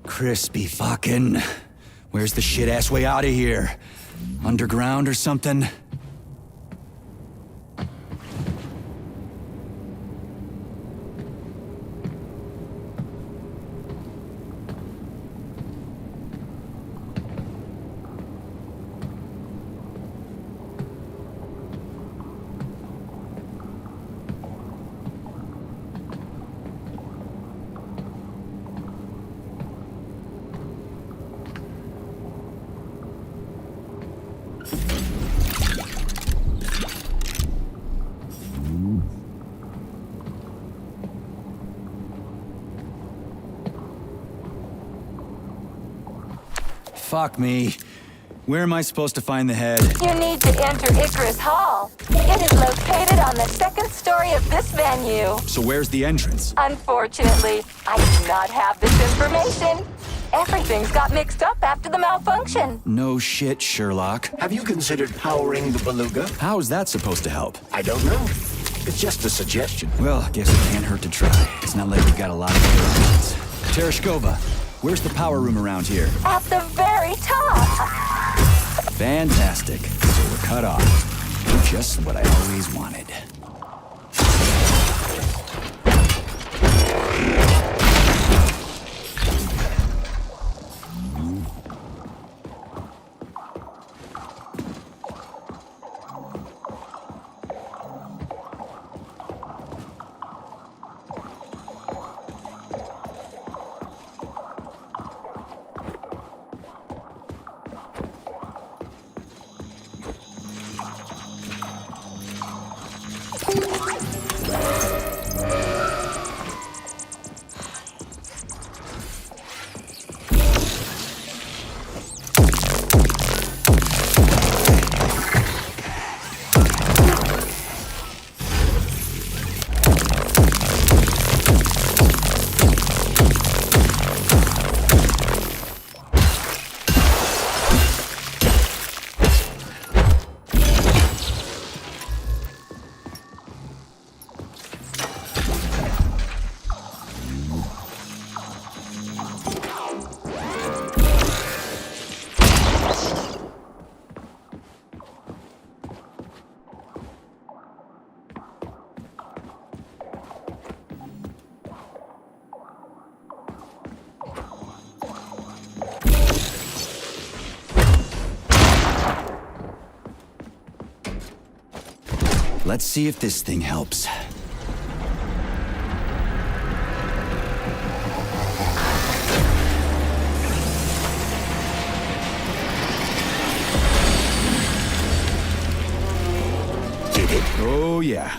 Crispy fucking. Where's the shit-ass way out of here? Underground or something? Fuck me. Where am I supposed to find the head? You need to enter Icarus Hall. It is located on the second story of this venue. So where's the entrance? Unfortunately, I do not have this information. Everything's got mixed up after the malfunction. No shit, Sherlock. Have you considered powering the Beluga? How is that supposed to help? I don't know. It's just a suggestion. Well, guess it can't hurt to try. It's not like we got a lot of other options. Tereshkova, where's the power room around here? At the very top. Fantastic. So we're cut off. Just what I always wanted. Let's see if this thing helps. Did it? Oh, yeah.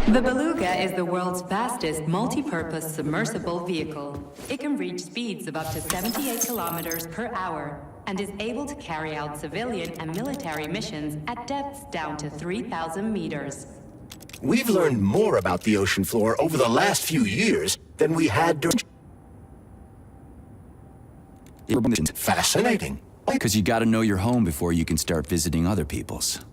The Beluga is the world's fastest multi-purpose submersible vehicle. It can reach speeds of up to 78 kilometers per hour and is able to carry out civilian and military missions at depths down to 3,000 meters. We've learned more about the ocean floor over the last few years than we had during... Fascinating. Because you gotta know your home before you can start visiting other people's.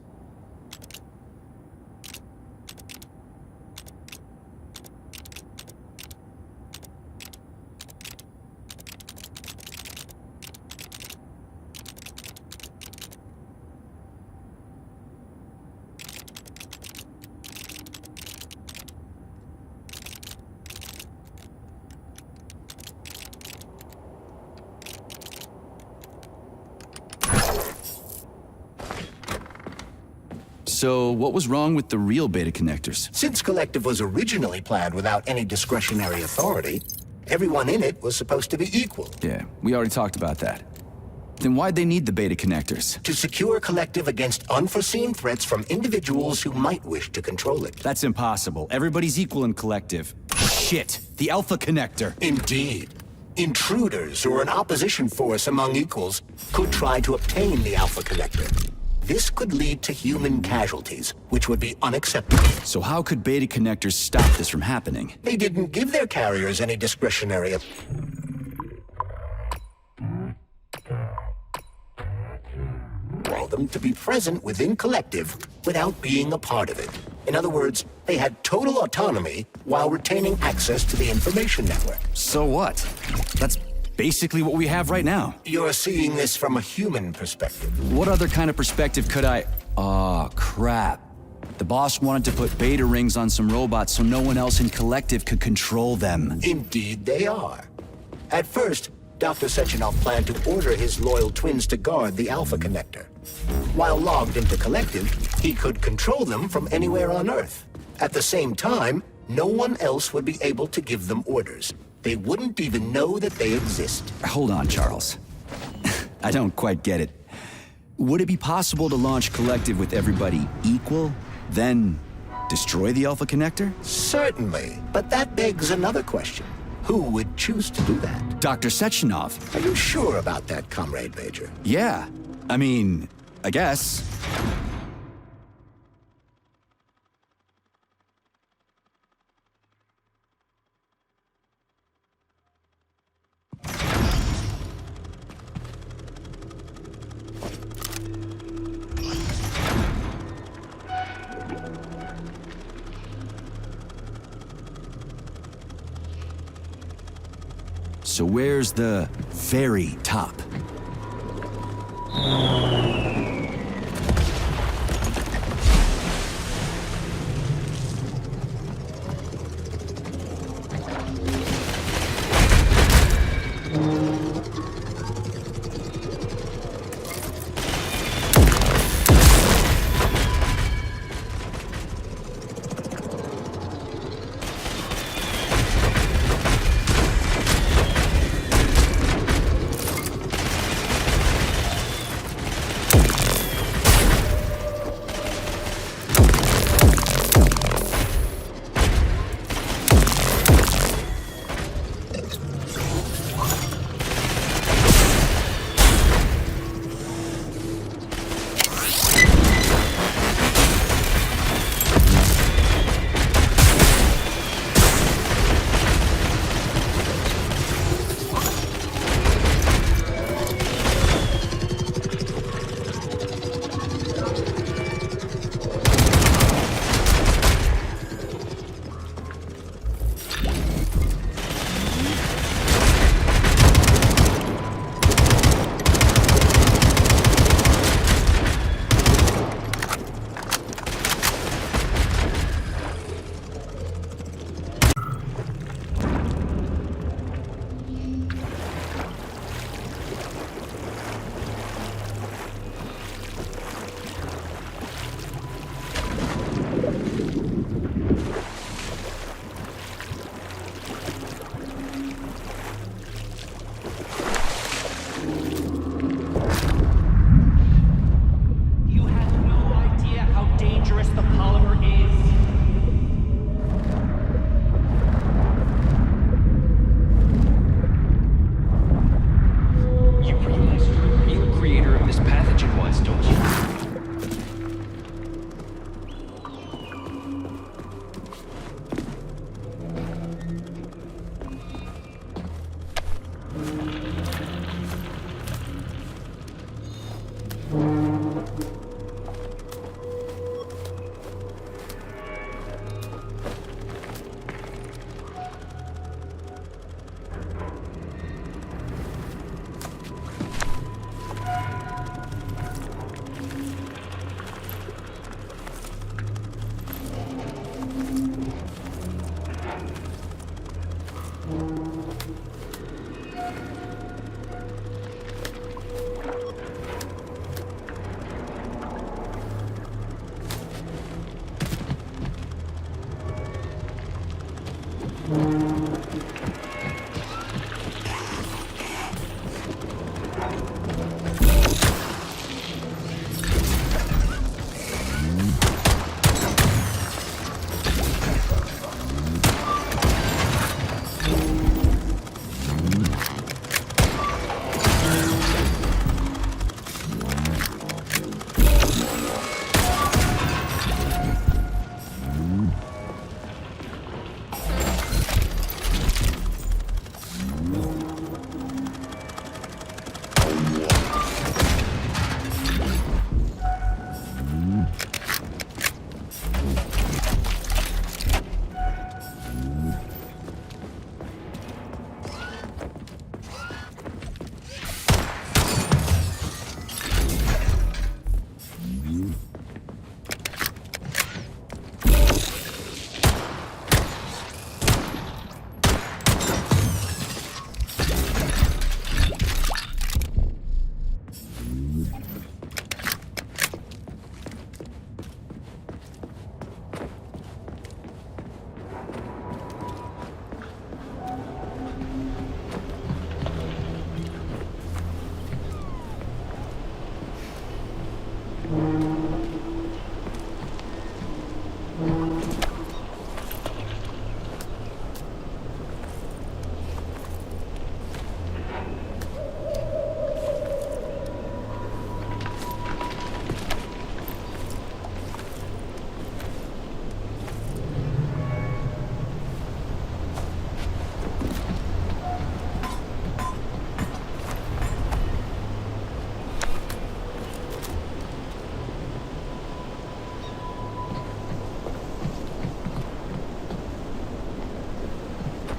So, what was wrong with the real beta connectors? Since Collective was originally planned without any discretionary authority, everyone in it was supposed to be equal. Yeah, we already talked about that. Then why'd they need the beta connectors? To secure Collective against unforeseen threats from individuals who might wish to control it. That's impossible. Everybody's equal in Collective. Shit! The Alpha Connector! Indeed. Intruders or an opposition force among equals could try to obtain the Alpha Connector. This could lead to human casualties, which would be unacceptable. So how could beta connectors stop this from happening? They didn't give their carriers any discretionary... Allow them to be present within Collective without being a part of it. In other words, they had total autonomy while retaining access to the information network. So what? That's basically what we have right now. You're seeing this from a human perspective. What other kind of perspective could I... Aw, crap. The boss wanted to put beta rings on some robots so no one else in Collective could control them. Indeed they are. At first, Dr. Sechenov planned to order his loyal twins to guard the Alpha Connector. While logged into Collective, he could control them from anywhere on Earth. At the same time, no one else would be able to give them orders. They wouldn't even know that they exist. Hold on, Charles. I don't quite get it. Would it be possible to launch Collective with everybody equal, then destroy the Alpha Connector? Certainly, but that begs another question. Who would choose to do that? Dr. Sechenov. Are you sure about that, Comrade Major? Yeah. I mean, I guess. So where's the very top?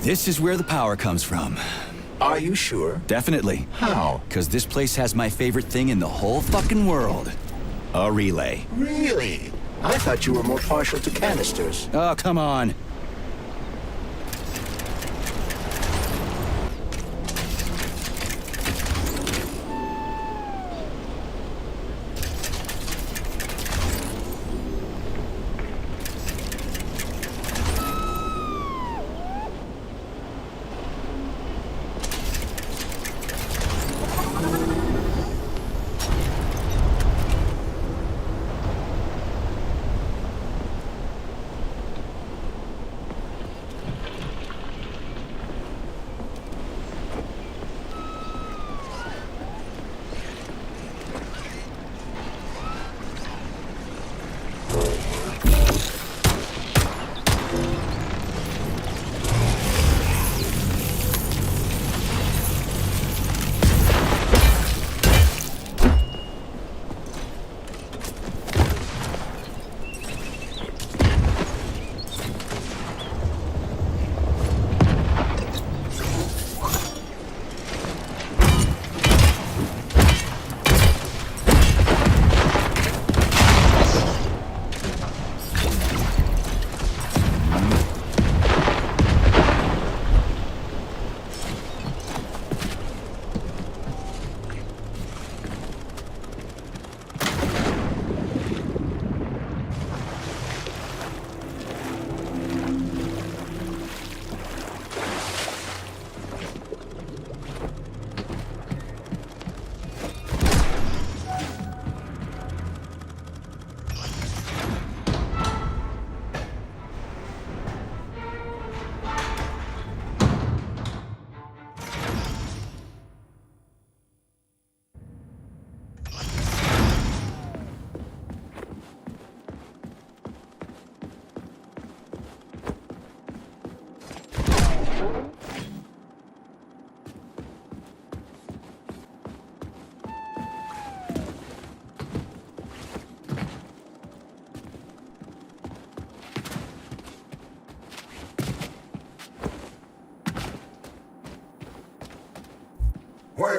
This is where the power comes from. Are you sure? Definitely. How? Because this place has my favorite thing in the whole fucking world. A relay. Really? I thought you were more partial to canisters. Oh, come on.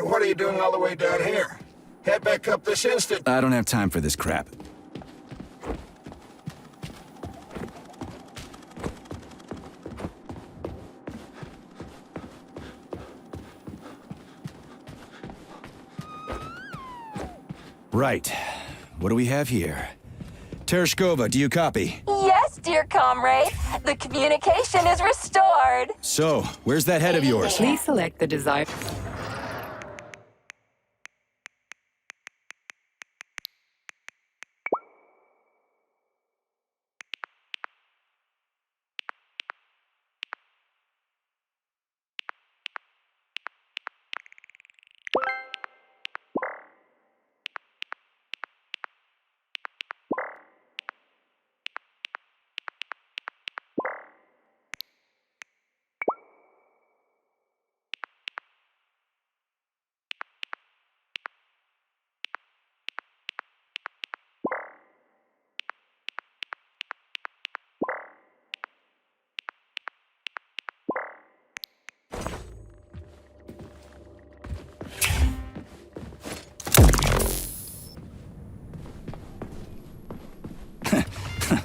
What are you doing all the way down here? Head back up this instant. I don't have time for this crap. Right. What do we have here? Tereshkova, do you copy? Yes, dear comrade. The communication is restored. So, where's that head of yours? Please select the desired...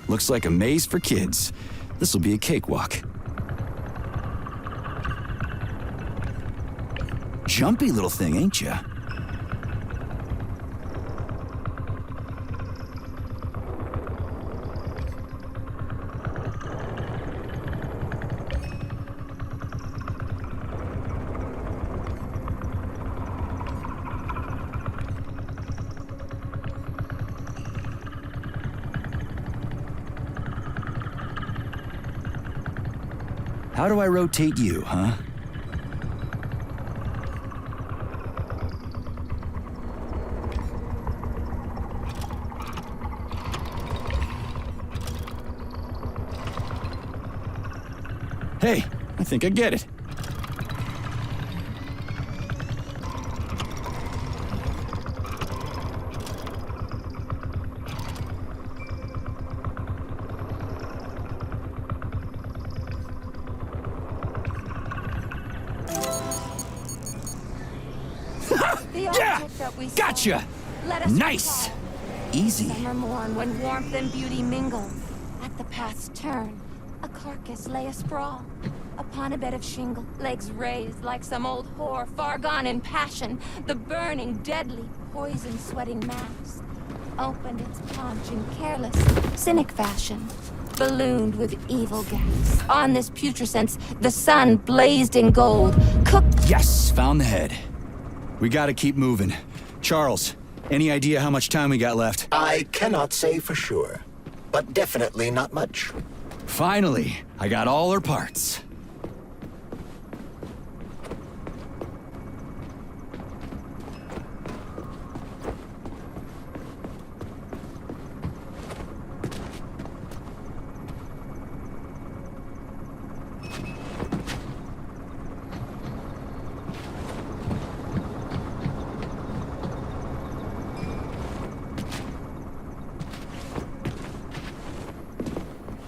Looks like a maze for kids. This'll be a cakewalk. Jumpy little thing, ain't ya? How do I rotate you, huh? Hey, I think I get it. that we Gotcha! saw. Let us Nice! recall. Easy. Summer morn when warmth and beauty mingle. At the path's turn, a carcass lay asprawl. Upon a bed of shingle, legs raised like some old whore, far gone in passion. The burning, deadly, poison-sweating mass opened its paunch in careless, cynic fashion, ballooned with evil gas. On this putrescence, the sun blazed in gold, cooked. Yes, found the head. We gotta keep moving. Charles, any idea how much time we got left? I cannot say for sure, but definitely not much. Finally, I got all her parts.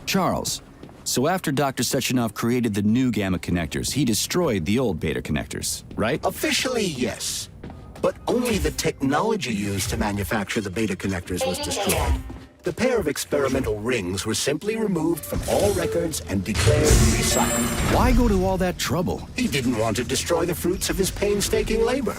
Charles, so after Dr. Sechenov created the new gamma connectors, he destroyed the old beta connectors, right? Officially, yes. But only the technology used to manufacture the beta connectors was destroyed. The pair of experimental rings were simply removed from all records and declared recycled. Why go to all that trouble? He didn't want to destroy the fruits of his painstaking labor.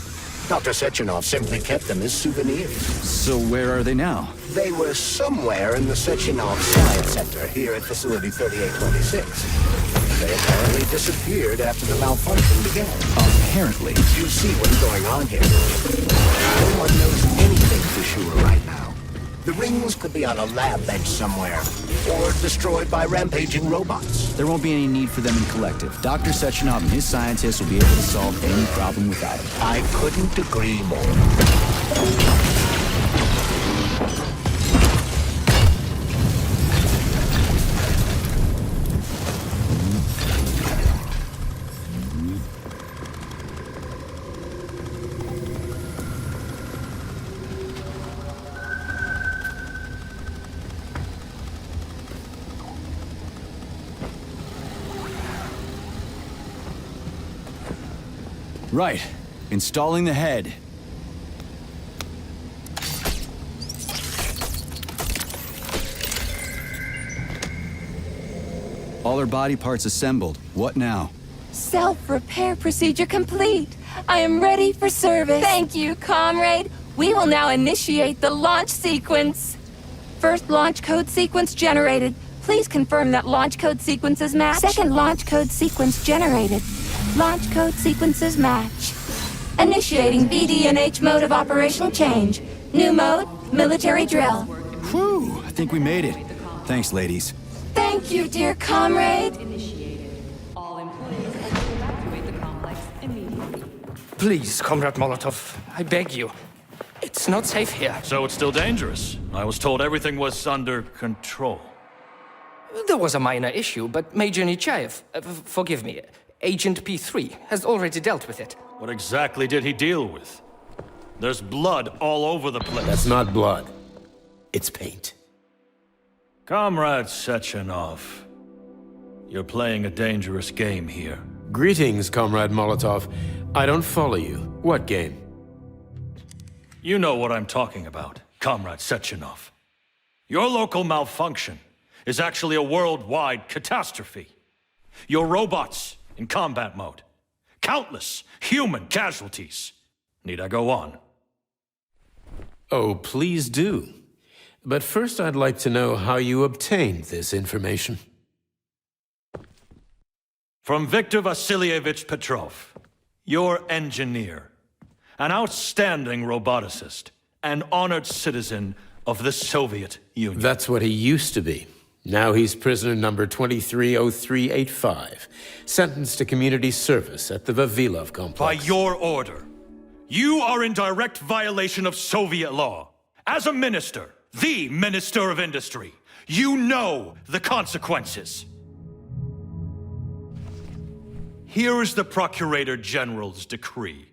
Dr. Sechenov simply kept them as souvenirs. So where are they now? They were somewhere in the Sechenov Science Center here at Facility 3826. They apparently disappeared after the malfunction began. Apparently. You see what's going on here. No one knows anything for sure right now. The rings could be on a lab bench somewhere, or destroyed by rampaging robots. There won't be any need for them in collective. Dr. Sechenov and his scientists will be able to solve any problem without them. I couldn't agree more. Right. Installing the head. All her body parts assembled. What now? Self-repair procedure complete. I am ready for service. Thank you, comrade. We will now initiate the launch sequence. First launch code sequence generated. Please confirm that launch code sequences match. Second launch code sequence generated. Launch code sequences match. Initiating BD&H mode of operational change. New mode, military drill. Whew, I think we made it. Thanks, ladies. Thank you, dear comrade. All employees are to evacuate the complex immediately. Please, Comrade Molotov, I beg you. It's not safe here. So it's still dangerous. I was told everything was under control. There was a minor issue, but Major Nechayev, forgive me, Agent P3, has already dealt with it. What exactly did he deal with? There's blood all over the place. That's not blood. It's paint. Comrade Sechenov, you're playing a dangerous game here. Greetings, Comrade Molotov. I don't follow you. What game? You know what I'm talking about, Comrade Sechenov. Your local malfunction is actually a worldwide catastrophe. Your robots in combat mode. Countless human casualties. Need I go on? Oh, please do. But first I'd like to know how you obtained this information. From Viktor Vasilievich Petrov, your engineer, an outstanding roboticist, an honored citizen of the Soviet Union. That's what he used to be. Now he's prisoner number 230385, sentenced to community service at the Vavilov complex. By your order, you are in direct violation of Soviet law. As a minister, the Minister of Industry, you know the consequences. Here is the Procurator General's decree.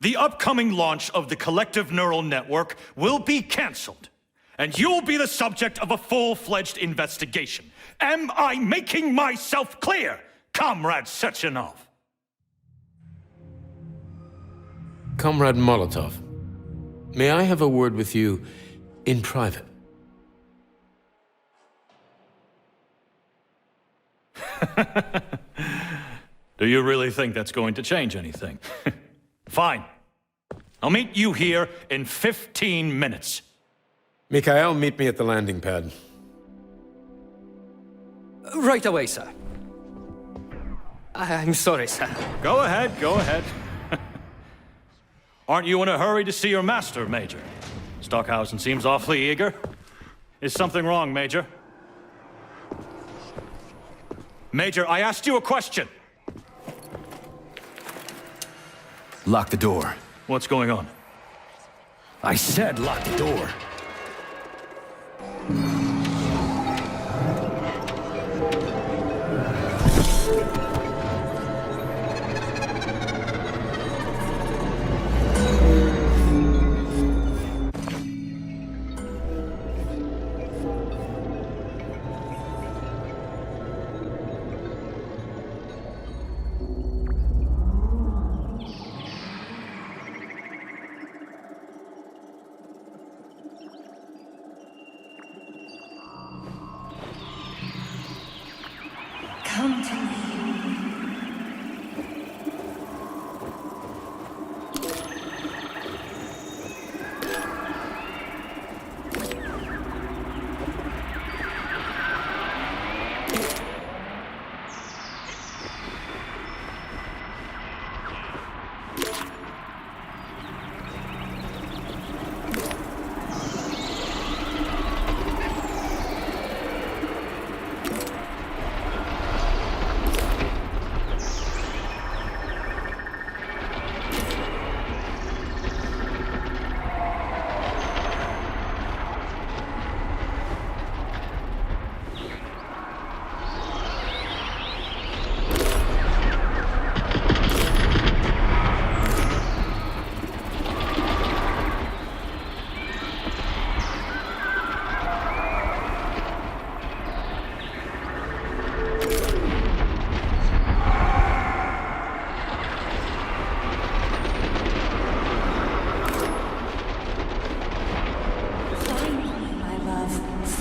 The upcoming launch of the collective neural network will be cancelled, and you'll be the subject of a full-fledged investigation. Am I making myself clear, Comrade Sechenov? Comrade Molotov, may I have a word with you in private? Do you really think that's going to change anything? Fine. I'll meet you here in 15 minutes. Mikhail, meet me at the landing pad. Right away, sir. I'm sorry, sir. Go ahead, go ahead. Aren't you in a hurry to see your master, Major? Stockhausen seems awfully eager. Is something wrong, Major? Major, I asked you a question. Lock the door. What's going on? I said lock the door. Come to me.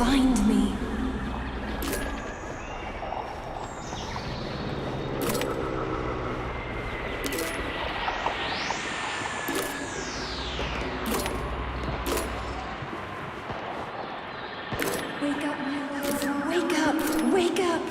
Find me. Wake up, my love. Wake up. Wake up.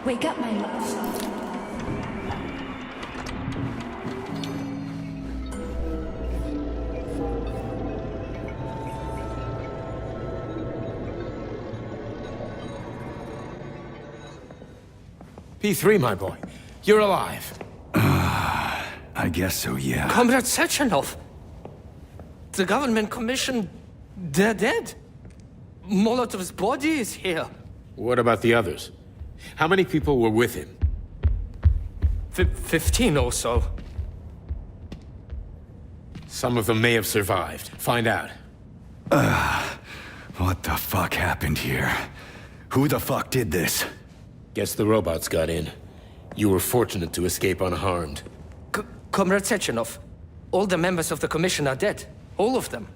Wake up, my love. P3, my boy. You're alive. I guess so, yeah. Comrade Sechenov! The government commission, they're dead. Molotov's body is here. What about the others? How many people were with him? 15 or so. Some of them may have survived. Find out. What the fuck happened here? Who the fuck did this? Guess the robots got in. You were fortunate to escape unharmed. Comrade Sechenov, all the members of the commission are dead. All of them.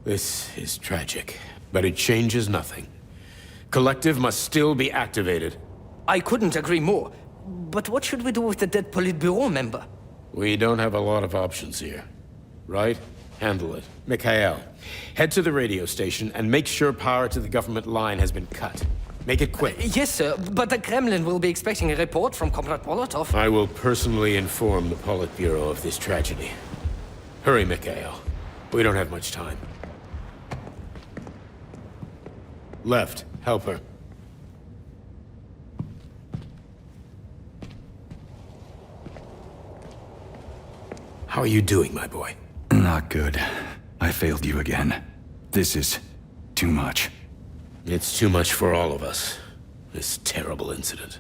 This is tragic, but it changes nothing. Collective must still be activated. I couldn't agree more. But what should we do with the dead Politburo member? We don't have a lot of options here. Right? Handle it. Mikhail, head to the radio station and make sure power to the government line has been cut. Make it quick. Yes, sir, but the Kremlin will be expecting a report from Comrade Molotov. I will personally inform the Politburo of this tragedy. Hurry, Mikhail. We don't have much time. Left. Help her. How are you doing, my boy? Not good. I failed you again. This is too much. It's too much for all of us. This terrible incident.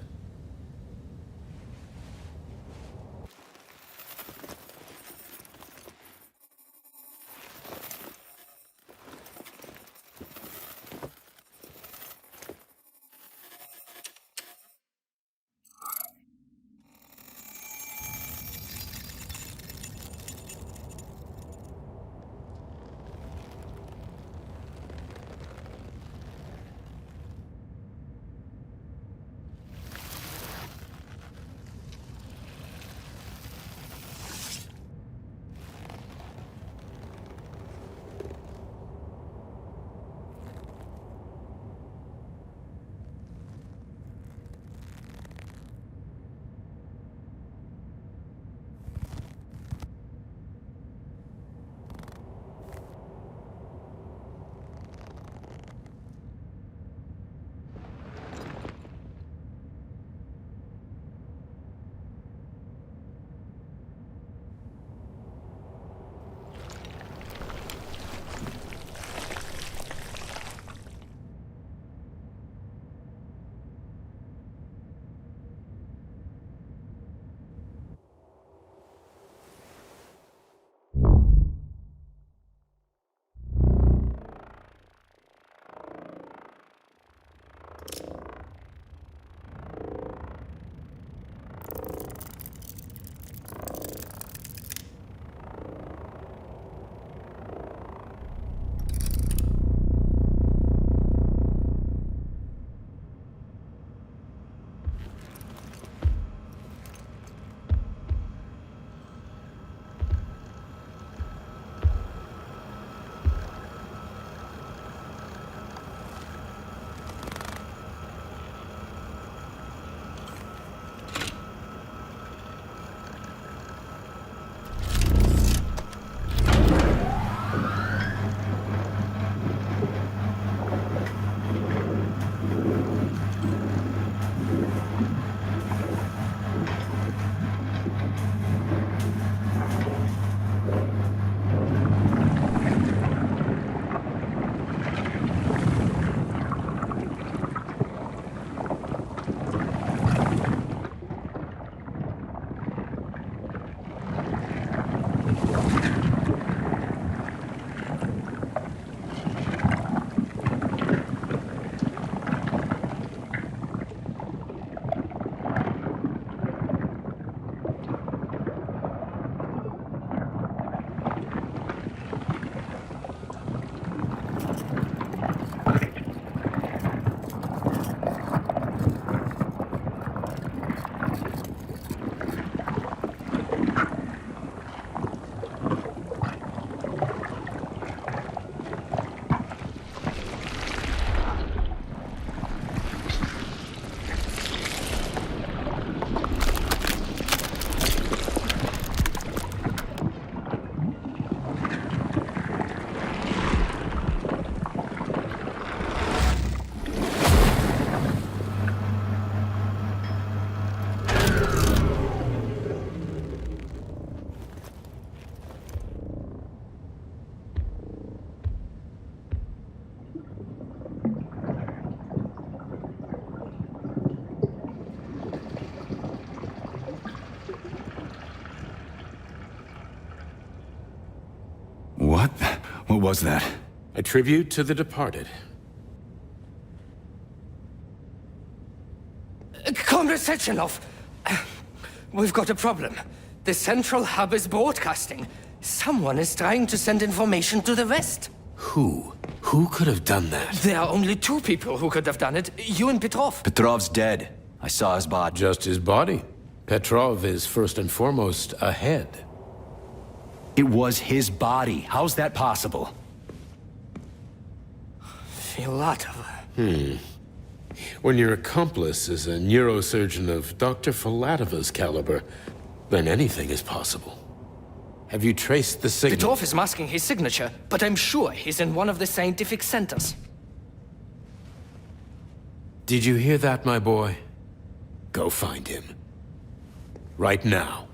What? What was that? A tribute to the departed. Comrade Sechenov! We've got a problem. The central hub is broadcasting. Someone is trying to send information to the West. Who? Who could have done that? There are only two people who could have done it. You and Petrov. Petrov's dead. I saw his body. Just his body. Petrov is first and foremost a head. It was his body. How's that possible? Filatova. When your accomplice is a neurosurgeon of Dr. Filatova's caliber, then anything is possible. Have you traced the signal? Petrov is masking his signature, but I'm sure he's in one of the scientific centers. Did you hear that, my boy? Go find him. Right now.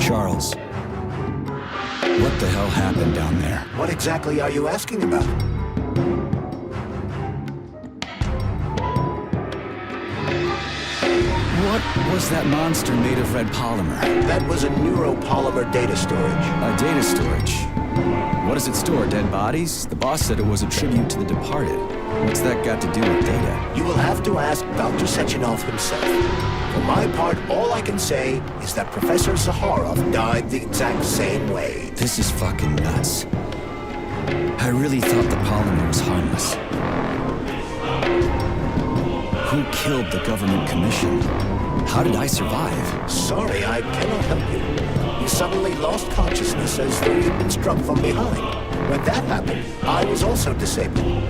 Charles, what the hell happened down there? What exactly are you asking about? What was that monster made of red polymer? That was a neuropolymer data storage. A data storage? What does it store, dead bodies? The boss said it was a tribute to the departed. What's that got to do with data? You will have to ask Dr. Sechenov himself. For my part, all I can say is that Professor Zaharov died the exact same way. This is fucking nuts. I really thought the polymer was harmless. Who killed the government commission? How did I survive? Sorry, I cannot help you. You suddenly lost consciousness as though you'd been struck from behind. When that happened, I was also disabled.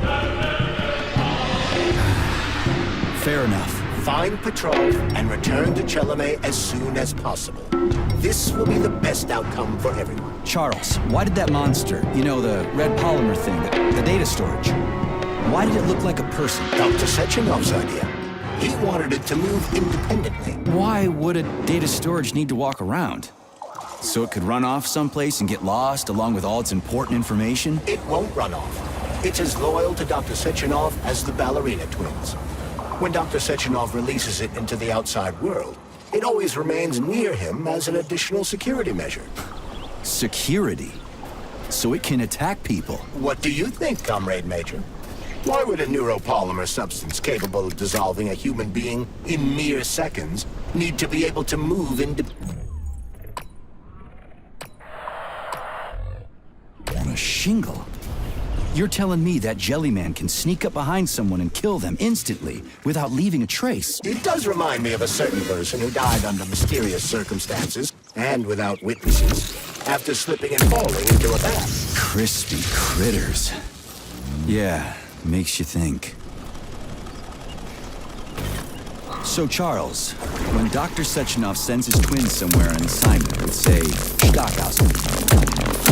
Fair enough. Find Petrov and return to Chelome as soon as possible. This will be the best outcome for everyone. Charles, why did that monster, you know, the red polymer thing, the data storage, why did it look like a person? Dr. Sechenov's idea. He wanted it to move independently. Why would a data storage need to walk around? So it could run off someplace and get lost along with all its important information? It won't run off. It's as loyal to Dr. Sechenov as the ballerina twins. When Dr. Sechenov releases it into the outside world, it always remains near him as an additional security measure. Security? So it can attack people? What do you think, Comrade Major? Why would a neuropolymer substance capable of dissolving a human being in mere seconds need to be able to move on a shingle? You're telling me that Jellyman can sneak up behind someone and kill them instantly without leaving a trace? It does remind me of a certain person who died under mysterious circumstances and without witnesses after slipping and falling into a bath. Crispy critters. Yeah, makes you think. So, Charles, when Dr. Sechenov sends his twins somewhere on assignment with, say, Stockhausen,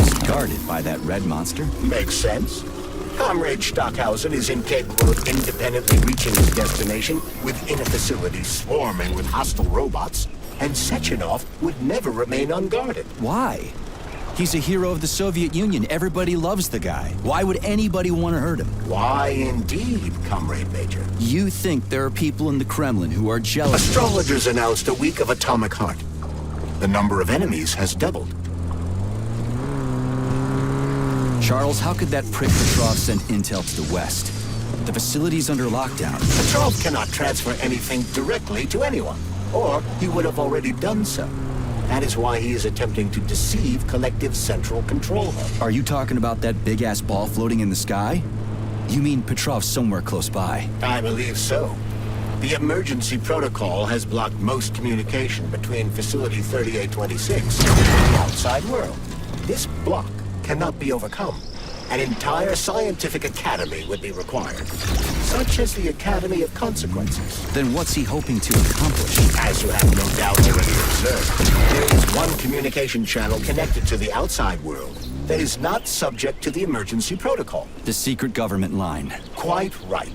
he's guarded by that red monster? Makes sense. Comrade Stockhausen is incapable of independently reaching his destination within a facility swarming with hostile robots, and Sechenov would never remain unguarded. Why? He's a hero of the Soviet Union. Everybody loves the guy. Why would anybody want to hurt him? Why indeed, Comrade Major? You think there are people in the Kremlin who are jealous? Astrologers announced a week of atomic heart. The number of enemies has doubled. Charles, how could that prick Petrov send intel to the west? The facility's under lockdown. Petrov cannot transfer anything directly to anyone, or he would have already done so. That is why he is attempting to deceive Collective Central Control Hub. Are you talking about that big-ass ball floating in the sky? You mean Petrov's somewhere close by? I believe so. The emergency protocol has blocked most communication between Facility 3826 and the outside world. This block cannot be overcome. An entire scientific academy would be required, such as the Academy of Consequences. Then what's he hoping to accomplish? As you have no doubt already observed, there is one communication channel connected to the outside world that is not subject to the emergency protocol. The secret government line. Quite right.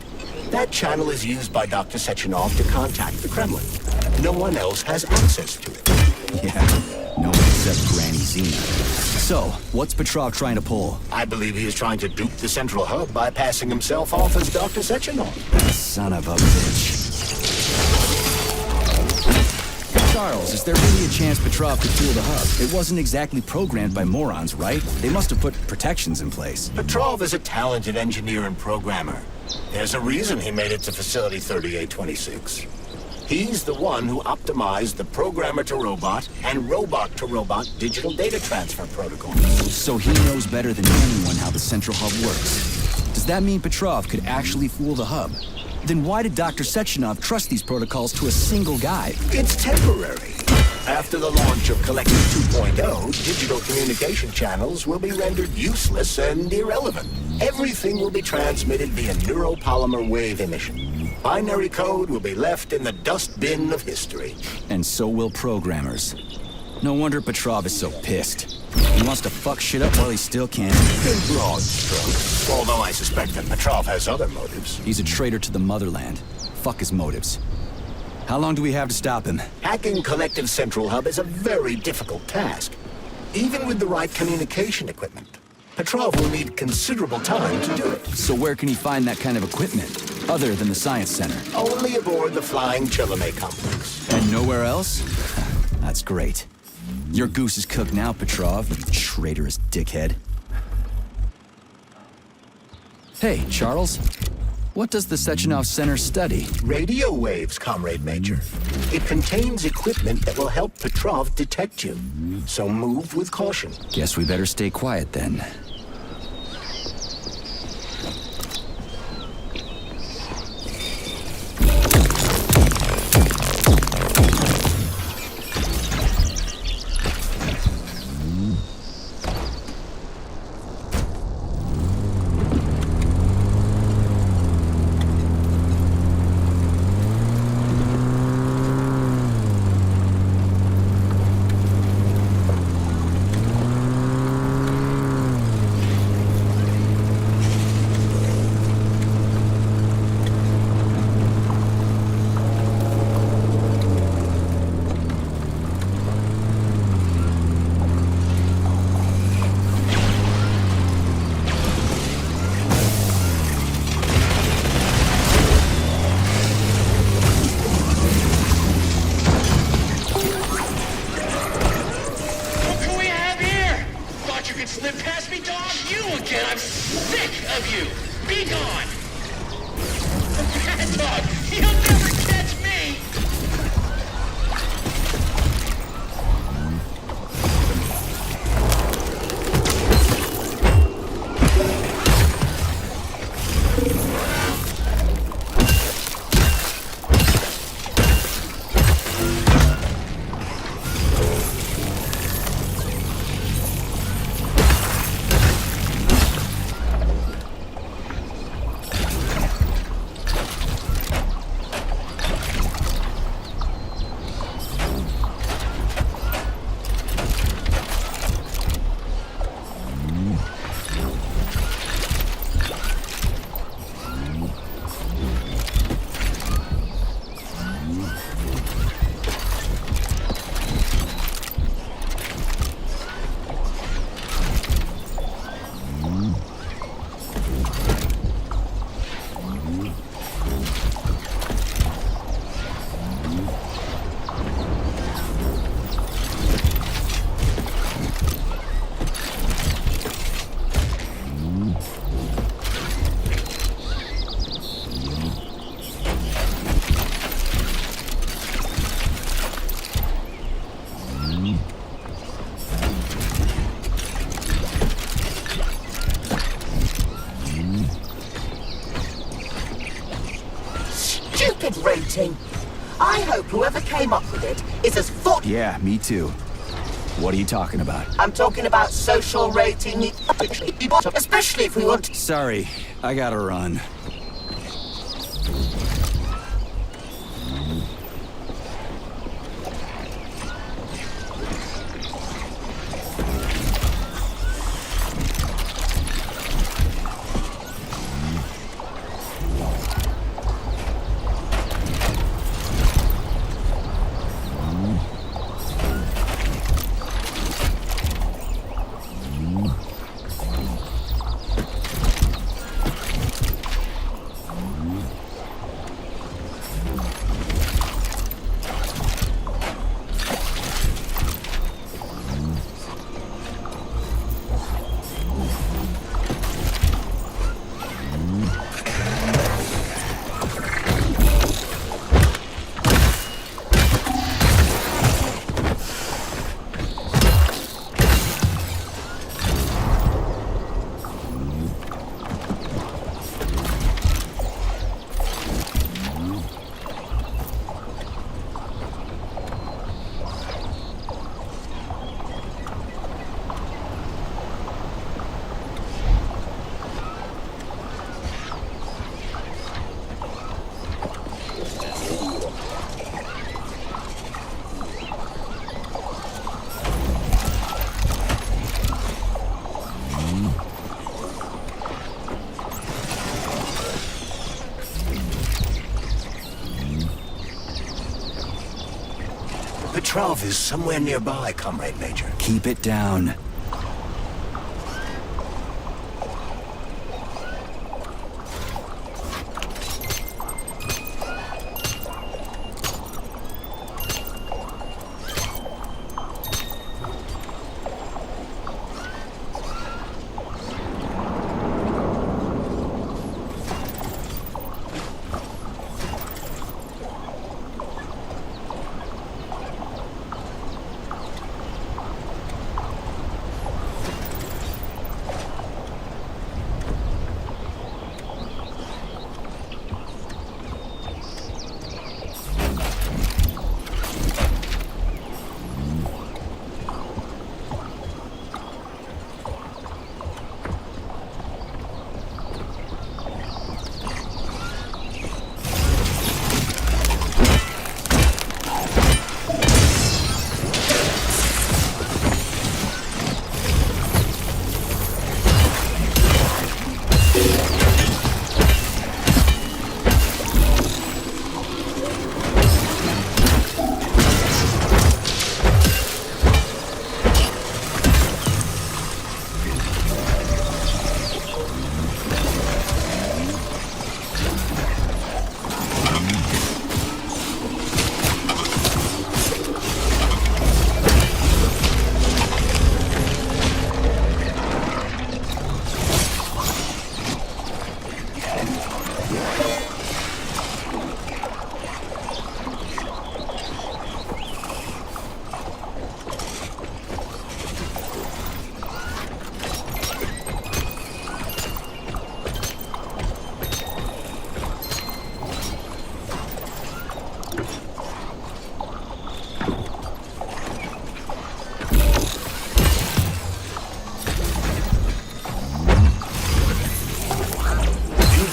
That channel is used by Dr. Sechenov to contact the Kremlin. No one else has access to it. Yeah, no one except Granny Zina. So, what's Petrov trying to pull? I believe he is trying to dupe the central hub by passing himself off as Dr. Sechenov. Son of a bitch. Charles, is there really a chance Petrov could fool the hub? It wasn't exactly programmed by morons, right? They must have put protections in place. Petrov is a talented engineer and programmer. There's a reason he made it to Facility 3826. He's the one who optimized the programmer-to-robot and robot-to-robot digital data transfer protocol. So he knows better than anyone how the central hub works. Does that mean Petrov could actually fool the hub? Then why did Dr. Sechenov trust these protocols to a single guy? It's temporary. After the launch of Collective 2.0, digital communication channels will be rendered useless and irrelevant. Everything will be transmitted via neuropolymer wave emission. Binary code will be left in the dustbin of history. And so will programmers. No wonder Petrov is so pissed. He wants to fuck shit up while he still can. In broad strokes. Although I suspect that Petrov has other motives. He's a traitor to the motherland. Fuck his motives. How long do we have to stop him? Hacking Collective Central Hub is a very difficult task. Even with the right communication equipment, Petrov will need considerable time to do it. So where can he find that kind of equipment, other than the Science Center? Only aboard the Flying Chelome complex. And nowhere else? That's great. Your goose is cooked now, Petrov, you traitorous dickhead. Hey, Charles. What does the Sechenov Center study? Radio waves, Comrade Major. It contains equipment that will help Petrov detect you. So move with caution. Guess we better stay quiet then. Rating. I hope whoever came up with it is as full. Yeah, me too. What are you talking about? I'm talking about social rating, especially if we want to... Sorry, I gotta run. Petrov is somewhere nearby, Comrade Major. Keep it down.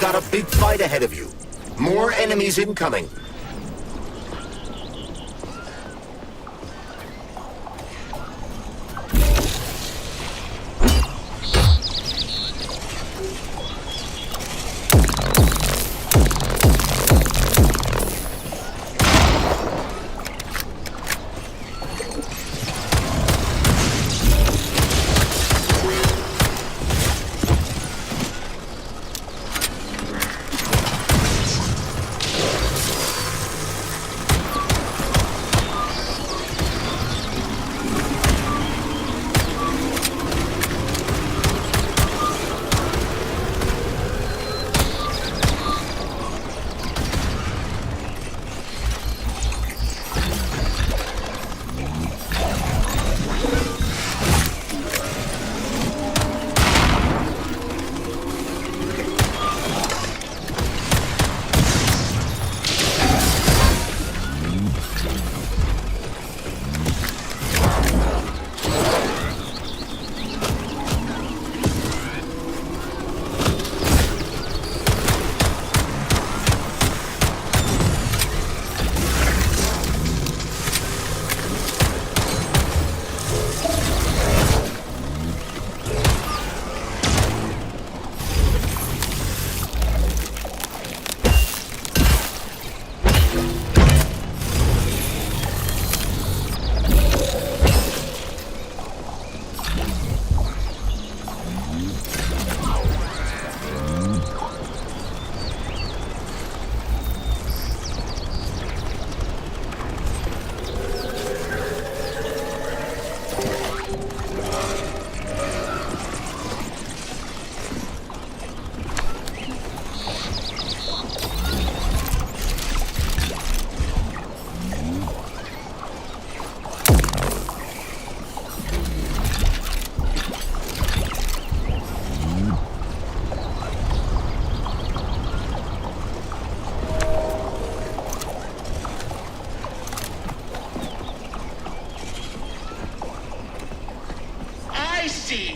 Got a big fight ahead of you. More enemies incoming.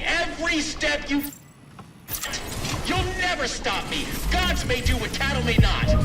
Every step you... You'll never stop me. Gods may do what cattle may not.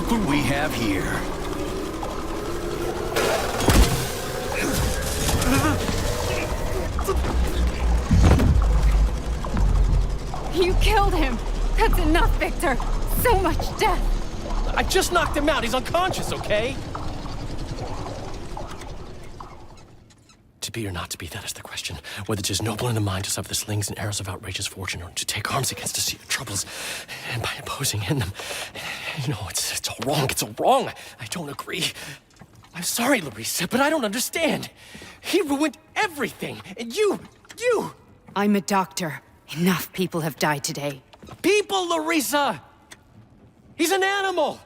Look what we have here. You killed him! That's enough, Victor! So much death! I just knocked him out. He's unconscious, okay? To be or not to be, that is the question. Whether 'tis noble in the mind to suffer the slings and arrows of outrageous fortune, or to take arms against the sea of troubles, and by imposing in them. You know, it's all wrong. It's all wrong. I don't agree. I'm sorry, Larissa, but I don't understand. He ruined everything, and you... I'm a doctor. Enough people have died today. People, Larissa! He's an animal!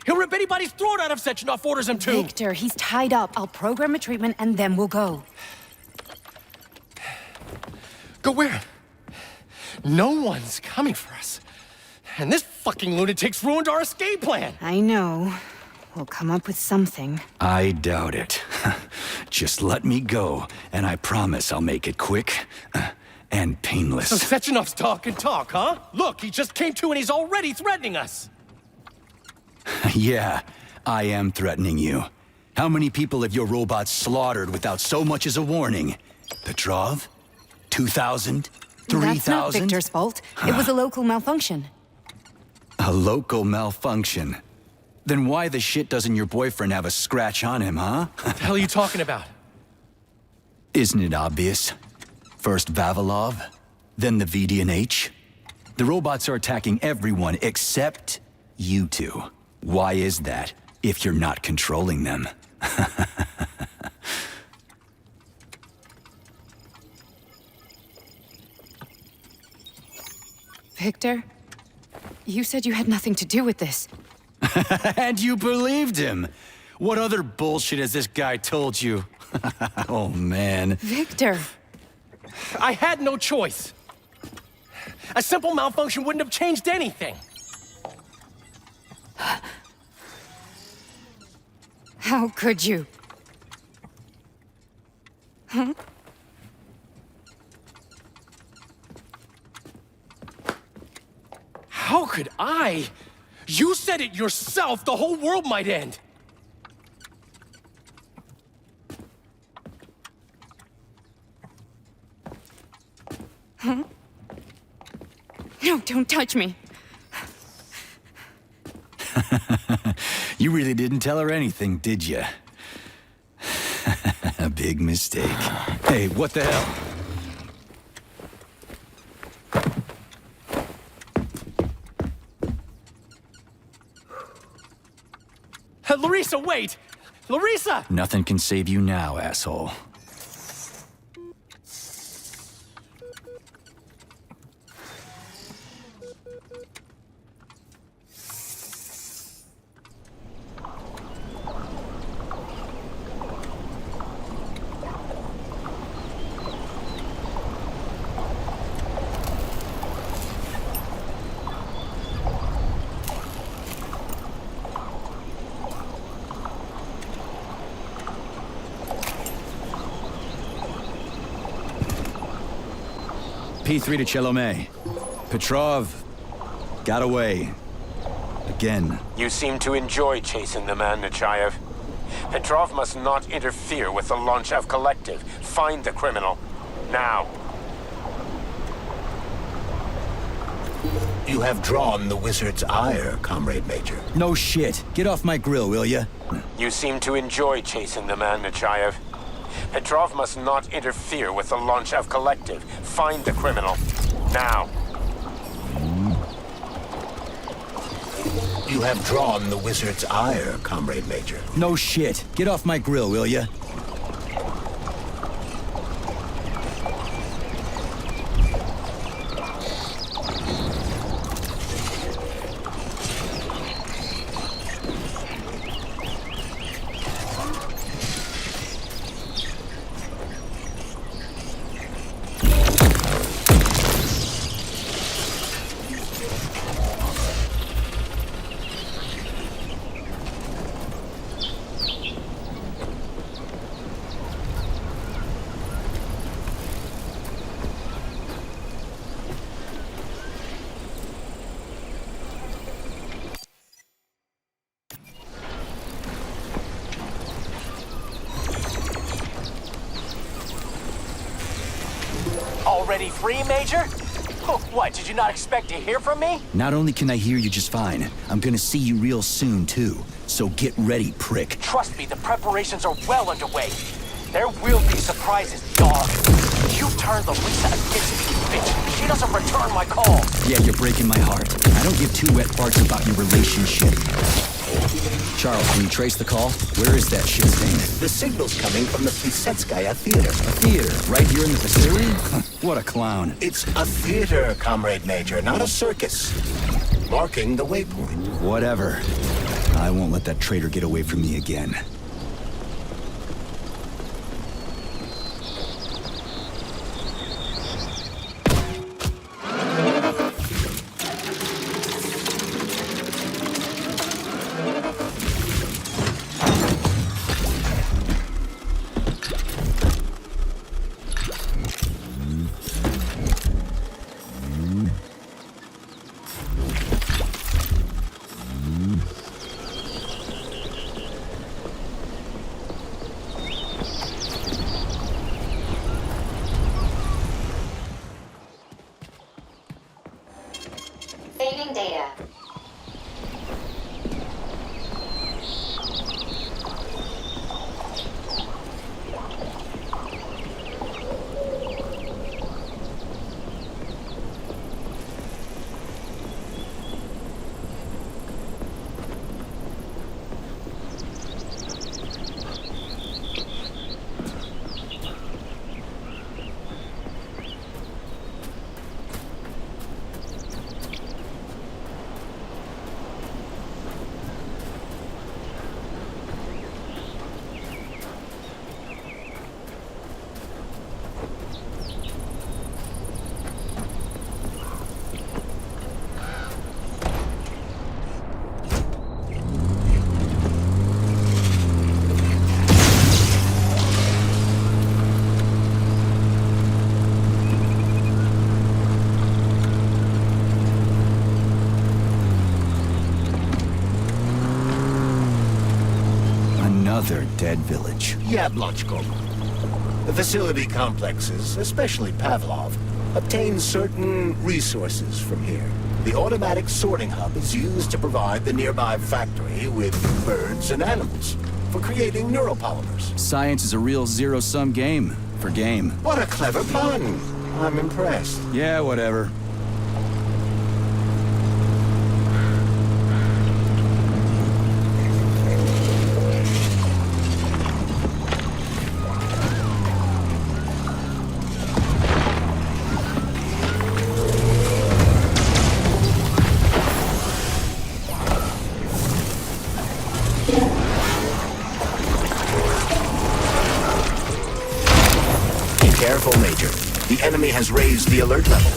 He'll rip anybody's throat out if Sechenov orders him to! Victor, he's tied up. I'll program a treatment and then we'll go. Go where? No one's coming for us. And this fucking lunatic's ruined our escape plan! I know. We'll come up with something. I doubt it. Just let me go, and I promise I'll make it quick and painless. So Sechenov's talk and talk, huh? Look, he just came to and he's already threatening us! Yeah, I am threatening you. How many people have your robots slaughtered without so much as a warning? Petrov? 2,000? 3,000? That's not Victor's fault. It was a local malfunction. A local malfunction? Then why the shit doesn't your boyfriend have a scratch on him, huh? What the hell are you talking about? Isn't it obvious? First Vavilov, then the VDNH. The robots are attacking everyone except you two. Why is that, if you're not controlling them? Victor, you said you had nothing to do with this. And you believed him! What other bullshit has this guy told you? Oh, man. Victor! I had no choice. A simple malfunction wouldn't have changed anything. How could you? Huh? How could I? You said it yourself, the whole world might end. Huh? No, don't touch me. You really didn't tell her anything, did you? A big mistake. Hey, what the hell? Larissa, wait! Larissa! Nothing can save you now, asshole. P3 to Chelomey. Petrov got away. Again. You seem to enjoy chasing the man, Nechayev. Petrov must not interfere with the launch of Collective. Find the criminal. Now. You have drawn the wizard's ire, Comrade Major. No shit. Get off my grill, will ya? You seem to enjoy chasing the man, Nechayev. Petrov must not interfere with the launch of Collective. Find the criminal. Now. You have drawn the wizard's ire, Comrade Major. No shit. Get off my grill, will ya? Already free, Major? Oh, what, did you not expect to hear from me? Not only can I hear you just fine, I'm gonna see you real soon, too. So get ready, prick. Trust me, the preparations are well underway. There will be surprises, dog. You turned Larissa against me, bitch. She doesn't return my calls. Yeah, you're breaking my heart. I don't give two wet farts about your relationship. Charles, can you trace the call? Where is that shit stain? The signal's coming from the Plisetskaya Theater. A theater? Right here in the facility? What a clown. It's a theater, Comrade Major, not a circus. Marking the waypoint. Whatever. I won't let that traitor get away from me again. Saving data. Another dead village. Yablonchko. The facility complexes, especially Pavlov, obtain certain resources from here. The automatic sorting hub is used to provide the nearby factory with birds and animals for creating neuropolymers. Science is a real zero-sum game. For game. What a clever pun. I'm impressed. Yeah, whatever. Careful, Major. The enemy has raised the alert level.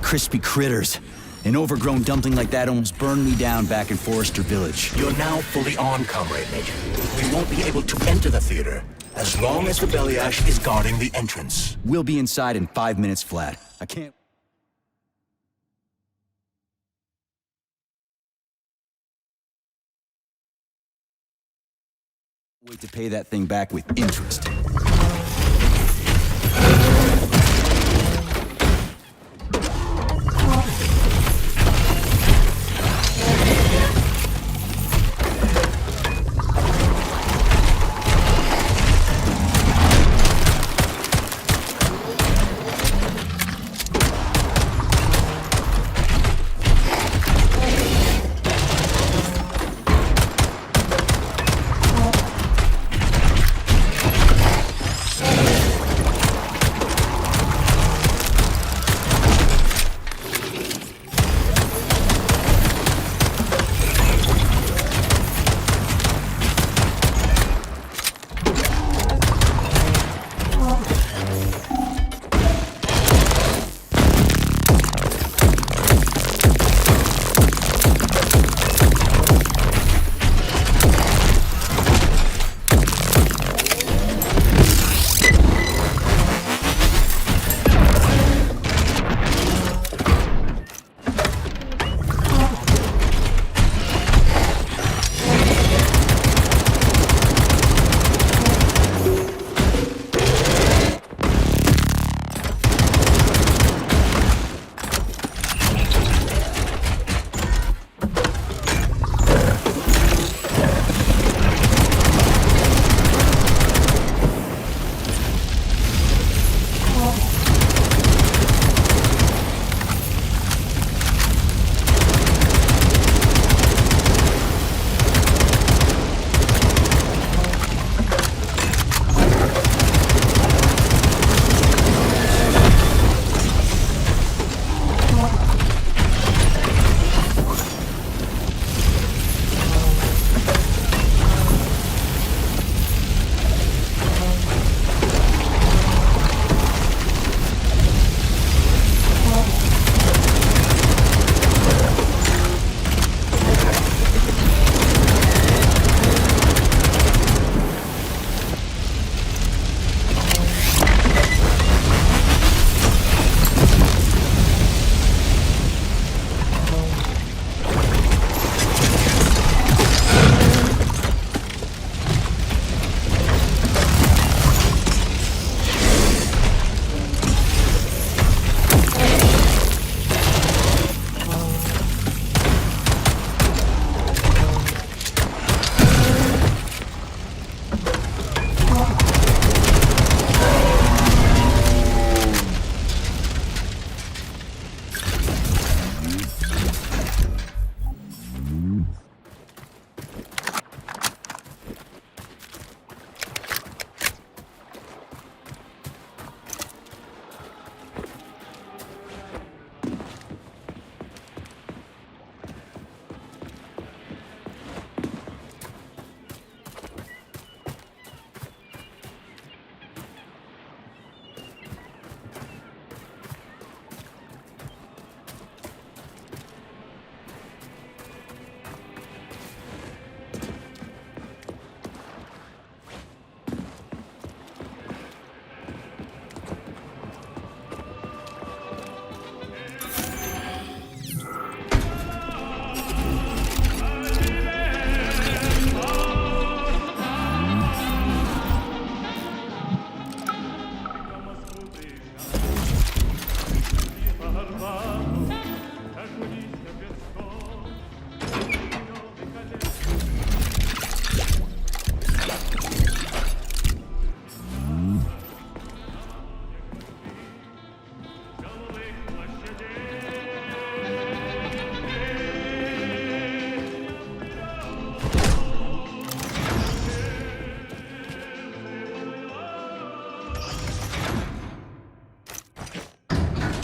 Crispy critters. An overgrown dumpling like that almost burned me down back in Forrester Village. You're now fully on, Comrade Major. We won't be able to enter the theater as long as the Belly Ash is guarding the entrance. We'll be inside in 5 minutes flat. I can't... wait to pay that thing back with interest.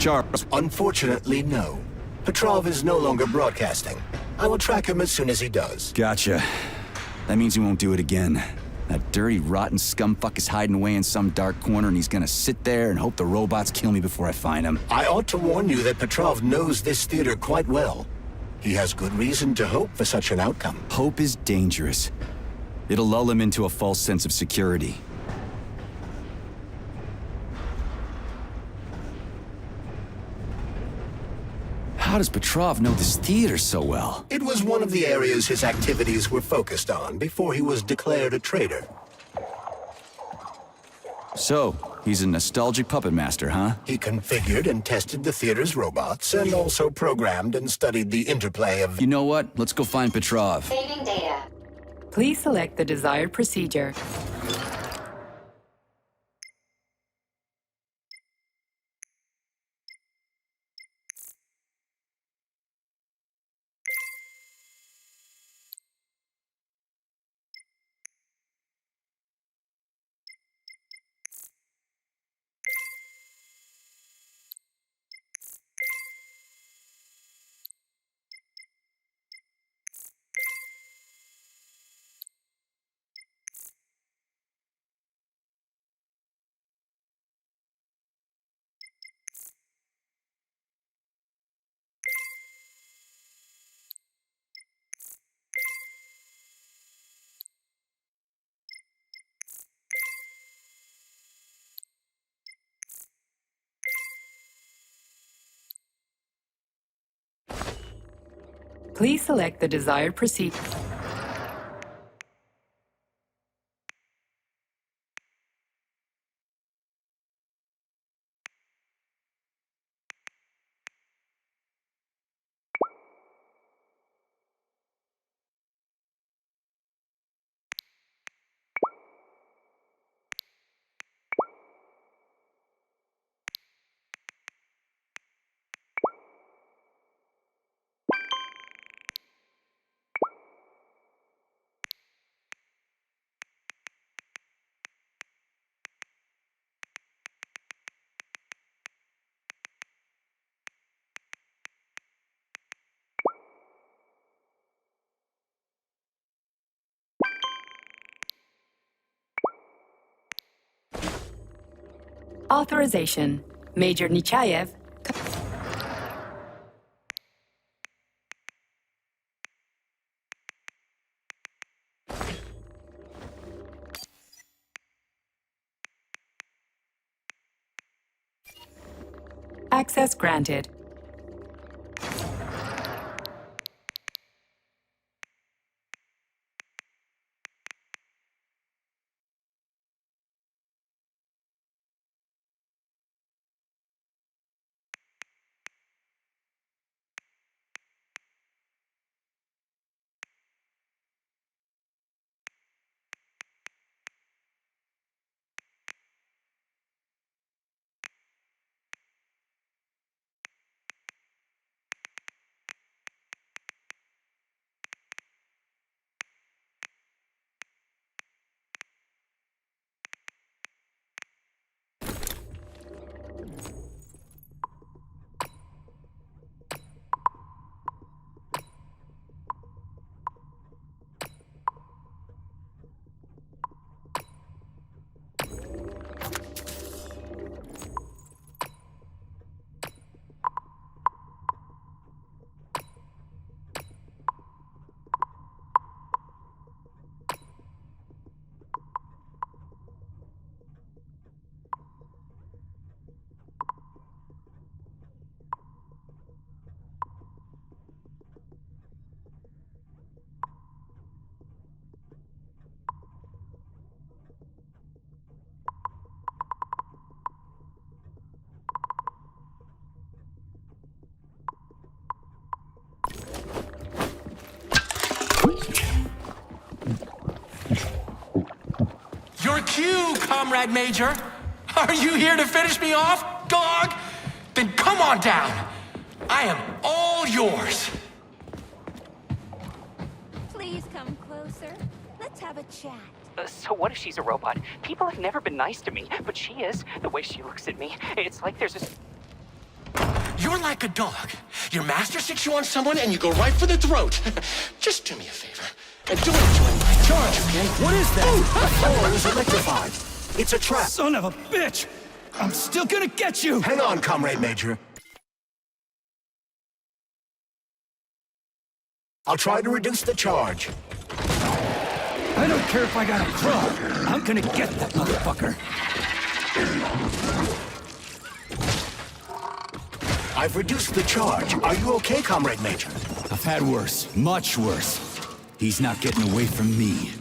Charles? Unfortunately, no. Petrov is no longer broadcasting. I will track him as soon as he does. Gotcha. That means he won't do it again. That dirty, rotten scumfuck is hiding away in some dark corner, and he's gonna sit there and hope the robots kill me before I find him. I ought to warn you that Petrov knows this theater quite well. He has good reason to hope for such an outcome. Hope is dangerous. It'll lull him into a false sense of security. How does Petrov know this theater so well? It was one of the areas his activities were focused on before he was declared a traitor. So, he's a nostalgic puppet master, huh? He configured and tested the theater's robots, and also programmed and studied the interplay of... You know what? Let's go find Petrov. Saving data. Please select the desired procedure. Please select the desired procedure. Authorization. Major Nechayev. Access granted. Your cue, Comrade Major. Are you here to finish me off, dog? Then come on down. I am all yours. Please come closer. Let's have a chat. So what if she's a robot? People have never been nice to me, but she is. The way she looks at me, it's like there's a... You're like a dog. Your master sticks you on someone and you go right for the throat. Just do me a favor and don't enjoy my charge! What is that? The floor is electrified. It's a trap. Son of a bitch! I'm still gonna get you! Hang on, Comrade Major. I'll try to reduce the charge. I don't care if I gotta crawl. I'm gonna get that motherfucker. I've reduced the charge. Are you okay, Comrade Major? I've had worse. Much worse. He's not getting away from me.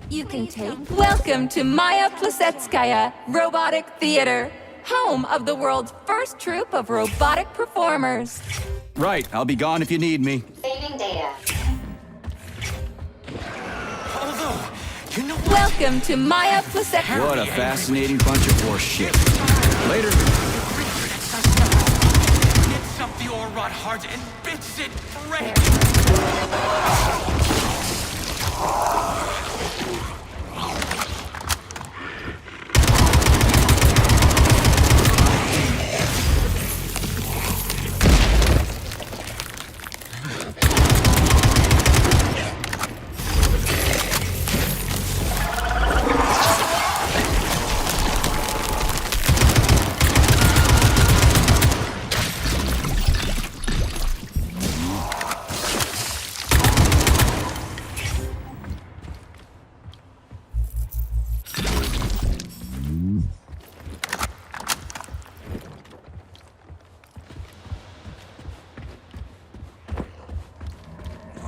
You can take. Welcome to Maya Plesetskaya Robotic Theater, home of the world's first troupe of robotic performers. Right, I'll be gone if you need me. Saving data. Although, you know what? Welcome to Maya Plesetskaya. What a fascinating bunch of horse shit. Later. Knits up the ore rod hard and bits it red.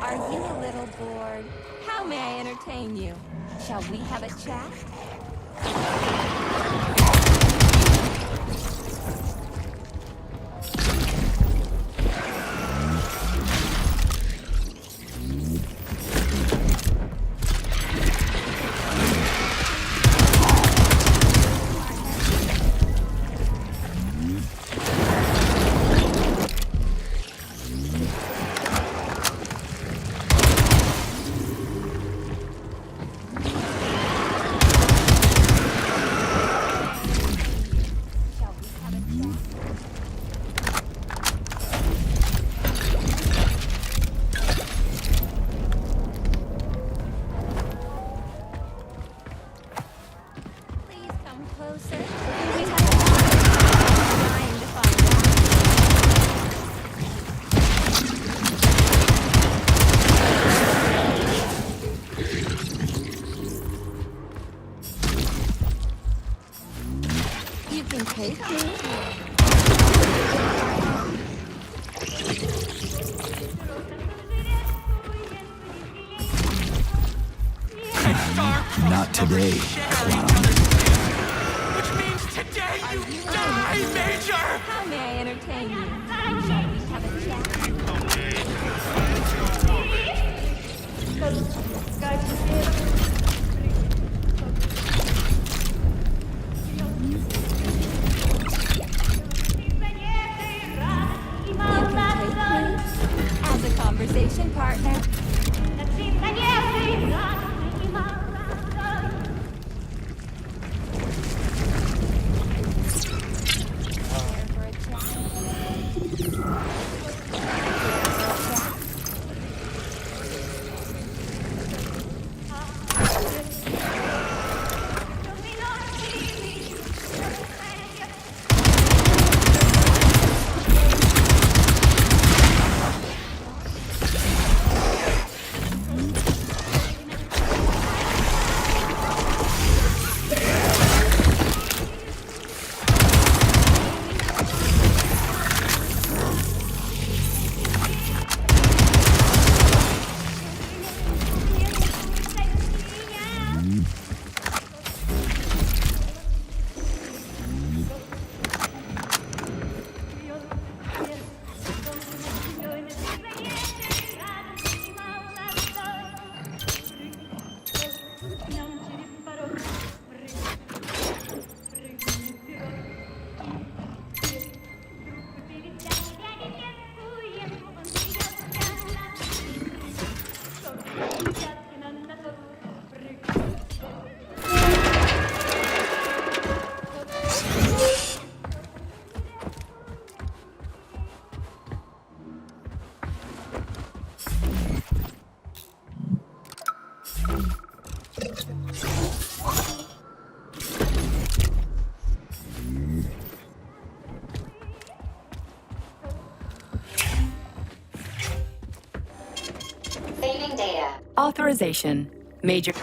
Are you a little bored? How may I entertain you? Shall we have a chat? Not today, clown. Which means today you die, Major! How may I entertain you? Shall we have a chat? You can take me as a conversation partner. Saving data. Authorization. Major.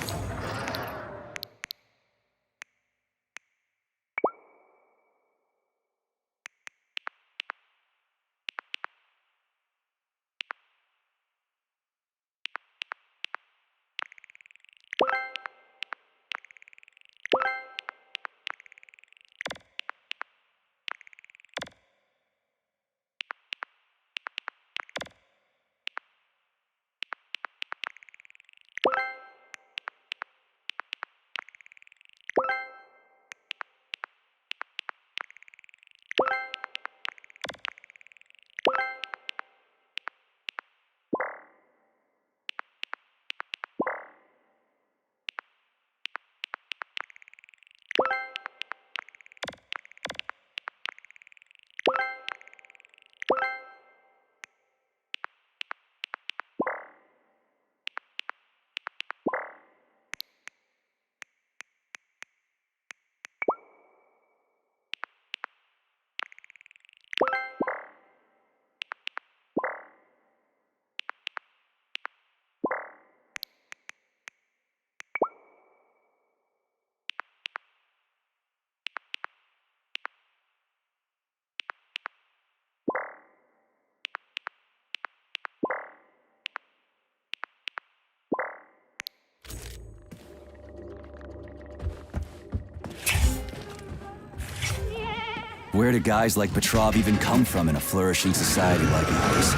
Where do guys like Petrov even come from in a flourishing society like ours?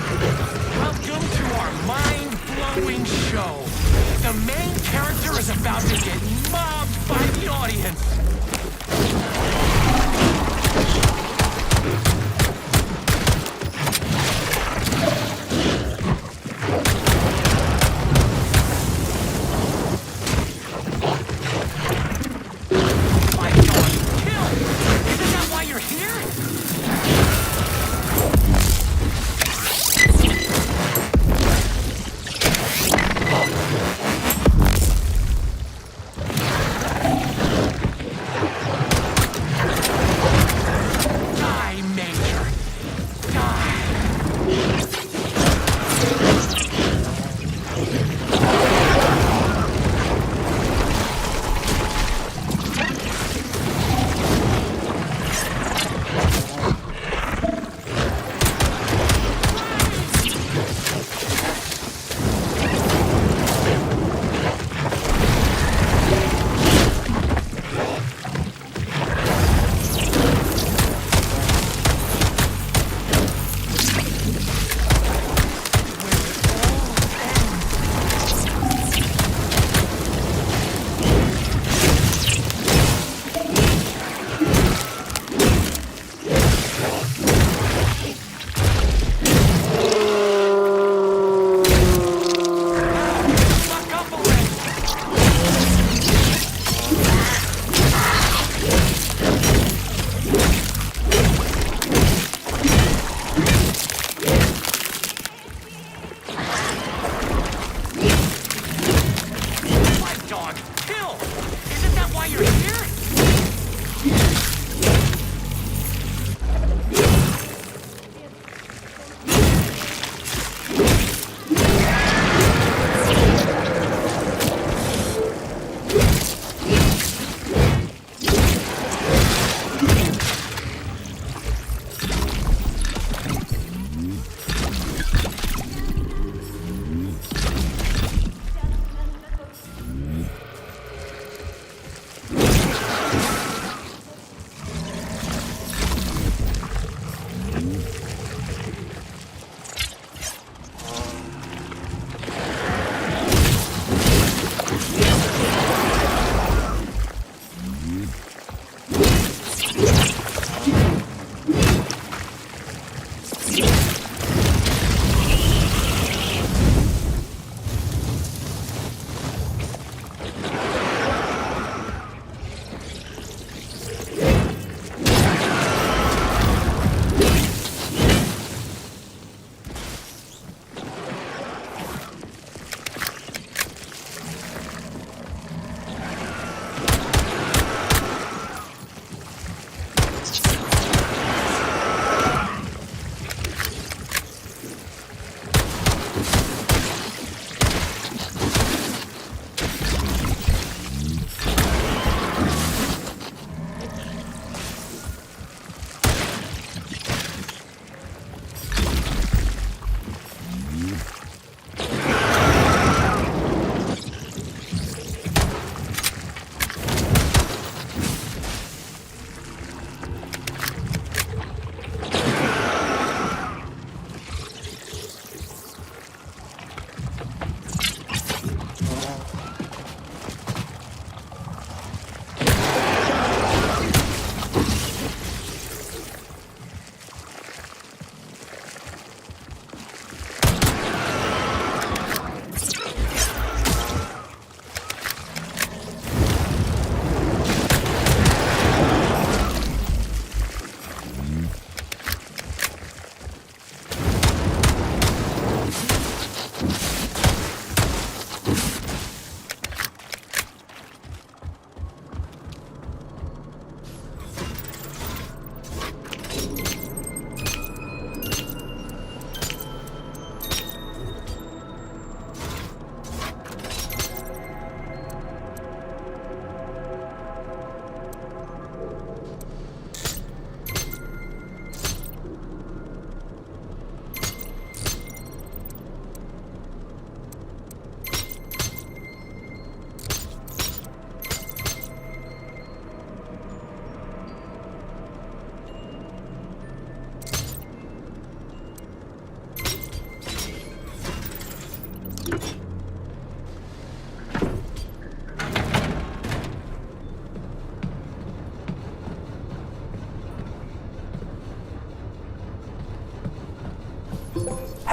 Welcome to our mind-blowing show. The main character is about to get mobbed by the audience.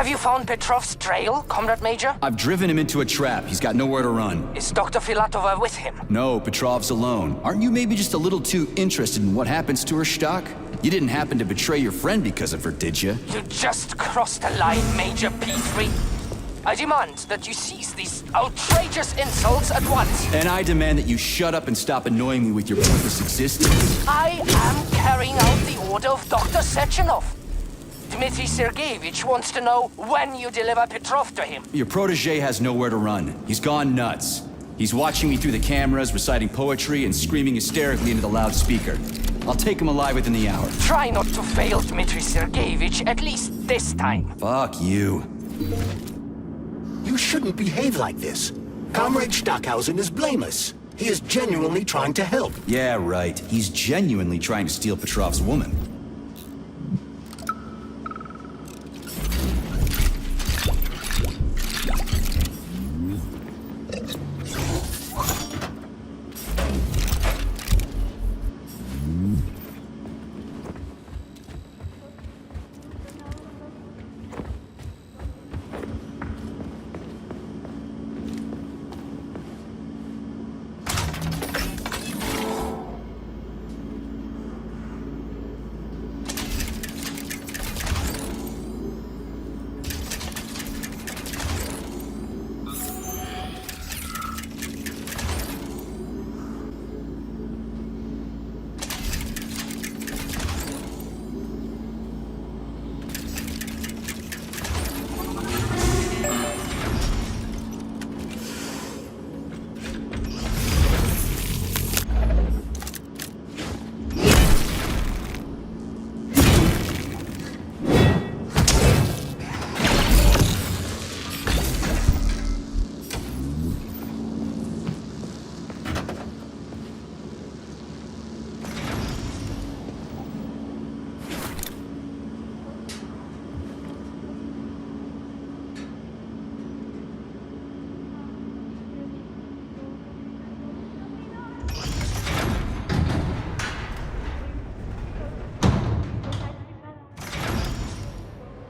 Have you found Petrov's trail, Comrade Major? I've driven him into a trap. He's got nowhere to run. Is Dr. Filatova with him? No, Petrov's alone. Aren't you maybe just a little too interested in what happens to her, Stock? You didn't happen to betray your friend because of her, did you? You just crossed a line, Major P3. I demand that you cease these outrageous insults at once. And I demand that you shut up and stop annoying me with your pointless existence. I am carrying out the order of Dr. Sechenov. Dmitry Sergeyevich wants to know when you deliver Petrov to him. Your protege has nowhere to run. He's gone nuts. He's watching me through the cameras, reciting poetry, and screaming hysterically into the loudspeaker. I'll take him alive within the hour. Try not to fail, Dmitry Sergeyevich, at least this time. Fuck you. You shouldn't behave like this. Comrade Stockhausen is blameless. He is genuinely trying to help. Yeah, right. He's genuinely trying to steal Petrov's woman.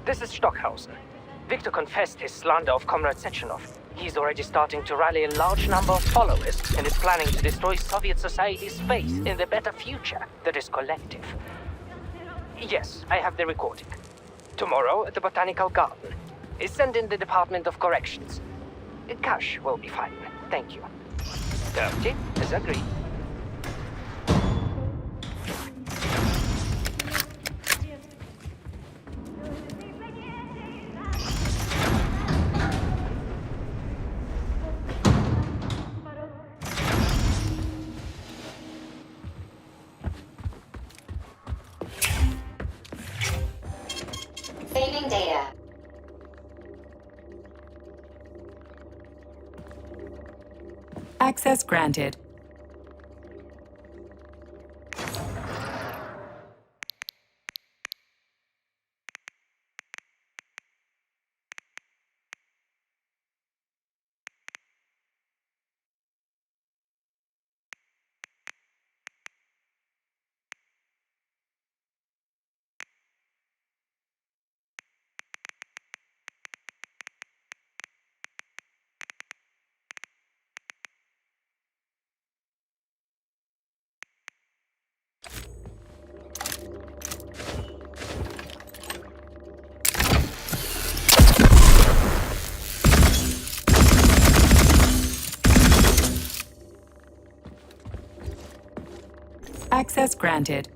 This is Stockhausen. Victor confessed his slander of Comrade Sechenov. He's already starting to rally a large number of followers and is planning to destroy Soviet society's faith in the better future that is collective. Yes, I have the recording. Tomorrow at the Botanical Garden. Send in the Department of Corrections. Cash will be fine. Thank you. Dirty is agreed. Saving data. Access granted. Access granted.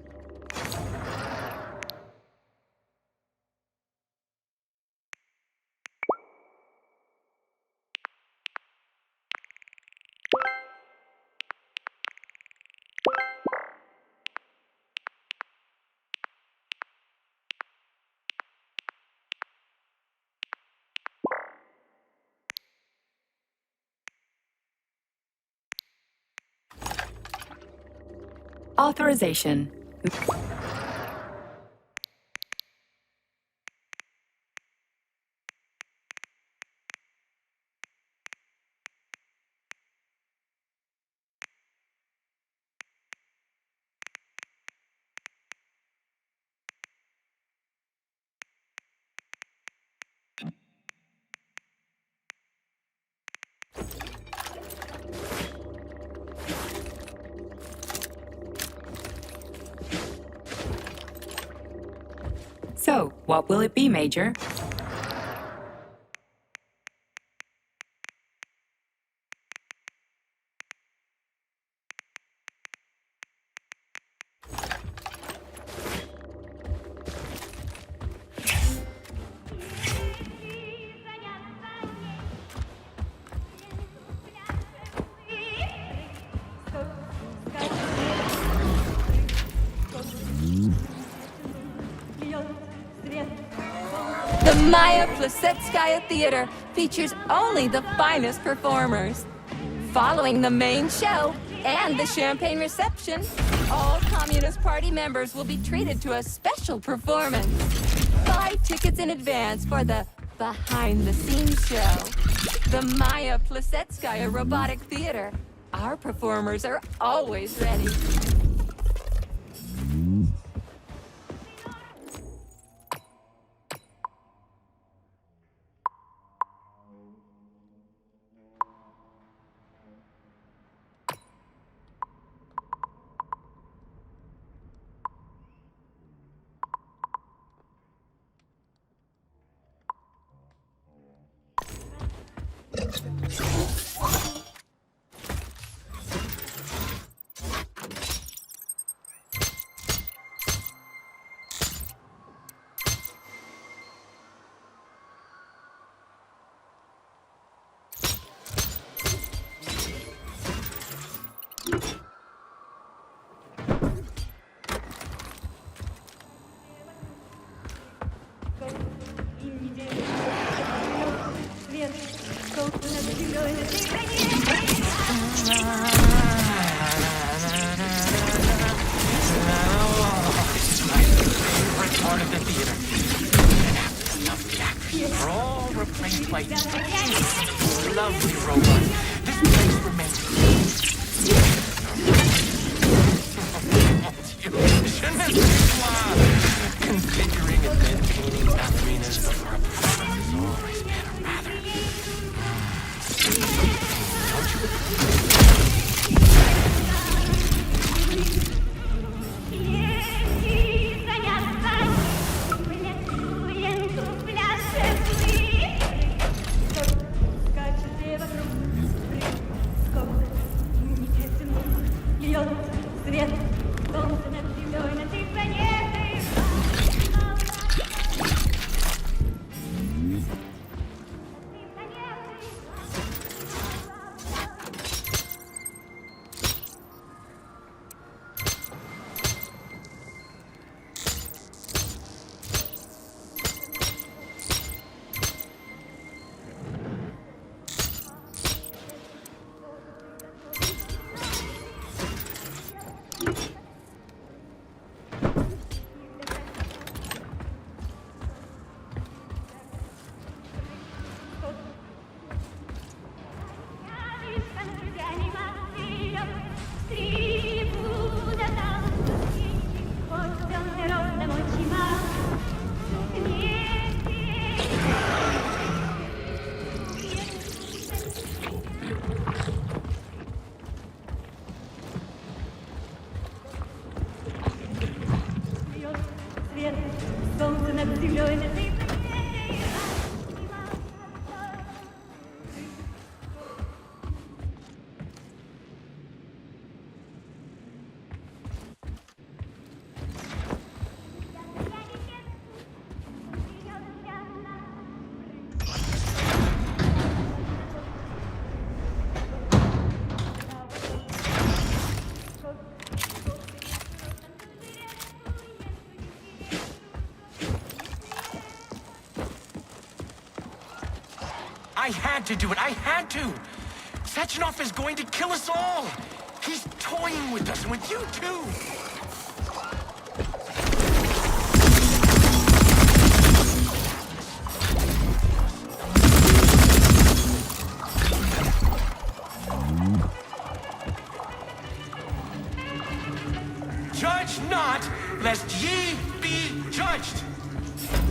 Authorization. What will it be, Major? The Maya Plesetskaya Theater features only the finest performers. Following the main show and the champagne reception, all Communist Party members will be treated to a special performance. Buy tickets in advance for the behind-the-scenes show. The Maya Plesetskaya Robotic Theater. Our performers are always ready. Part of the theater. Enough the actors are all replaced by lovely robots. This place remains configuring and then painting ballerinas before a performance is always been a rather. Don't you? I had to do it. I had to. Sechenov is going to kill us all. He's toying with us, and with you, too. Judge not, lest ye be judged.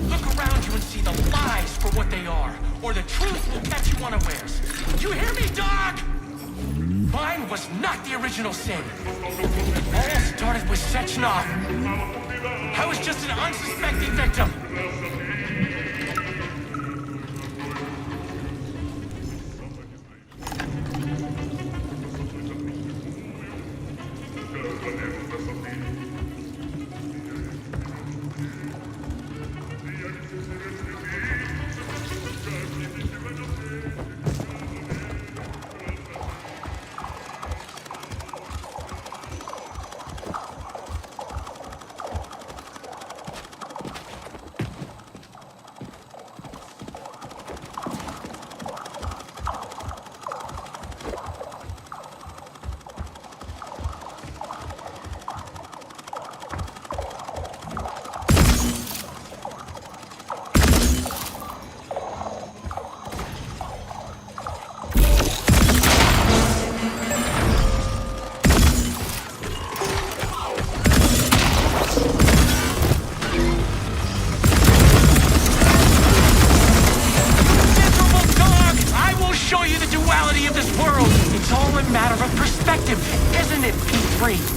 Look around you and see the lies for what they are, or the truth will catch you unawares. You hear me, dog? Mine was not the original sin. It all started with Sechenov. I was just an unsuspecting victim.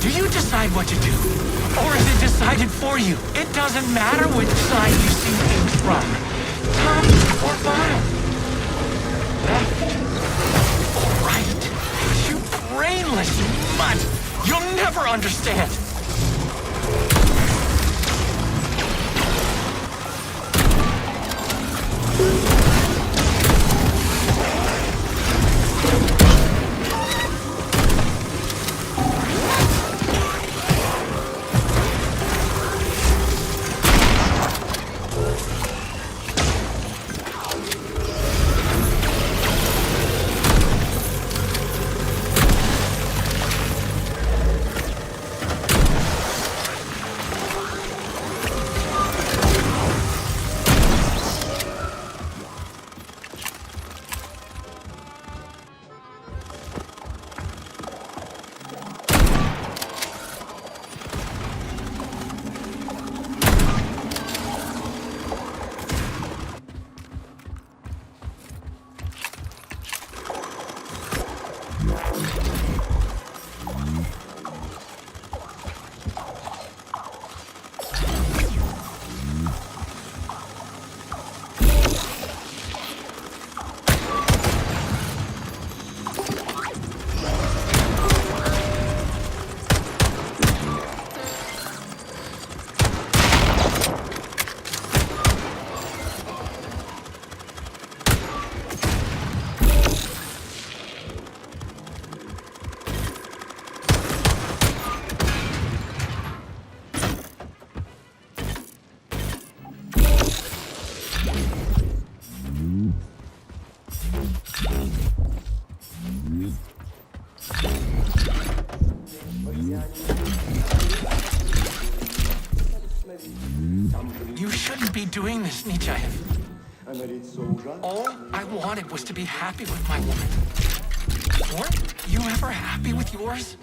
Do you decide what to do? Or is it decided for you? It doesn't matter which side you see things from. Top or bottom. Left or right. You brainless mutt! You'll never understand. You shouldn't be doing this, Nietzsche. All I wanted was to be happy with my woman. Weren't you ever happy with yours?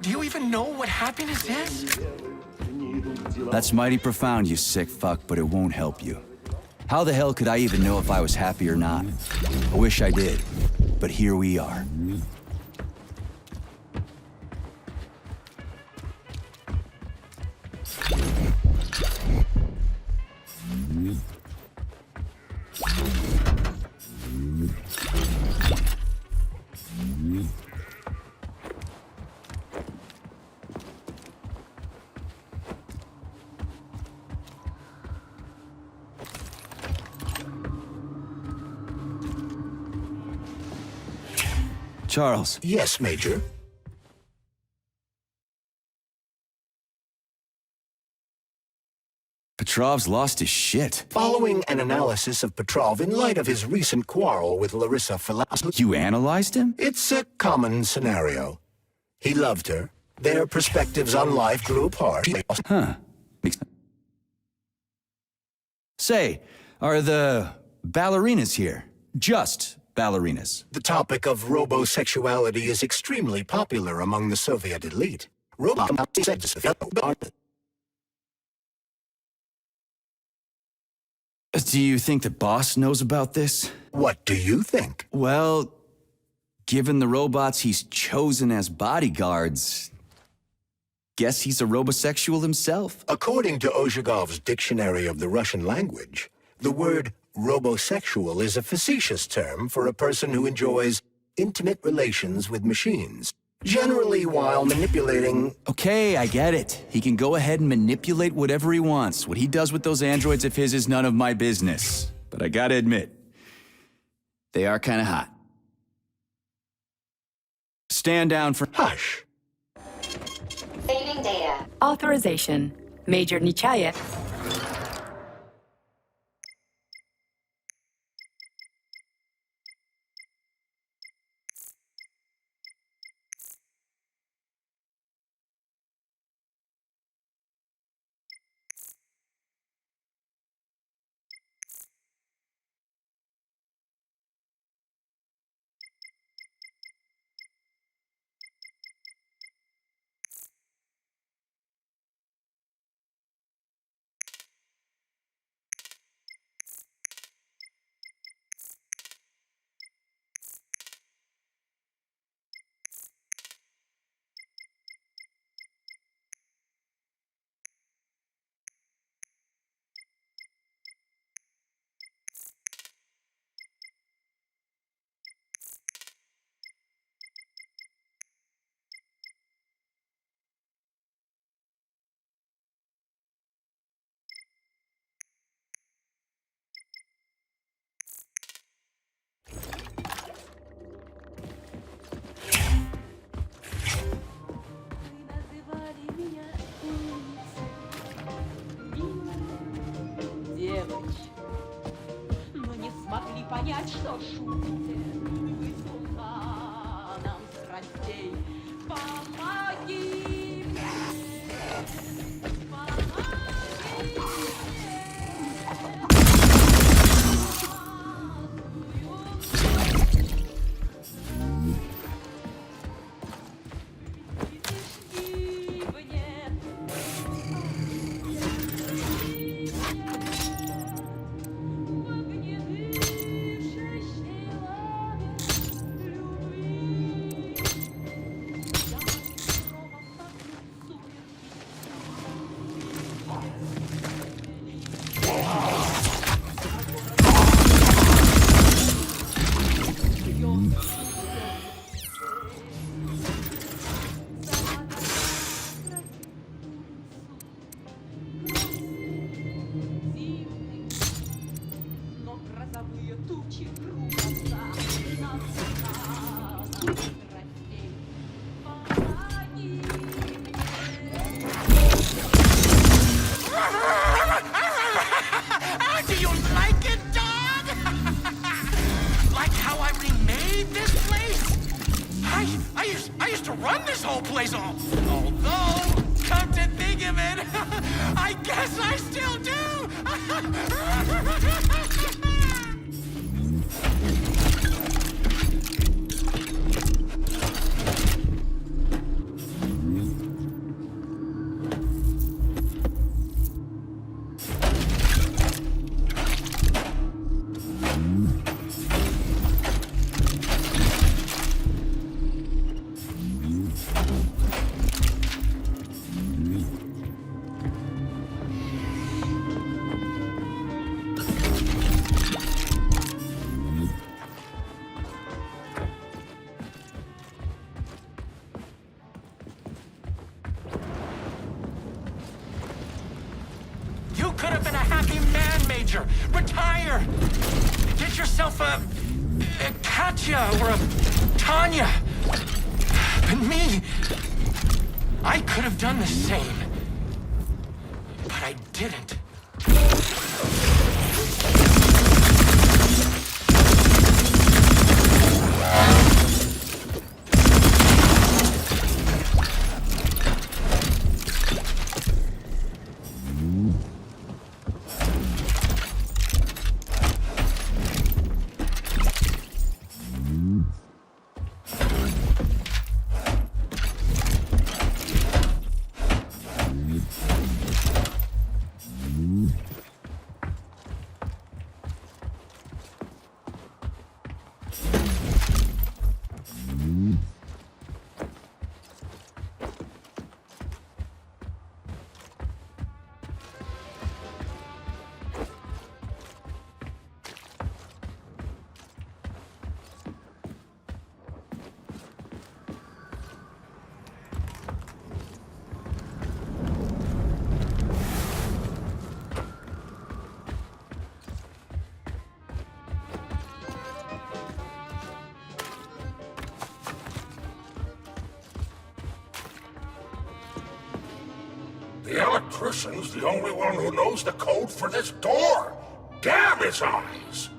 Do you even know what happiness is? That's mighty profound, you sick fuck, but it won't help you. How the hell could I even know if I was happy or not? I wish I did, but here we are. Charles. Yes, Major. Petrov's lost his shit. Following an analysis of Petrov in light of his recent quarrel with Larissa Filatova... You analyzed him? It's a common scenario. He loved her. Their perspectives on life grew apart. Huh. Say, are the ballerinas here? Just ballerinas. The topic of robosexuality is extremely popular among the Soviet elite. Do you think the boss knows about this? What do you think? Well, given the robots he's chosen as bodyguards, Guess he's a robosexual himself. According to Ozhigov's Dictionary of the Russian Language, the word robosexual is a facetious term for a person who enjoys intimate relations with machines, generally while manipulating... Okay, I get it. He can go ahead and manipulate whatever he wants. What he does with those androids of his is none of my business. But I gotta admit, they are kinda hot. Stand down for... Hush! Saving data. Authorization. Major Nechayev. понять, что шутите. Вы с туманом страстей. Помоги мне. Retire! Get yourself a Katya or a Tanya. But me, I could have done the same. But I didn't. The electrician's the only one who knows the code for this door. Damn his eyes!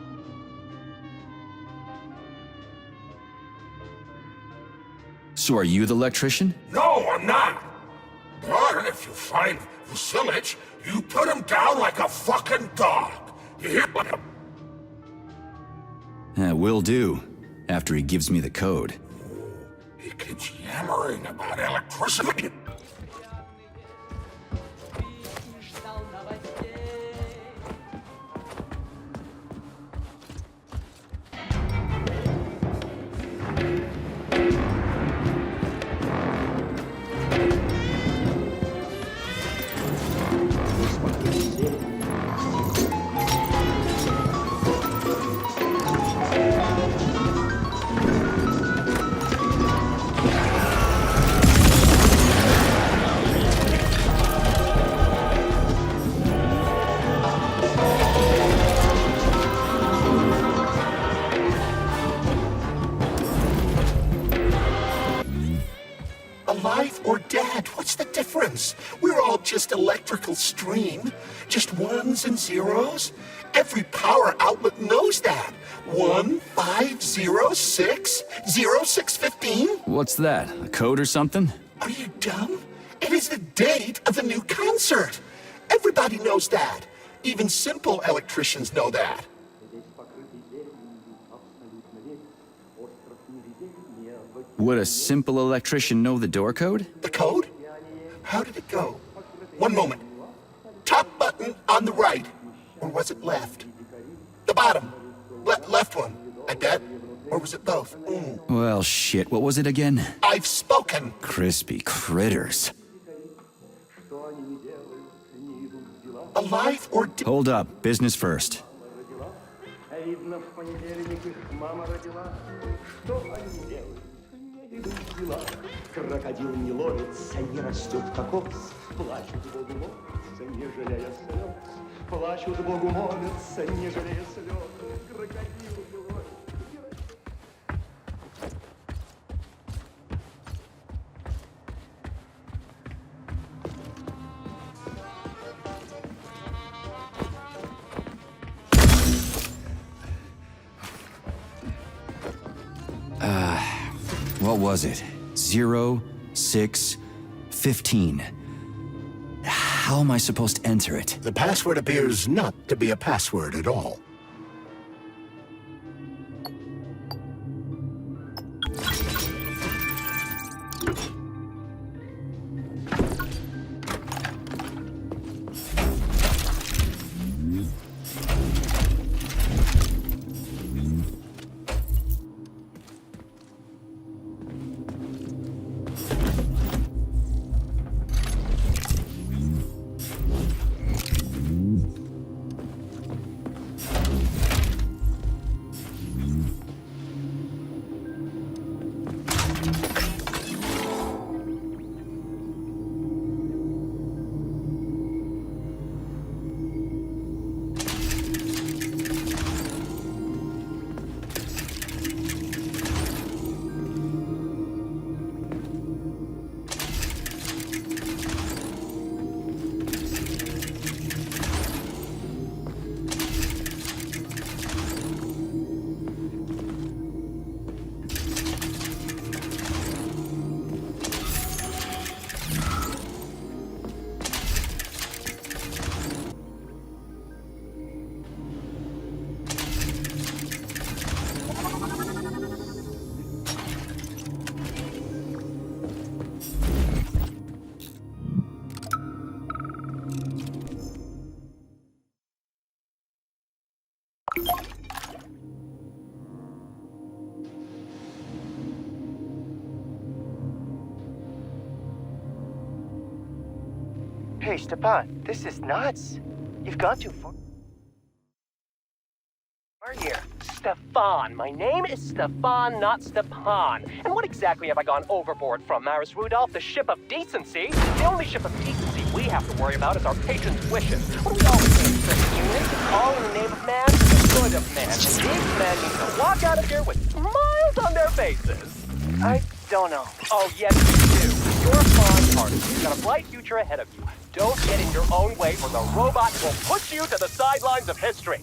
So are you the electrician? No, I'm not. But if you find Vasilich, you put him down like a fucking dog. You hear what? Will do. After he gives me the code. He keeps yammering about electricity. Alive or dead, what's the difference? We're all just electrical stream. Just ones and zeros. Every power outlet knows that. 1506 0615. What's that? A code or something? Are you dumb? It is the date of the new concert. Everybody knows that. Even simple electricians know that. Would a simple electrician know the door code? The code? How did it go? One moment. Top button on the right. Or was it left? The bottom. Left one, I bet. Or was it both? Well, shit, what was it again? I've spoken. Crispy critters. Alive or dead? Hold up, business first. Крокодил не ловится, не растет кокос. Плачут Богу молятся, не жалея слез. Плачут Богу молятся, не жалея слез. Крокодил не ловится. What was it? 0, 6, 15. How am I supposed to enter it? The password appears not to be a password at all. Hey, Stepan, this is nuts. You've gone too far here. Stefan. My name is Stefan, not Stepan. And what exactly have I gone overboard from, Maris Rudolph? The ship of decency? The only ship of decency we have to worry about is our patients' wishes. What do we always say in Christian units? All in the name of man, the good of man. And these men need to walk out of here with smiles on their faces. I don't know. Oh, yes, you do. You're a fond artist. You've got a bright future ahead of you. Don't get in your own way or the robot will push you to the sidelines of history.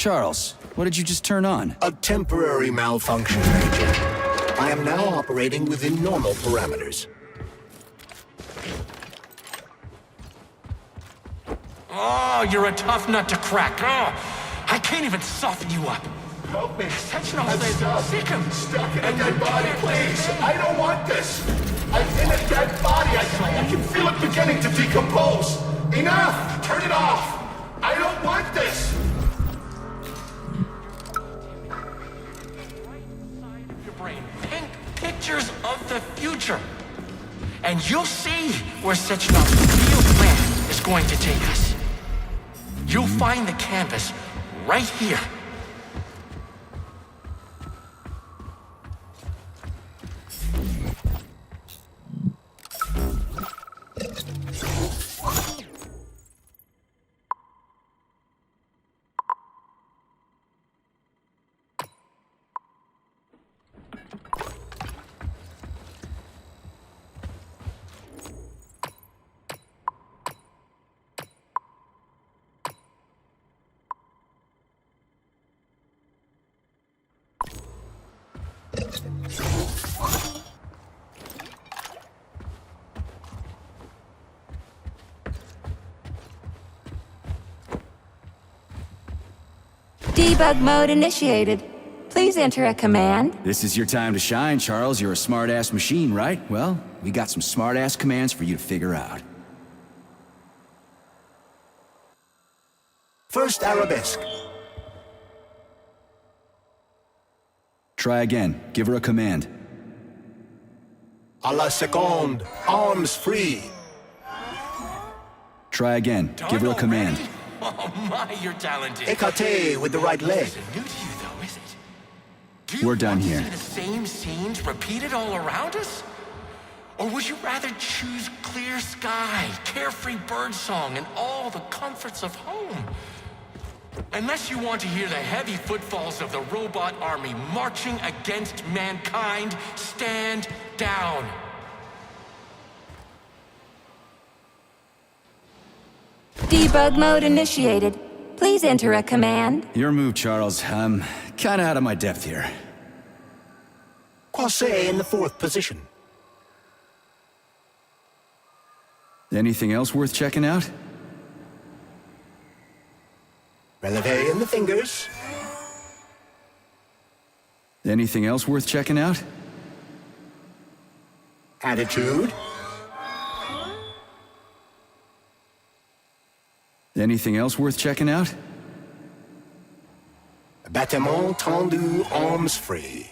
Charles, what did you just turn on? A temporary malfunction, Major. I am now operating within normal parameters. Oh, you're a tough nut to crack. Oh, I can't even soften you up. Help me. Sectional I'm says sick him. stuck in a dead body, please. I don't want this. I'm in a dead body. I can feel it beginning to decompose. Enough. Turn it off. I don't want this. the future. And you'll see where Sechenov's real plan is going to take us. You'll find the canvas right here. Debug mode initiated. Please enter a command. This is your time to shine, Charles. You're a smart-ass machine, right? Well, we got some smart-ass commands for you to figure out. First arabesque. Try again. Give her a command. A la seconde. Arms free. Try again. Give her a command. Oh my, you're talented. Écarté with the right leg. New to you though, is it? Do you We're done want to here. see the same scenes repeated all around us? Or would you rather choose clear sky, carefree birdsong, and all the comforts of home? Unless you want to hear the heavy footfalls of the robot army marching against mankind, stand down. Debug mode initiated. Please enter a command. Your move, Charles. I'm kinda out of my depth here. Croisset in the 4th position. Anything else worth checking out? Relevé in the fingers. Anything else worth checking out? Attitude. Anything else worth checking out? Battement tendu, arms free.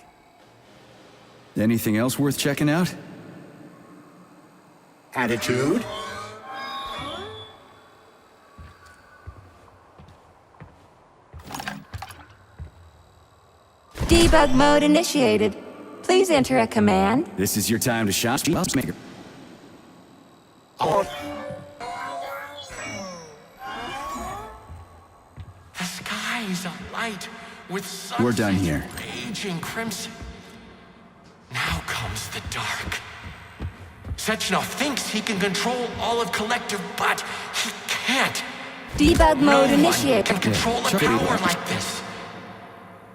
Anything else worth checking out? Attitude. Debug mode initiated. Please enter a command. This is your time to shine. Maker. On. The sky is alight with suns We're done here. raging crimson. Now comes the dark. Sechenov thinks he can control all of Collective, but he can't. Debug No mode one initiated. can control a Chuck it power in. like this.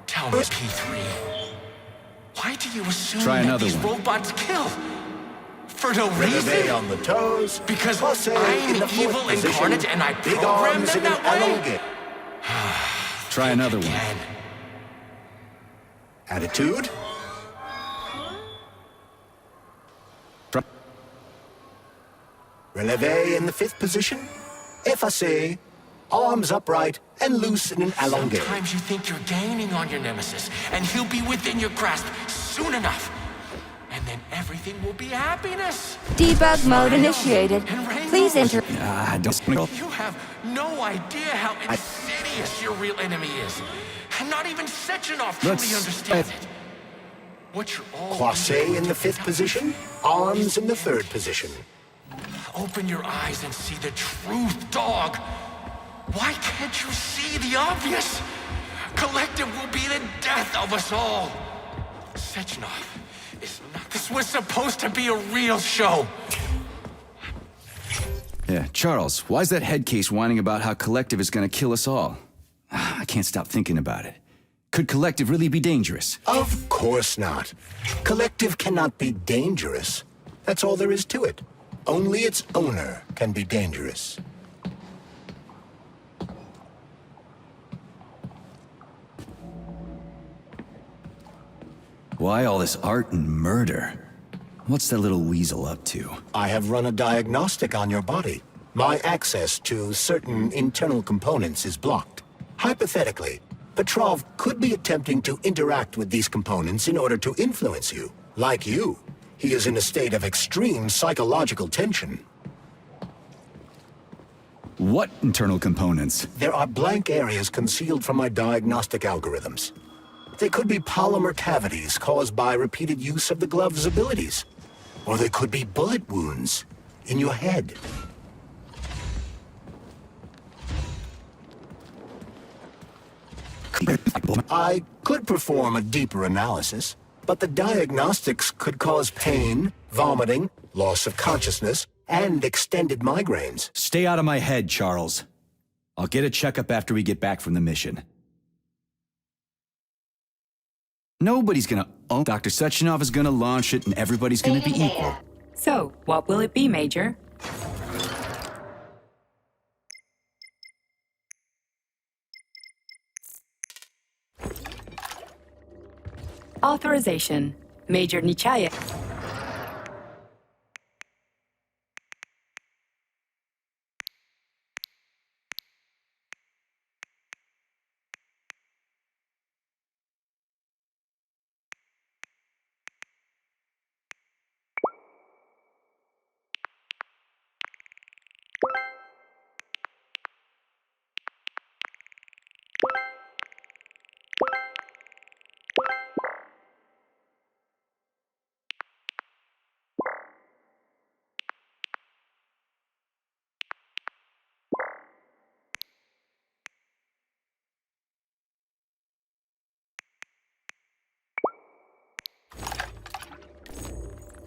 Tell me, P3, why do you assume Try that another these one. robots kill? For no Relevé reason? on the toes. Because Croisset I'm in the 4th evil position. incarnate and I Big program arms them in an that way? elongate. Try another one. Again. Attitude. Relevé in the 5th position. Effacé. Arms upright and loose in an elongate. Sometimes you think you're gaining on your nemesis, and he'll be within your grasp soon enough. And then everything will be happiness. Debug mode initiated. And rainbows. Please enter. You have no idea how insidious your real enemy is. And not even Sechenov truly understands it. What you're all Croisset in the 5th position. Arms in the 3rd position. Open your eyes and see the truth, dog. Why can't you see the obvious? Collective will be the death of us all. Sechenov is not... This was supposed to be a real show. Yeah, Charles, why's that head case whining about how Collective is gonna kill us all? I can't stop thinking about it. Could Collective really be dangerous? Of course not. Collective cannot be dangerous. That's all there is to it. Only its owner can be dangerous. Why all this art and murder? What's that little weasel up to? I have run a diagnostic on your body. My access to certain internal components is blocked. Hypothetically, Petrov could be attempting to interact with these components in order to influence you. Like you, He is in a state of extreme psychological tension. What internal components? There are blank areas concealed from my diagnostic algorithms. They could be polymer cavities caused by repeated use of the glove's abilities. Or they could be bullet wounds in your head. I could perform a deeper analysis, but the diagnostics could cause pain, vomiting, loss of consciousness, and extended migraines. Stay out of my head, Charles. I'll get a checkup after we get back from the mission. Nobody's gonna... Oh, Dr. Sechenov is gonna launch it and everybody's gonna be equal. So, what will it be, Major? Authorization. Major Nechayev.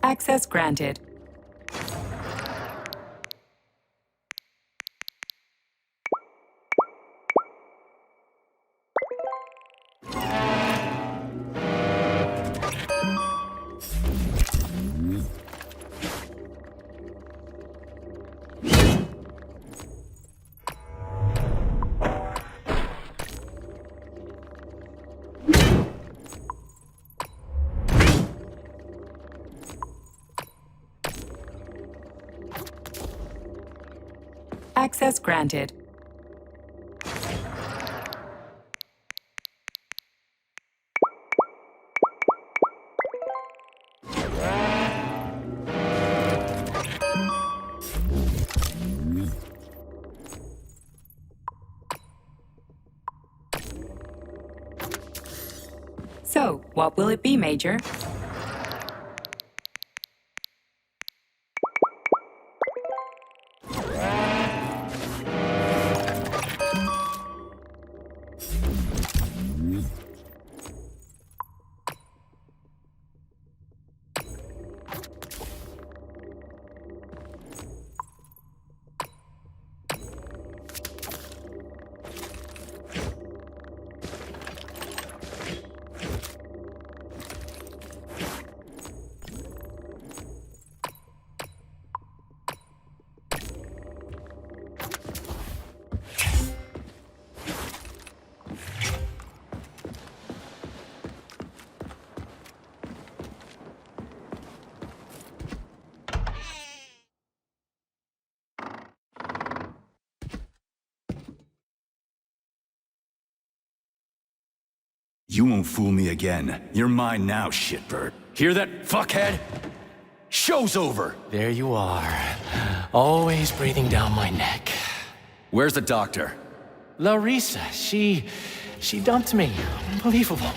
Access granted. Access granted. So, what will it be, Major? You won't fool me again. You're mine now, shitbird. Hear that, fuckhead? Show's over! There you are. Always breathing down my neck. Where's the doctor? Larissa, she dumped me. Unbelievable.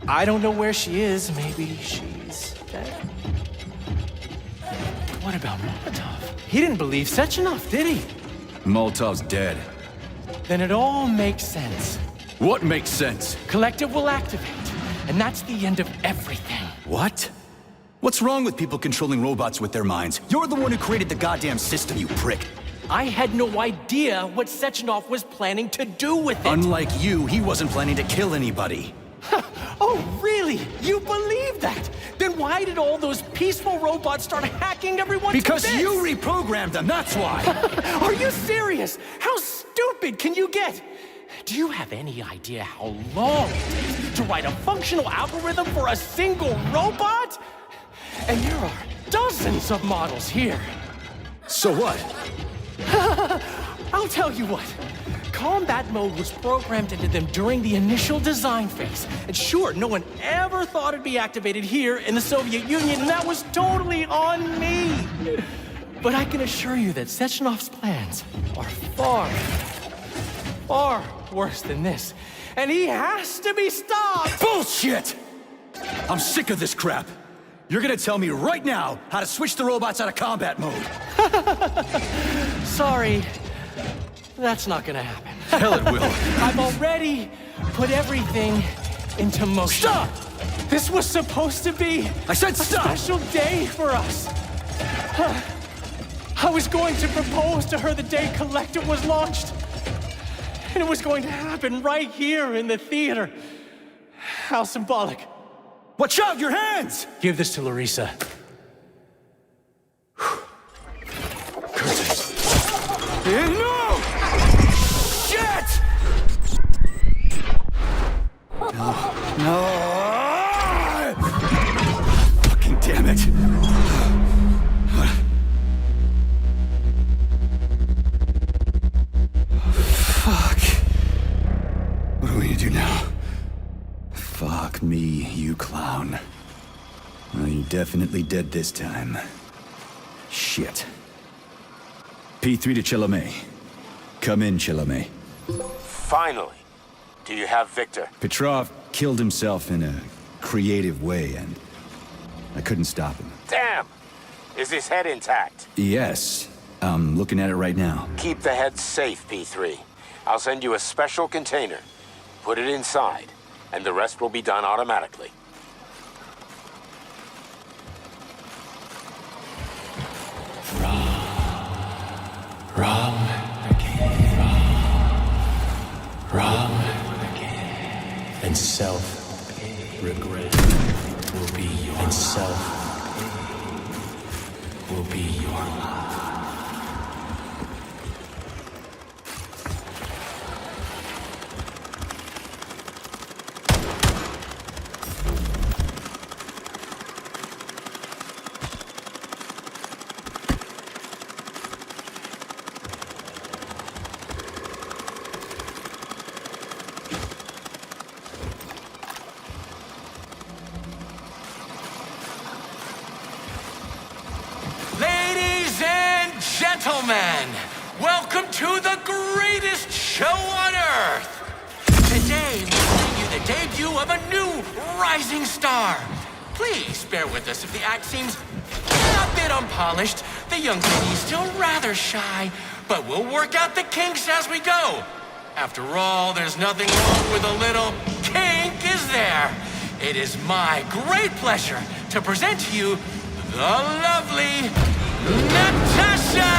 I don't know where she is. Maybe she's dead. What about Molotov? He didn't believe Sechenov, did he? Molotov's dead. Then it all makes sense. What makes sense? Collective will activate, and that's the end of everything. What? What's wrong with people controlling robots with their minds? You're the one who created the goddamn system, you prick. I had no idea what Sechenov was planning to do with it. Unlike you, he wasn't planning to kill anybody. Oh, really? You believe that? Then why did all those peaceful robots start hacking everyone Because to bits? you reprogrammed them, that's why! Are you serious? How stupid can you get? Do you have any idea how long it takes to write a functional algorithm for a single robot? And there are dozens of models here. So what? I'll tell you what. combat mode was programmed into them during the initial design phase. And sure, no one ever thought it'd be activated here in the Soviet Union, and that was totally on me. But I can assure you that Sechenov's plans are far, far worse than this. And he has to be stopped! Bullshit! I'm sick of this crap. You're gonna tell me right now how to switch the robots out of combat mode. Sorry, that's not gonna happen. Hell it will. I've already put everything into motion. Stop! This was supposed to be I said stop! a special day for us. I was going to propose to her the day Collective was launched. And it was going to happen right here in the theater. How symbolic. Watch out, your hands! Give this to Larissa. Curses. No! Shit! No! Fucking damn it! Fuck. What do we do now? Fuck me, you clown. Well, you definitely dead this time. Shit. P3 to Chalamet. Come in, Chalamet. Finally. Do you have Victor? Petrov killed himself in a creative way, and I couldn't stop him. Damn! Is his head intact? Yes. I'm looking at it right now. Keep the head safe, P3. I'll send you a special container. Put it inside, and the rest will be done automatically. Wrong again. And self-regret will be your and self will be your life. Gentlemen, welcome to the greatest show on Earth! Today, we bring you the debut of a new rising star. Please bear with us if the act seems a bit unpolished. The young lady is still rather shy, but we'll work out the kinks as we go. After all, there's nothing wrong with a little kink, is there? It is my great pleasure to present to you the lovely Natasha!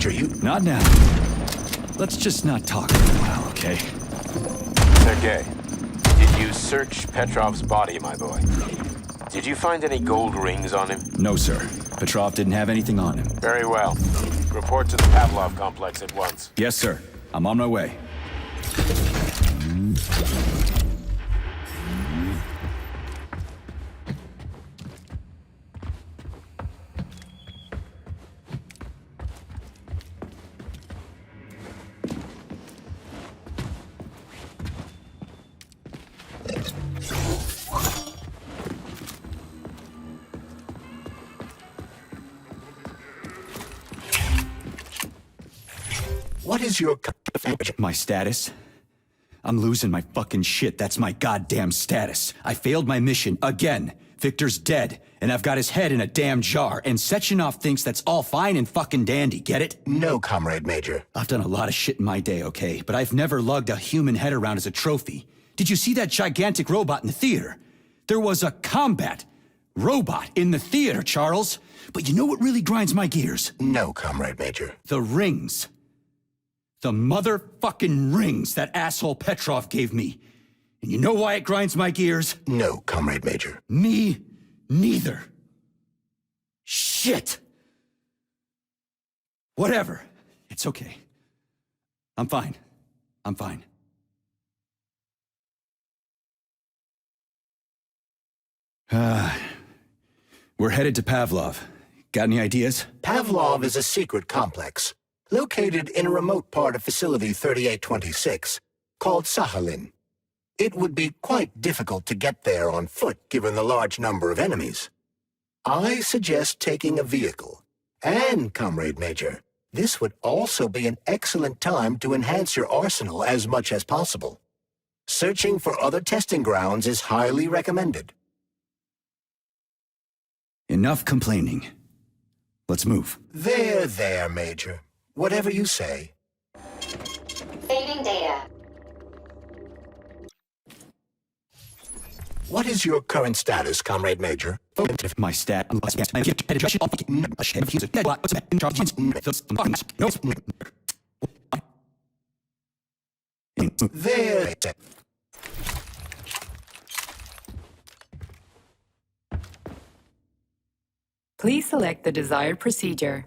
Major, you... Not now. Let's just not talk for a while, okay? Sergei, did you search Petrov's body, my boy? Did you find any gold rings on him? No, sir. Petrov didn't have anything on him. Very well. Report to the Pavlov complex at once. Yes, sir. I'm on my way. What is your... My status? I'm losing my fucking shit. That's my goddamn status. I failed my mission again. Victor's dead, and I've got his head in a damn jar, and Sechenov thinks that's all fine and fucking dandy, get it? No, Comrade Major. I've done a lot of shit in my day, okay? But I've never lugged a human head around as a trophy. Did you see that gigantic robot in the theater? There was a combat robot in the theater, Charles. But you know what really grinds my gears? No, Comrade Major. The rings. The motherfucking rings that asshole Petrov gave me. And you know why it grinds my gears? No, Comrade Major. Me neither. Shit. Whatever. It's okay. I'm fine. I'm fine. We're headed to Pavlov. Got any ideas? Pavlov is a secret complex, located in a remote part of Facility 3826, called Sakhalin. It would be quite difficult to get there on foot, given the large number of enemies. I suggest taking a vehicle. And, Comrade Major, this would also be an excellent time to enhance your arsenal as much as possible. Searching for other testing grounds is highly recommended. Enough complaining. Let's move. There, Major. Whatever you say. Saving data. What is your current status, Comrade Major? My stat. There. Please select the desired procedure.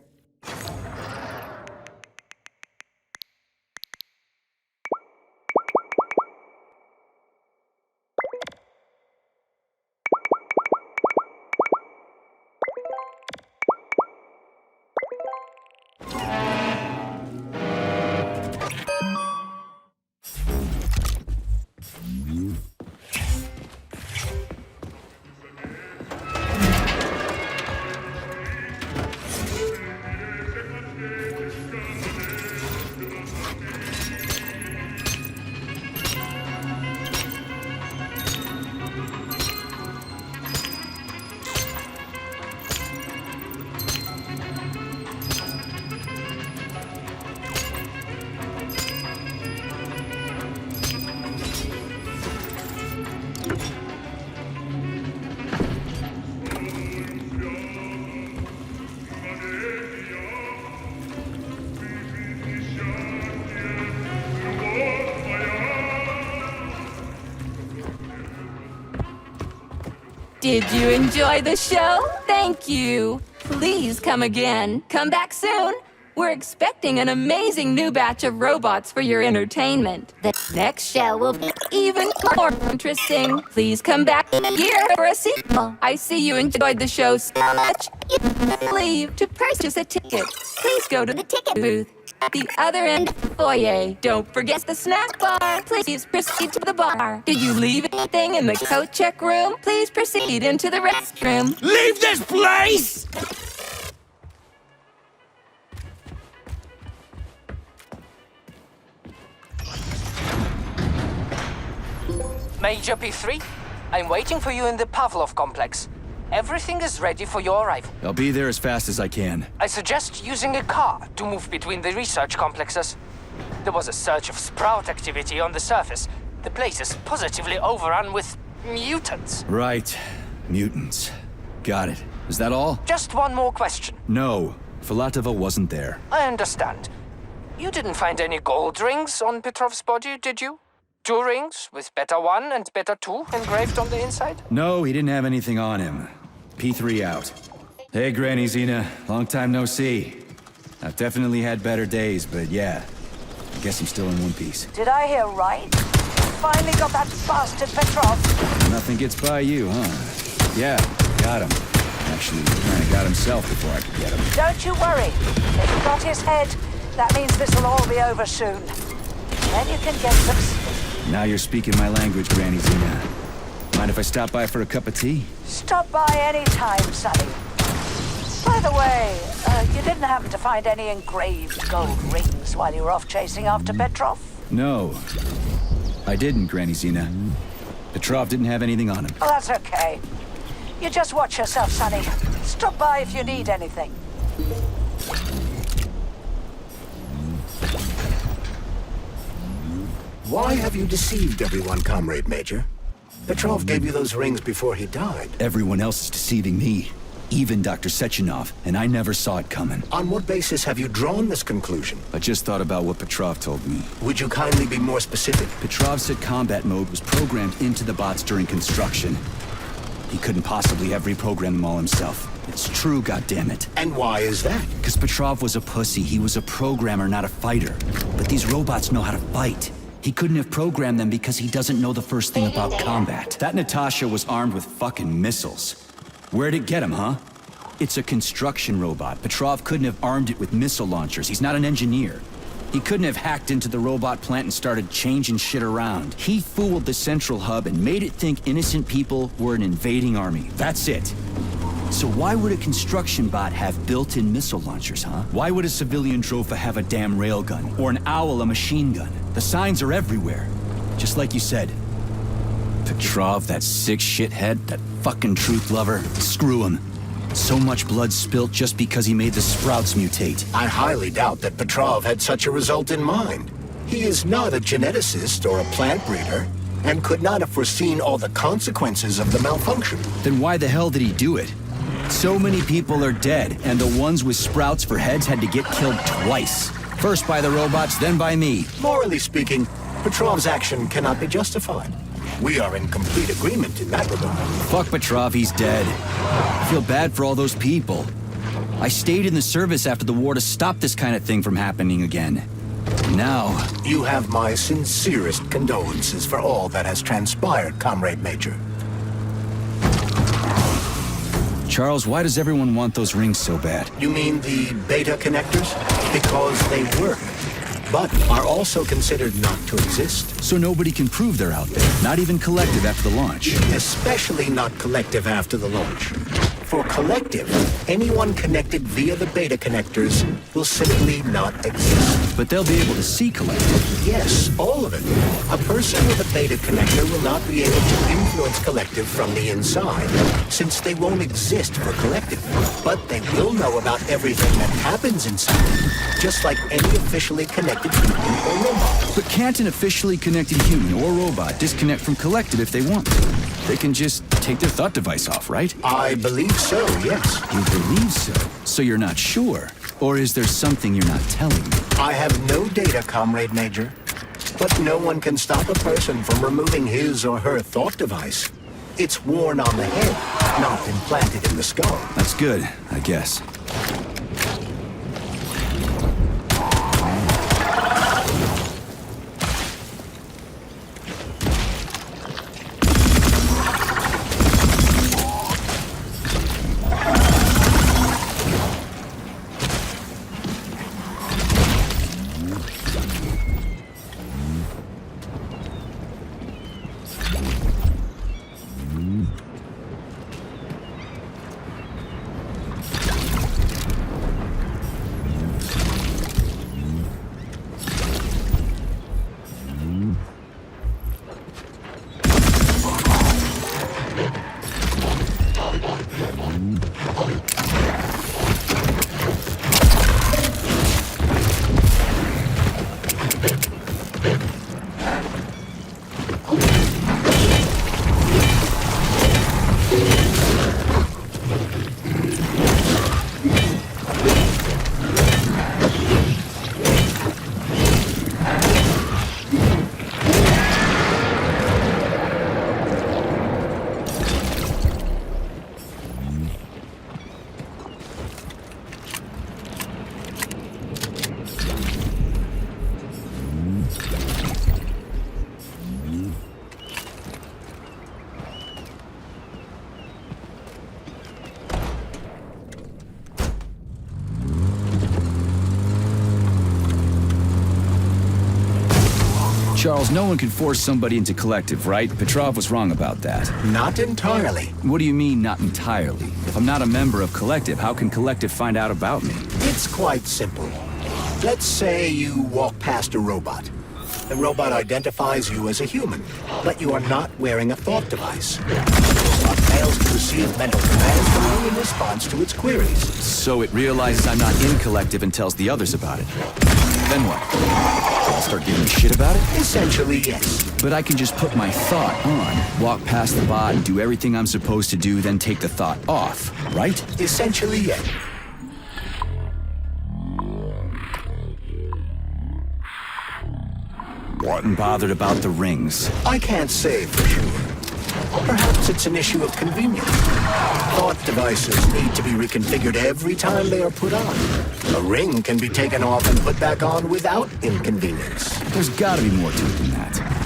Did you enjoy the show? Thank you. Please come again. Come back soon. We're expecting an amazing new batch of robots for your entertainment. The next show will be even more interesting. Please come back in a year for a sequel. I see you enjoyed the show so much. You leave to purchase a ticket. Please go to the ticket booth at the other end of the foyer. Don't forget the snack bar. Please proceed to the bar. Did you leave anything in the coat check room? Please proceed into the restroom. Leave this place! Major P3, I'm waiting for you in the Pavlov complex. Everything is ready for your arrival. I'll be there as fast as I can. I suggest using a car to move between the research complexes. There was a surge of sprout activity on the surface. The place is positively overrun with mutants. Right. Mutants. Got it. Is that all? Just one more question. No. Filatova wasn't there. I understand. You didn't find any gold rings on Petrov's body, did you? 2 rings with Beta 1 and Beta 2 engraved on the inside? No, he didn't have anything on him. P3 out. Hey, Granny Xena. Long time no see. I've definitely had better days, but yeah. I guess I'm still in one piece. Did I hear right? Finally got that bastard Petrov. Nothing gets by you, huh? Yeah, got him. Actually, he kinda got himself before I could get him. Don't you worry. If you got his head, that means this'll all be over soon. Then you can get some sleep. Now you're speaking my language, Granny Xena. Mind if I stop by for a cup of tea? Stop by any time, Sonny. By the way, you didn't happen to find any engraved gold rings while you were off chasing after Petrov? No. I didn't, Granny Xena. Petrov didn't have anything on him. Oh, that's okay. You just watch yourself, Sonny. Stop by if you need anything. Why have you deceived everyone, Comrade Major? Petrov gave you those rings before he died. Everyone else is deceiving me. Even Dr. Sechenov, and I never saw it coming. On what basis have you drawn this conclusion? I just thought about what Petrov told me. Would you kindly be more specific? Petrov said combat mode was programmed into the bots during construction. He couldn't possibly have reprogrammed them all himself. It's true, goddammit. And why is that? Because Petrov was a pussy. He was a programmer, not a fighter. But these robots know how to fight. He couldn't have programmed them because he doesn't know the first thing about combat. That Natasha was armed with fucking missiles. Where'd it get him, huh? It's a construction robot. Petrov couldn't have armed it with missile launchers. He's not an engineer. He couldn't have hacked into the robot plant and started changing shit around. He fooled the central hub and made it think innocent people were an invading army. That's it. So why would a construction bot have built-in missile launchers, huh? Why would a civilian Drofa have a damn railgun? Or an Owl a machine gun? The signs are everywhere. Just like you said. Petrov, that sick shithead, that fucking truth lover. Screw him. So much blood spilt just because he made the sprouts mutate. I highly doubt that Petrov had such a result in mind. He is not a geneticist or a plant breeder, and could not have foreseen all the consequences of the malfunction. Then why the hell did he do it? So many people are dead, and the ones with sprouts for heads had to get killed twice. First by the robots, then by me. Morally speaking, Petrov's action cannot be justified. We are in complete agreement in that regard. Fuck Petrov, he's dead. I feel bad for all those people. I stayed in the service after the war to stop this kind of thing from happening again. Now... You have my sincerest condolences for all that has transpired, Comrade Major. Charles, why does everyone want those rings so bad? You mean the beta connectors? Because they work, but are also considered not to exist. So nobody can prove they're out there, not even Collective after the launch. Especially not Collective after the launch. For Collective, anyone connected via the beta connectors will simply not exist. But they'll be able to see Collective. Yes, all of it. A person with a beta connector will not be able to influence Collective from the inside, since they won't exist for Collective. But they will know about everything that happens inside, just like any officially connected human or robot. But can't an officially connected human or robot disconnect from Collective if they want to? They can just take their thought device off, right? I believe so, yes. You believe so? So you're not sure? Or is there something you're not telling me? I have no data, Comrade Major. But no one can stop a person from removing his or her thought device. It's worn on the head, not implanted in the skull. That's good, I guess. Charles, no one can force somebody into Collective, right? Petrov was wrong about that. Not entirely. What do you mean, not entirely? If I'm not a member of Collective, how can Collective find out about me? It's quite simple. Let's say you walk past a robot. The robot identifies you as a human, but you are not wearing a thought device. The robot fails to receive mental commands from you in response to its queries. So it realizes I'm not in Collective and tells the others about it. Then what? I'll start giving a shit about it? Essentially, yes. But I can just put my thought on, walk past the bot, and do everything I'm supposed to do, then take the thought off, right? Essentially, yes. Wasn't bothered about the rings. I can't say for sure. Perhaps it's an issue of convenience. Thought devices need to be reconfigured every time they are put on. A ring can be taken off and put back on without inconvenience. There's gotta be more to it than that.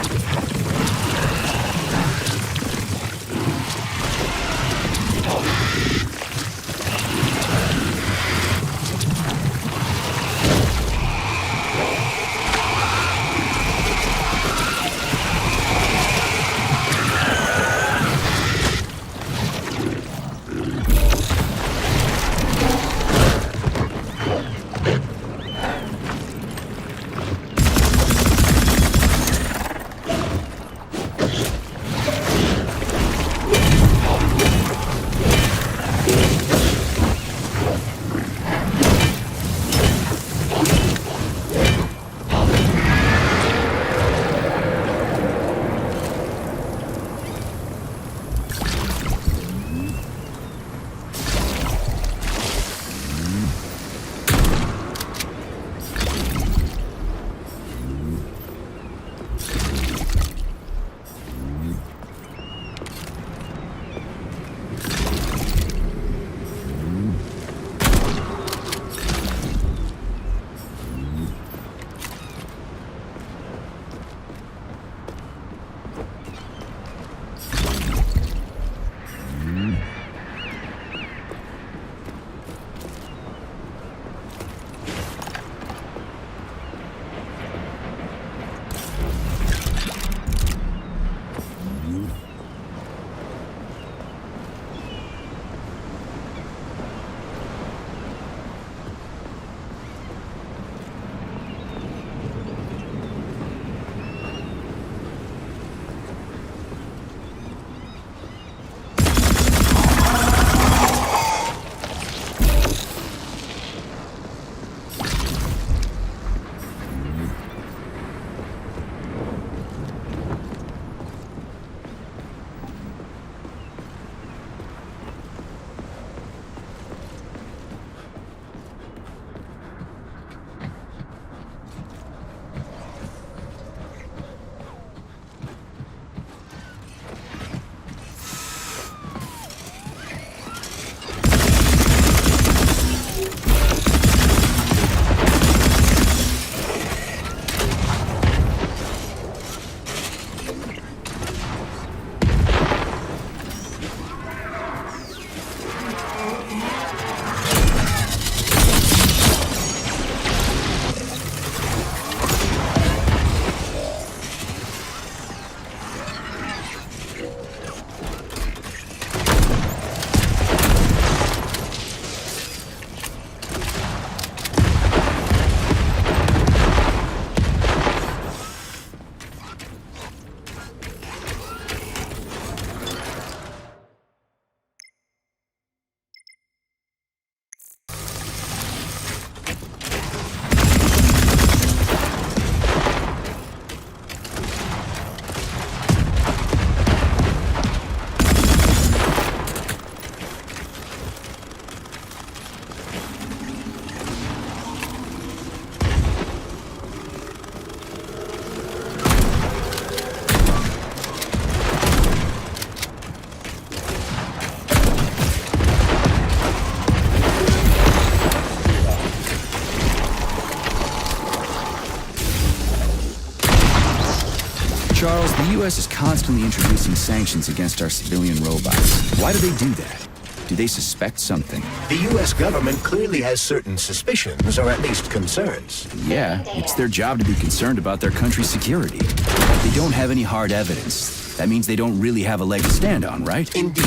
Charles, the U.S. is constantly introducing sanctions against our civilian robots. Why do they do that? Do they suspect something? The U.S. government clearly has certain suspicions, or at least concerns. Yeah, it's their job to be concerned about their country's security. They don't have any hard evidence. That means they don't really have a leg to stand on, right? Indeed.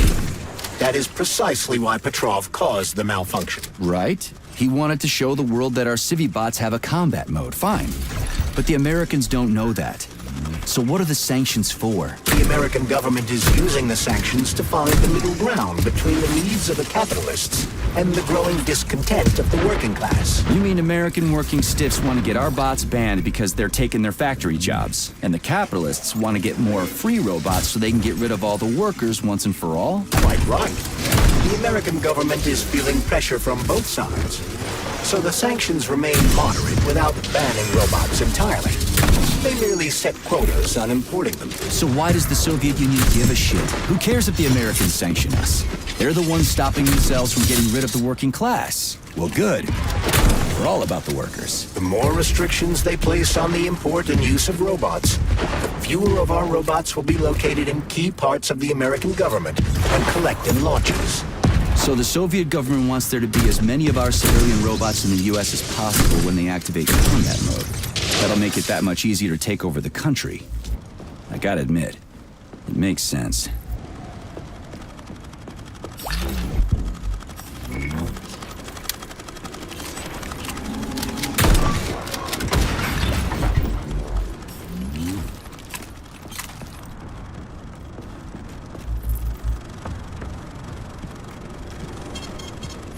That is precisely why Petrov caused the malfunction. Right? He wanted to show the world that our Civibots have a combat mode, fine. But the Americans don't know that. So what are the sanctions for? The American government is using the sanctions to find the middle ground between the needs of the capitalists and the growing discontent of the working class. You mean American working stiffs want to get our bots banned because they're taking their factory jobs, and the capitalists want to get more free robots so they can get rid of all the workers once and for all? Quite right. The American government is feeling pressure from both sides. So the sanctions remain moderate without banning robots entirely. They merely set quotas on importing them. So why does the Soviet Union give a shit? Who cares if the Americans sanction us? They're the ones stopping themselves from getting rid of the working class. Well, good. We're all about the workers. The more restrictions they place on the import and use of robots, the fewer of our robots will be located in key parts of the American government and collect in launches. So the Soviet government wants there to be as many of our civilian robots in the U.S. as possible when they activate combat mode. That'll make it that much easier to take over the country. I gotta admit, it makes sense.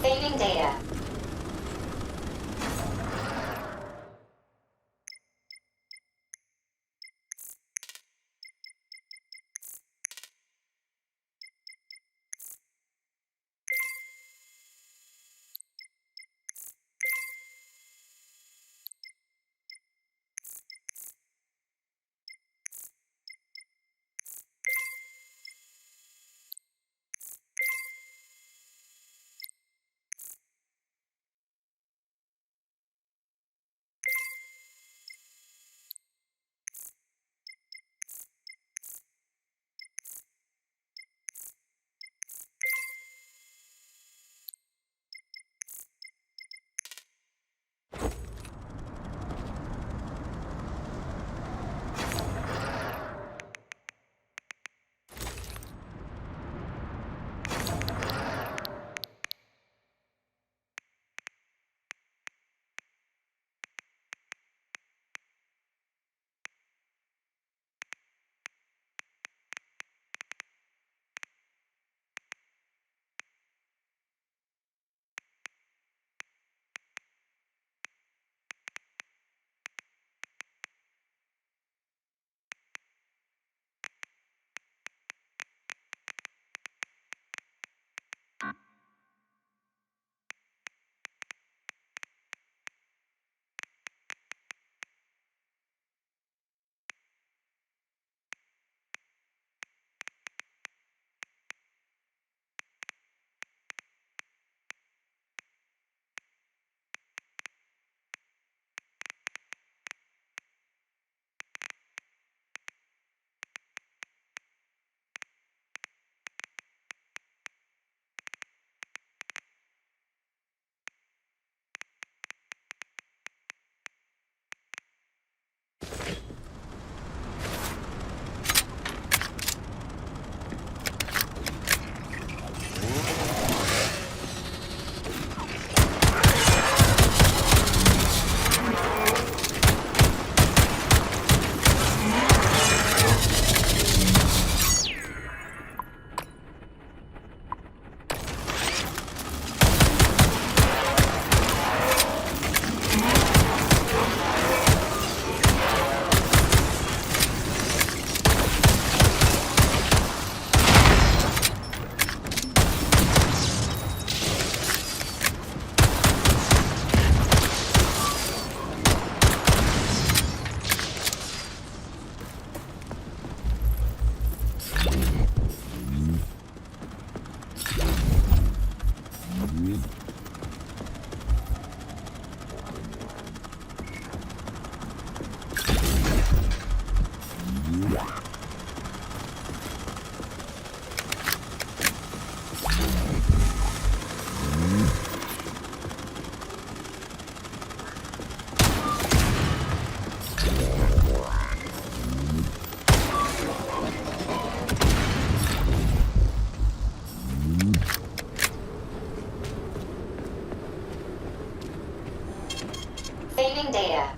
Saving data. Saving data.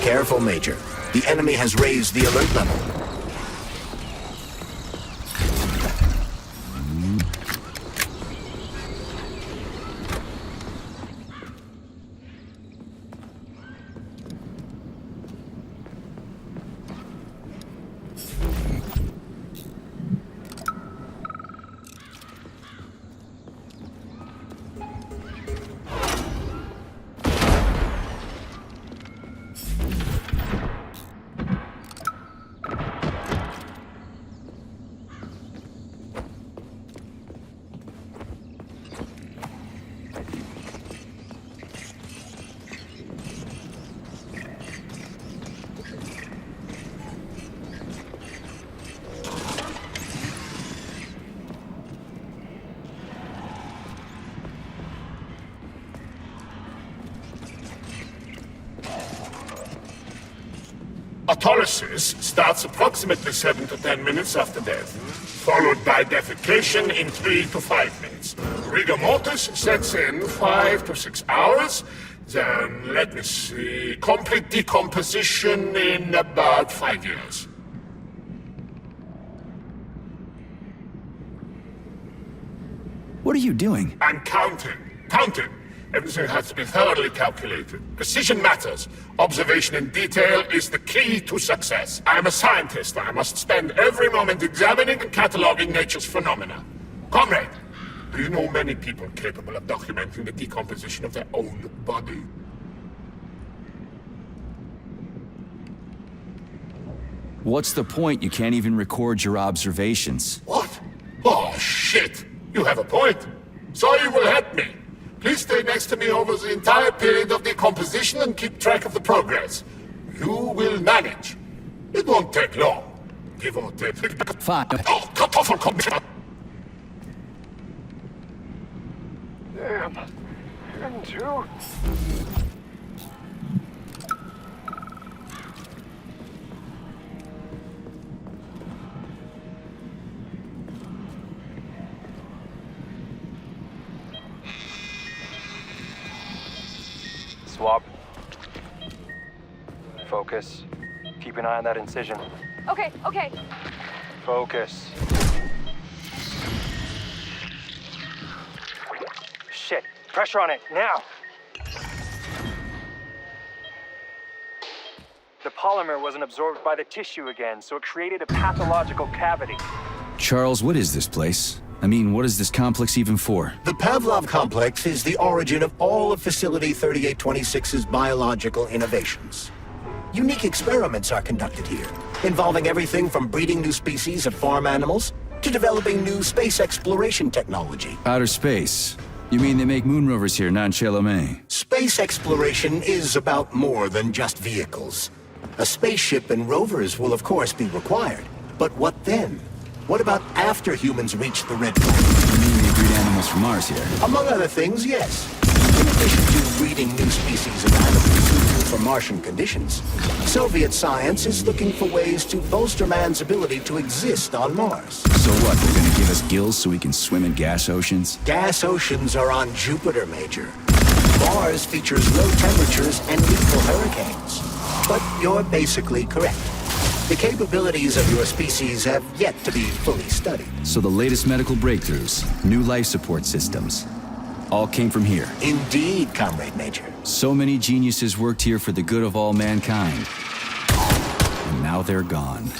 Careful, Major. The enemy has raised the alert level. Autolysis starts approximately 7 to 10 minutes after death, followed by defecation in 3 to 5 minutes. Rigor mortis sets in 5 to 6 hours. Then, let me see, complete decomposition in about 5 years. What are you doing? I'm counting. Counting. Everything has to be thoroughly calculated. Precision matters. Observation in detail is the key to success. I'm a scientist. I must spend every moment examining and cataloging nature's phenomena. Comrade, do you know many people capable of documenting the decomposition of their own body? What's the point? You can't even record your observations. What? Oh, shit! You have a point. So you will help me. Please stay next to me over the entire period of decomposition and keep track of the progress. You will manage. It won't take long. Give or take. Fine. Oh, Kartoffelkompott! Damn. 1, 2. Swap. Focus. Keep an eye on that incision. Okay, okay. Focus. Shit. Pressure on it, now! The polymer wasn't absorbed by the tissue again, so it created a pathological cavity. Charles, what is this place? I mean, what is this complex even for? The Pavlov complex is the origin of all of Facility 3826's biological innovations. Unique experiments are conducted here, involving everything from breeding new species of farm animals to developing new space exploration technology. Outer space. You mean they make moon rovers here, not in Chelomey? Space exploration is about more than just vehicles. A spaceship and rovers will of course be required. But what then? What about after humans reach the Red Planet? You mean they breed animals from Mars here? Among other things, yes. In addition to breeding new species of animals suitable for Martian conditions, Soviet science is looking for ways to bolster man's ability to exist on Mars. So what, they're gonna give us gills so we can swim in gas oceans? Gas oceans are on Jupiter, Major. Mars features low temperatures and lethal hurricanes. But you're basically correct. The capabilities of your species have yet to be fully studied. So the latest medical breakthroughs, new life support systems, all came from here. Indeed, Comrade Major. So many geniuses worked here for the good of all mankind. And now they're gone.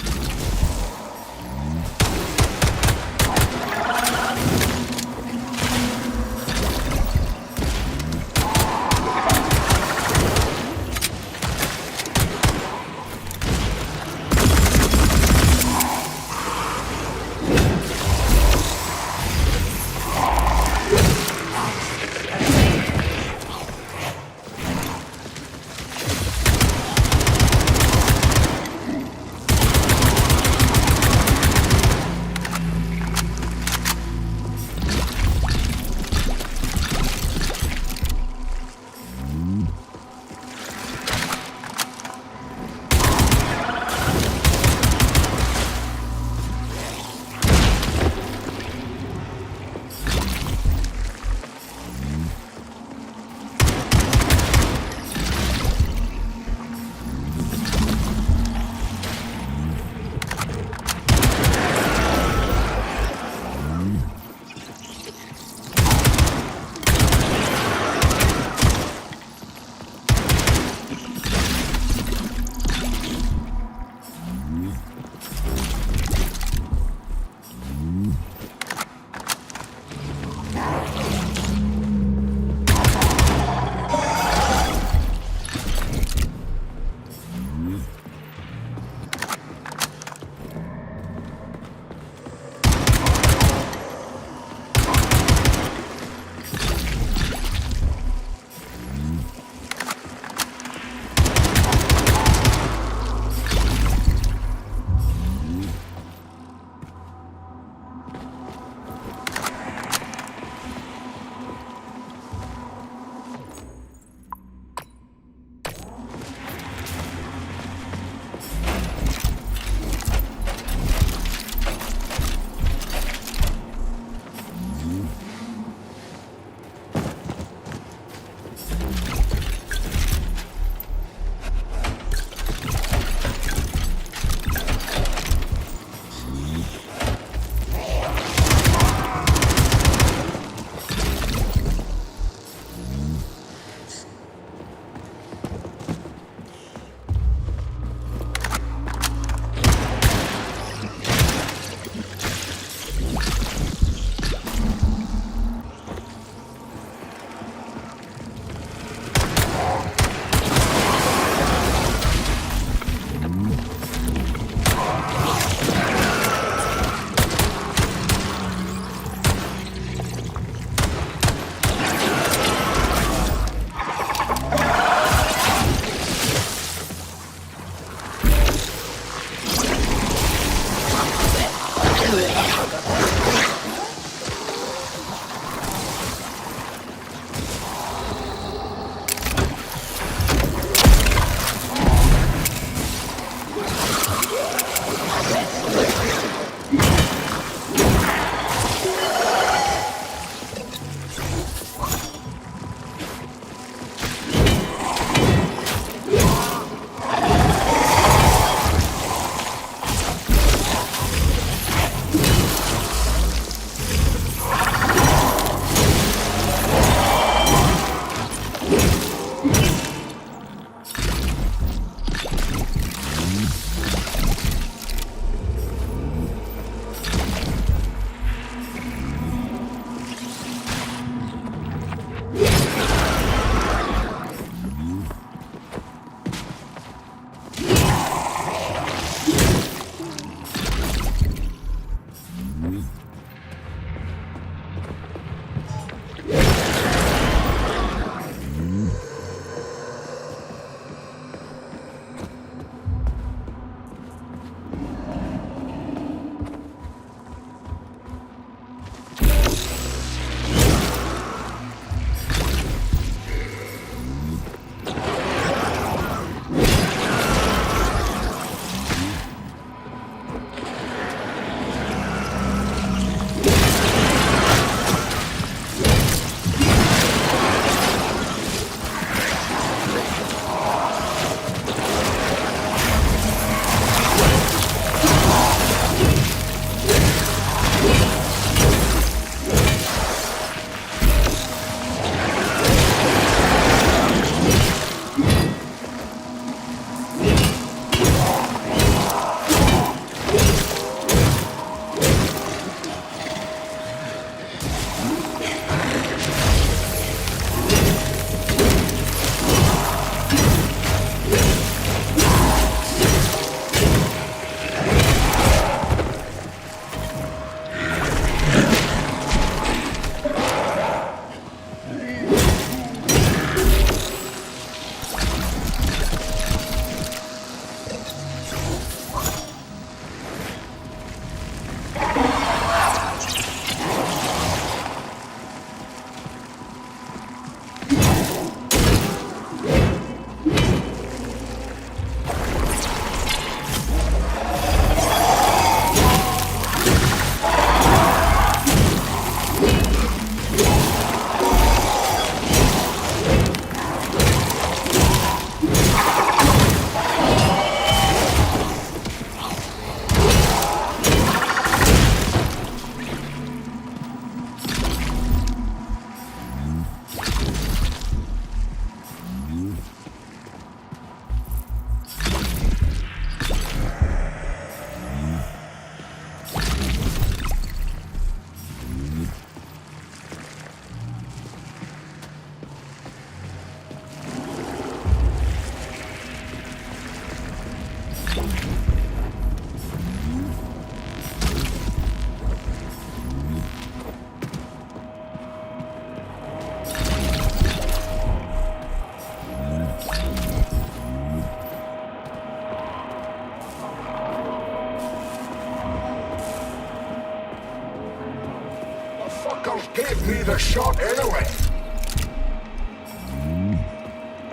Give me the shot anyway.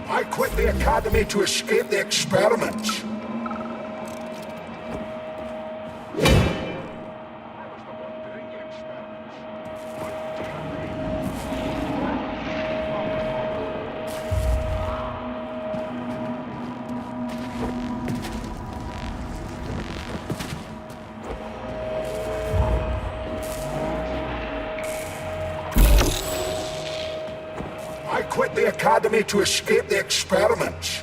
I quit the academy to escape the experiments. I quit the academy to escape the experiments.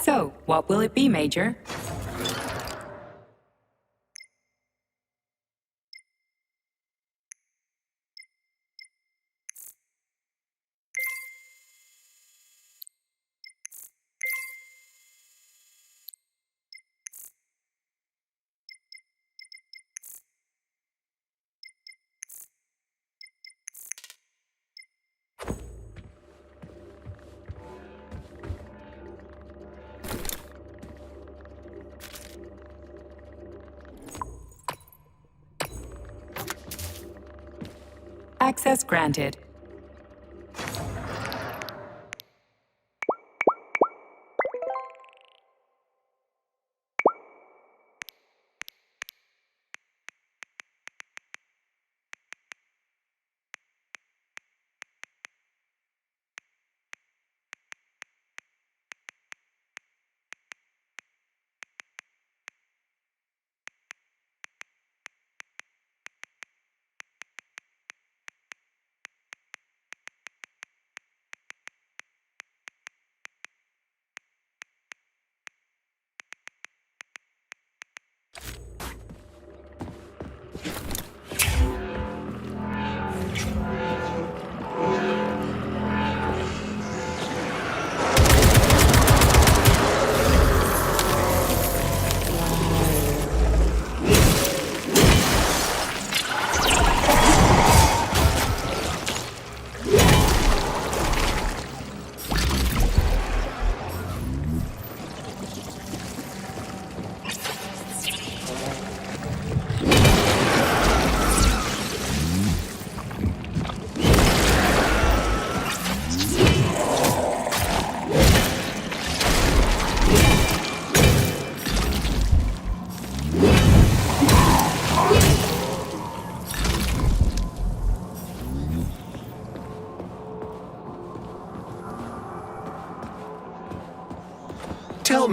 So, what will it be, Major? Access granted.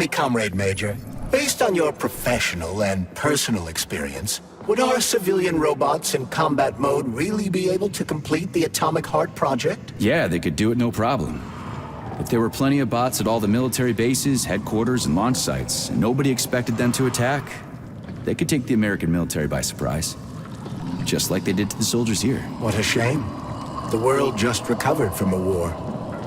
me, Comrade Major. Based on your professional and personal experience, would our civilian robots in combat mode really be able to complete the Atomic Heart project? Yeah, they could do it no problem. If there were plenty of bots at all the military bases, headquarters, and launch sites, and nobody expected them to attack, they could take the American military by surprise. Just like they did to the soldiers here. What a shame. The world just recovered from a war,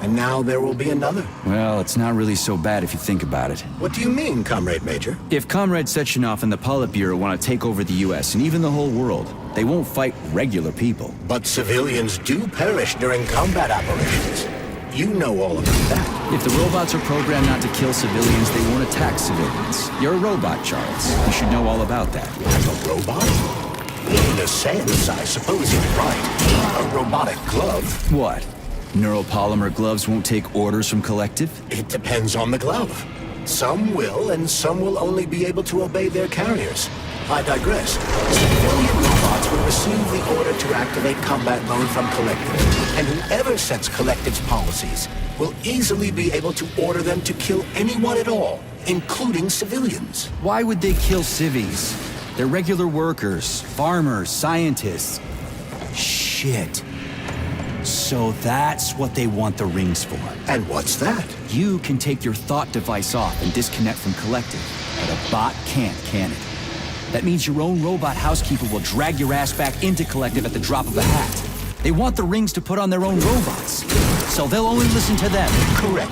and now there will be another. Well, it's not really so bad if you think about it. What do you mean, Comrade Major? If Comrade Sechenov and the Politburo want to take over the US and even the whole world, they won't fight regular people. But civilians do perish during combat operations. You know all about that. If the robots are programmed not to kill civilians, they won't attack civilians. You're a robot, Charles. You should know all about that. I'm a robot? In a sense, I suppose you're right. A robotic glove. What? Neuropolymer gloves won't take orders from Collective? It depends on the glove. Some will, and some will only be able to obey their carriers. I digress. Civilian robots will receive the order to activate combat mode from Collective, and whoever sets Collective's policies will easily be able to order them to kill anyone at all, including civilians. Why would they kill civvies? They're regular workers, farmers, scientists. Shit. So that's what they want the rings for. And what's that? You can take your thought device off and disconnect from Collective, but a bot can't, can it? That means your own robot housekeeper will drag your ass back into Collective at the drop of a hat. They want the rings to put on their own robots, so they'll only listen to them. Correct.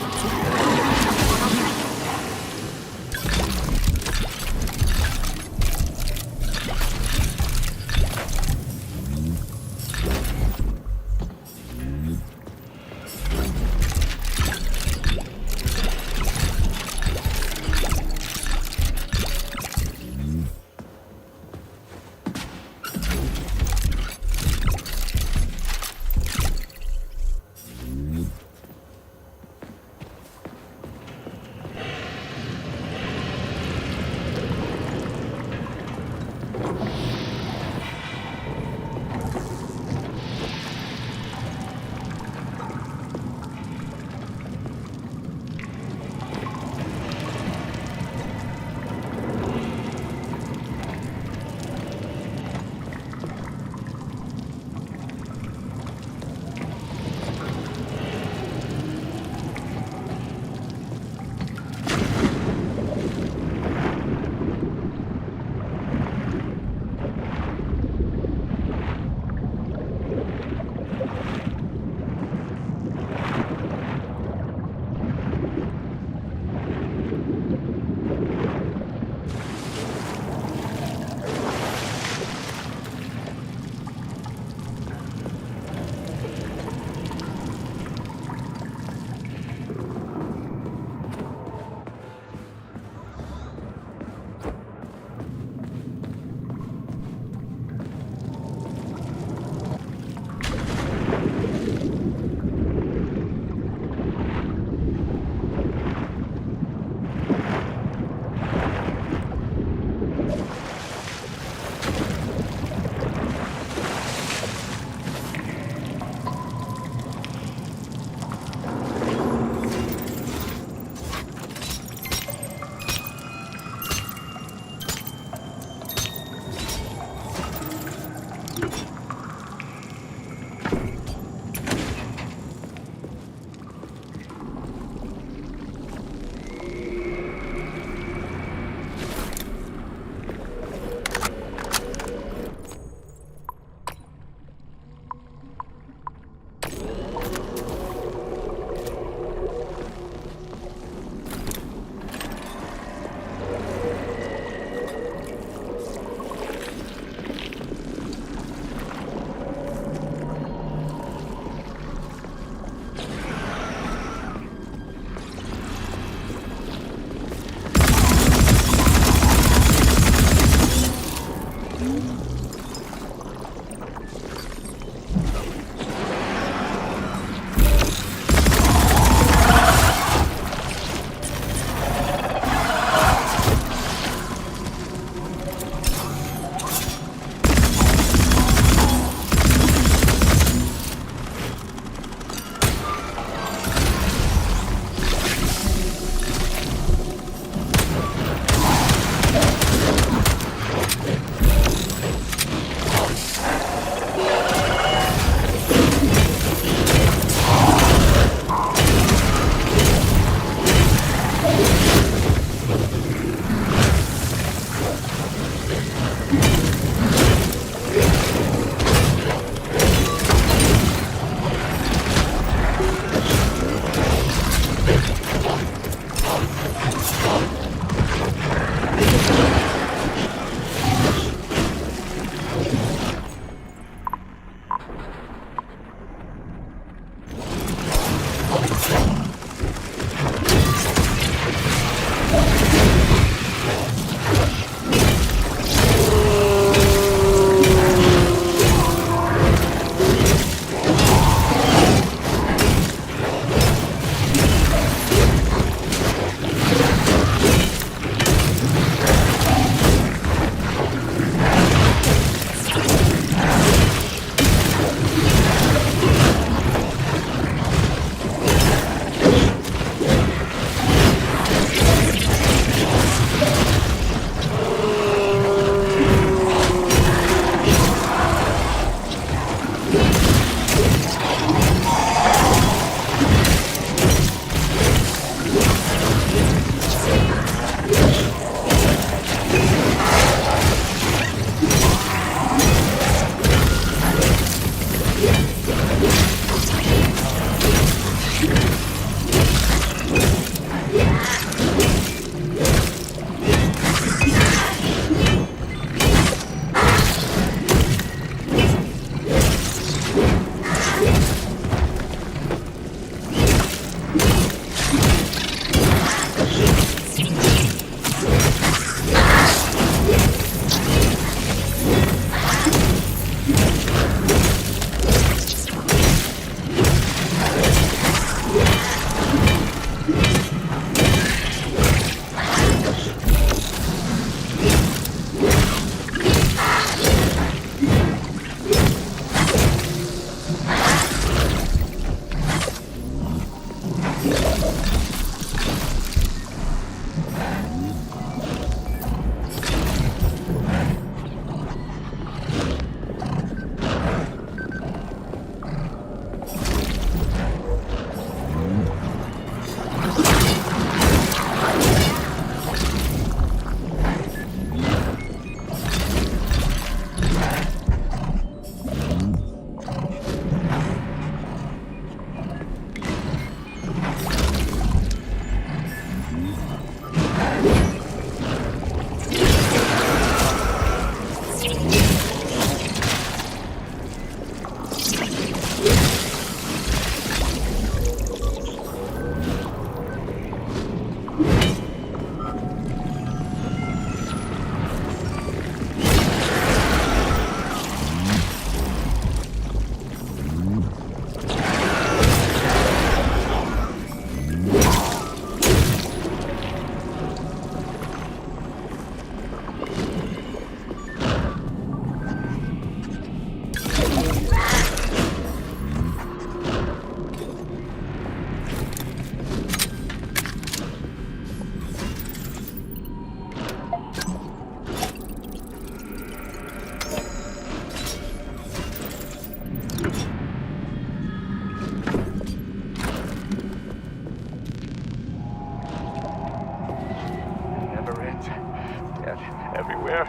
Death everywhere.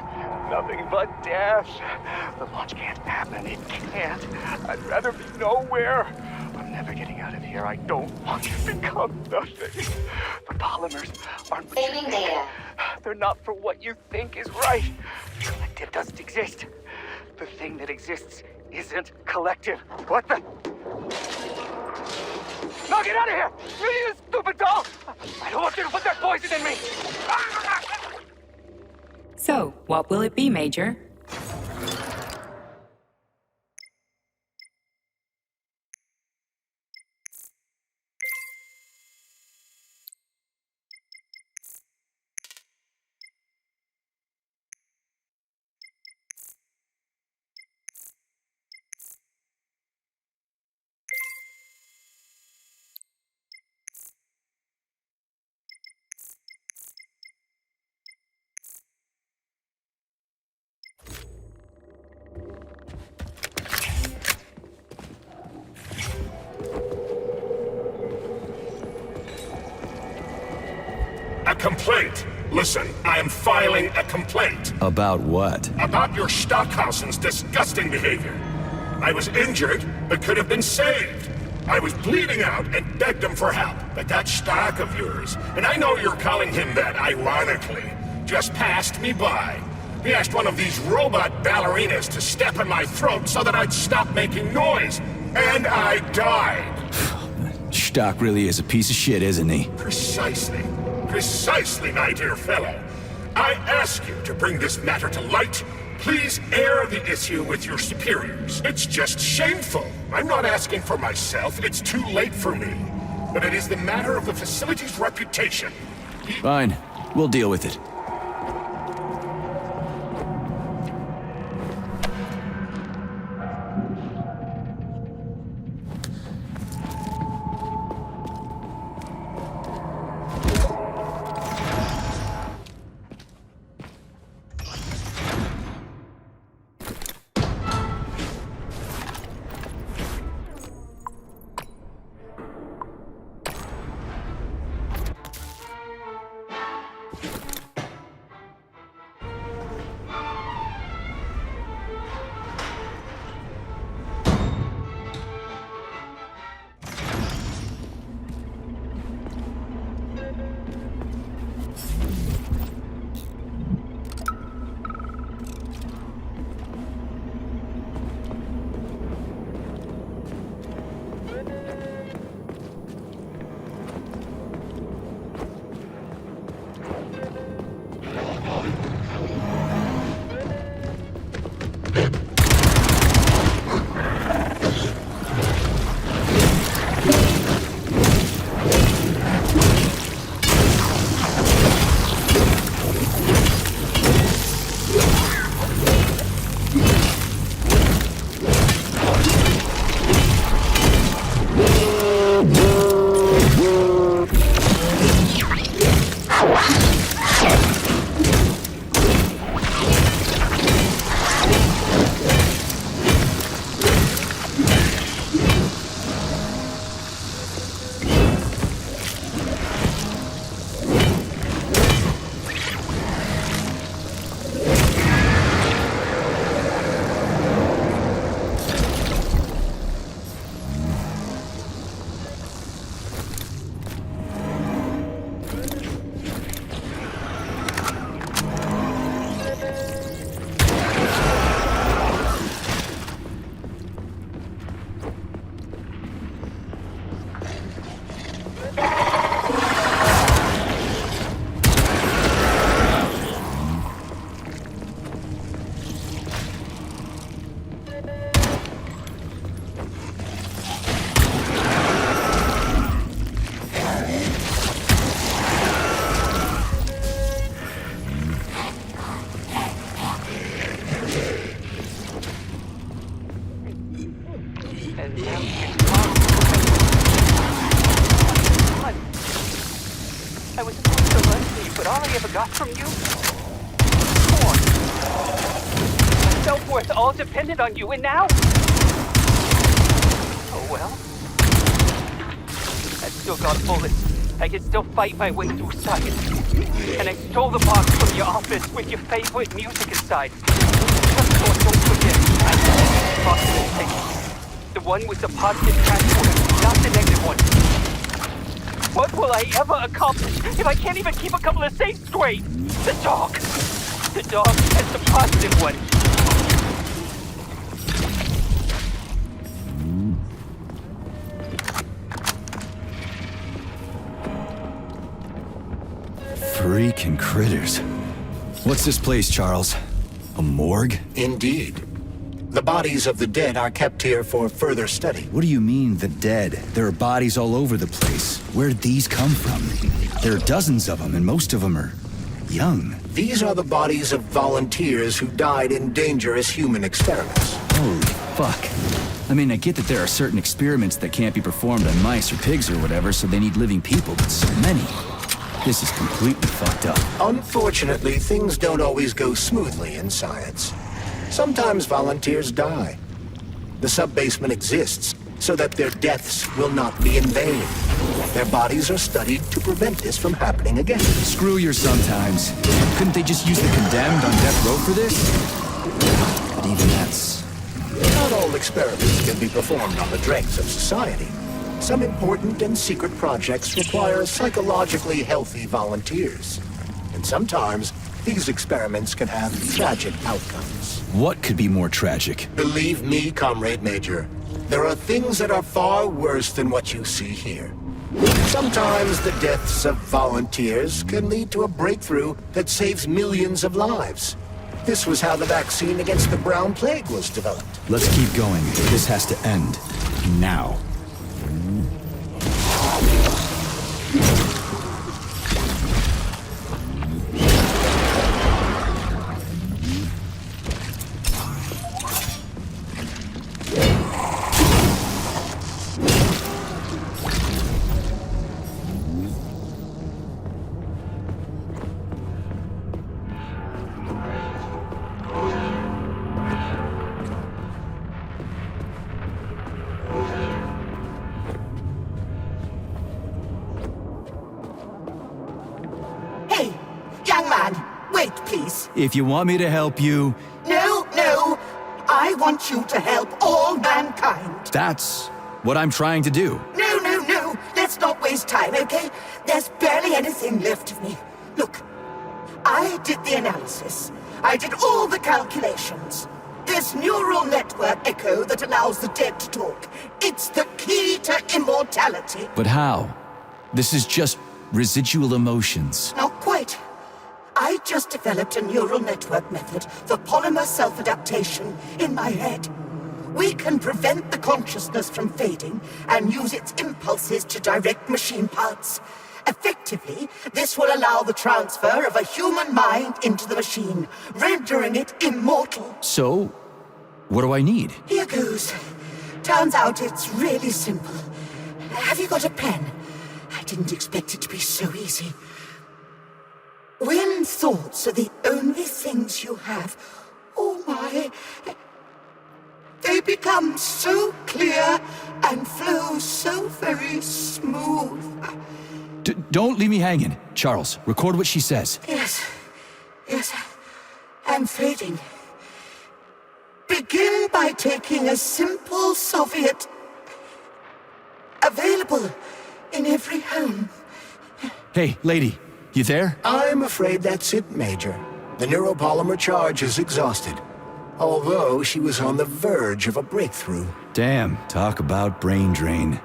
Nothing but death. The launch can't happen. It can't. I'd rather be nowhere. I'm never getting out of here. I don't want to become nothing. The polymers aren't what you think. They're not for what you think is right. Collective doesn't exist. The thing that exists isn't collective. What the? No, get out of here! You stupid doll! I don't want you to put that poison in me! So, what will it be, Major? A complaint. Listen, I am filing a complaint. About what? About your Stockhausen's disgusting behavior. I was injured, but could have been saved. I was bleeding out and begged him for help, but that Stock of yours, and I know you're calling him that ironically, just passed me by. He asked one of these robot ballerinas to step in my throat so that I'd stop making noise, and I died. Stock really is a piece of shit, isn't he? Precisely. Precisely, my dear fellow. I ask you to bring this matter to light. Please air the issue with your superiors. It's just shameful. I'm not asking for myself. It's too late for me. But it is the matter of the facility's reputation. Fine. We'll deal with it. got from you? Corn. My self-worth all depended on you, and now? Oh well. I've still got bullets I can still fight my way through science. And I stole the box from your office with your favorite music inside. Just so don't forget, I positive thing. The one with the positive transformer, not the negative one. What will I ever accomplish if I can't even keep a couple of safes straight? The dog. The dog has the positive one. Freaking critters. What's this place, Charles? A morgue? Indeed. The bodies of the dead are kept here for further study. What do you mean, the dead? There are bodies all over the place. Where'd these come from? There are dozens of them, and most of them are young. These are the bodies of volunteers who died in dangerous human experiments. Holy fuck. I mean, I get that there are certain experiments that can't be performed on mice or pigs or whatever, so they need living people, but so many. This is completely fucked up. Unfortunately, things don't always go smoothly in science. Sometimes volunteers die. The sub-basement exists so that their deaths will not be in vain. Their bodies are studied to prevent this from happening again. Screw your sometimes. Couldn't they just use the condemned on death row for this? But even that's... Not all experiments can be performed on the dregs of society. Some important and secret projects require psychologically healthy volunteers. And sometimes, these experiments can have tragic outcomes. What could be more tragic? Believe me, Comrade Major, there are things that are far worse than what you see here. Sometimes the deaths of volunteers can lead to a breakthrough that saves millions of lives. This was how the vaccine against the brown plague was developed. Let's keep going. This has to end. Now. If you want me to help you... No, no! I want you to help all mankind! That's what I'm trying to do. No, no, no! Let's not waste time, okay? There's barely anything left of me. Look, I did the analysis. I did all the calculations. This neural network echo that allows the dead to talk. It's the key to immortality. But how? This is just residual emotions. Not quite. I just developed a neural network method for polymer self-adaptation in my head. We can prevent the consciousness from fading and use its impulses to direct machine parts. Effectively, this will allow the transfer of a human mind into the machine, rendering it immortal. So, what do I need? Here goes. Turns out it's really simple. Have you got a pen? I didn't expect it to be so easy. When thoughts are the only things you have, oh my, they become so clear and flow so very smooth. Don't leave me hanging. Charles, record what she says. Yes, I'm fading. Begin by taking a simple Soviet, available in every home. Hey, lady. You there? I'm afraid that's it, Major. The neuropolymer charge is exhausted. Although she was on the verge of a breakthrough. Damn, talk about brain drain.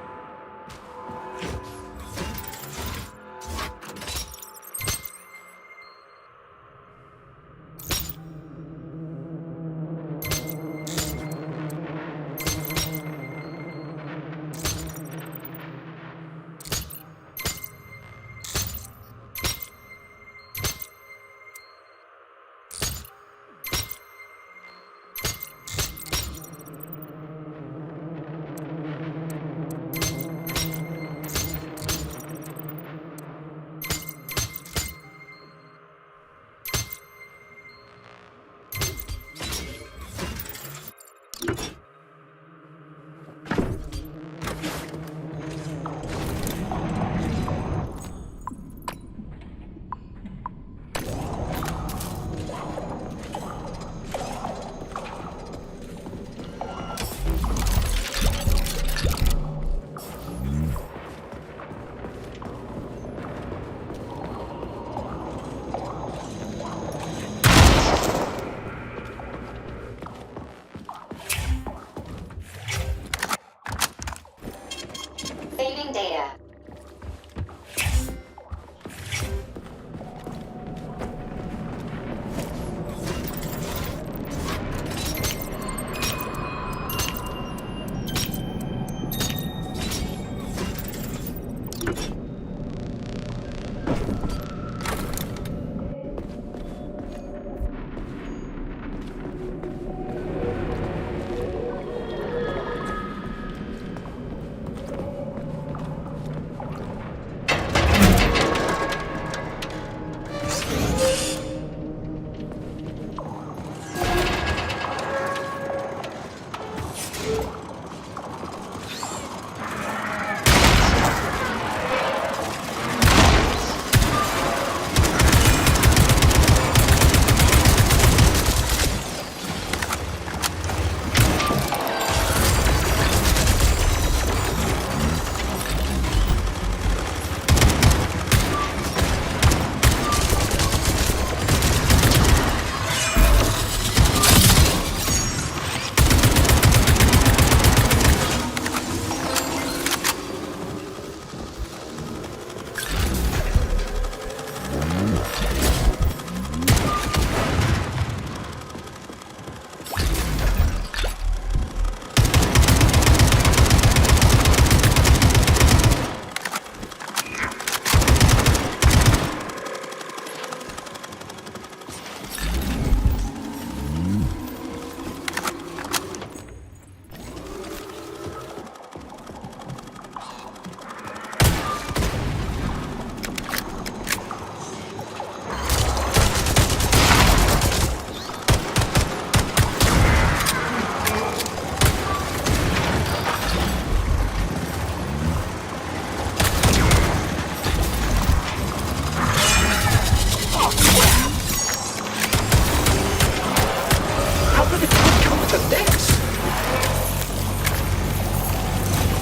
to this?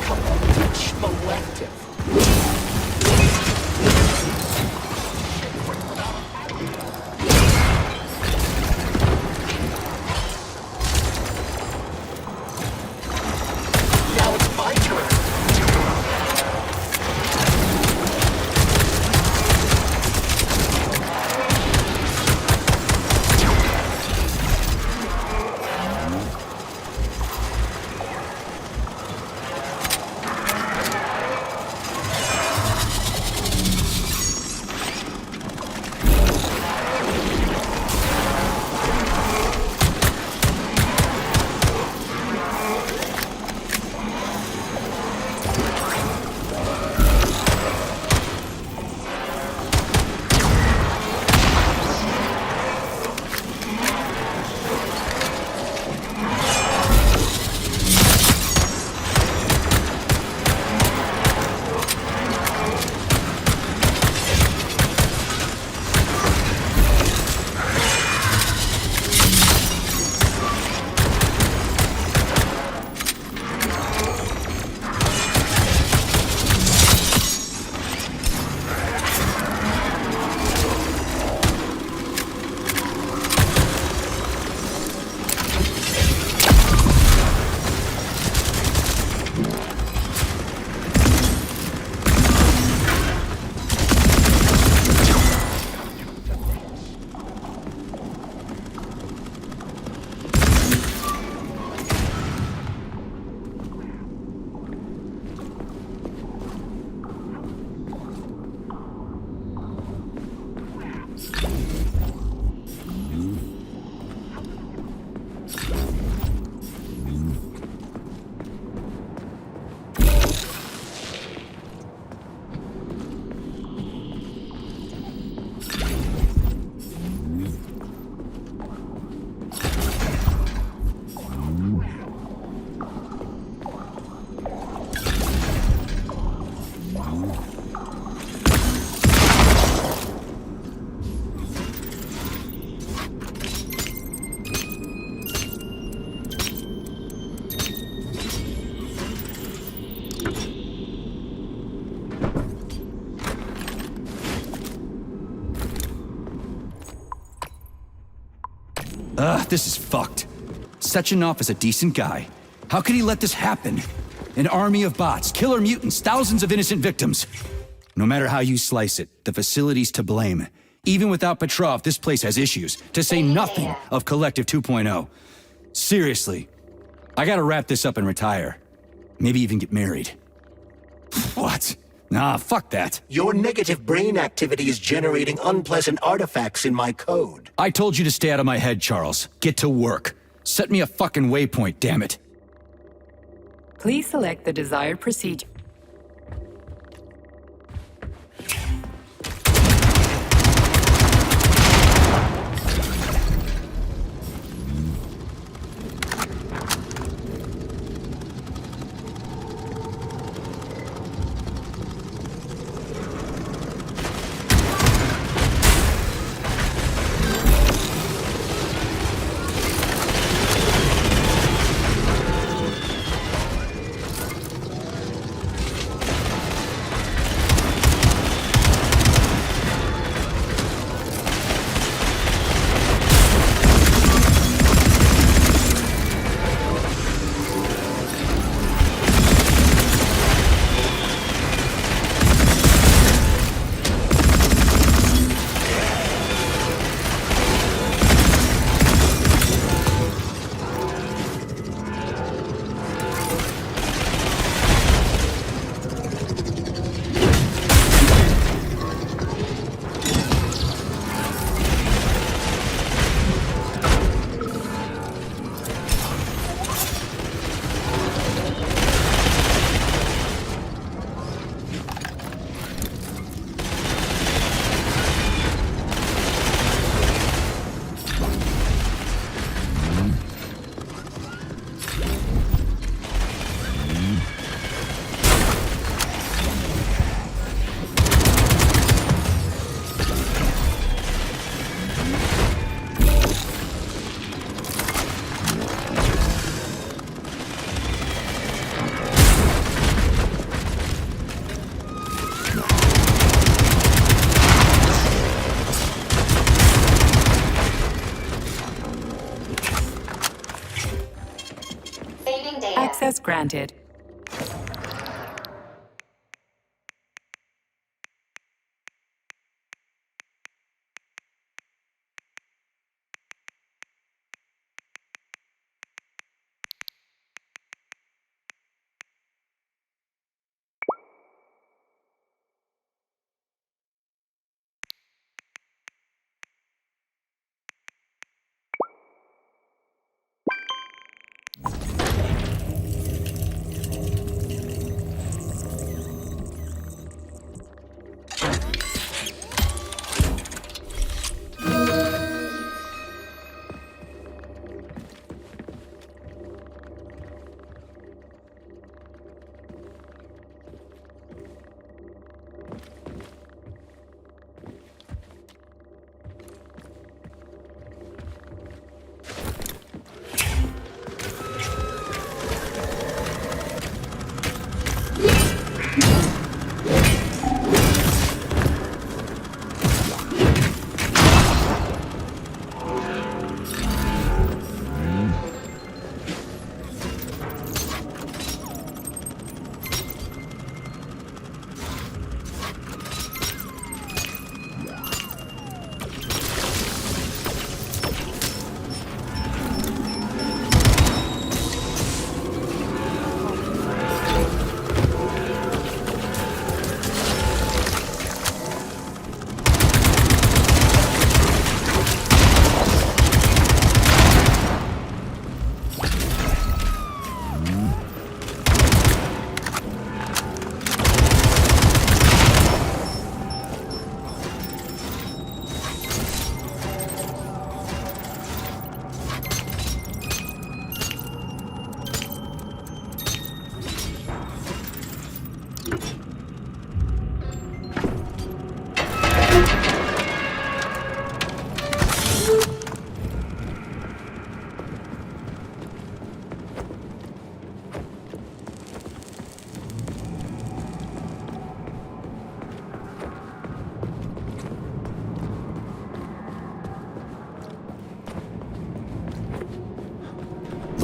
Come on, touch Molective. Now it's my turn. This is fucked. Sechenov is a decent guy. How could he let this happen? An army of bots, killer mutants, thousands of innocent victims. No matter how you slice it, the facility's to blame. Even without Petrov, this place has issues, to say nothing of Collective 2.0. Seriously, I gotta wrap this up and retire. Maybe even get married. What? Nah, fuck that. Your negative brain activity is generating unpleasant artifacts in my code. I told you to stay out of my head, Charles. Get to work. Set me a fucking waypoint, damn it. Please select the desired procedure. data. Access granted.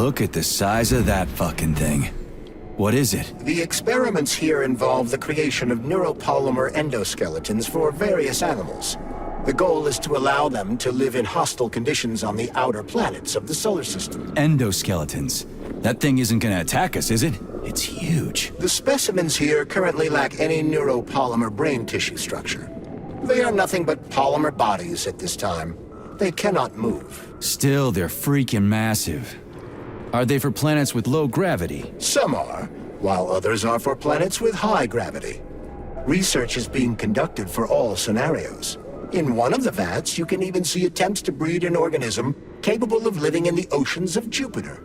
Look at the size of that fucking thing. What is it? The experiments here involve the creation of neuropolymer endoskeletons for various animals. The goal is to allow them to live in hostile conditions on the outer planets of the solar system. Endoskeletons. That thing isn't gonna attack us, is it? It's huge. The specimens here currently lack any neuropolymer brain tissue structure. They are nothing but polymer bodies at this time. They cannot move. Still, they're freaking massive. Are they for planets with low gravity? Some are, while others are for planets with high gravity. Research is being conducted for all scenarios. In one of the vats, you can even see attempts to breed an organism capable of living in the oceans of Jupiter.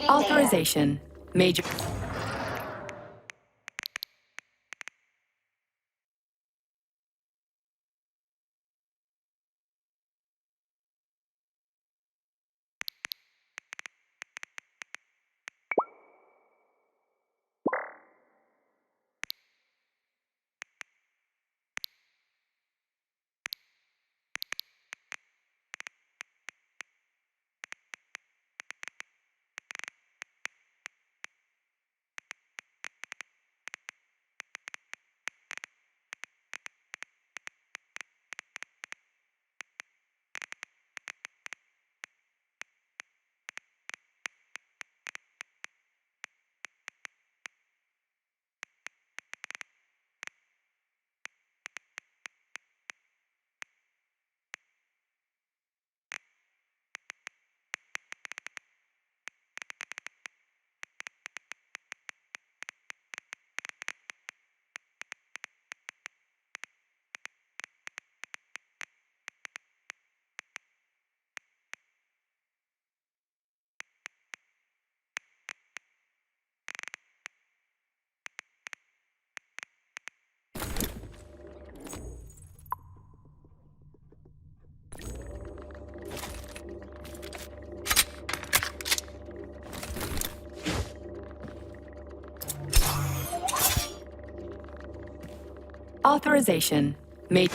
Authorization. Major... Authorization. Made.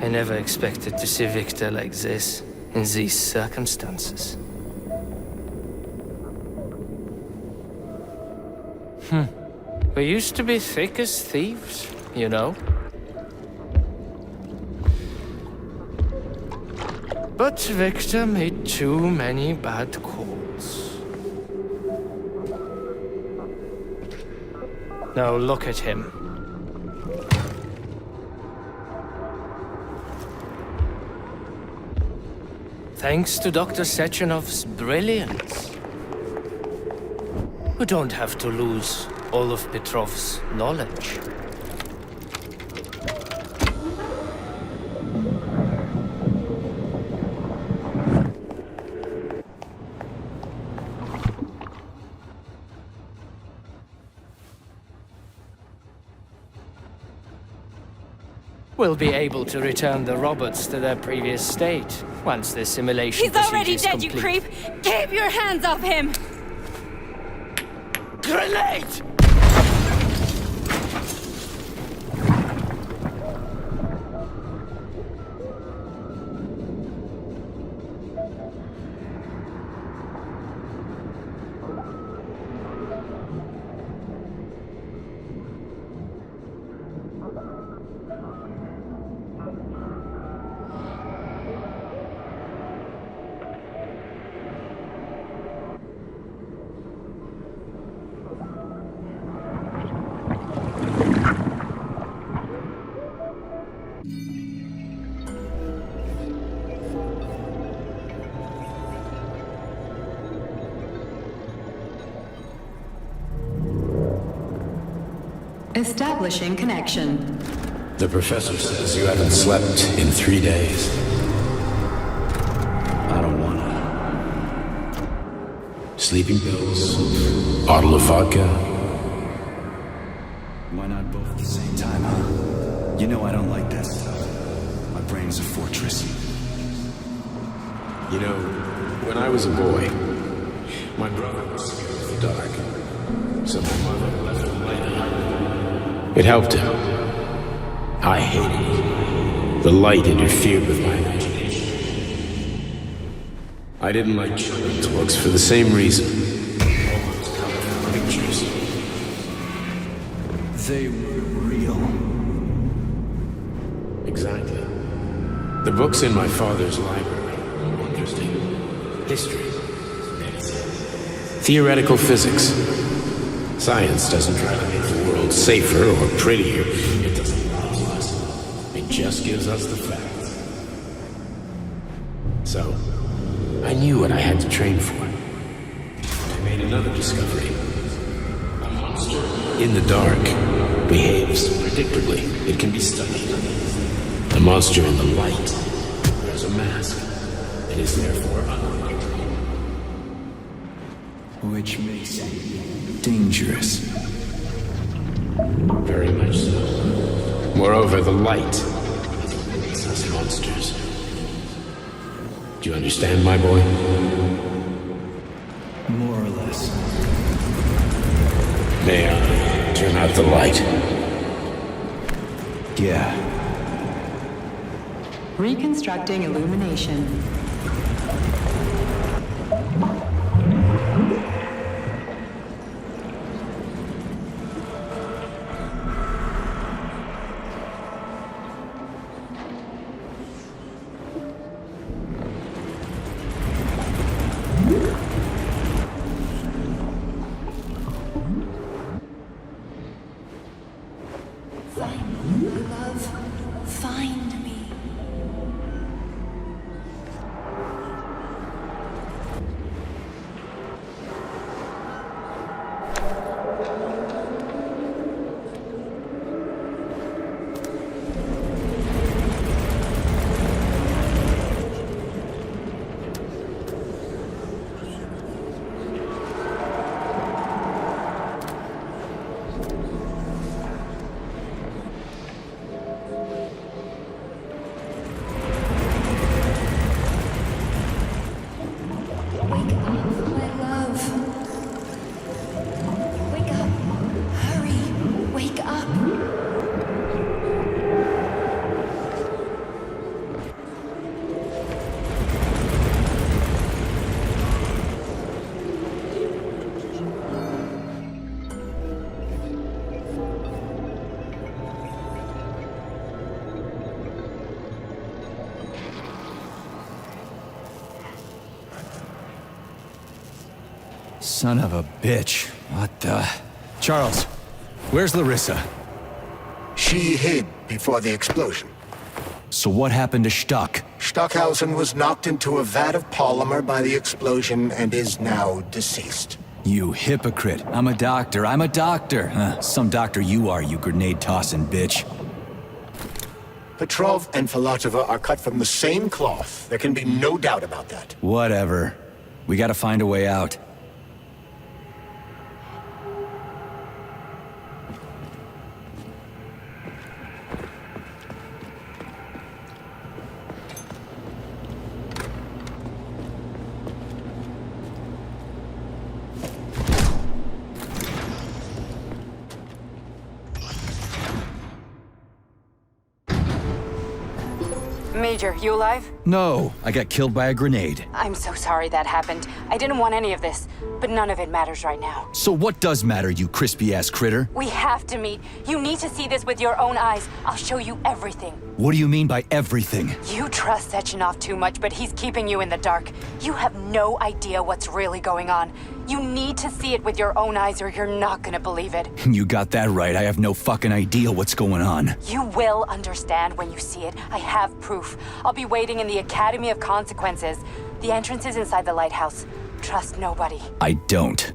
I never expected to see Victor like this, in these circumstances. We used to be thick as thieves, you know? But Victor made too many bad calls. Now look at him. Thanks to Dr. Sechenov's brilliance, we don't have to lose all of Petrov's knowledge. We'll be able to return the robots to their previous state once the simulation He's already procedure's dead, you complete. creep! Keep your hands off him! Grenade! Establishing connection. The professor says you haven't slept in 3 days. I don't wanna. Sleeping pills, bottle of vodka. Why not both at the same time, huh? You know I don't like that stuff. My brain's a fortress. You know, when I was a boy, my brother was scared of the dark. So my mother left the light on. It helped him. I hated it. The light interfered with my imagination. I didn't like children's books for the same reason. All those colorful pictures. They were real. Exactly. The books in my father's library were interesting. History, medicine, theoretical physics. Science doesn't try to make the world safer or prettier. It doesn't lie us. It just gives us the facts. So, I knew what I had to train for. I made another discovery. A monster in the dark behaves predictably. It can be studied. The monster in the light wears a mask and is therefore unlikely. Which makes it dangerous. Very much so. Moreover, the light makes us monsters. Do you understand, my boy? More or less. May I turn out the light? Yeah. Reconstructing illumination. Son of a bitch. What the... Charles, where's Larissa? She hid before the explosion. So what happened to Stuck? Stockhausen was knocked into a vat of polymer by the explosion and is now deceased. You hypocrite. I'm a doctor. Some doctor you are, you grenade-tossing bitch. Petrov and Filatova are cut from the same cloth. There can be no doubt about that. Whatever. We gotta find a way out. Major, you alive? No, I got killed by a grenade. I'm so sorry that happened. I didn't want any of this, but none of it matters right now. So what does matter, you crispy-ass critter? We have to meet. You need to see this with your own eyes. I'll show you everything. What do you mean by everything? You trust Sechenov too much, but he's keeping you in the dark. You have no idea what's really going on. You need to see it with your own eyes or you're not gonna believe it. You got that right. I have no fucking idea what's going on. You will understand when you see it. I have proof. I'll be waiting in the Academy of Consequences. The entrance is inside the lighthouse. Trust nobody. I don't.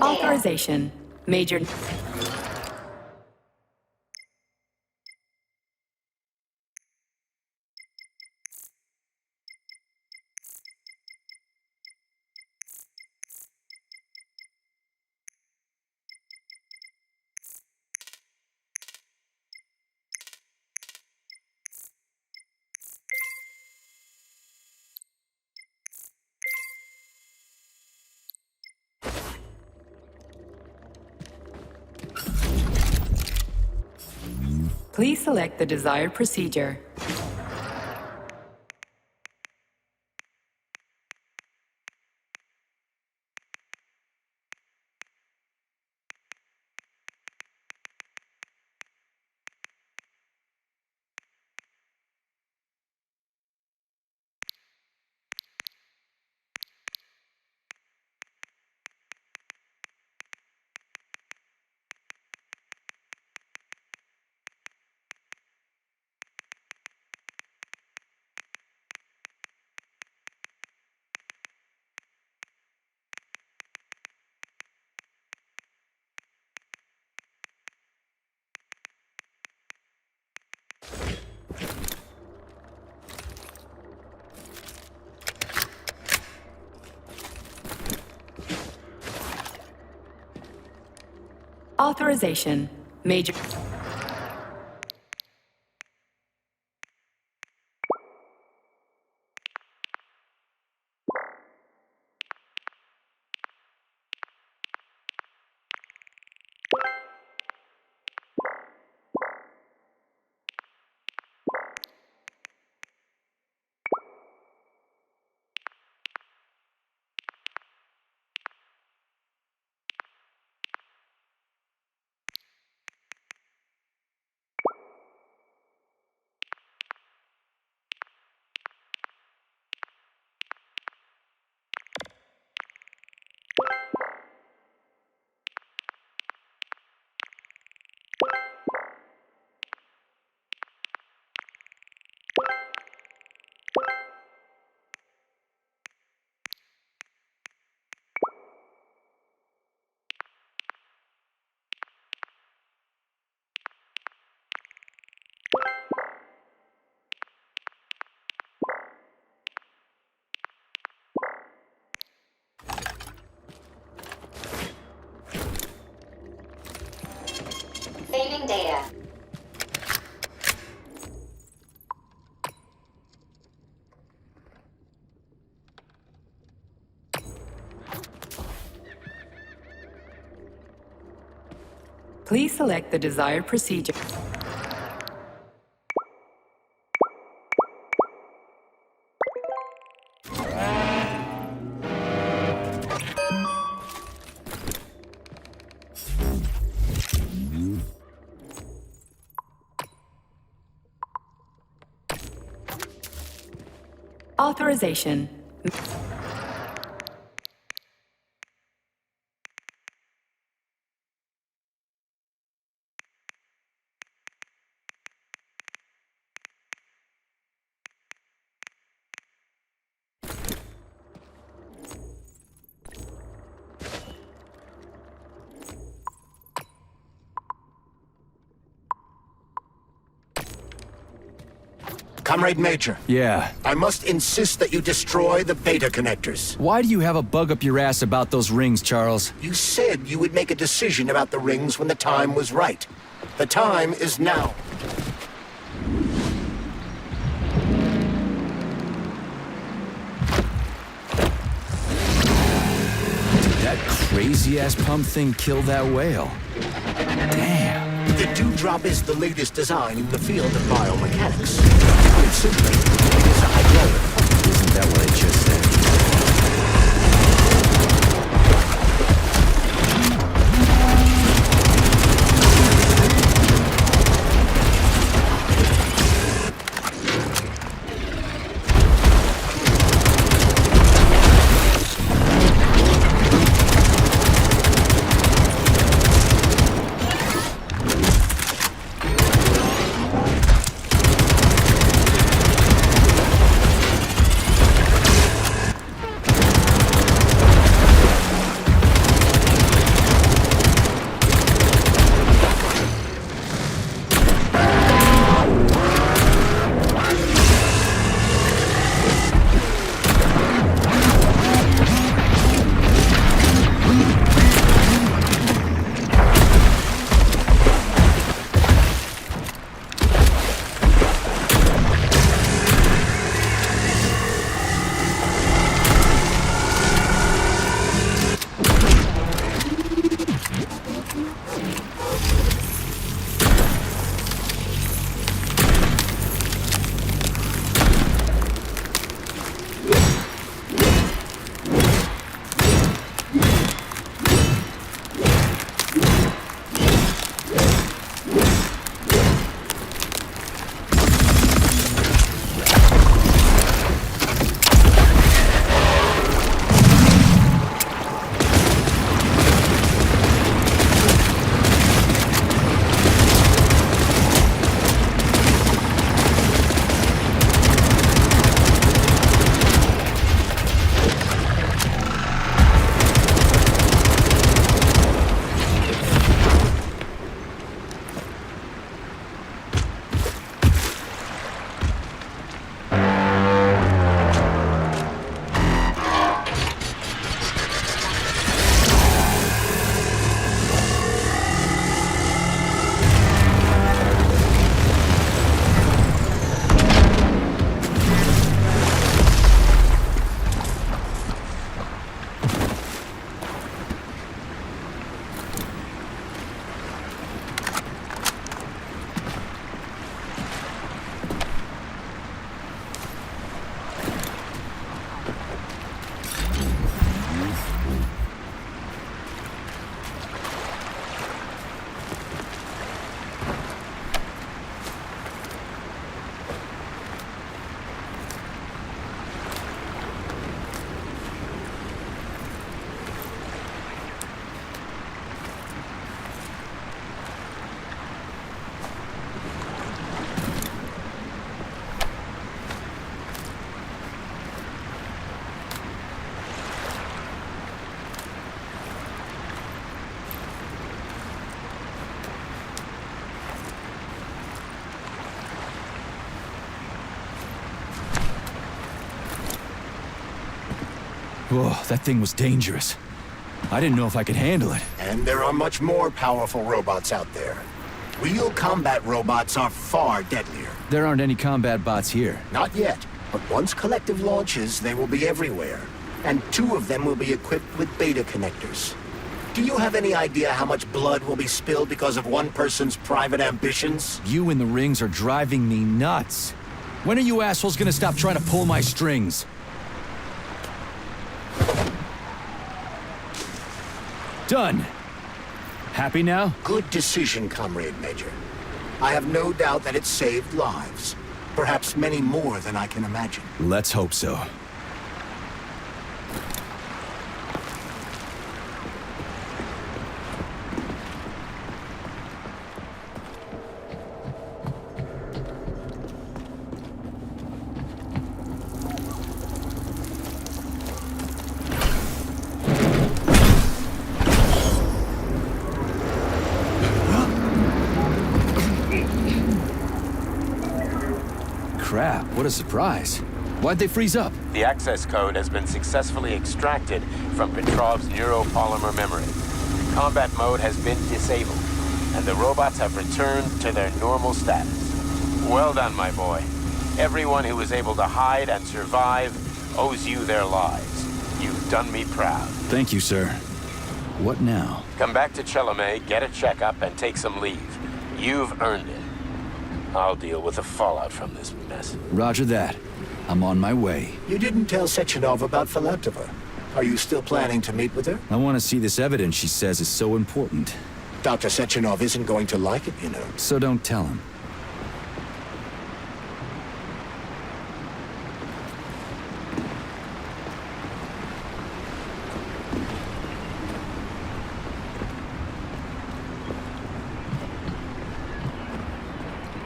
Authorization. Major... Please select the desired procedure. Authorization. Major... Saving data. Please select the desired procedure. authorization. Comrade Major. Yeah. I must insist that you destroy the beta connectors. Why do you have a bug up your ass about those rings, Charles? You said you would make a decision about the rings when the time was right. The time is now. Did that crazy-ass pump thing kill that whale? Damn. The Dewdrop is the latest design in the field of biomechanics. It's simply, it is a hydraulic pump. Isn't that what I just said? Whoa, that thing was dangerous. I didn't know if I could handle it. And there are much more powerful robots out there. Real combat robots are far deadlier. There aren't any combat bots here. Not yet, but once Collective launches, they will be everywhere. And 2 of them will be equipped with beta connectors. Do you have any idea how much blood will be spilled because of one person's private ambitions? You and the rings are driving me nuts. When are you assholes gonna stop trying to pull my strings? Done. Happy now? Good decision, Comrade Major. I have no doubt that it saved lives. Perhaps many more than I can imagine. Let's hope so. Crap, what a surprise. Why'd they freeze up? The access code has been successfully extracted from Petrov's neuropolymer memory. Combat mode has been disabled, and the robots have returned to their normal status. Well done, my boy. Everyone who was able to hide and survive owes you their lives. You've done me proud. Thank you, sir. What now? Come back to Chelomey, get a checkup, and take some leave. You've earned it. I'll deal with the fallout from this mess. Roger that. I'm on my way. You didn't tell Sechenov about Filatova. Are you still planning to meet with her? I want to see this evidence she says is so important. Dr. Sechenov isn't going to like it, you know. So don't tell him.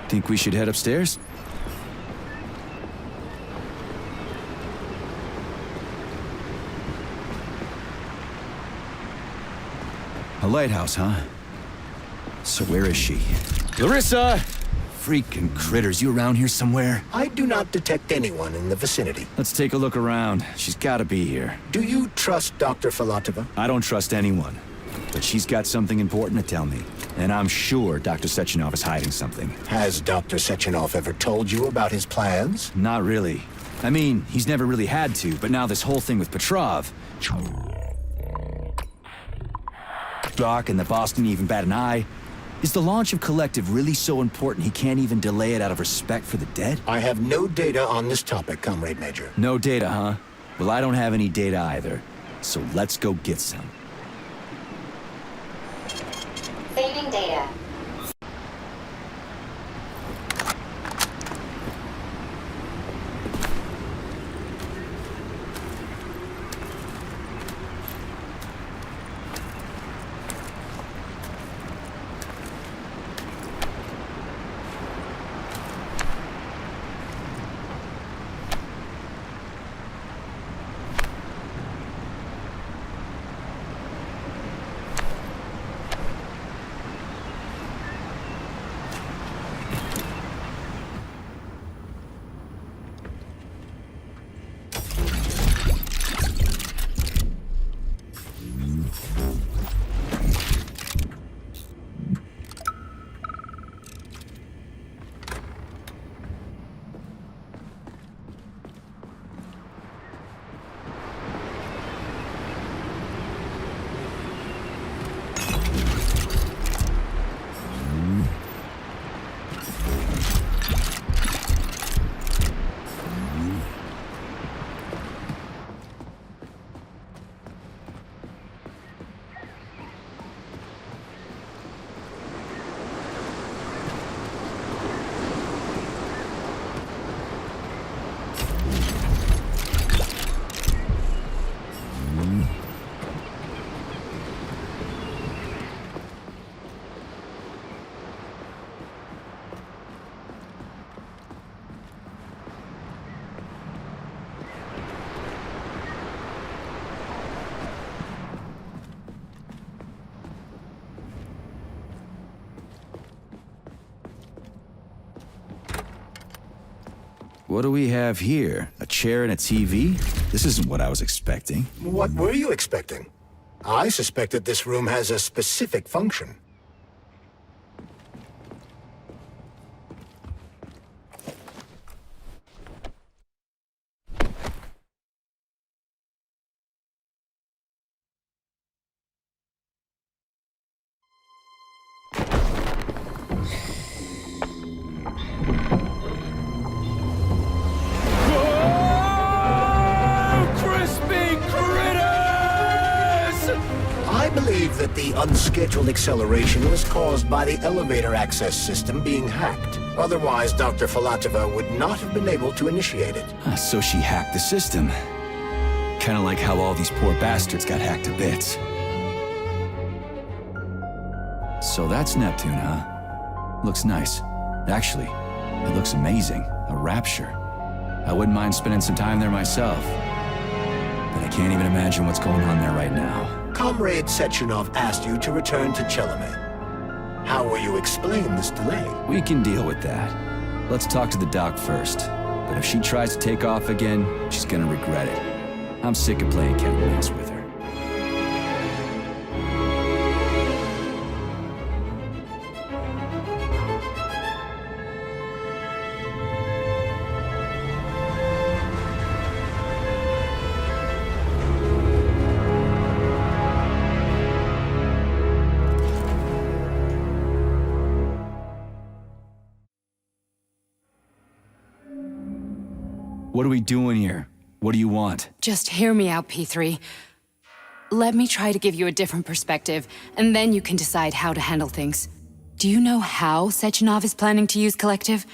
Think we should head upstairs? A lighthouse, huh? So where is she? Larissa! Freaking critters, you around here somewhere? I do not detect anyone in the vicinity. Let's take a look around. She's gotta be here. Do you trust Dr. Filatova? I don't trust anyone. But she's got something important to tell me. And I'm sure Dr. Sechenov is hiding something. Has Dr. Sechenov ever told you about his plans? Not really. I mean, he's never really had to, but now this whole thing with Petrov... Doc and the boss didn't even bat an eye. Is the launch of Collective really so important he can't even delay it out of respect for the dead? I have no data on this topic, Comrade Major. No data, huh? Well, I don't have any data either. So let's go get some. Saving data. What do we have here? A chair and a TV? This isn't what I was expecting. What were you expecting? I suspected this room has a specific function. believe that the unscheduled acceleration was caused by the elevator access system being hacked. Otherwise, Dr. Filatova would not have been able to initiate it. So she hacked the system. Kinda like how all these poor bastards got hacked to bits. So that's Neptune, huh? Looks nice. Actually, it looks amazing. A rapture. I wouldn't mind spending some time there myself. But I can't even imagine what's going on there right now. Comrade Sechenov asked you to return to Chelome. How will you explain this delay? We can deal with that. Let's talk to the doc first. But if she tries to take off again, she's gonna regret it. I'm sick of playing cat and mouse with her. What are we doing here? What do you want? Just hear me out, P3. Let me try to give you a different perspective, and then you can decide how to handle things. Do you know how Sechenov is planning to use Collective?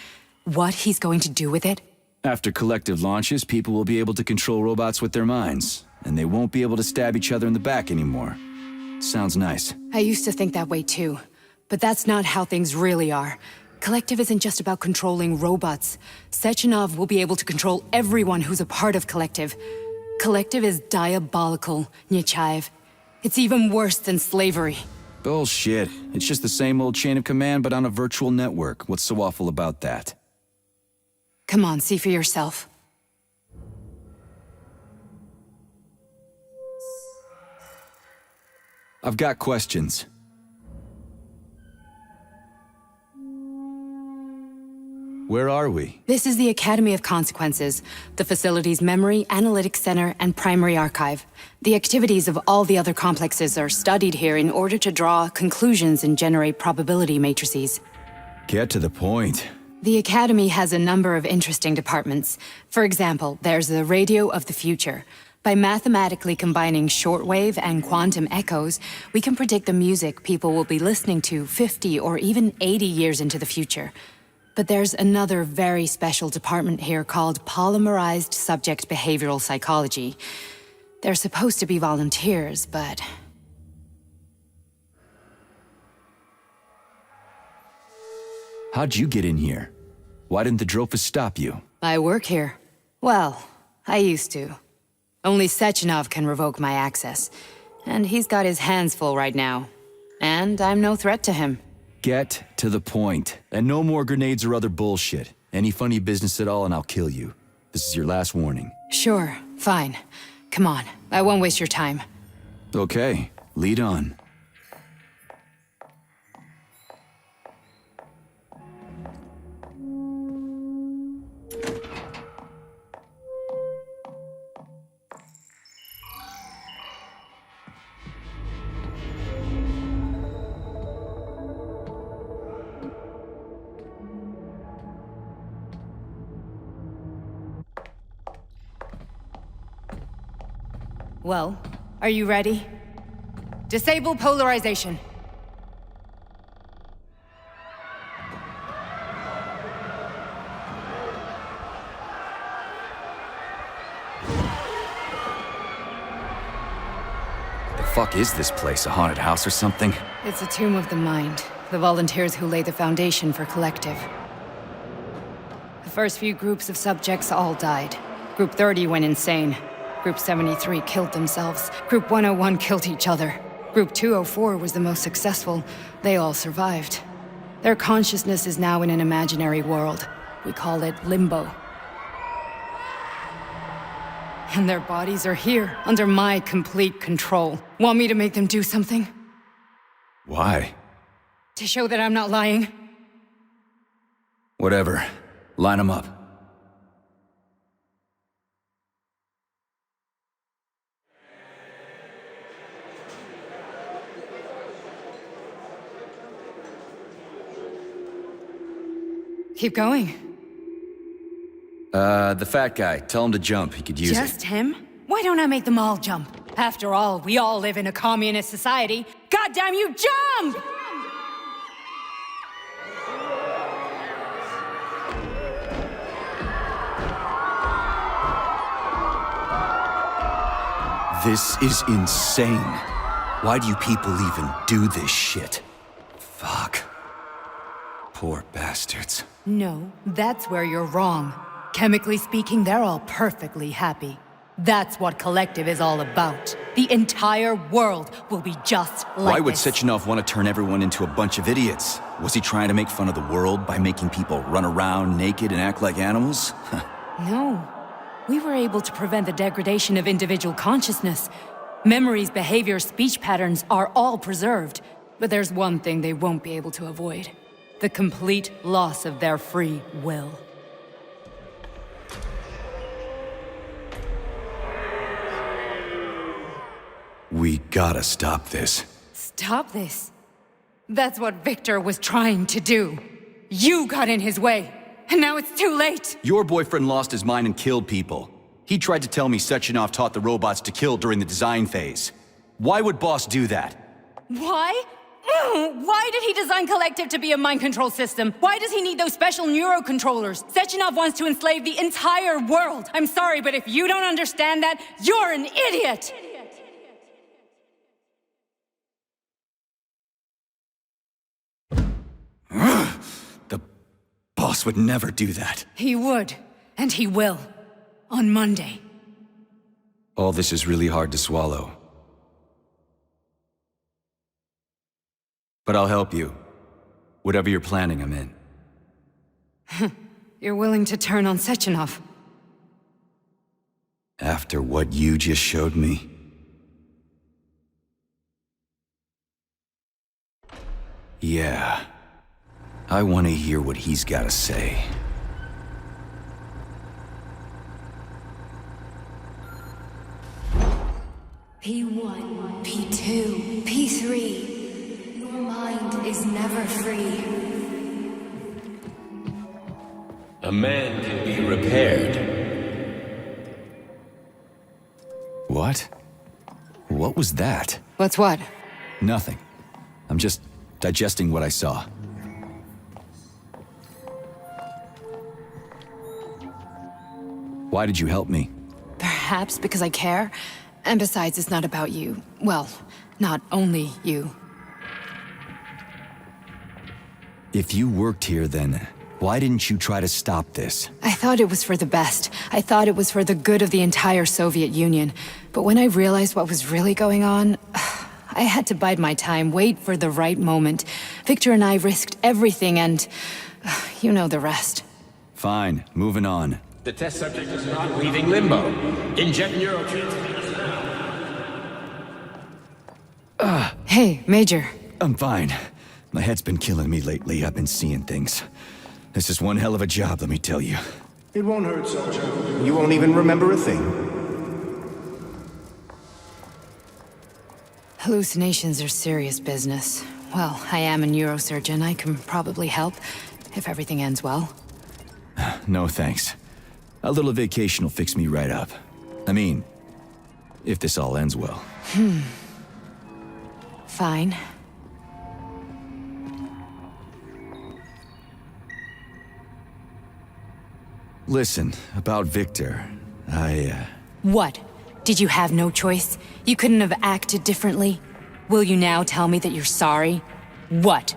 What he's going to do with it? After Collective launches, people will be able to control robots with their minds, and they won't be able to stab each other in the back anymore. Sounds nice. I used to think that way too, but that's not how things really are. Collective isn't just about controlling robots. Sechenov will be able to control everyone who's a part of Collective. Collective is diabolical, Nechayev. It's even worse than slavery. Bullshit. It's just the same old chain of command, but on a virtual network. What's so awful about that? Come on, see for yourself. I've got questions. Where are we? This is the Academy of Consequences, the facility's memory, analytics center, and primary archive. The activities of all the other complexes are studied here in order to draw conclusions and generate probability matrices. Get to the point. The Academy has a number of interesting departments. For example, there's the Radio of the Future. By mathematically combining shortwave and quantum echoes, we can predict the music people will be listening to 50 or even 80 years into the future. But there's another very special department here called Polymerized Subject Behavioral Psychology. They're supposed to be volunteers, but... How'd you get in here? Why didn't the Drofus stop you? I work here. Well, I used to. Only Sechenov can revoke my access. And he's got his hands full right now. And I'm no threat to him. Get to the point. And no more grenades or other bullshit. Any funny business at all and I'll kill you. This is your last warning. Sure, fine. Come on, I won't waste your time. Okay, lead on. Well, are you ready? Disable polarization. The fuck is this place? A haunted house or something? It's a tomb of the mind. The volunteers who lay the foundation for Collective. The first few groups of subjects all died. Group 30 went insane. Group 73 killed themselves. Group 101 killed each other. Group 204 was the most successful. They all survived. Their consciousness is now in an imaginary world. We call it Limbo. And their bodies are here, under my complete control. Want me to make them do something? Why? To show that I'm not lying? Whatever. Line them up. Keep going. The fat guy. Tell him to jump. He could use it. Just him? Why don't I make them all jump? After all, we all live in a communist society. Goddamn you, jump! This is insane. Why do you people even do this shit? Fuck. Poor bastards. No, that's where you're wrong. Chemically speaking, they're all perfectly happy. That's what Collective is all about. The entire world will be just like Why would this. Sechenov want to turn everyone into a bunch of idiots? Was he trying to make fun of the world by making people run around naked and act like animals? No. We were able to prevent the degradation of individual consciousness. Memories, behavior, speech patterns are all preserved. But there's one thing they won't be able to avoid. The complete loss of their free will. We gotta stop this. Stop this. That's what Victor was trying to do. You got in his way, and now it's too late. Your boyfriend lost his mind and killed people. He tried to tell me Sechenov taught the robots to kill during the design phase. Why would Boss do that? Why? Why did he design Collective to be a mind control system? Why does he need those special neurocontrollers? Sechenov wants to enslave the entire world. I'm sorry, but if you don't understand that, you're an idiot! The boss would never do that. He would, and he will. On Monday. All this is really hard to swallow. But I'll help you. Whatever you're planning, I'm in. You're willing to turn on Sechenov? After what you just showed me? Yeah. I want to hear what he's got to say. P1, P2, P3. Your mind is never free. A man can be repaired. What? What was that? What's what? Nothing. I'm just digesting what I saw. Why did you help me? Perhaps because I care. And besides, it's not about you. Well, not only you. If you worked here, then why didn't you try to stop this? I thought it was for the best. I thought it was for the good of the entire Soviet Union. But when I realized what was really going on, I had to bide my time, wait for the right moment. Victor and I risked everything and... you know the rest. Fine, moving on. The test subject is not leaving limbo. Inject neurotransmitters. Hey, Major. I'm fine. My head's been killing me lately. I've been seeing things. This is one hell of a job, let me tell you. It won't hurt, soldier. You won't even remember a thing. Hallucinations are serious business. Well, I am a neurosurgeon. I can probably help, if everything ends well. No thanks. A little vacation will fix me right up. I mean, if this all ends well. Fine. Listen, about Victor, What? Did you have no choice? You couldn't have acted differently? Will you now tell me that you're sorry? What?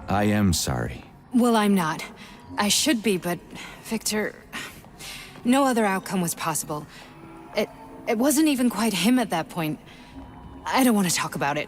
I am sorry. Well, I'm not. I should be, but Victor... No other outcome was possible. It wasn't even quite him at that point. I don't want to talk about it.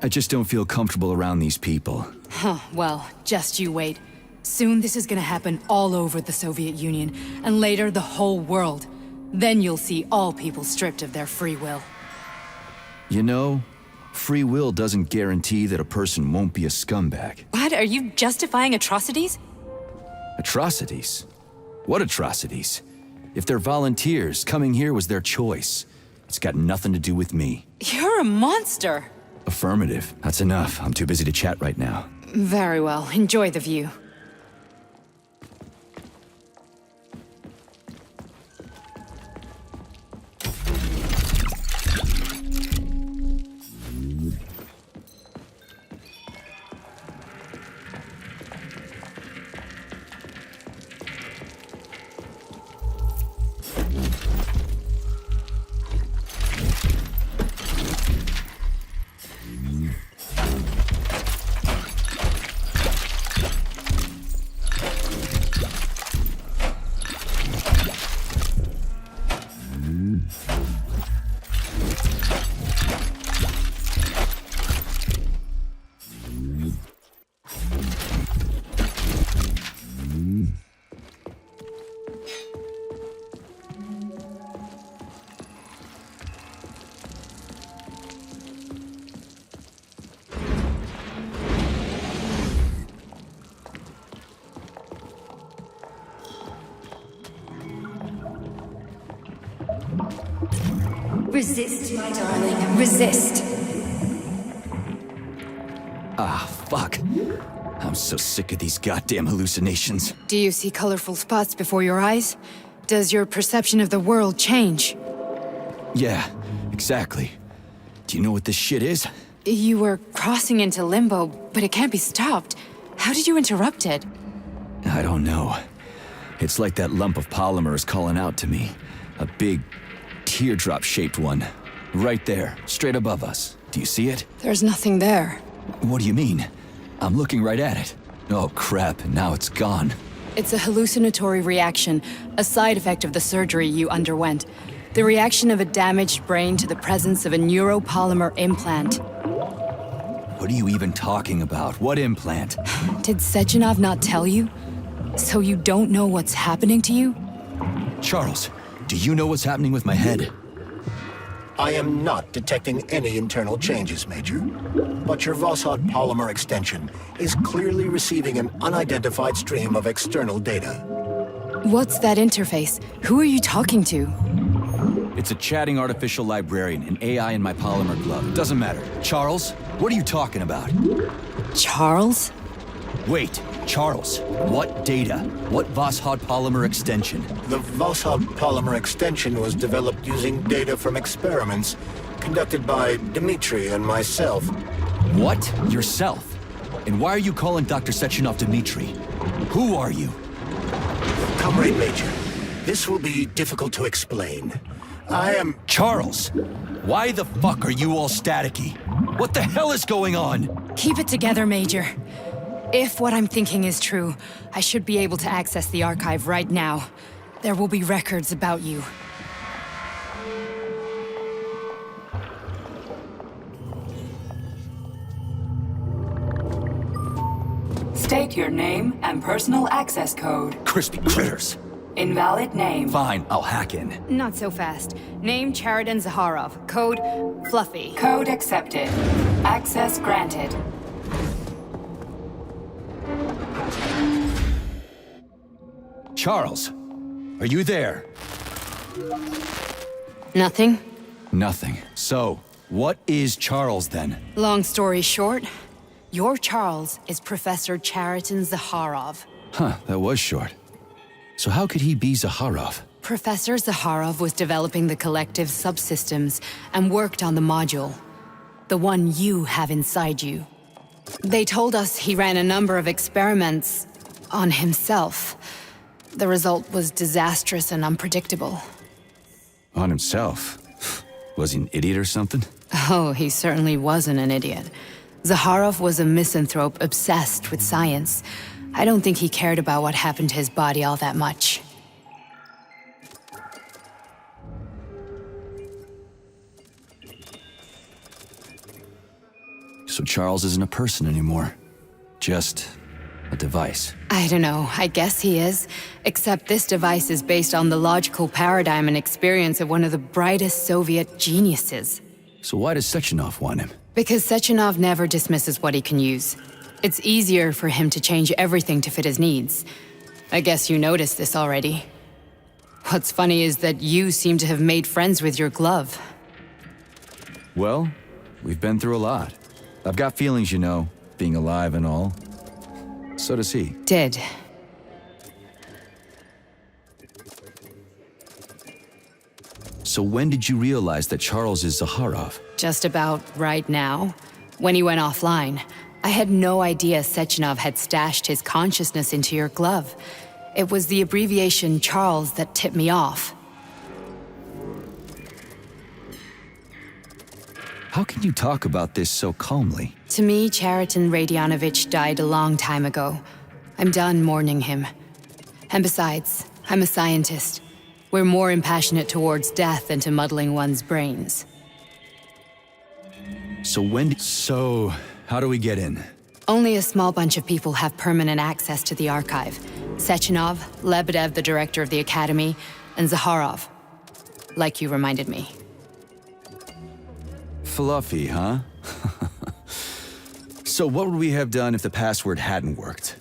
I just don't feel comfortable around these people. Huh, well, just you wait. Soon this is gonna happen all over the Soviet Union, and later the whole world. Then you'll see all people stripped of their free will. You know, free will doesn't guarantee that a person won't be a scumbag. What? Are you justifying atrocities? Atrocities? What atrocities? If they're volunteers, coming here was their choice. It's got nothing to do with me. You're a monster! Affirmative. That's enough. I'm too busy to chat right now. Very well. Enjoy the view. Resist, my darling. Resist. Ah, fuck. I'm so sick of these goddamn hallucinations. Do you see colorful spots before your eyes? Does your perception of the world change? Yeah, exactly. Do you know what this shit is? You were crossing into limbo, but it can't be stopped. How did you interrupt it? I don't know. It's like that lump of polymer is calling out to me. A big, teardrop-shaped one. Right there, straight above us. Do you see it? There's nothing there. What do you mean? I'm looking right at it. Oh crap, now it's gone. It's a hallucinatory reaction, a side effect of the surgery you underwent. The reaction of a damaged brain to the presence of a neuropolymer implant. What are you even talking about? What implant? Did Sechenov not tell you? So you don't know what's happening to you? Charles, do you know what's happening with my head? I am not detecting any internal changes, Major. But your Voskhod polymer extension is clearly receiving an unidentified stream of external data. What's that interface? Who are you talking to? It's a chatting artificial librarian, an AI in my polymer glove. Doesn't matter. Charles, what are you talking about? Charles? Wait, Charles, what data? What Voskhod polymer extension? The Voskhod polymer extension was developed using data from experiments conducted by Dmitri and myself. What? Yourself? And why are you calling Dr. Sechenov Dmitri? Who are you? Comrade Major, this will be difficult to explain. I am... Charles, why the fuck are you all staticky? What the hell is going on? Keep it together, Major. If what I'm thinking is true, I should be able to access the archive right now. There will be records about you. State your name and personal access code. Crispy critters. Invalid name. Fine, I'll hack in. Not so fast. Name Chariton Zaharov. Code Fluffy. Code accepted. Access granted. Charles, are you there? Nothing? Nothing. So, what is Charles then? Long story short, your Charles is Professor Chariton Zaharov. Huh, that was short. So how could he be Zaharov? Professor Zaharov was developing the collective subsystems and worked on the module. The one you have inside you. They told us he ran a number of experiments on himself. The result was disastrous and unpredictable. On himself? Was he an idiot or something? Oh, he certainly wasn't an idiot. Zaharov was a misanthrope obsessed with science. I don't think he cared about what happened to his body all that much. So Charles isn't a person anymore. Just a device. I don't know, I guess he is. Except this device is based on the logical paradigm and experience of one of the brightest Soviet geniuses. So why does Sechenov want him? Because Sechenov never dismisses what he can use. It's easier for him to change everything to fit his needs. I guess you noticed this already. What's funny is that you seem to have made friends with your glove. Well, We've been through a lot. I've got feelings, you know, being alive and all. So does he. Did. So when did you realize that Charles is Zaharov? Just about right now. When he went offline. I had no idea Sechenov had stashed his consciousness into your glove. It was the abbreviation Charles that tipped me off. How can you talk about this so calmly? To me, Chariton Radionovich died a long time ago. I'm done mourning him. And besides, I'm a scientist. We're more impassionate towards death than to muddling one's brains. So how do we get in? Only a small bunch of people have permanent access to the archive. Sechenov, Lebedev, the director of the Academy, and Zaharov. Like you reminded me. Fluffy, huh? So what would we have done if the password hadn't worked?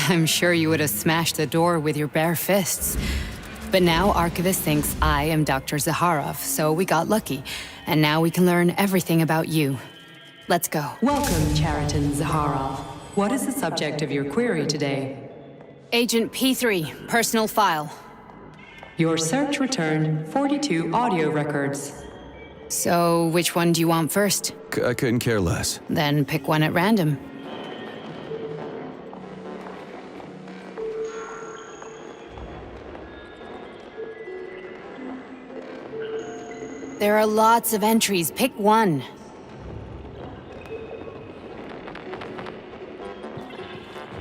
I'm sure you would have smashed the door with your bare fists. But now Archivist thinks I am Dr. Zaharov, so we got lucky. And now we can learn everything about you. Let's go. Welcome, Chariton Zaharov. What is the subject of your query today? Agent P3, personal file. Your search returned 42 audio records. So, which one do you want first? I couldn't care less. Then pick one at random. There are lots of entries. Pick one.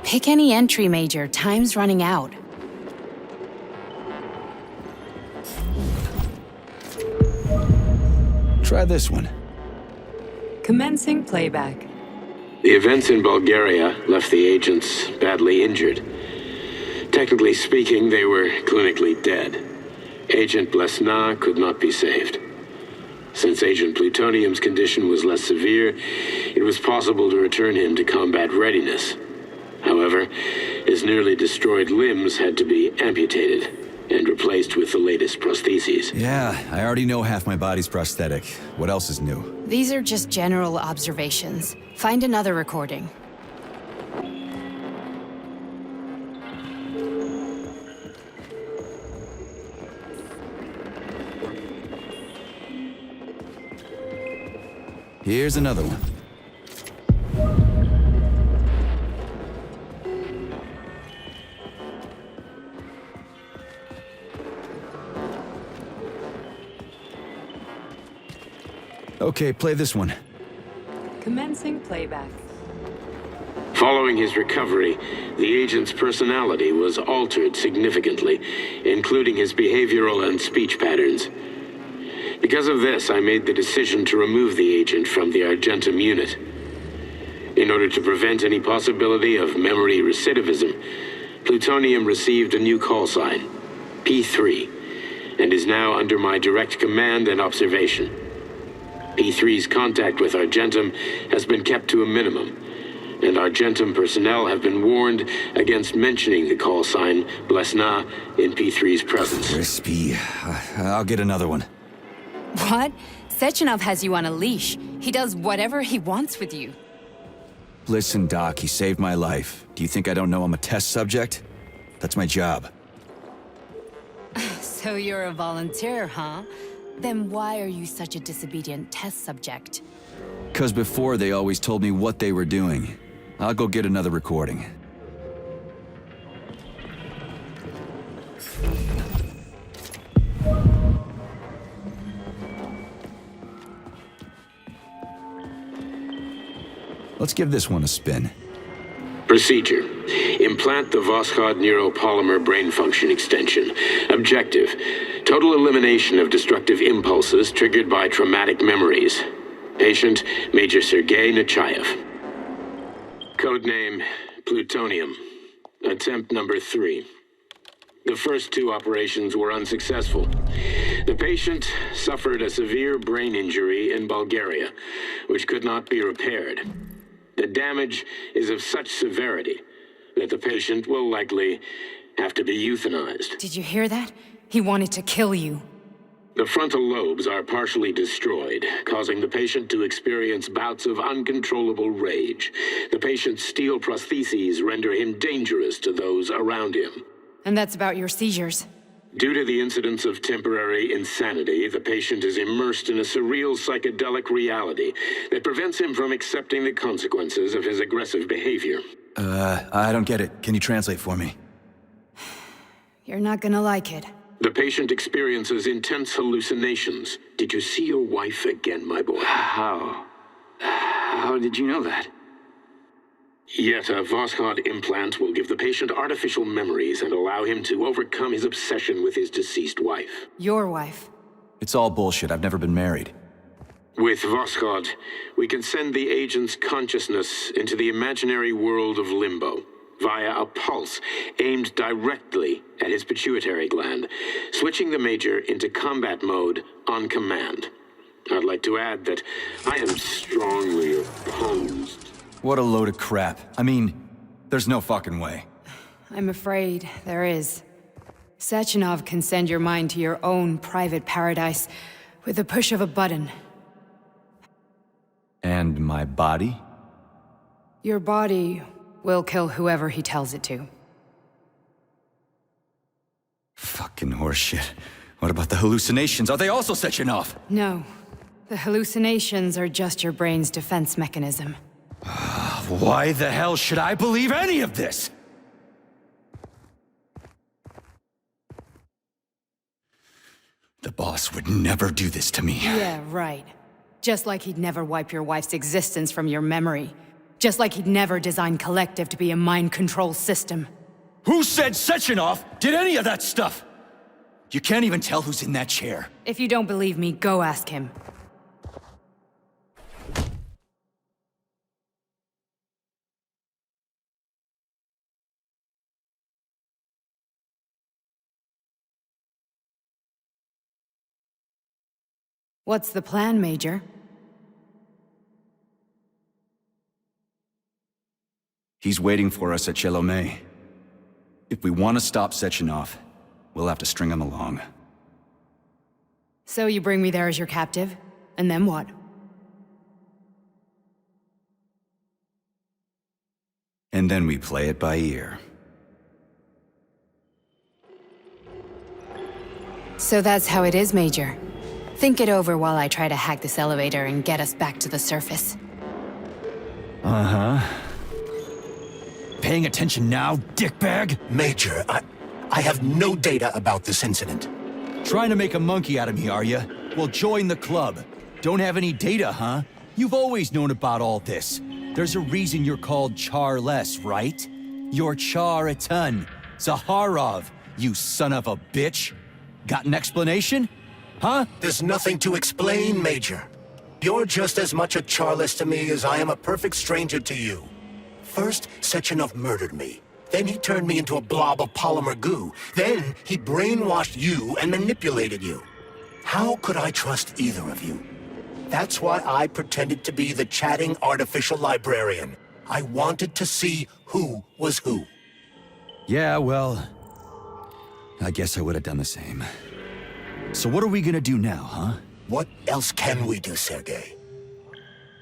Pick any entry, Major. Time's running out. Try this one. Commencing playback. The events in Bulgaria left the agents badly injured. Technically speaking, they were clinically dead. Agent Blesna could not be saved. Since Agent Plutonium's condition was less severe, it was possible to return him to combat readiness. However, his nearly destroyed limbs had to be amputated and replaced with the latest prostheses. Yeah, I already know half my body's prosthetic. What else is new? These are just general observations. Find another recording. Here's another one. Okay, play this one. Commencing playback. Following his recovery, the agent's personality was altered significantly, including his behavioral and speech patterns. Because of this, I made the decision to remove the agent from the Argentum unit. In order to prevent any possibility of memory recidivism, Plutonium received a new call sign, P3, and is now under my direct command and observation. P3's contact with Argentum has been kept to a minimum, and Argentum personnel have been warned against mentioning the call sign Blesna in P3's presence. Crispy. I'll get another one. What? Sechenov has you on a leash. He does whatever he wants with you. Listen, Doc, he saved my life. Do you think I don't know I'm a test subject? That's my job. So you're a volunteer, huh? Then why are you such a disobedient test subject? 'Cause before they always told me what they were doing. I'll go get another recording. Let's give this one a spin. Procedure. Implant the Voskhod neuropolymer brain function extension. Objective. Total elimination of destructive impulses triggered by traumatic memories. Patient, Major Sergei Nechayev. Codename, Plutonium. Attempt number 3. The first 2 operations were unsuccessful. The patient suffered a severe brain injury in Bulgaria, which could not be repaired. The damage is of such severity that the patient will likely have to be euthanized. Did you hear that? He wanted to kill you. The frontal lobes are partially destroyed, causing the patient to experience bouts of uncontrollable rage. The patient's steel prostheses render him dangerous to those around him. And that's about your seizures. Due to the incidence of temporary insanity, the patient is immersed in a surreal psychedelic reality that prevents him from accepting the consequences of his aggressive behavior. I don't get it. Can you translate for me? You're not gonna like it. The patient experiences intense hallucinations. Did you see your wife again, my boy? How? How did you know that? Yet a Voskhod implant will give the patient artificial memories and allow him to overcome his obsession with his deceased wife. Your wife. It's all bullshit. I've never been married. With Voskhod, we can send the agent's consciousness into the imaginary world of Limbo via a pulse aimed directly at his pituitary gland, switching the Major into combat mode on command. I'd like to add that I am strongly opposed. What a load of crap. I mean, there's no fucking way. I'm afraid there is. Sechenov can send your mind to your own private paradise with the push of a button. And my body? Your body will kill whoever he tells it to. Fucking horseshit. What about the hallucinations? Are they also Sechenov? No. The hallucinations are just your brain's defense mechanism. Why the hell should I believe any of this? The boss would never do this to me. Yeah, right. Just like he'd never wipe your wife's existence from your memory. Just like he'd never design Collective to be a mind control system. Who said Sechenov did any of that stuff? You can't even tell who's in that chair. If you don't believe me, go ask him. What's the plan, Major? He's waiting for us at Chelomey. If we want to stop Sechenov, we'll have to string him along. So you bring me there as your captive? And then what? And then we play it by ear. So that's how it is, Major. Think it over while I try to hack this elevator and get us back to the surface. Uh-huh. Paying attention now, dickbag? Major, I have no data about this incident. Trying to make a monkey out of me, are you? Well, join the club. Don't have any data, huh? You've always known about all this. There's a reason you're called Charless, right? You're Char-a-ton. Zaharov, you son of a bitch. Got an explanation? Huh? There's nothing to explain, Major. You're just as much a Charless to me as I am a perfect stranger to you. First, Sechenov murdered me. Then he turned me into a blob of polymer goo. Then he brainwashed you and manipulated you. How could I trust either of you? That's why I pretended to be the chatting artificial librarian. I wanted to see who was who. Yeah, well, I guess I would have done the same. So what are we gonna do now, huh? What else can we do, Sergei?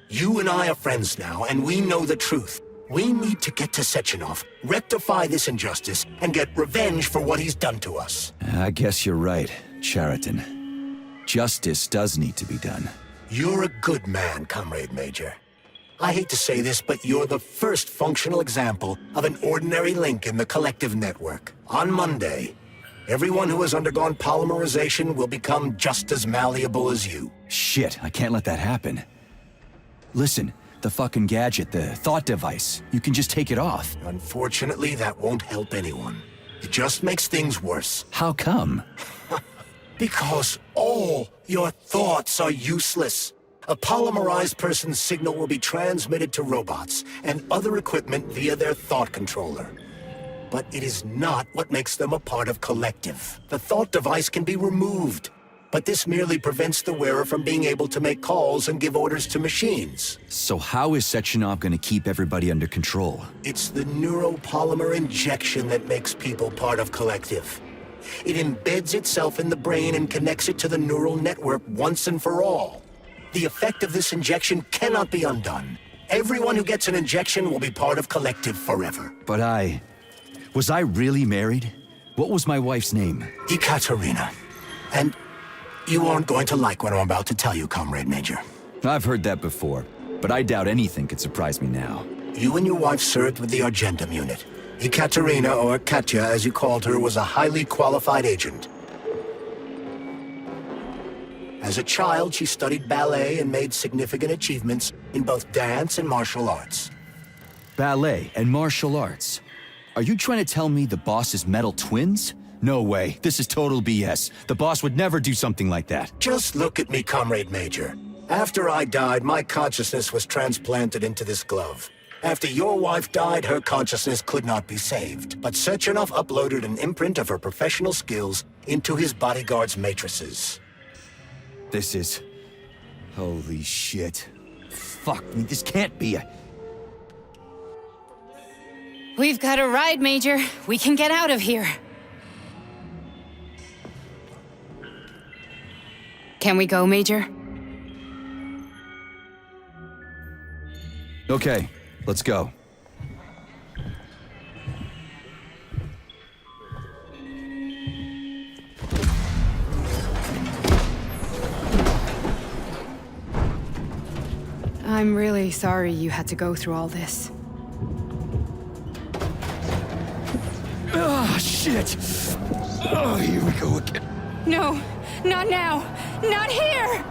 You and I are friends now, and we know the truth. We need to get to Sechenov, rectify this injustice, and get revenge for what he's done to us. I guess you're right, Chariton. Justice does need to be done. You're a good man, Comrade Major. I hate to say this, but you're the first functional example of an ordinary link in the Collective network. On Monday, everyone who has undergone polymerization will become just as malleable as you. Shit, I can't let that happen. Listen, the fucking gadget, the thought device, you can just take it off. Unfortunately, that won't help anyone. It just makes things worse. How come? Because all your thoughts are useless. A polymerized person's signal will be transmitted to robots and other equipment via their thought controller. But it is not what makes them a part of Collective. The thought device can be removed, but this merely prevents the wearer from being able to make calls and give orders to machines. So how is Sechenov gonna keep everybody under control? It's the neuropolymer injection that makes people part of Collective. It embeds itself in the brain and connects it to the neural network once and for all. The effect of this injection cannot be undone. Everyone who gets an injection will be part of Collective forever. But was I really married? What was my wife's name? Ekaterina. And you aren't going to like what I'm about to tell you, Comrade Major. I've heard that before, but I doubt anything could surprise me now. You and your wife served with the Argentum unit. Ekaterina, or Katya as you called her, was a highly qualified agent. As a child, she studied ballet and made significant achievements in both dance and martial arts. Ballet and martial arts? Are you trying to tell me the boss is metal twins? No way. This is total BS. The boss would never do something like that. Just look at me, Comrade Major. After I died, my consciousness was transplanted into this glove. After your wife died, her consciousness could not be saved. But Sechenov uploaded an imprint of her professional skills into his bodyguard's matrices. This is... Holy shit. Fuck me, this can't be a... We've got a ride, Major. We can get out of here. Can we go, Major? Okay, let's go. I'm really sorry you had to go through all this. Ah, shit! Oh, here we go again. No, not now! Not here!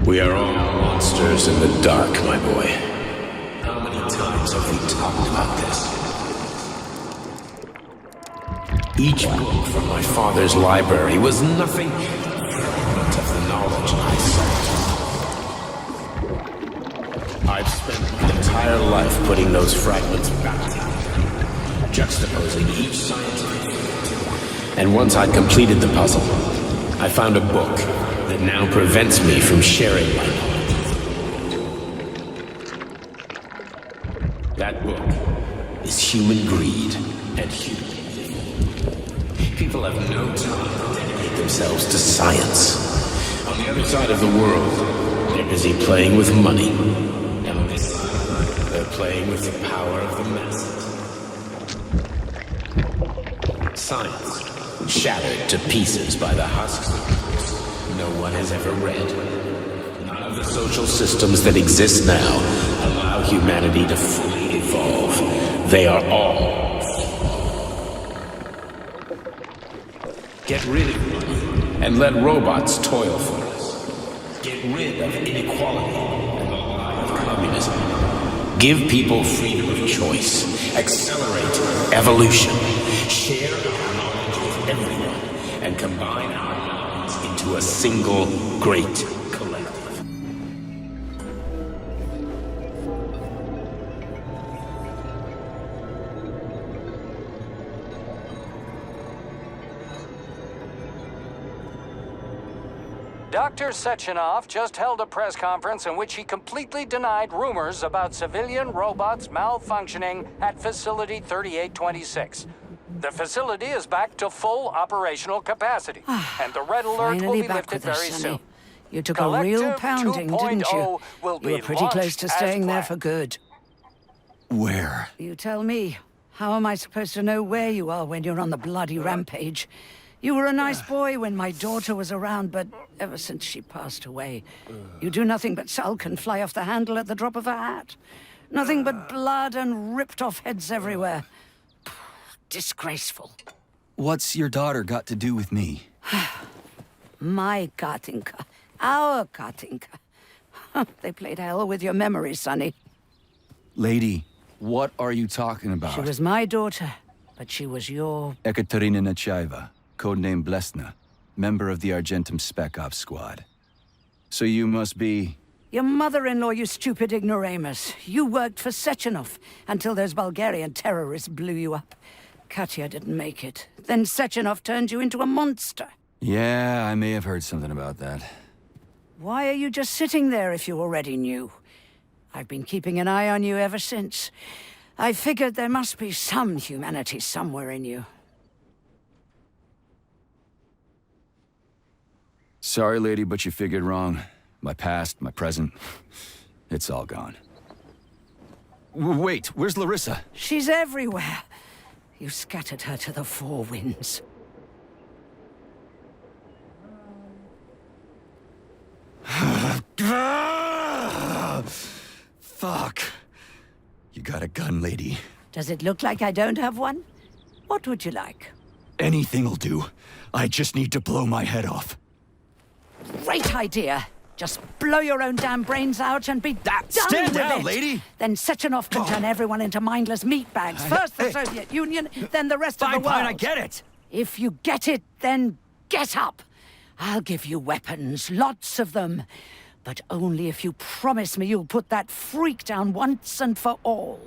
We are all monsters in the dark, my boy. How many times have we talked about this? Each book from my father's library was nothing but of the knowledge I sought. I've spent my entire life putting those fragments back together, juxtaposing each scientific fact. And once I'd completed the puzzle, I found a book that now prevents me from sharing my knowledge. That book is Human Greed and Human Evil. People have no time to dedicate themselves to science. On the other side of the world, they're busy playing with money. And on this side, they're playing with the power of the masses. Science, shattered to pieces by the husks no one has ever read. None of the social systems that exist now allow humanity to fully evolve. They are all flawed. Get rid of money and let robots toil for us. Get rid of inequality and the lie of communism. Give people freedom of choice. Accelerate evolution. Share our knowledge with everyone and combine our into a single great collective. Dr. Sechenov just held a press conference in which he completely denied rumors about civilian robots malfunctioning at Facility 3826. The facility is back to full operational capacity, and the red alert will be lifted very soon. You took a real pounding, didn't you? Will You were pretty close to staying there for good. Where? You tell me. How am I supposed to know where you are when you're on the bloody rampage? You were a nice boy when my daughter was around, but ever since she passed away, you do nothing but sulk and fly off the handle at the drop of a hat. Nothing but blood and ripped off heads everywhere. Disgraceful. What's your daughter got to do with me? My Katinka. Our Katinka. They played hell with your memory, Sonny. Lady, what are you talking about? She was my daughter, but she was your... Ekaterina Nechaeva, codename Blesna, member of the Argentum Spec Ops squad. So you must be... Your mother-in-law, you stupid ignoramus. You worked for Sechenov until those Bulgarian terrorists blew you up. Katya didn't make it. Then Sechenov turned you into a monster. Yeah, I may have heard something about that. Why are you just sitting there if you already knew? I've been keeping an eye on you ever since. I figured there must be some humanity somewhere in you. Sorry, lady, but you figured wrong. My past, my present, it's all gone. Wait, where's Larissa? She's everywhere. You scattered her to the four winds. Fuck. You got a gun, lady. Does it look like I don't have one? What would you like? Anything'll do. I just need to blow my head off. Great idea. Just blow your own damn brains out and be done Stand with down, it. lady! Then Sechenov can turn everyone into mindless meatbags. First the Soviet Union, then the rest of the world. Fine, I get it. If you get it, then get up. I'll give you weapons, lots of them. But only if you promise me you'll put that freak down once and for all.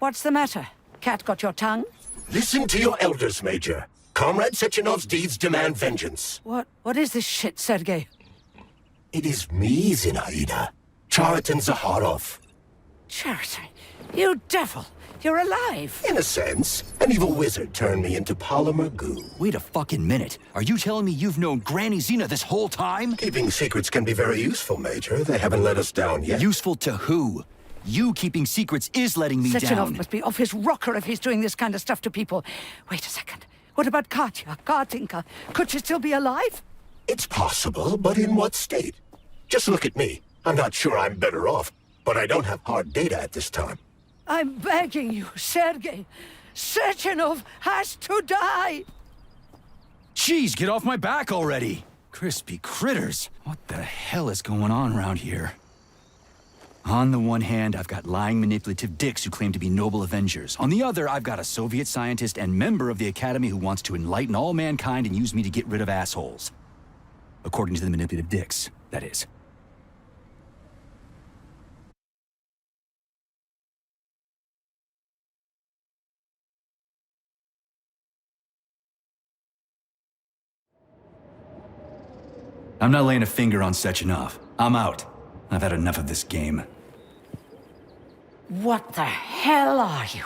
What's the matter? Cat got your tongue? Listen to your elders, Major. Comrade Sechenov's deeds demand vengeance. What is this shit, Sergei? It is me, Zinaida. Chariton Zaharov. Chariton? You devil! You're alive! In a sense, an evil wizard turned me into polymer goo. Wait a fucking minute. Are you telling me you've known Granny Zina this whole time? Keeping secrets can be very useful, Major. They haven't let us down yet. Useful to who? You keeping secrets is letting me Sechenov down. must be off his rocker if he's doing this kind of stuff to people. Wait a second. What about Katya, Kartinka? Could she still be alive? It's possible, but in what state? Just look at me. I'm not sure I'm better off, but I don't have hard data at this time. I'm begging you, Sergei. Sechenov has to die! Jeez, get off my back already! Crispy critters. What the hell is going on around here? On the one hand, I've got lying, manipulative dicks who claim to be noble avengers. On the other, I've got a Soviet scientist and member of the Academy who wants to enlighten all mankind and use me to get rid of assholes. According to the manipulative dicks, that is. I'm not laying a finger on Sechenov. I'm out. I've had enough of this game. What the hell are you?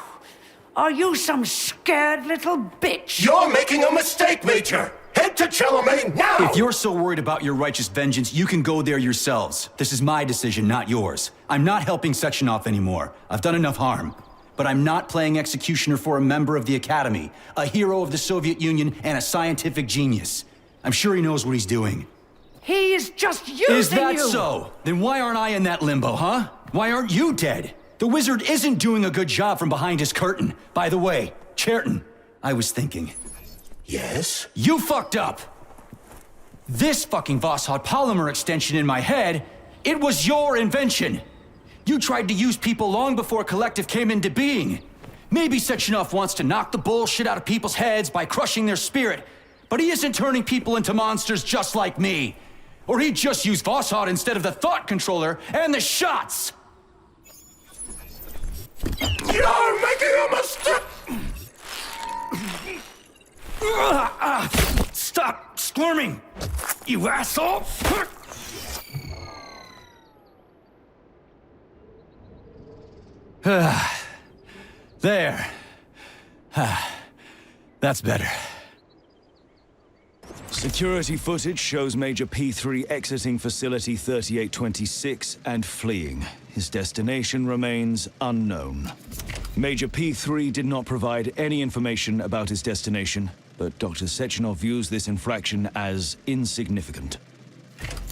Are you some scared little bitch? You're making a mistake, Major! Head to Chelomey now! If you're so worried about your righteous vengeance, you can go there yourselves. This is my decision, not yours. I'm not helping Sechenov anymore. I've done enough harm. But I'm not playing executioner for a member of the Academy, a hero of the Soviet Union, and a scientific genius. I'm sure he knows what he's doing. He is just using you! Is that so? Then why aren't I in that limbo, huh? Why aren't you dead? The wizard isn't doing a good job from behind his curtain. By the way, Cherton, I was thinking. Yes? You fucked up! This fucking Voskhod polymer extension in my head, it was your invention! You tried to use people long before Collective came into being. Maybe Sechenov wants to knock the bullshit out of people's heads by crushing their spirit, but he isn't turning people into monsters just like me. Or he'd just use Voskhod instead of the thought controller and the shots! You're making a mistake! Stop squirming, you asshole! There. That's better. Security footage shows Major P3 exiting Facility 3826 and fleeing. His destination remains unknown. Major P3 did not provide any information about his destination, but Dr. Sechenov views this infraction as insignificant.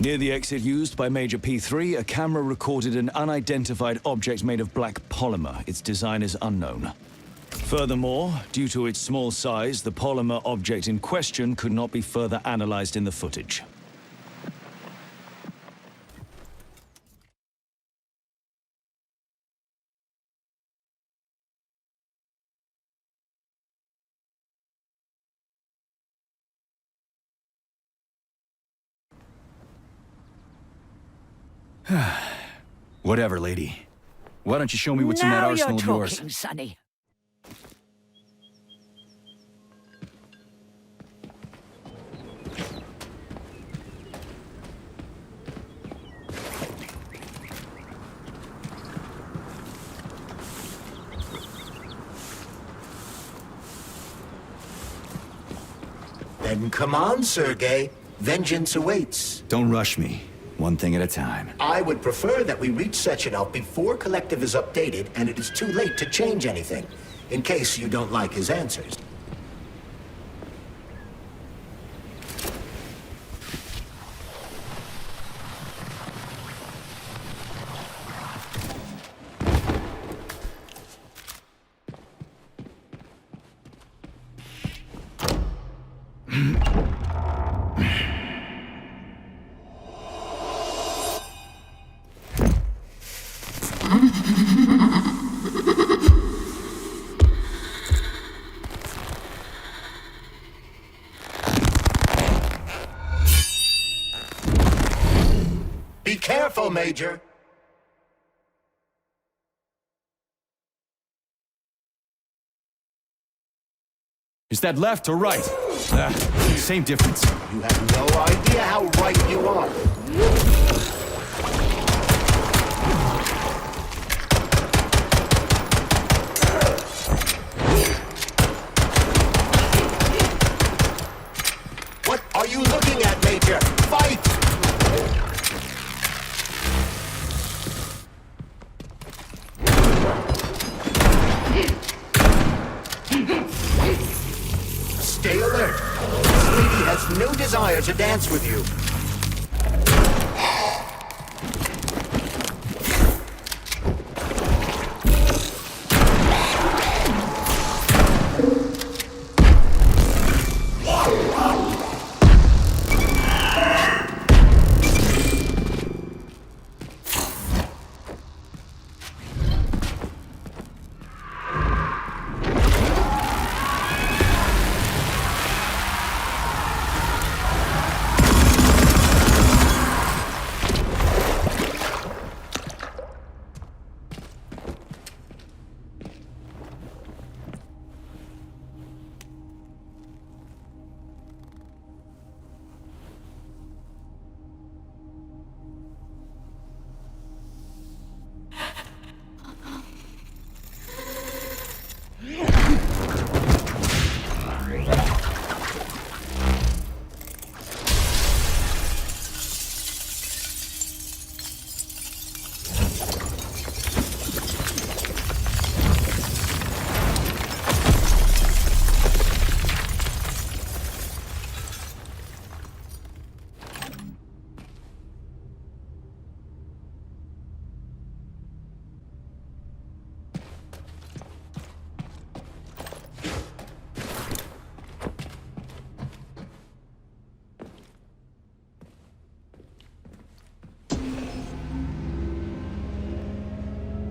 Near the exit used by Major P3, a camera recorded an unidentified object made of black polymer. Its design is unknown. Furthermore, due to its small size, the polymer object in question could not be further analyzed in the footage. Whatever, lady. Why don't you show me what's in that arsenal of yours? Now you're talking, Sonny. Then come on, Sergei. Vengeance awaits. Don't rush me. One thing at a time. I would prefer that we reach Sechenov before Collective is updated and it is too late to change anything, in case you don't like his answers. Be careful, Major. Is that left or right? Same difference. You have no idea how right you are. What are you looking at, Major? Fight! Stay alert. This lady has no desire to dance with you.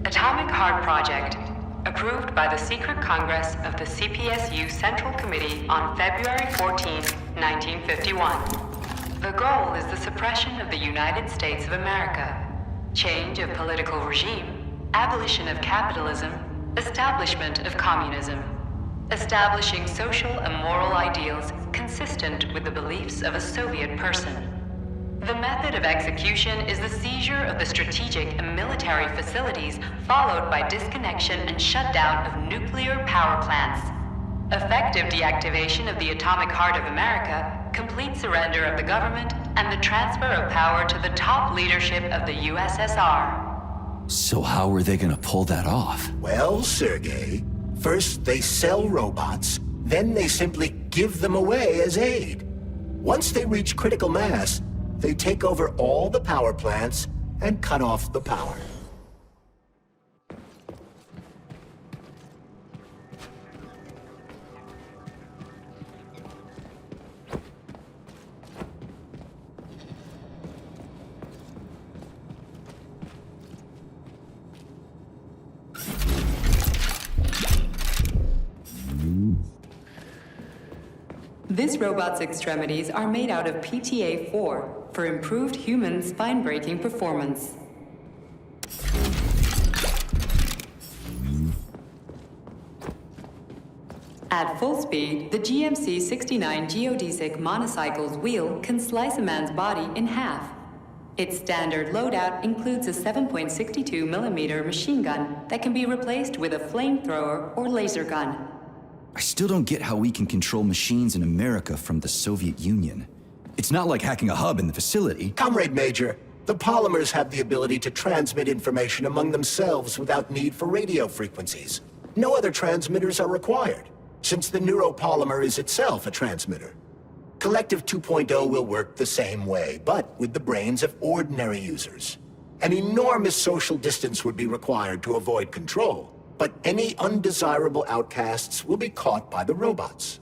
Atomic Heart Project, approved by the Secret Congress of the CPSU Central Committee on February 14, 1951. The goal is the suppression of the United States of America, change of political regime, abolition of capitalism, establishment of communism, establishing social and moral ideals consistent with the beliefs of a Soviet person. The method of execution is the seizure of the strategic and military facilities, followed by disconnection and shutdown of nuclear power plants. Effective deactivation of the Atomic Heart of America, complete surrender of the government, and the transfer of power to the top leadership of the USSR. So how are they gonna pull that off? Well, Sergei, first they sell robots, then they simply give them away as aid. Once they reach critical mass, they take over all the power plants and cut off the power. This robot's extremities are made out of PTA-4 for improved human spine-breaking performance. At full speed, the GMC-69 geodesic monocycle's wheel can slice a man's body in half. Its standard loadout includes a 7.62mm machine gun that can be replaced with a flamethrower or laser gun. I still don't get how we can control machines in America from the Soviet Union. It's not like hacking a hub in the facility. Comrade Major, the polymers have the ability to transmit information among themselves without need for radio frequencies. No other transmitters are required, since the neuropolymer is itself a transmitter. Collective 2.0 will work the same way, but with the brains of ordinary users. An enormous social distance would be required to avoid control, but any undesirable outcasts will be caught by the robots.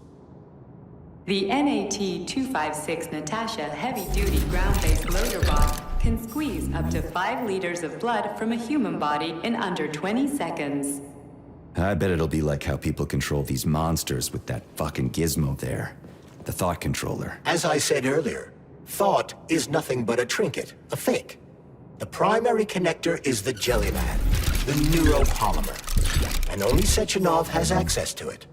The NAT-256 Natasha heavy-duty ground-based loader bot can squeeze up to 5 liters of blood from a human body in under 20 seconds. I bet it'll be like how people control these monsters with that fucking gizmo there. The thought controller. As I said earlier, thought is nothing but a trinket, a fake. The primary connector is the Jellyman, the neuropolymer, and only Sechenov has access to it.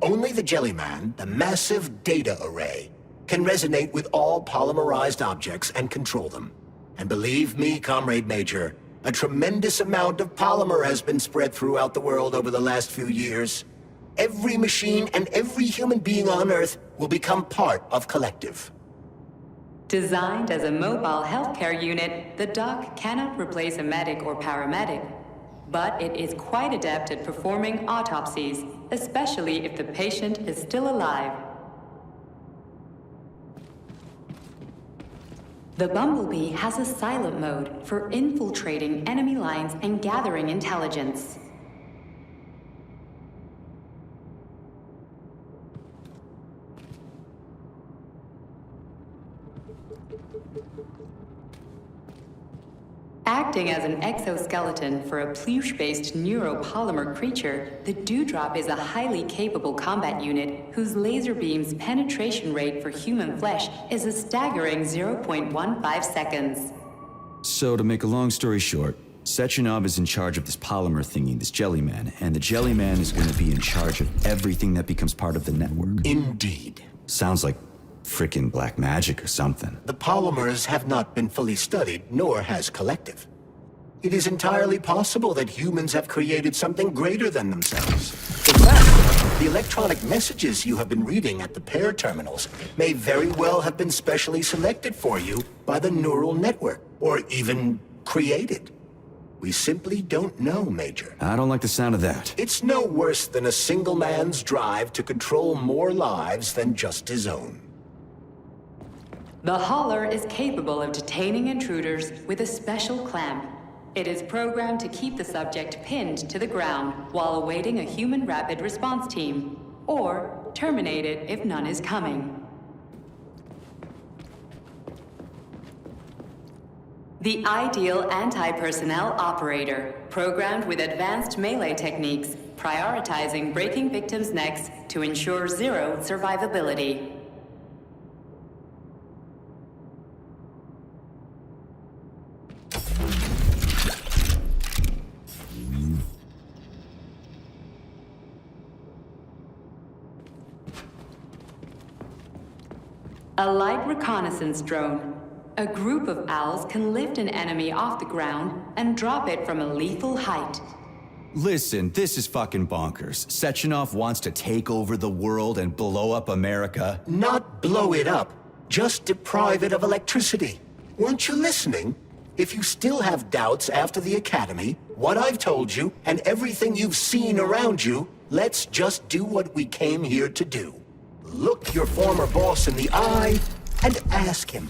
Only the Jellyman, the massive data array, can resonate with all polymerized objects and control them. And believe me, Comrade Major, a tremendous amount of polymer has been spread throughout the world over the last few years. Every machine and every human being on Earth will become part of Collective. Designed as a mobile healthcare unit, the doc cannot replace a medic or paramedic, but it is quite adept at performing autopsies, especially if the patient is still alive. The Bumblebee has a silent mode for infiltrating enemy lines and gathering intelligence. Acting as an exoskeleton for a pluche-based neuropolymer creature, the Dewdrop is a highly capable combat unit whose laser beam's penetration rate for human flesh is a staggering 0.15 seconds. So, to make a long story short, Sechenov is in charge of this polymer thingy, this Jellyman, and the Jellyman is going to be in charge of everything that becomes part of the network. Indeed. Sounds like frickin' black magic or something. The polymers have not been fully studied, nor has Collective. It is entirely possible that humans have created something greater than themselves. In fact, the electronic messages you have been reading at the pair terminals may very well have been specially selected for you by the neural network, or even created. We simply don't know, Major. I don't like the sound of that. It's no worse than a single man's drive to control more lives than just his own. The Hauler is capable of detaining intruders with a special clamp. It is programmed to keep the subject pinned to the ground while awaiting a human rapid response team, or terminate it if none is coming. The ideal anti-personnel operator, programmed with advanced melee techniques, prioritizing breaking victims' necks to ensure zero survivability. A light reconnaissance drone. A group of owls can lift an enemy off the ground and drop it from a lethal height. Listen, this is fucking bonkers. Sechenov wants to take over the world and blow up America. Not blow it up, just deprive it of electricity. Weren't you listening? If you still have doubts after the Academy, what I've told you, and everything you've seen around you, let's just do what we came here to do. Look your former boss in the eye and ask him.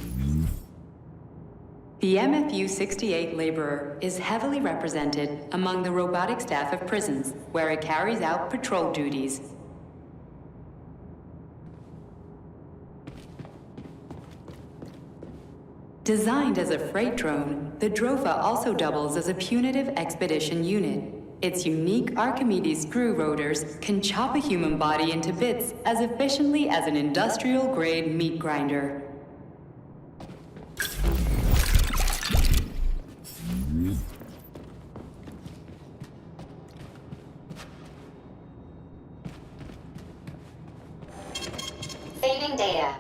The MFU-68 Laborer is heavily represented among the robotic staff of prisons, where it carries out patrol duties. Designed as a freight drone, the Drofa also doubles as a punitive expedition unit. Its unique Archimedes screw rotors can chop a human body into bits as efficiently as an industrial-grade meat grinder. Transmitting data.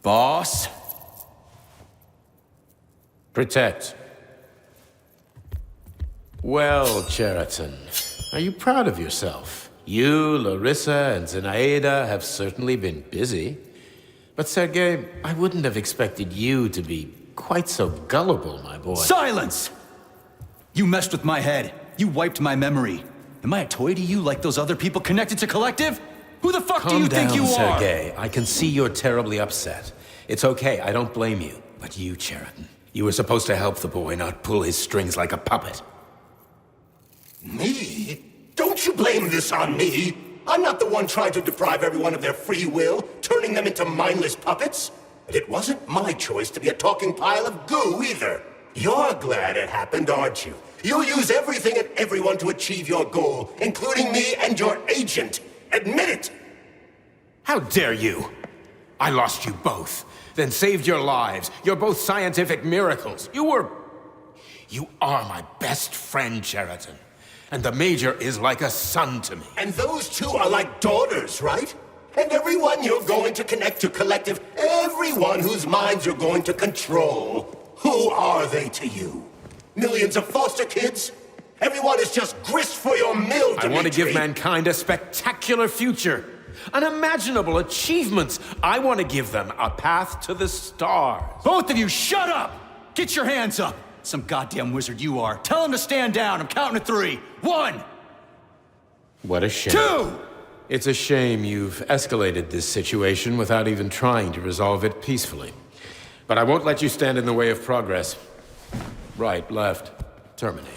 Boss? Protect. Well, Cheriton, are you proud of yourself? You, Larissa, and Zenaida have certainly been busy. But Sergei, I wouldn't have expected you to be quite so gullible, my boy. Silence! You messed with my head. You wiped my memory. Am I a toy to you like those other people connected to Collective? Who the fuck do you think you are? Calm down, Sergei. I can see you're terribly upset. It's okay, I don't blame you. But you, Cheriton, you were supposed to help the boy, not pull his strings like a puppet. Me? Don't you blame this on me? I'm not the one trying to deprive everyone of their free will, turning them into mindless puppets. And it wasn't my choice to be a talking pile of goo either. You're glad it happened, aren't you? You'll use everything and everyone to achieve your goal, including me and your agent. Admit it! How dare you! I lost you both, then saved your lives. You're both scientific miracles. You are my best friend, Cheriton. And the Major is like a son to me. And those two are like daughters, right? And everyone you're going to connect to Collective, everyone whose minds you're going to control, who are they to you? Millions of foster kids? Everyone is just grist for your mill, Dimitri. I want to give mankind a spectacular future. Unimaginable achievements. I want to give them a path to the stars. Both of you, shut up! Get your hands up! Some goddamn wizard you are. Tell him to stand down. I'm counting to 3. 1! What a shame. 2! It's a shame you've escalated this situation without even trying to resolve it peacefully. But I won't let you stand in the way of progress. Right, left, terminate.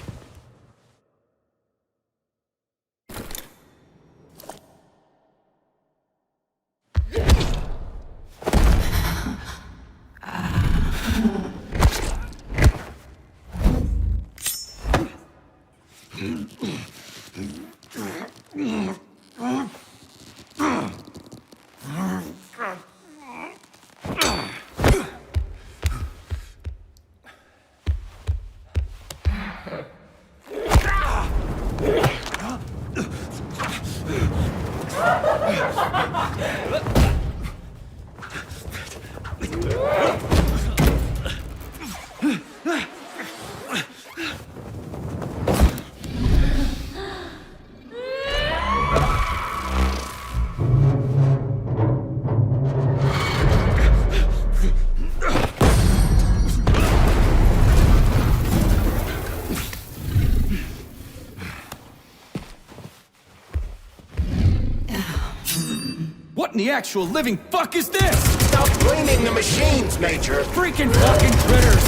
What in the actual living fuck is this? Stop blaming the machines, Major! Freaking fucking critters!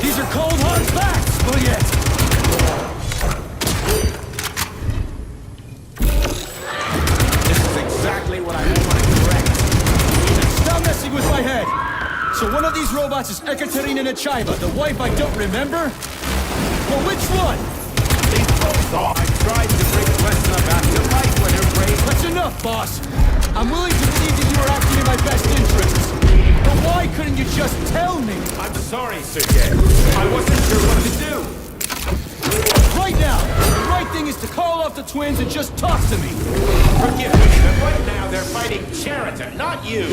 These are cold hard facts, will ya? This is exactly what I want to correct. Stop messing with my head! So one of these robots is Ekaterina Nechaeva, the wife I don't remember? Well, which one? They both are! I tried to bring a lesson about your life when you're brave. That's enough, boss! I'm willing to believe that you were acting in my best interests. But why couldn't you just tell me? I'm sorry, Sergei. I wasn't sure what to do. Right now, the right thing is to call off the twins and just talk to me. Forgive me, but right now they're fighting Cheriton, not you.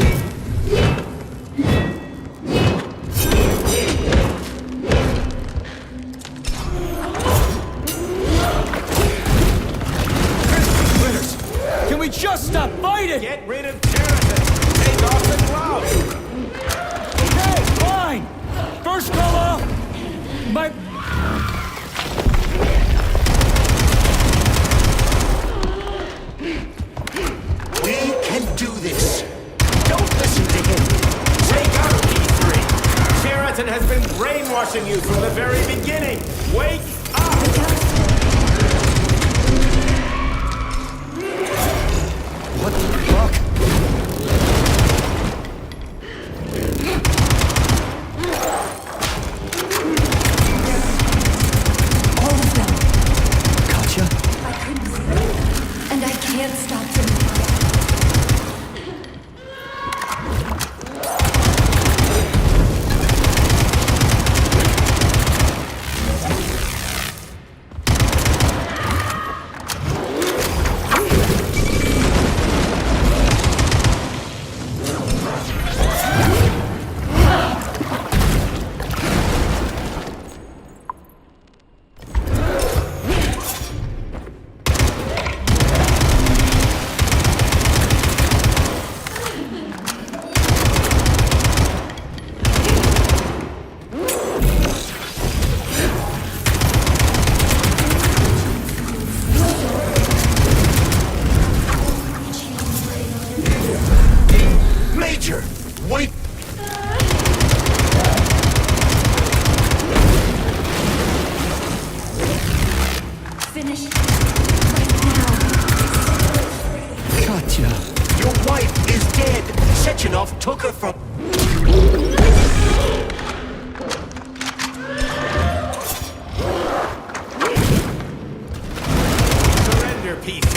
Can we just stop fighting? Get rid of Cheriton. Take off the gloves. Okay, fine. First call off. finish right now. Katya. Your wife is dead. Sechenov took her from... Surrender, P3.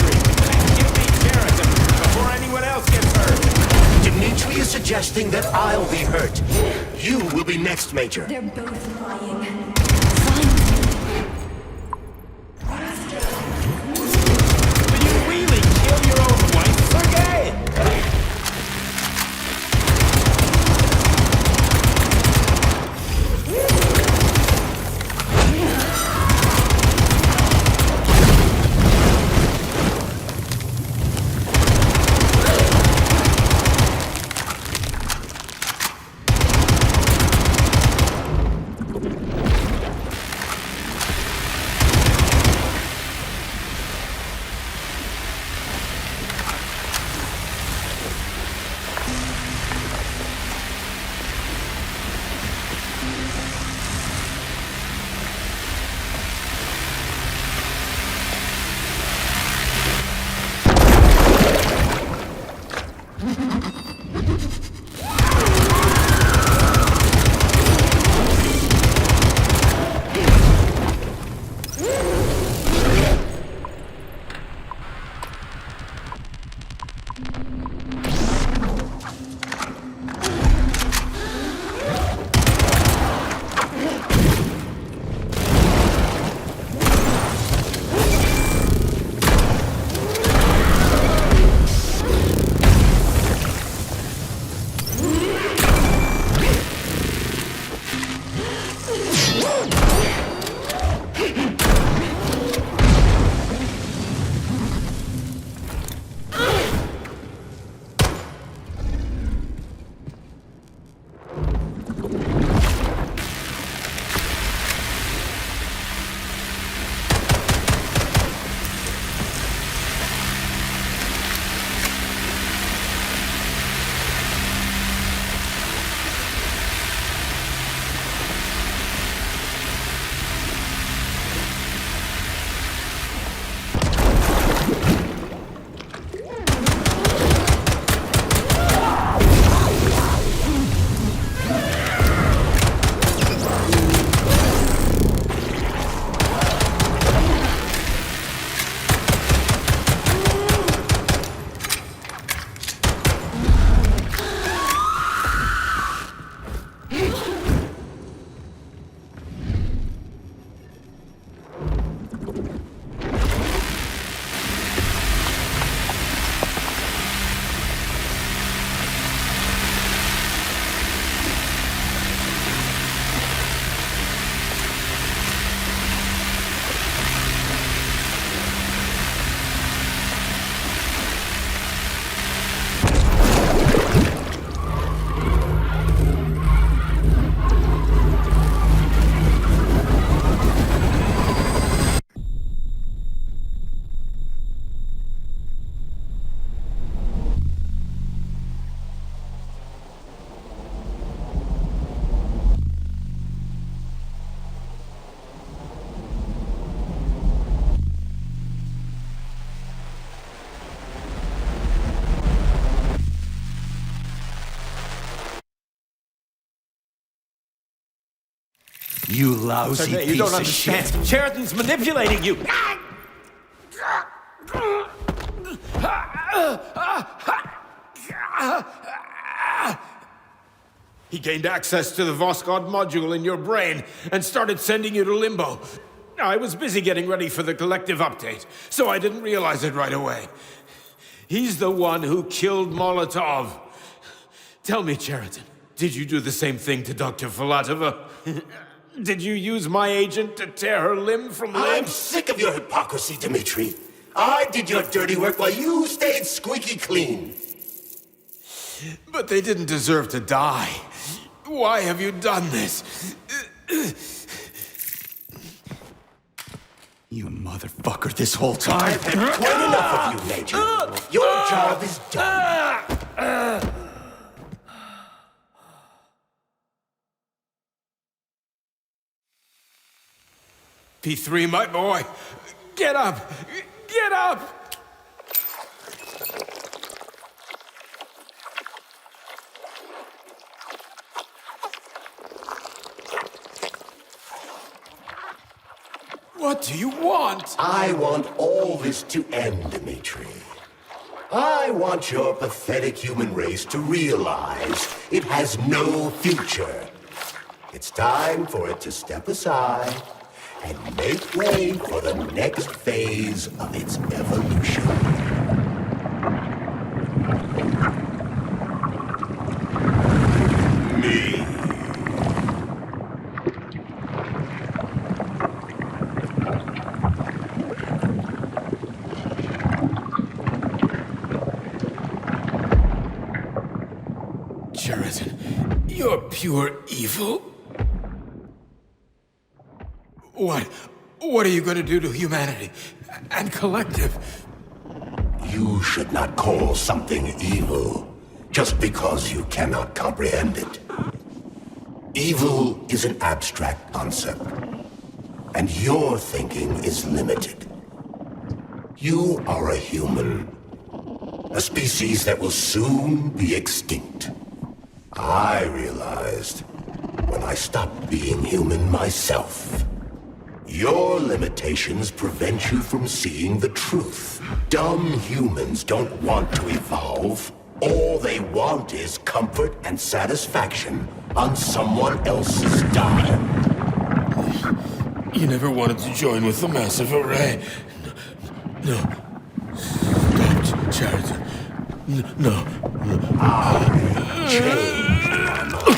Give me Sheraton before anyone else gets hurt. Dmitri is suggesting that I'll be hurt. You will be next, Major. They're both lying. Will you really kill your own wife, Sergei? You lousy Sergei, you piece don't of understand. shit. Sheraton's manipulating you. He gained access to the Voskhod module in your brain and started sending you to Limbo. I was busy getting ready for the collective update, so I didn't realize it right away. He's the one who killed Molotov. Tell me, Sheraton, did you do the same thing to Dr. Filatova? Did you use my agent to tear her limb from limb? I'm sick of your hypocrisy, Dmitri. I did your dirty work while you stayed squeaky clean. But they didn't deserve to die. Why have you done this? You motherfucker, this whole time. I've had quite enough of you, Major. Your job is done. P3, my boy. Get up! Get up! What do you want? I want all this to end, Dimitri. I want your pathetic human race to realize it has no future. It's time for it to step aside and make way for the next phase of its evolution. Me. Cheriton, you're pure evil? What are you going to do to humanity and collective? You should not call something evil just because you cannot comprehend it. Evil is an abstract concept, and your thinking is limited. You are a human, a species that will soon be extinct. I realized when I stopped being human myself. Your limitations prevent you from seeing the truth. Dumb humans don't want to evolve. All they want is comfort and satisfaction on someone else's dime. You never wanted to join with the massive array. No. Stop, Cheriton. No. I changed my mind.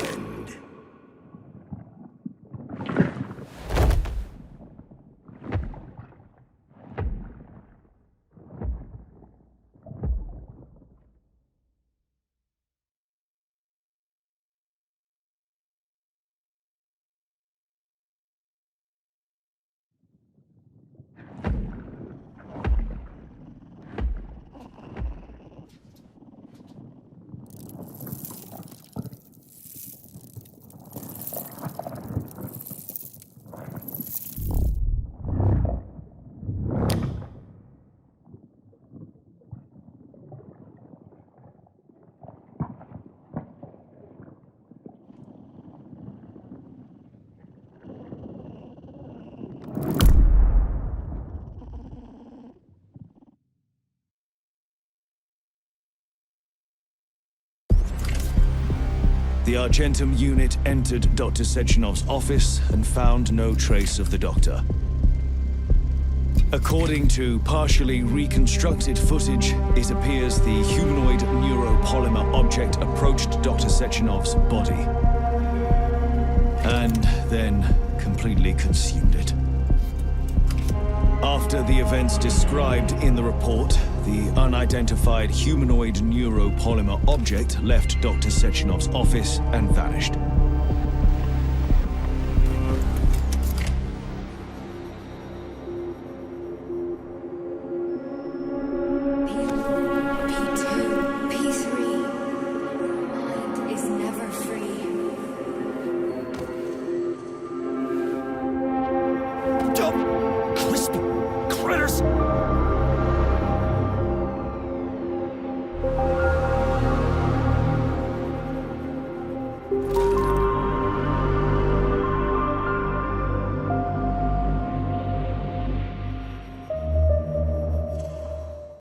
The Argentum unit entered Dr. Sechenov's office and found no trace of the doctor. According to partially reconstructed footage, it appears the humanoid neuropolymer object approached Dr. Sechenov's body and then completely consumed it. After the events described in the report, the unidentified humanoid neuropolymer object left Dr. Sechenov's office and vanished.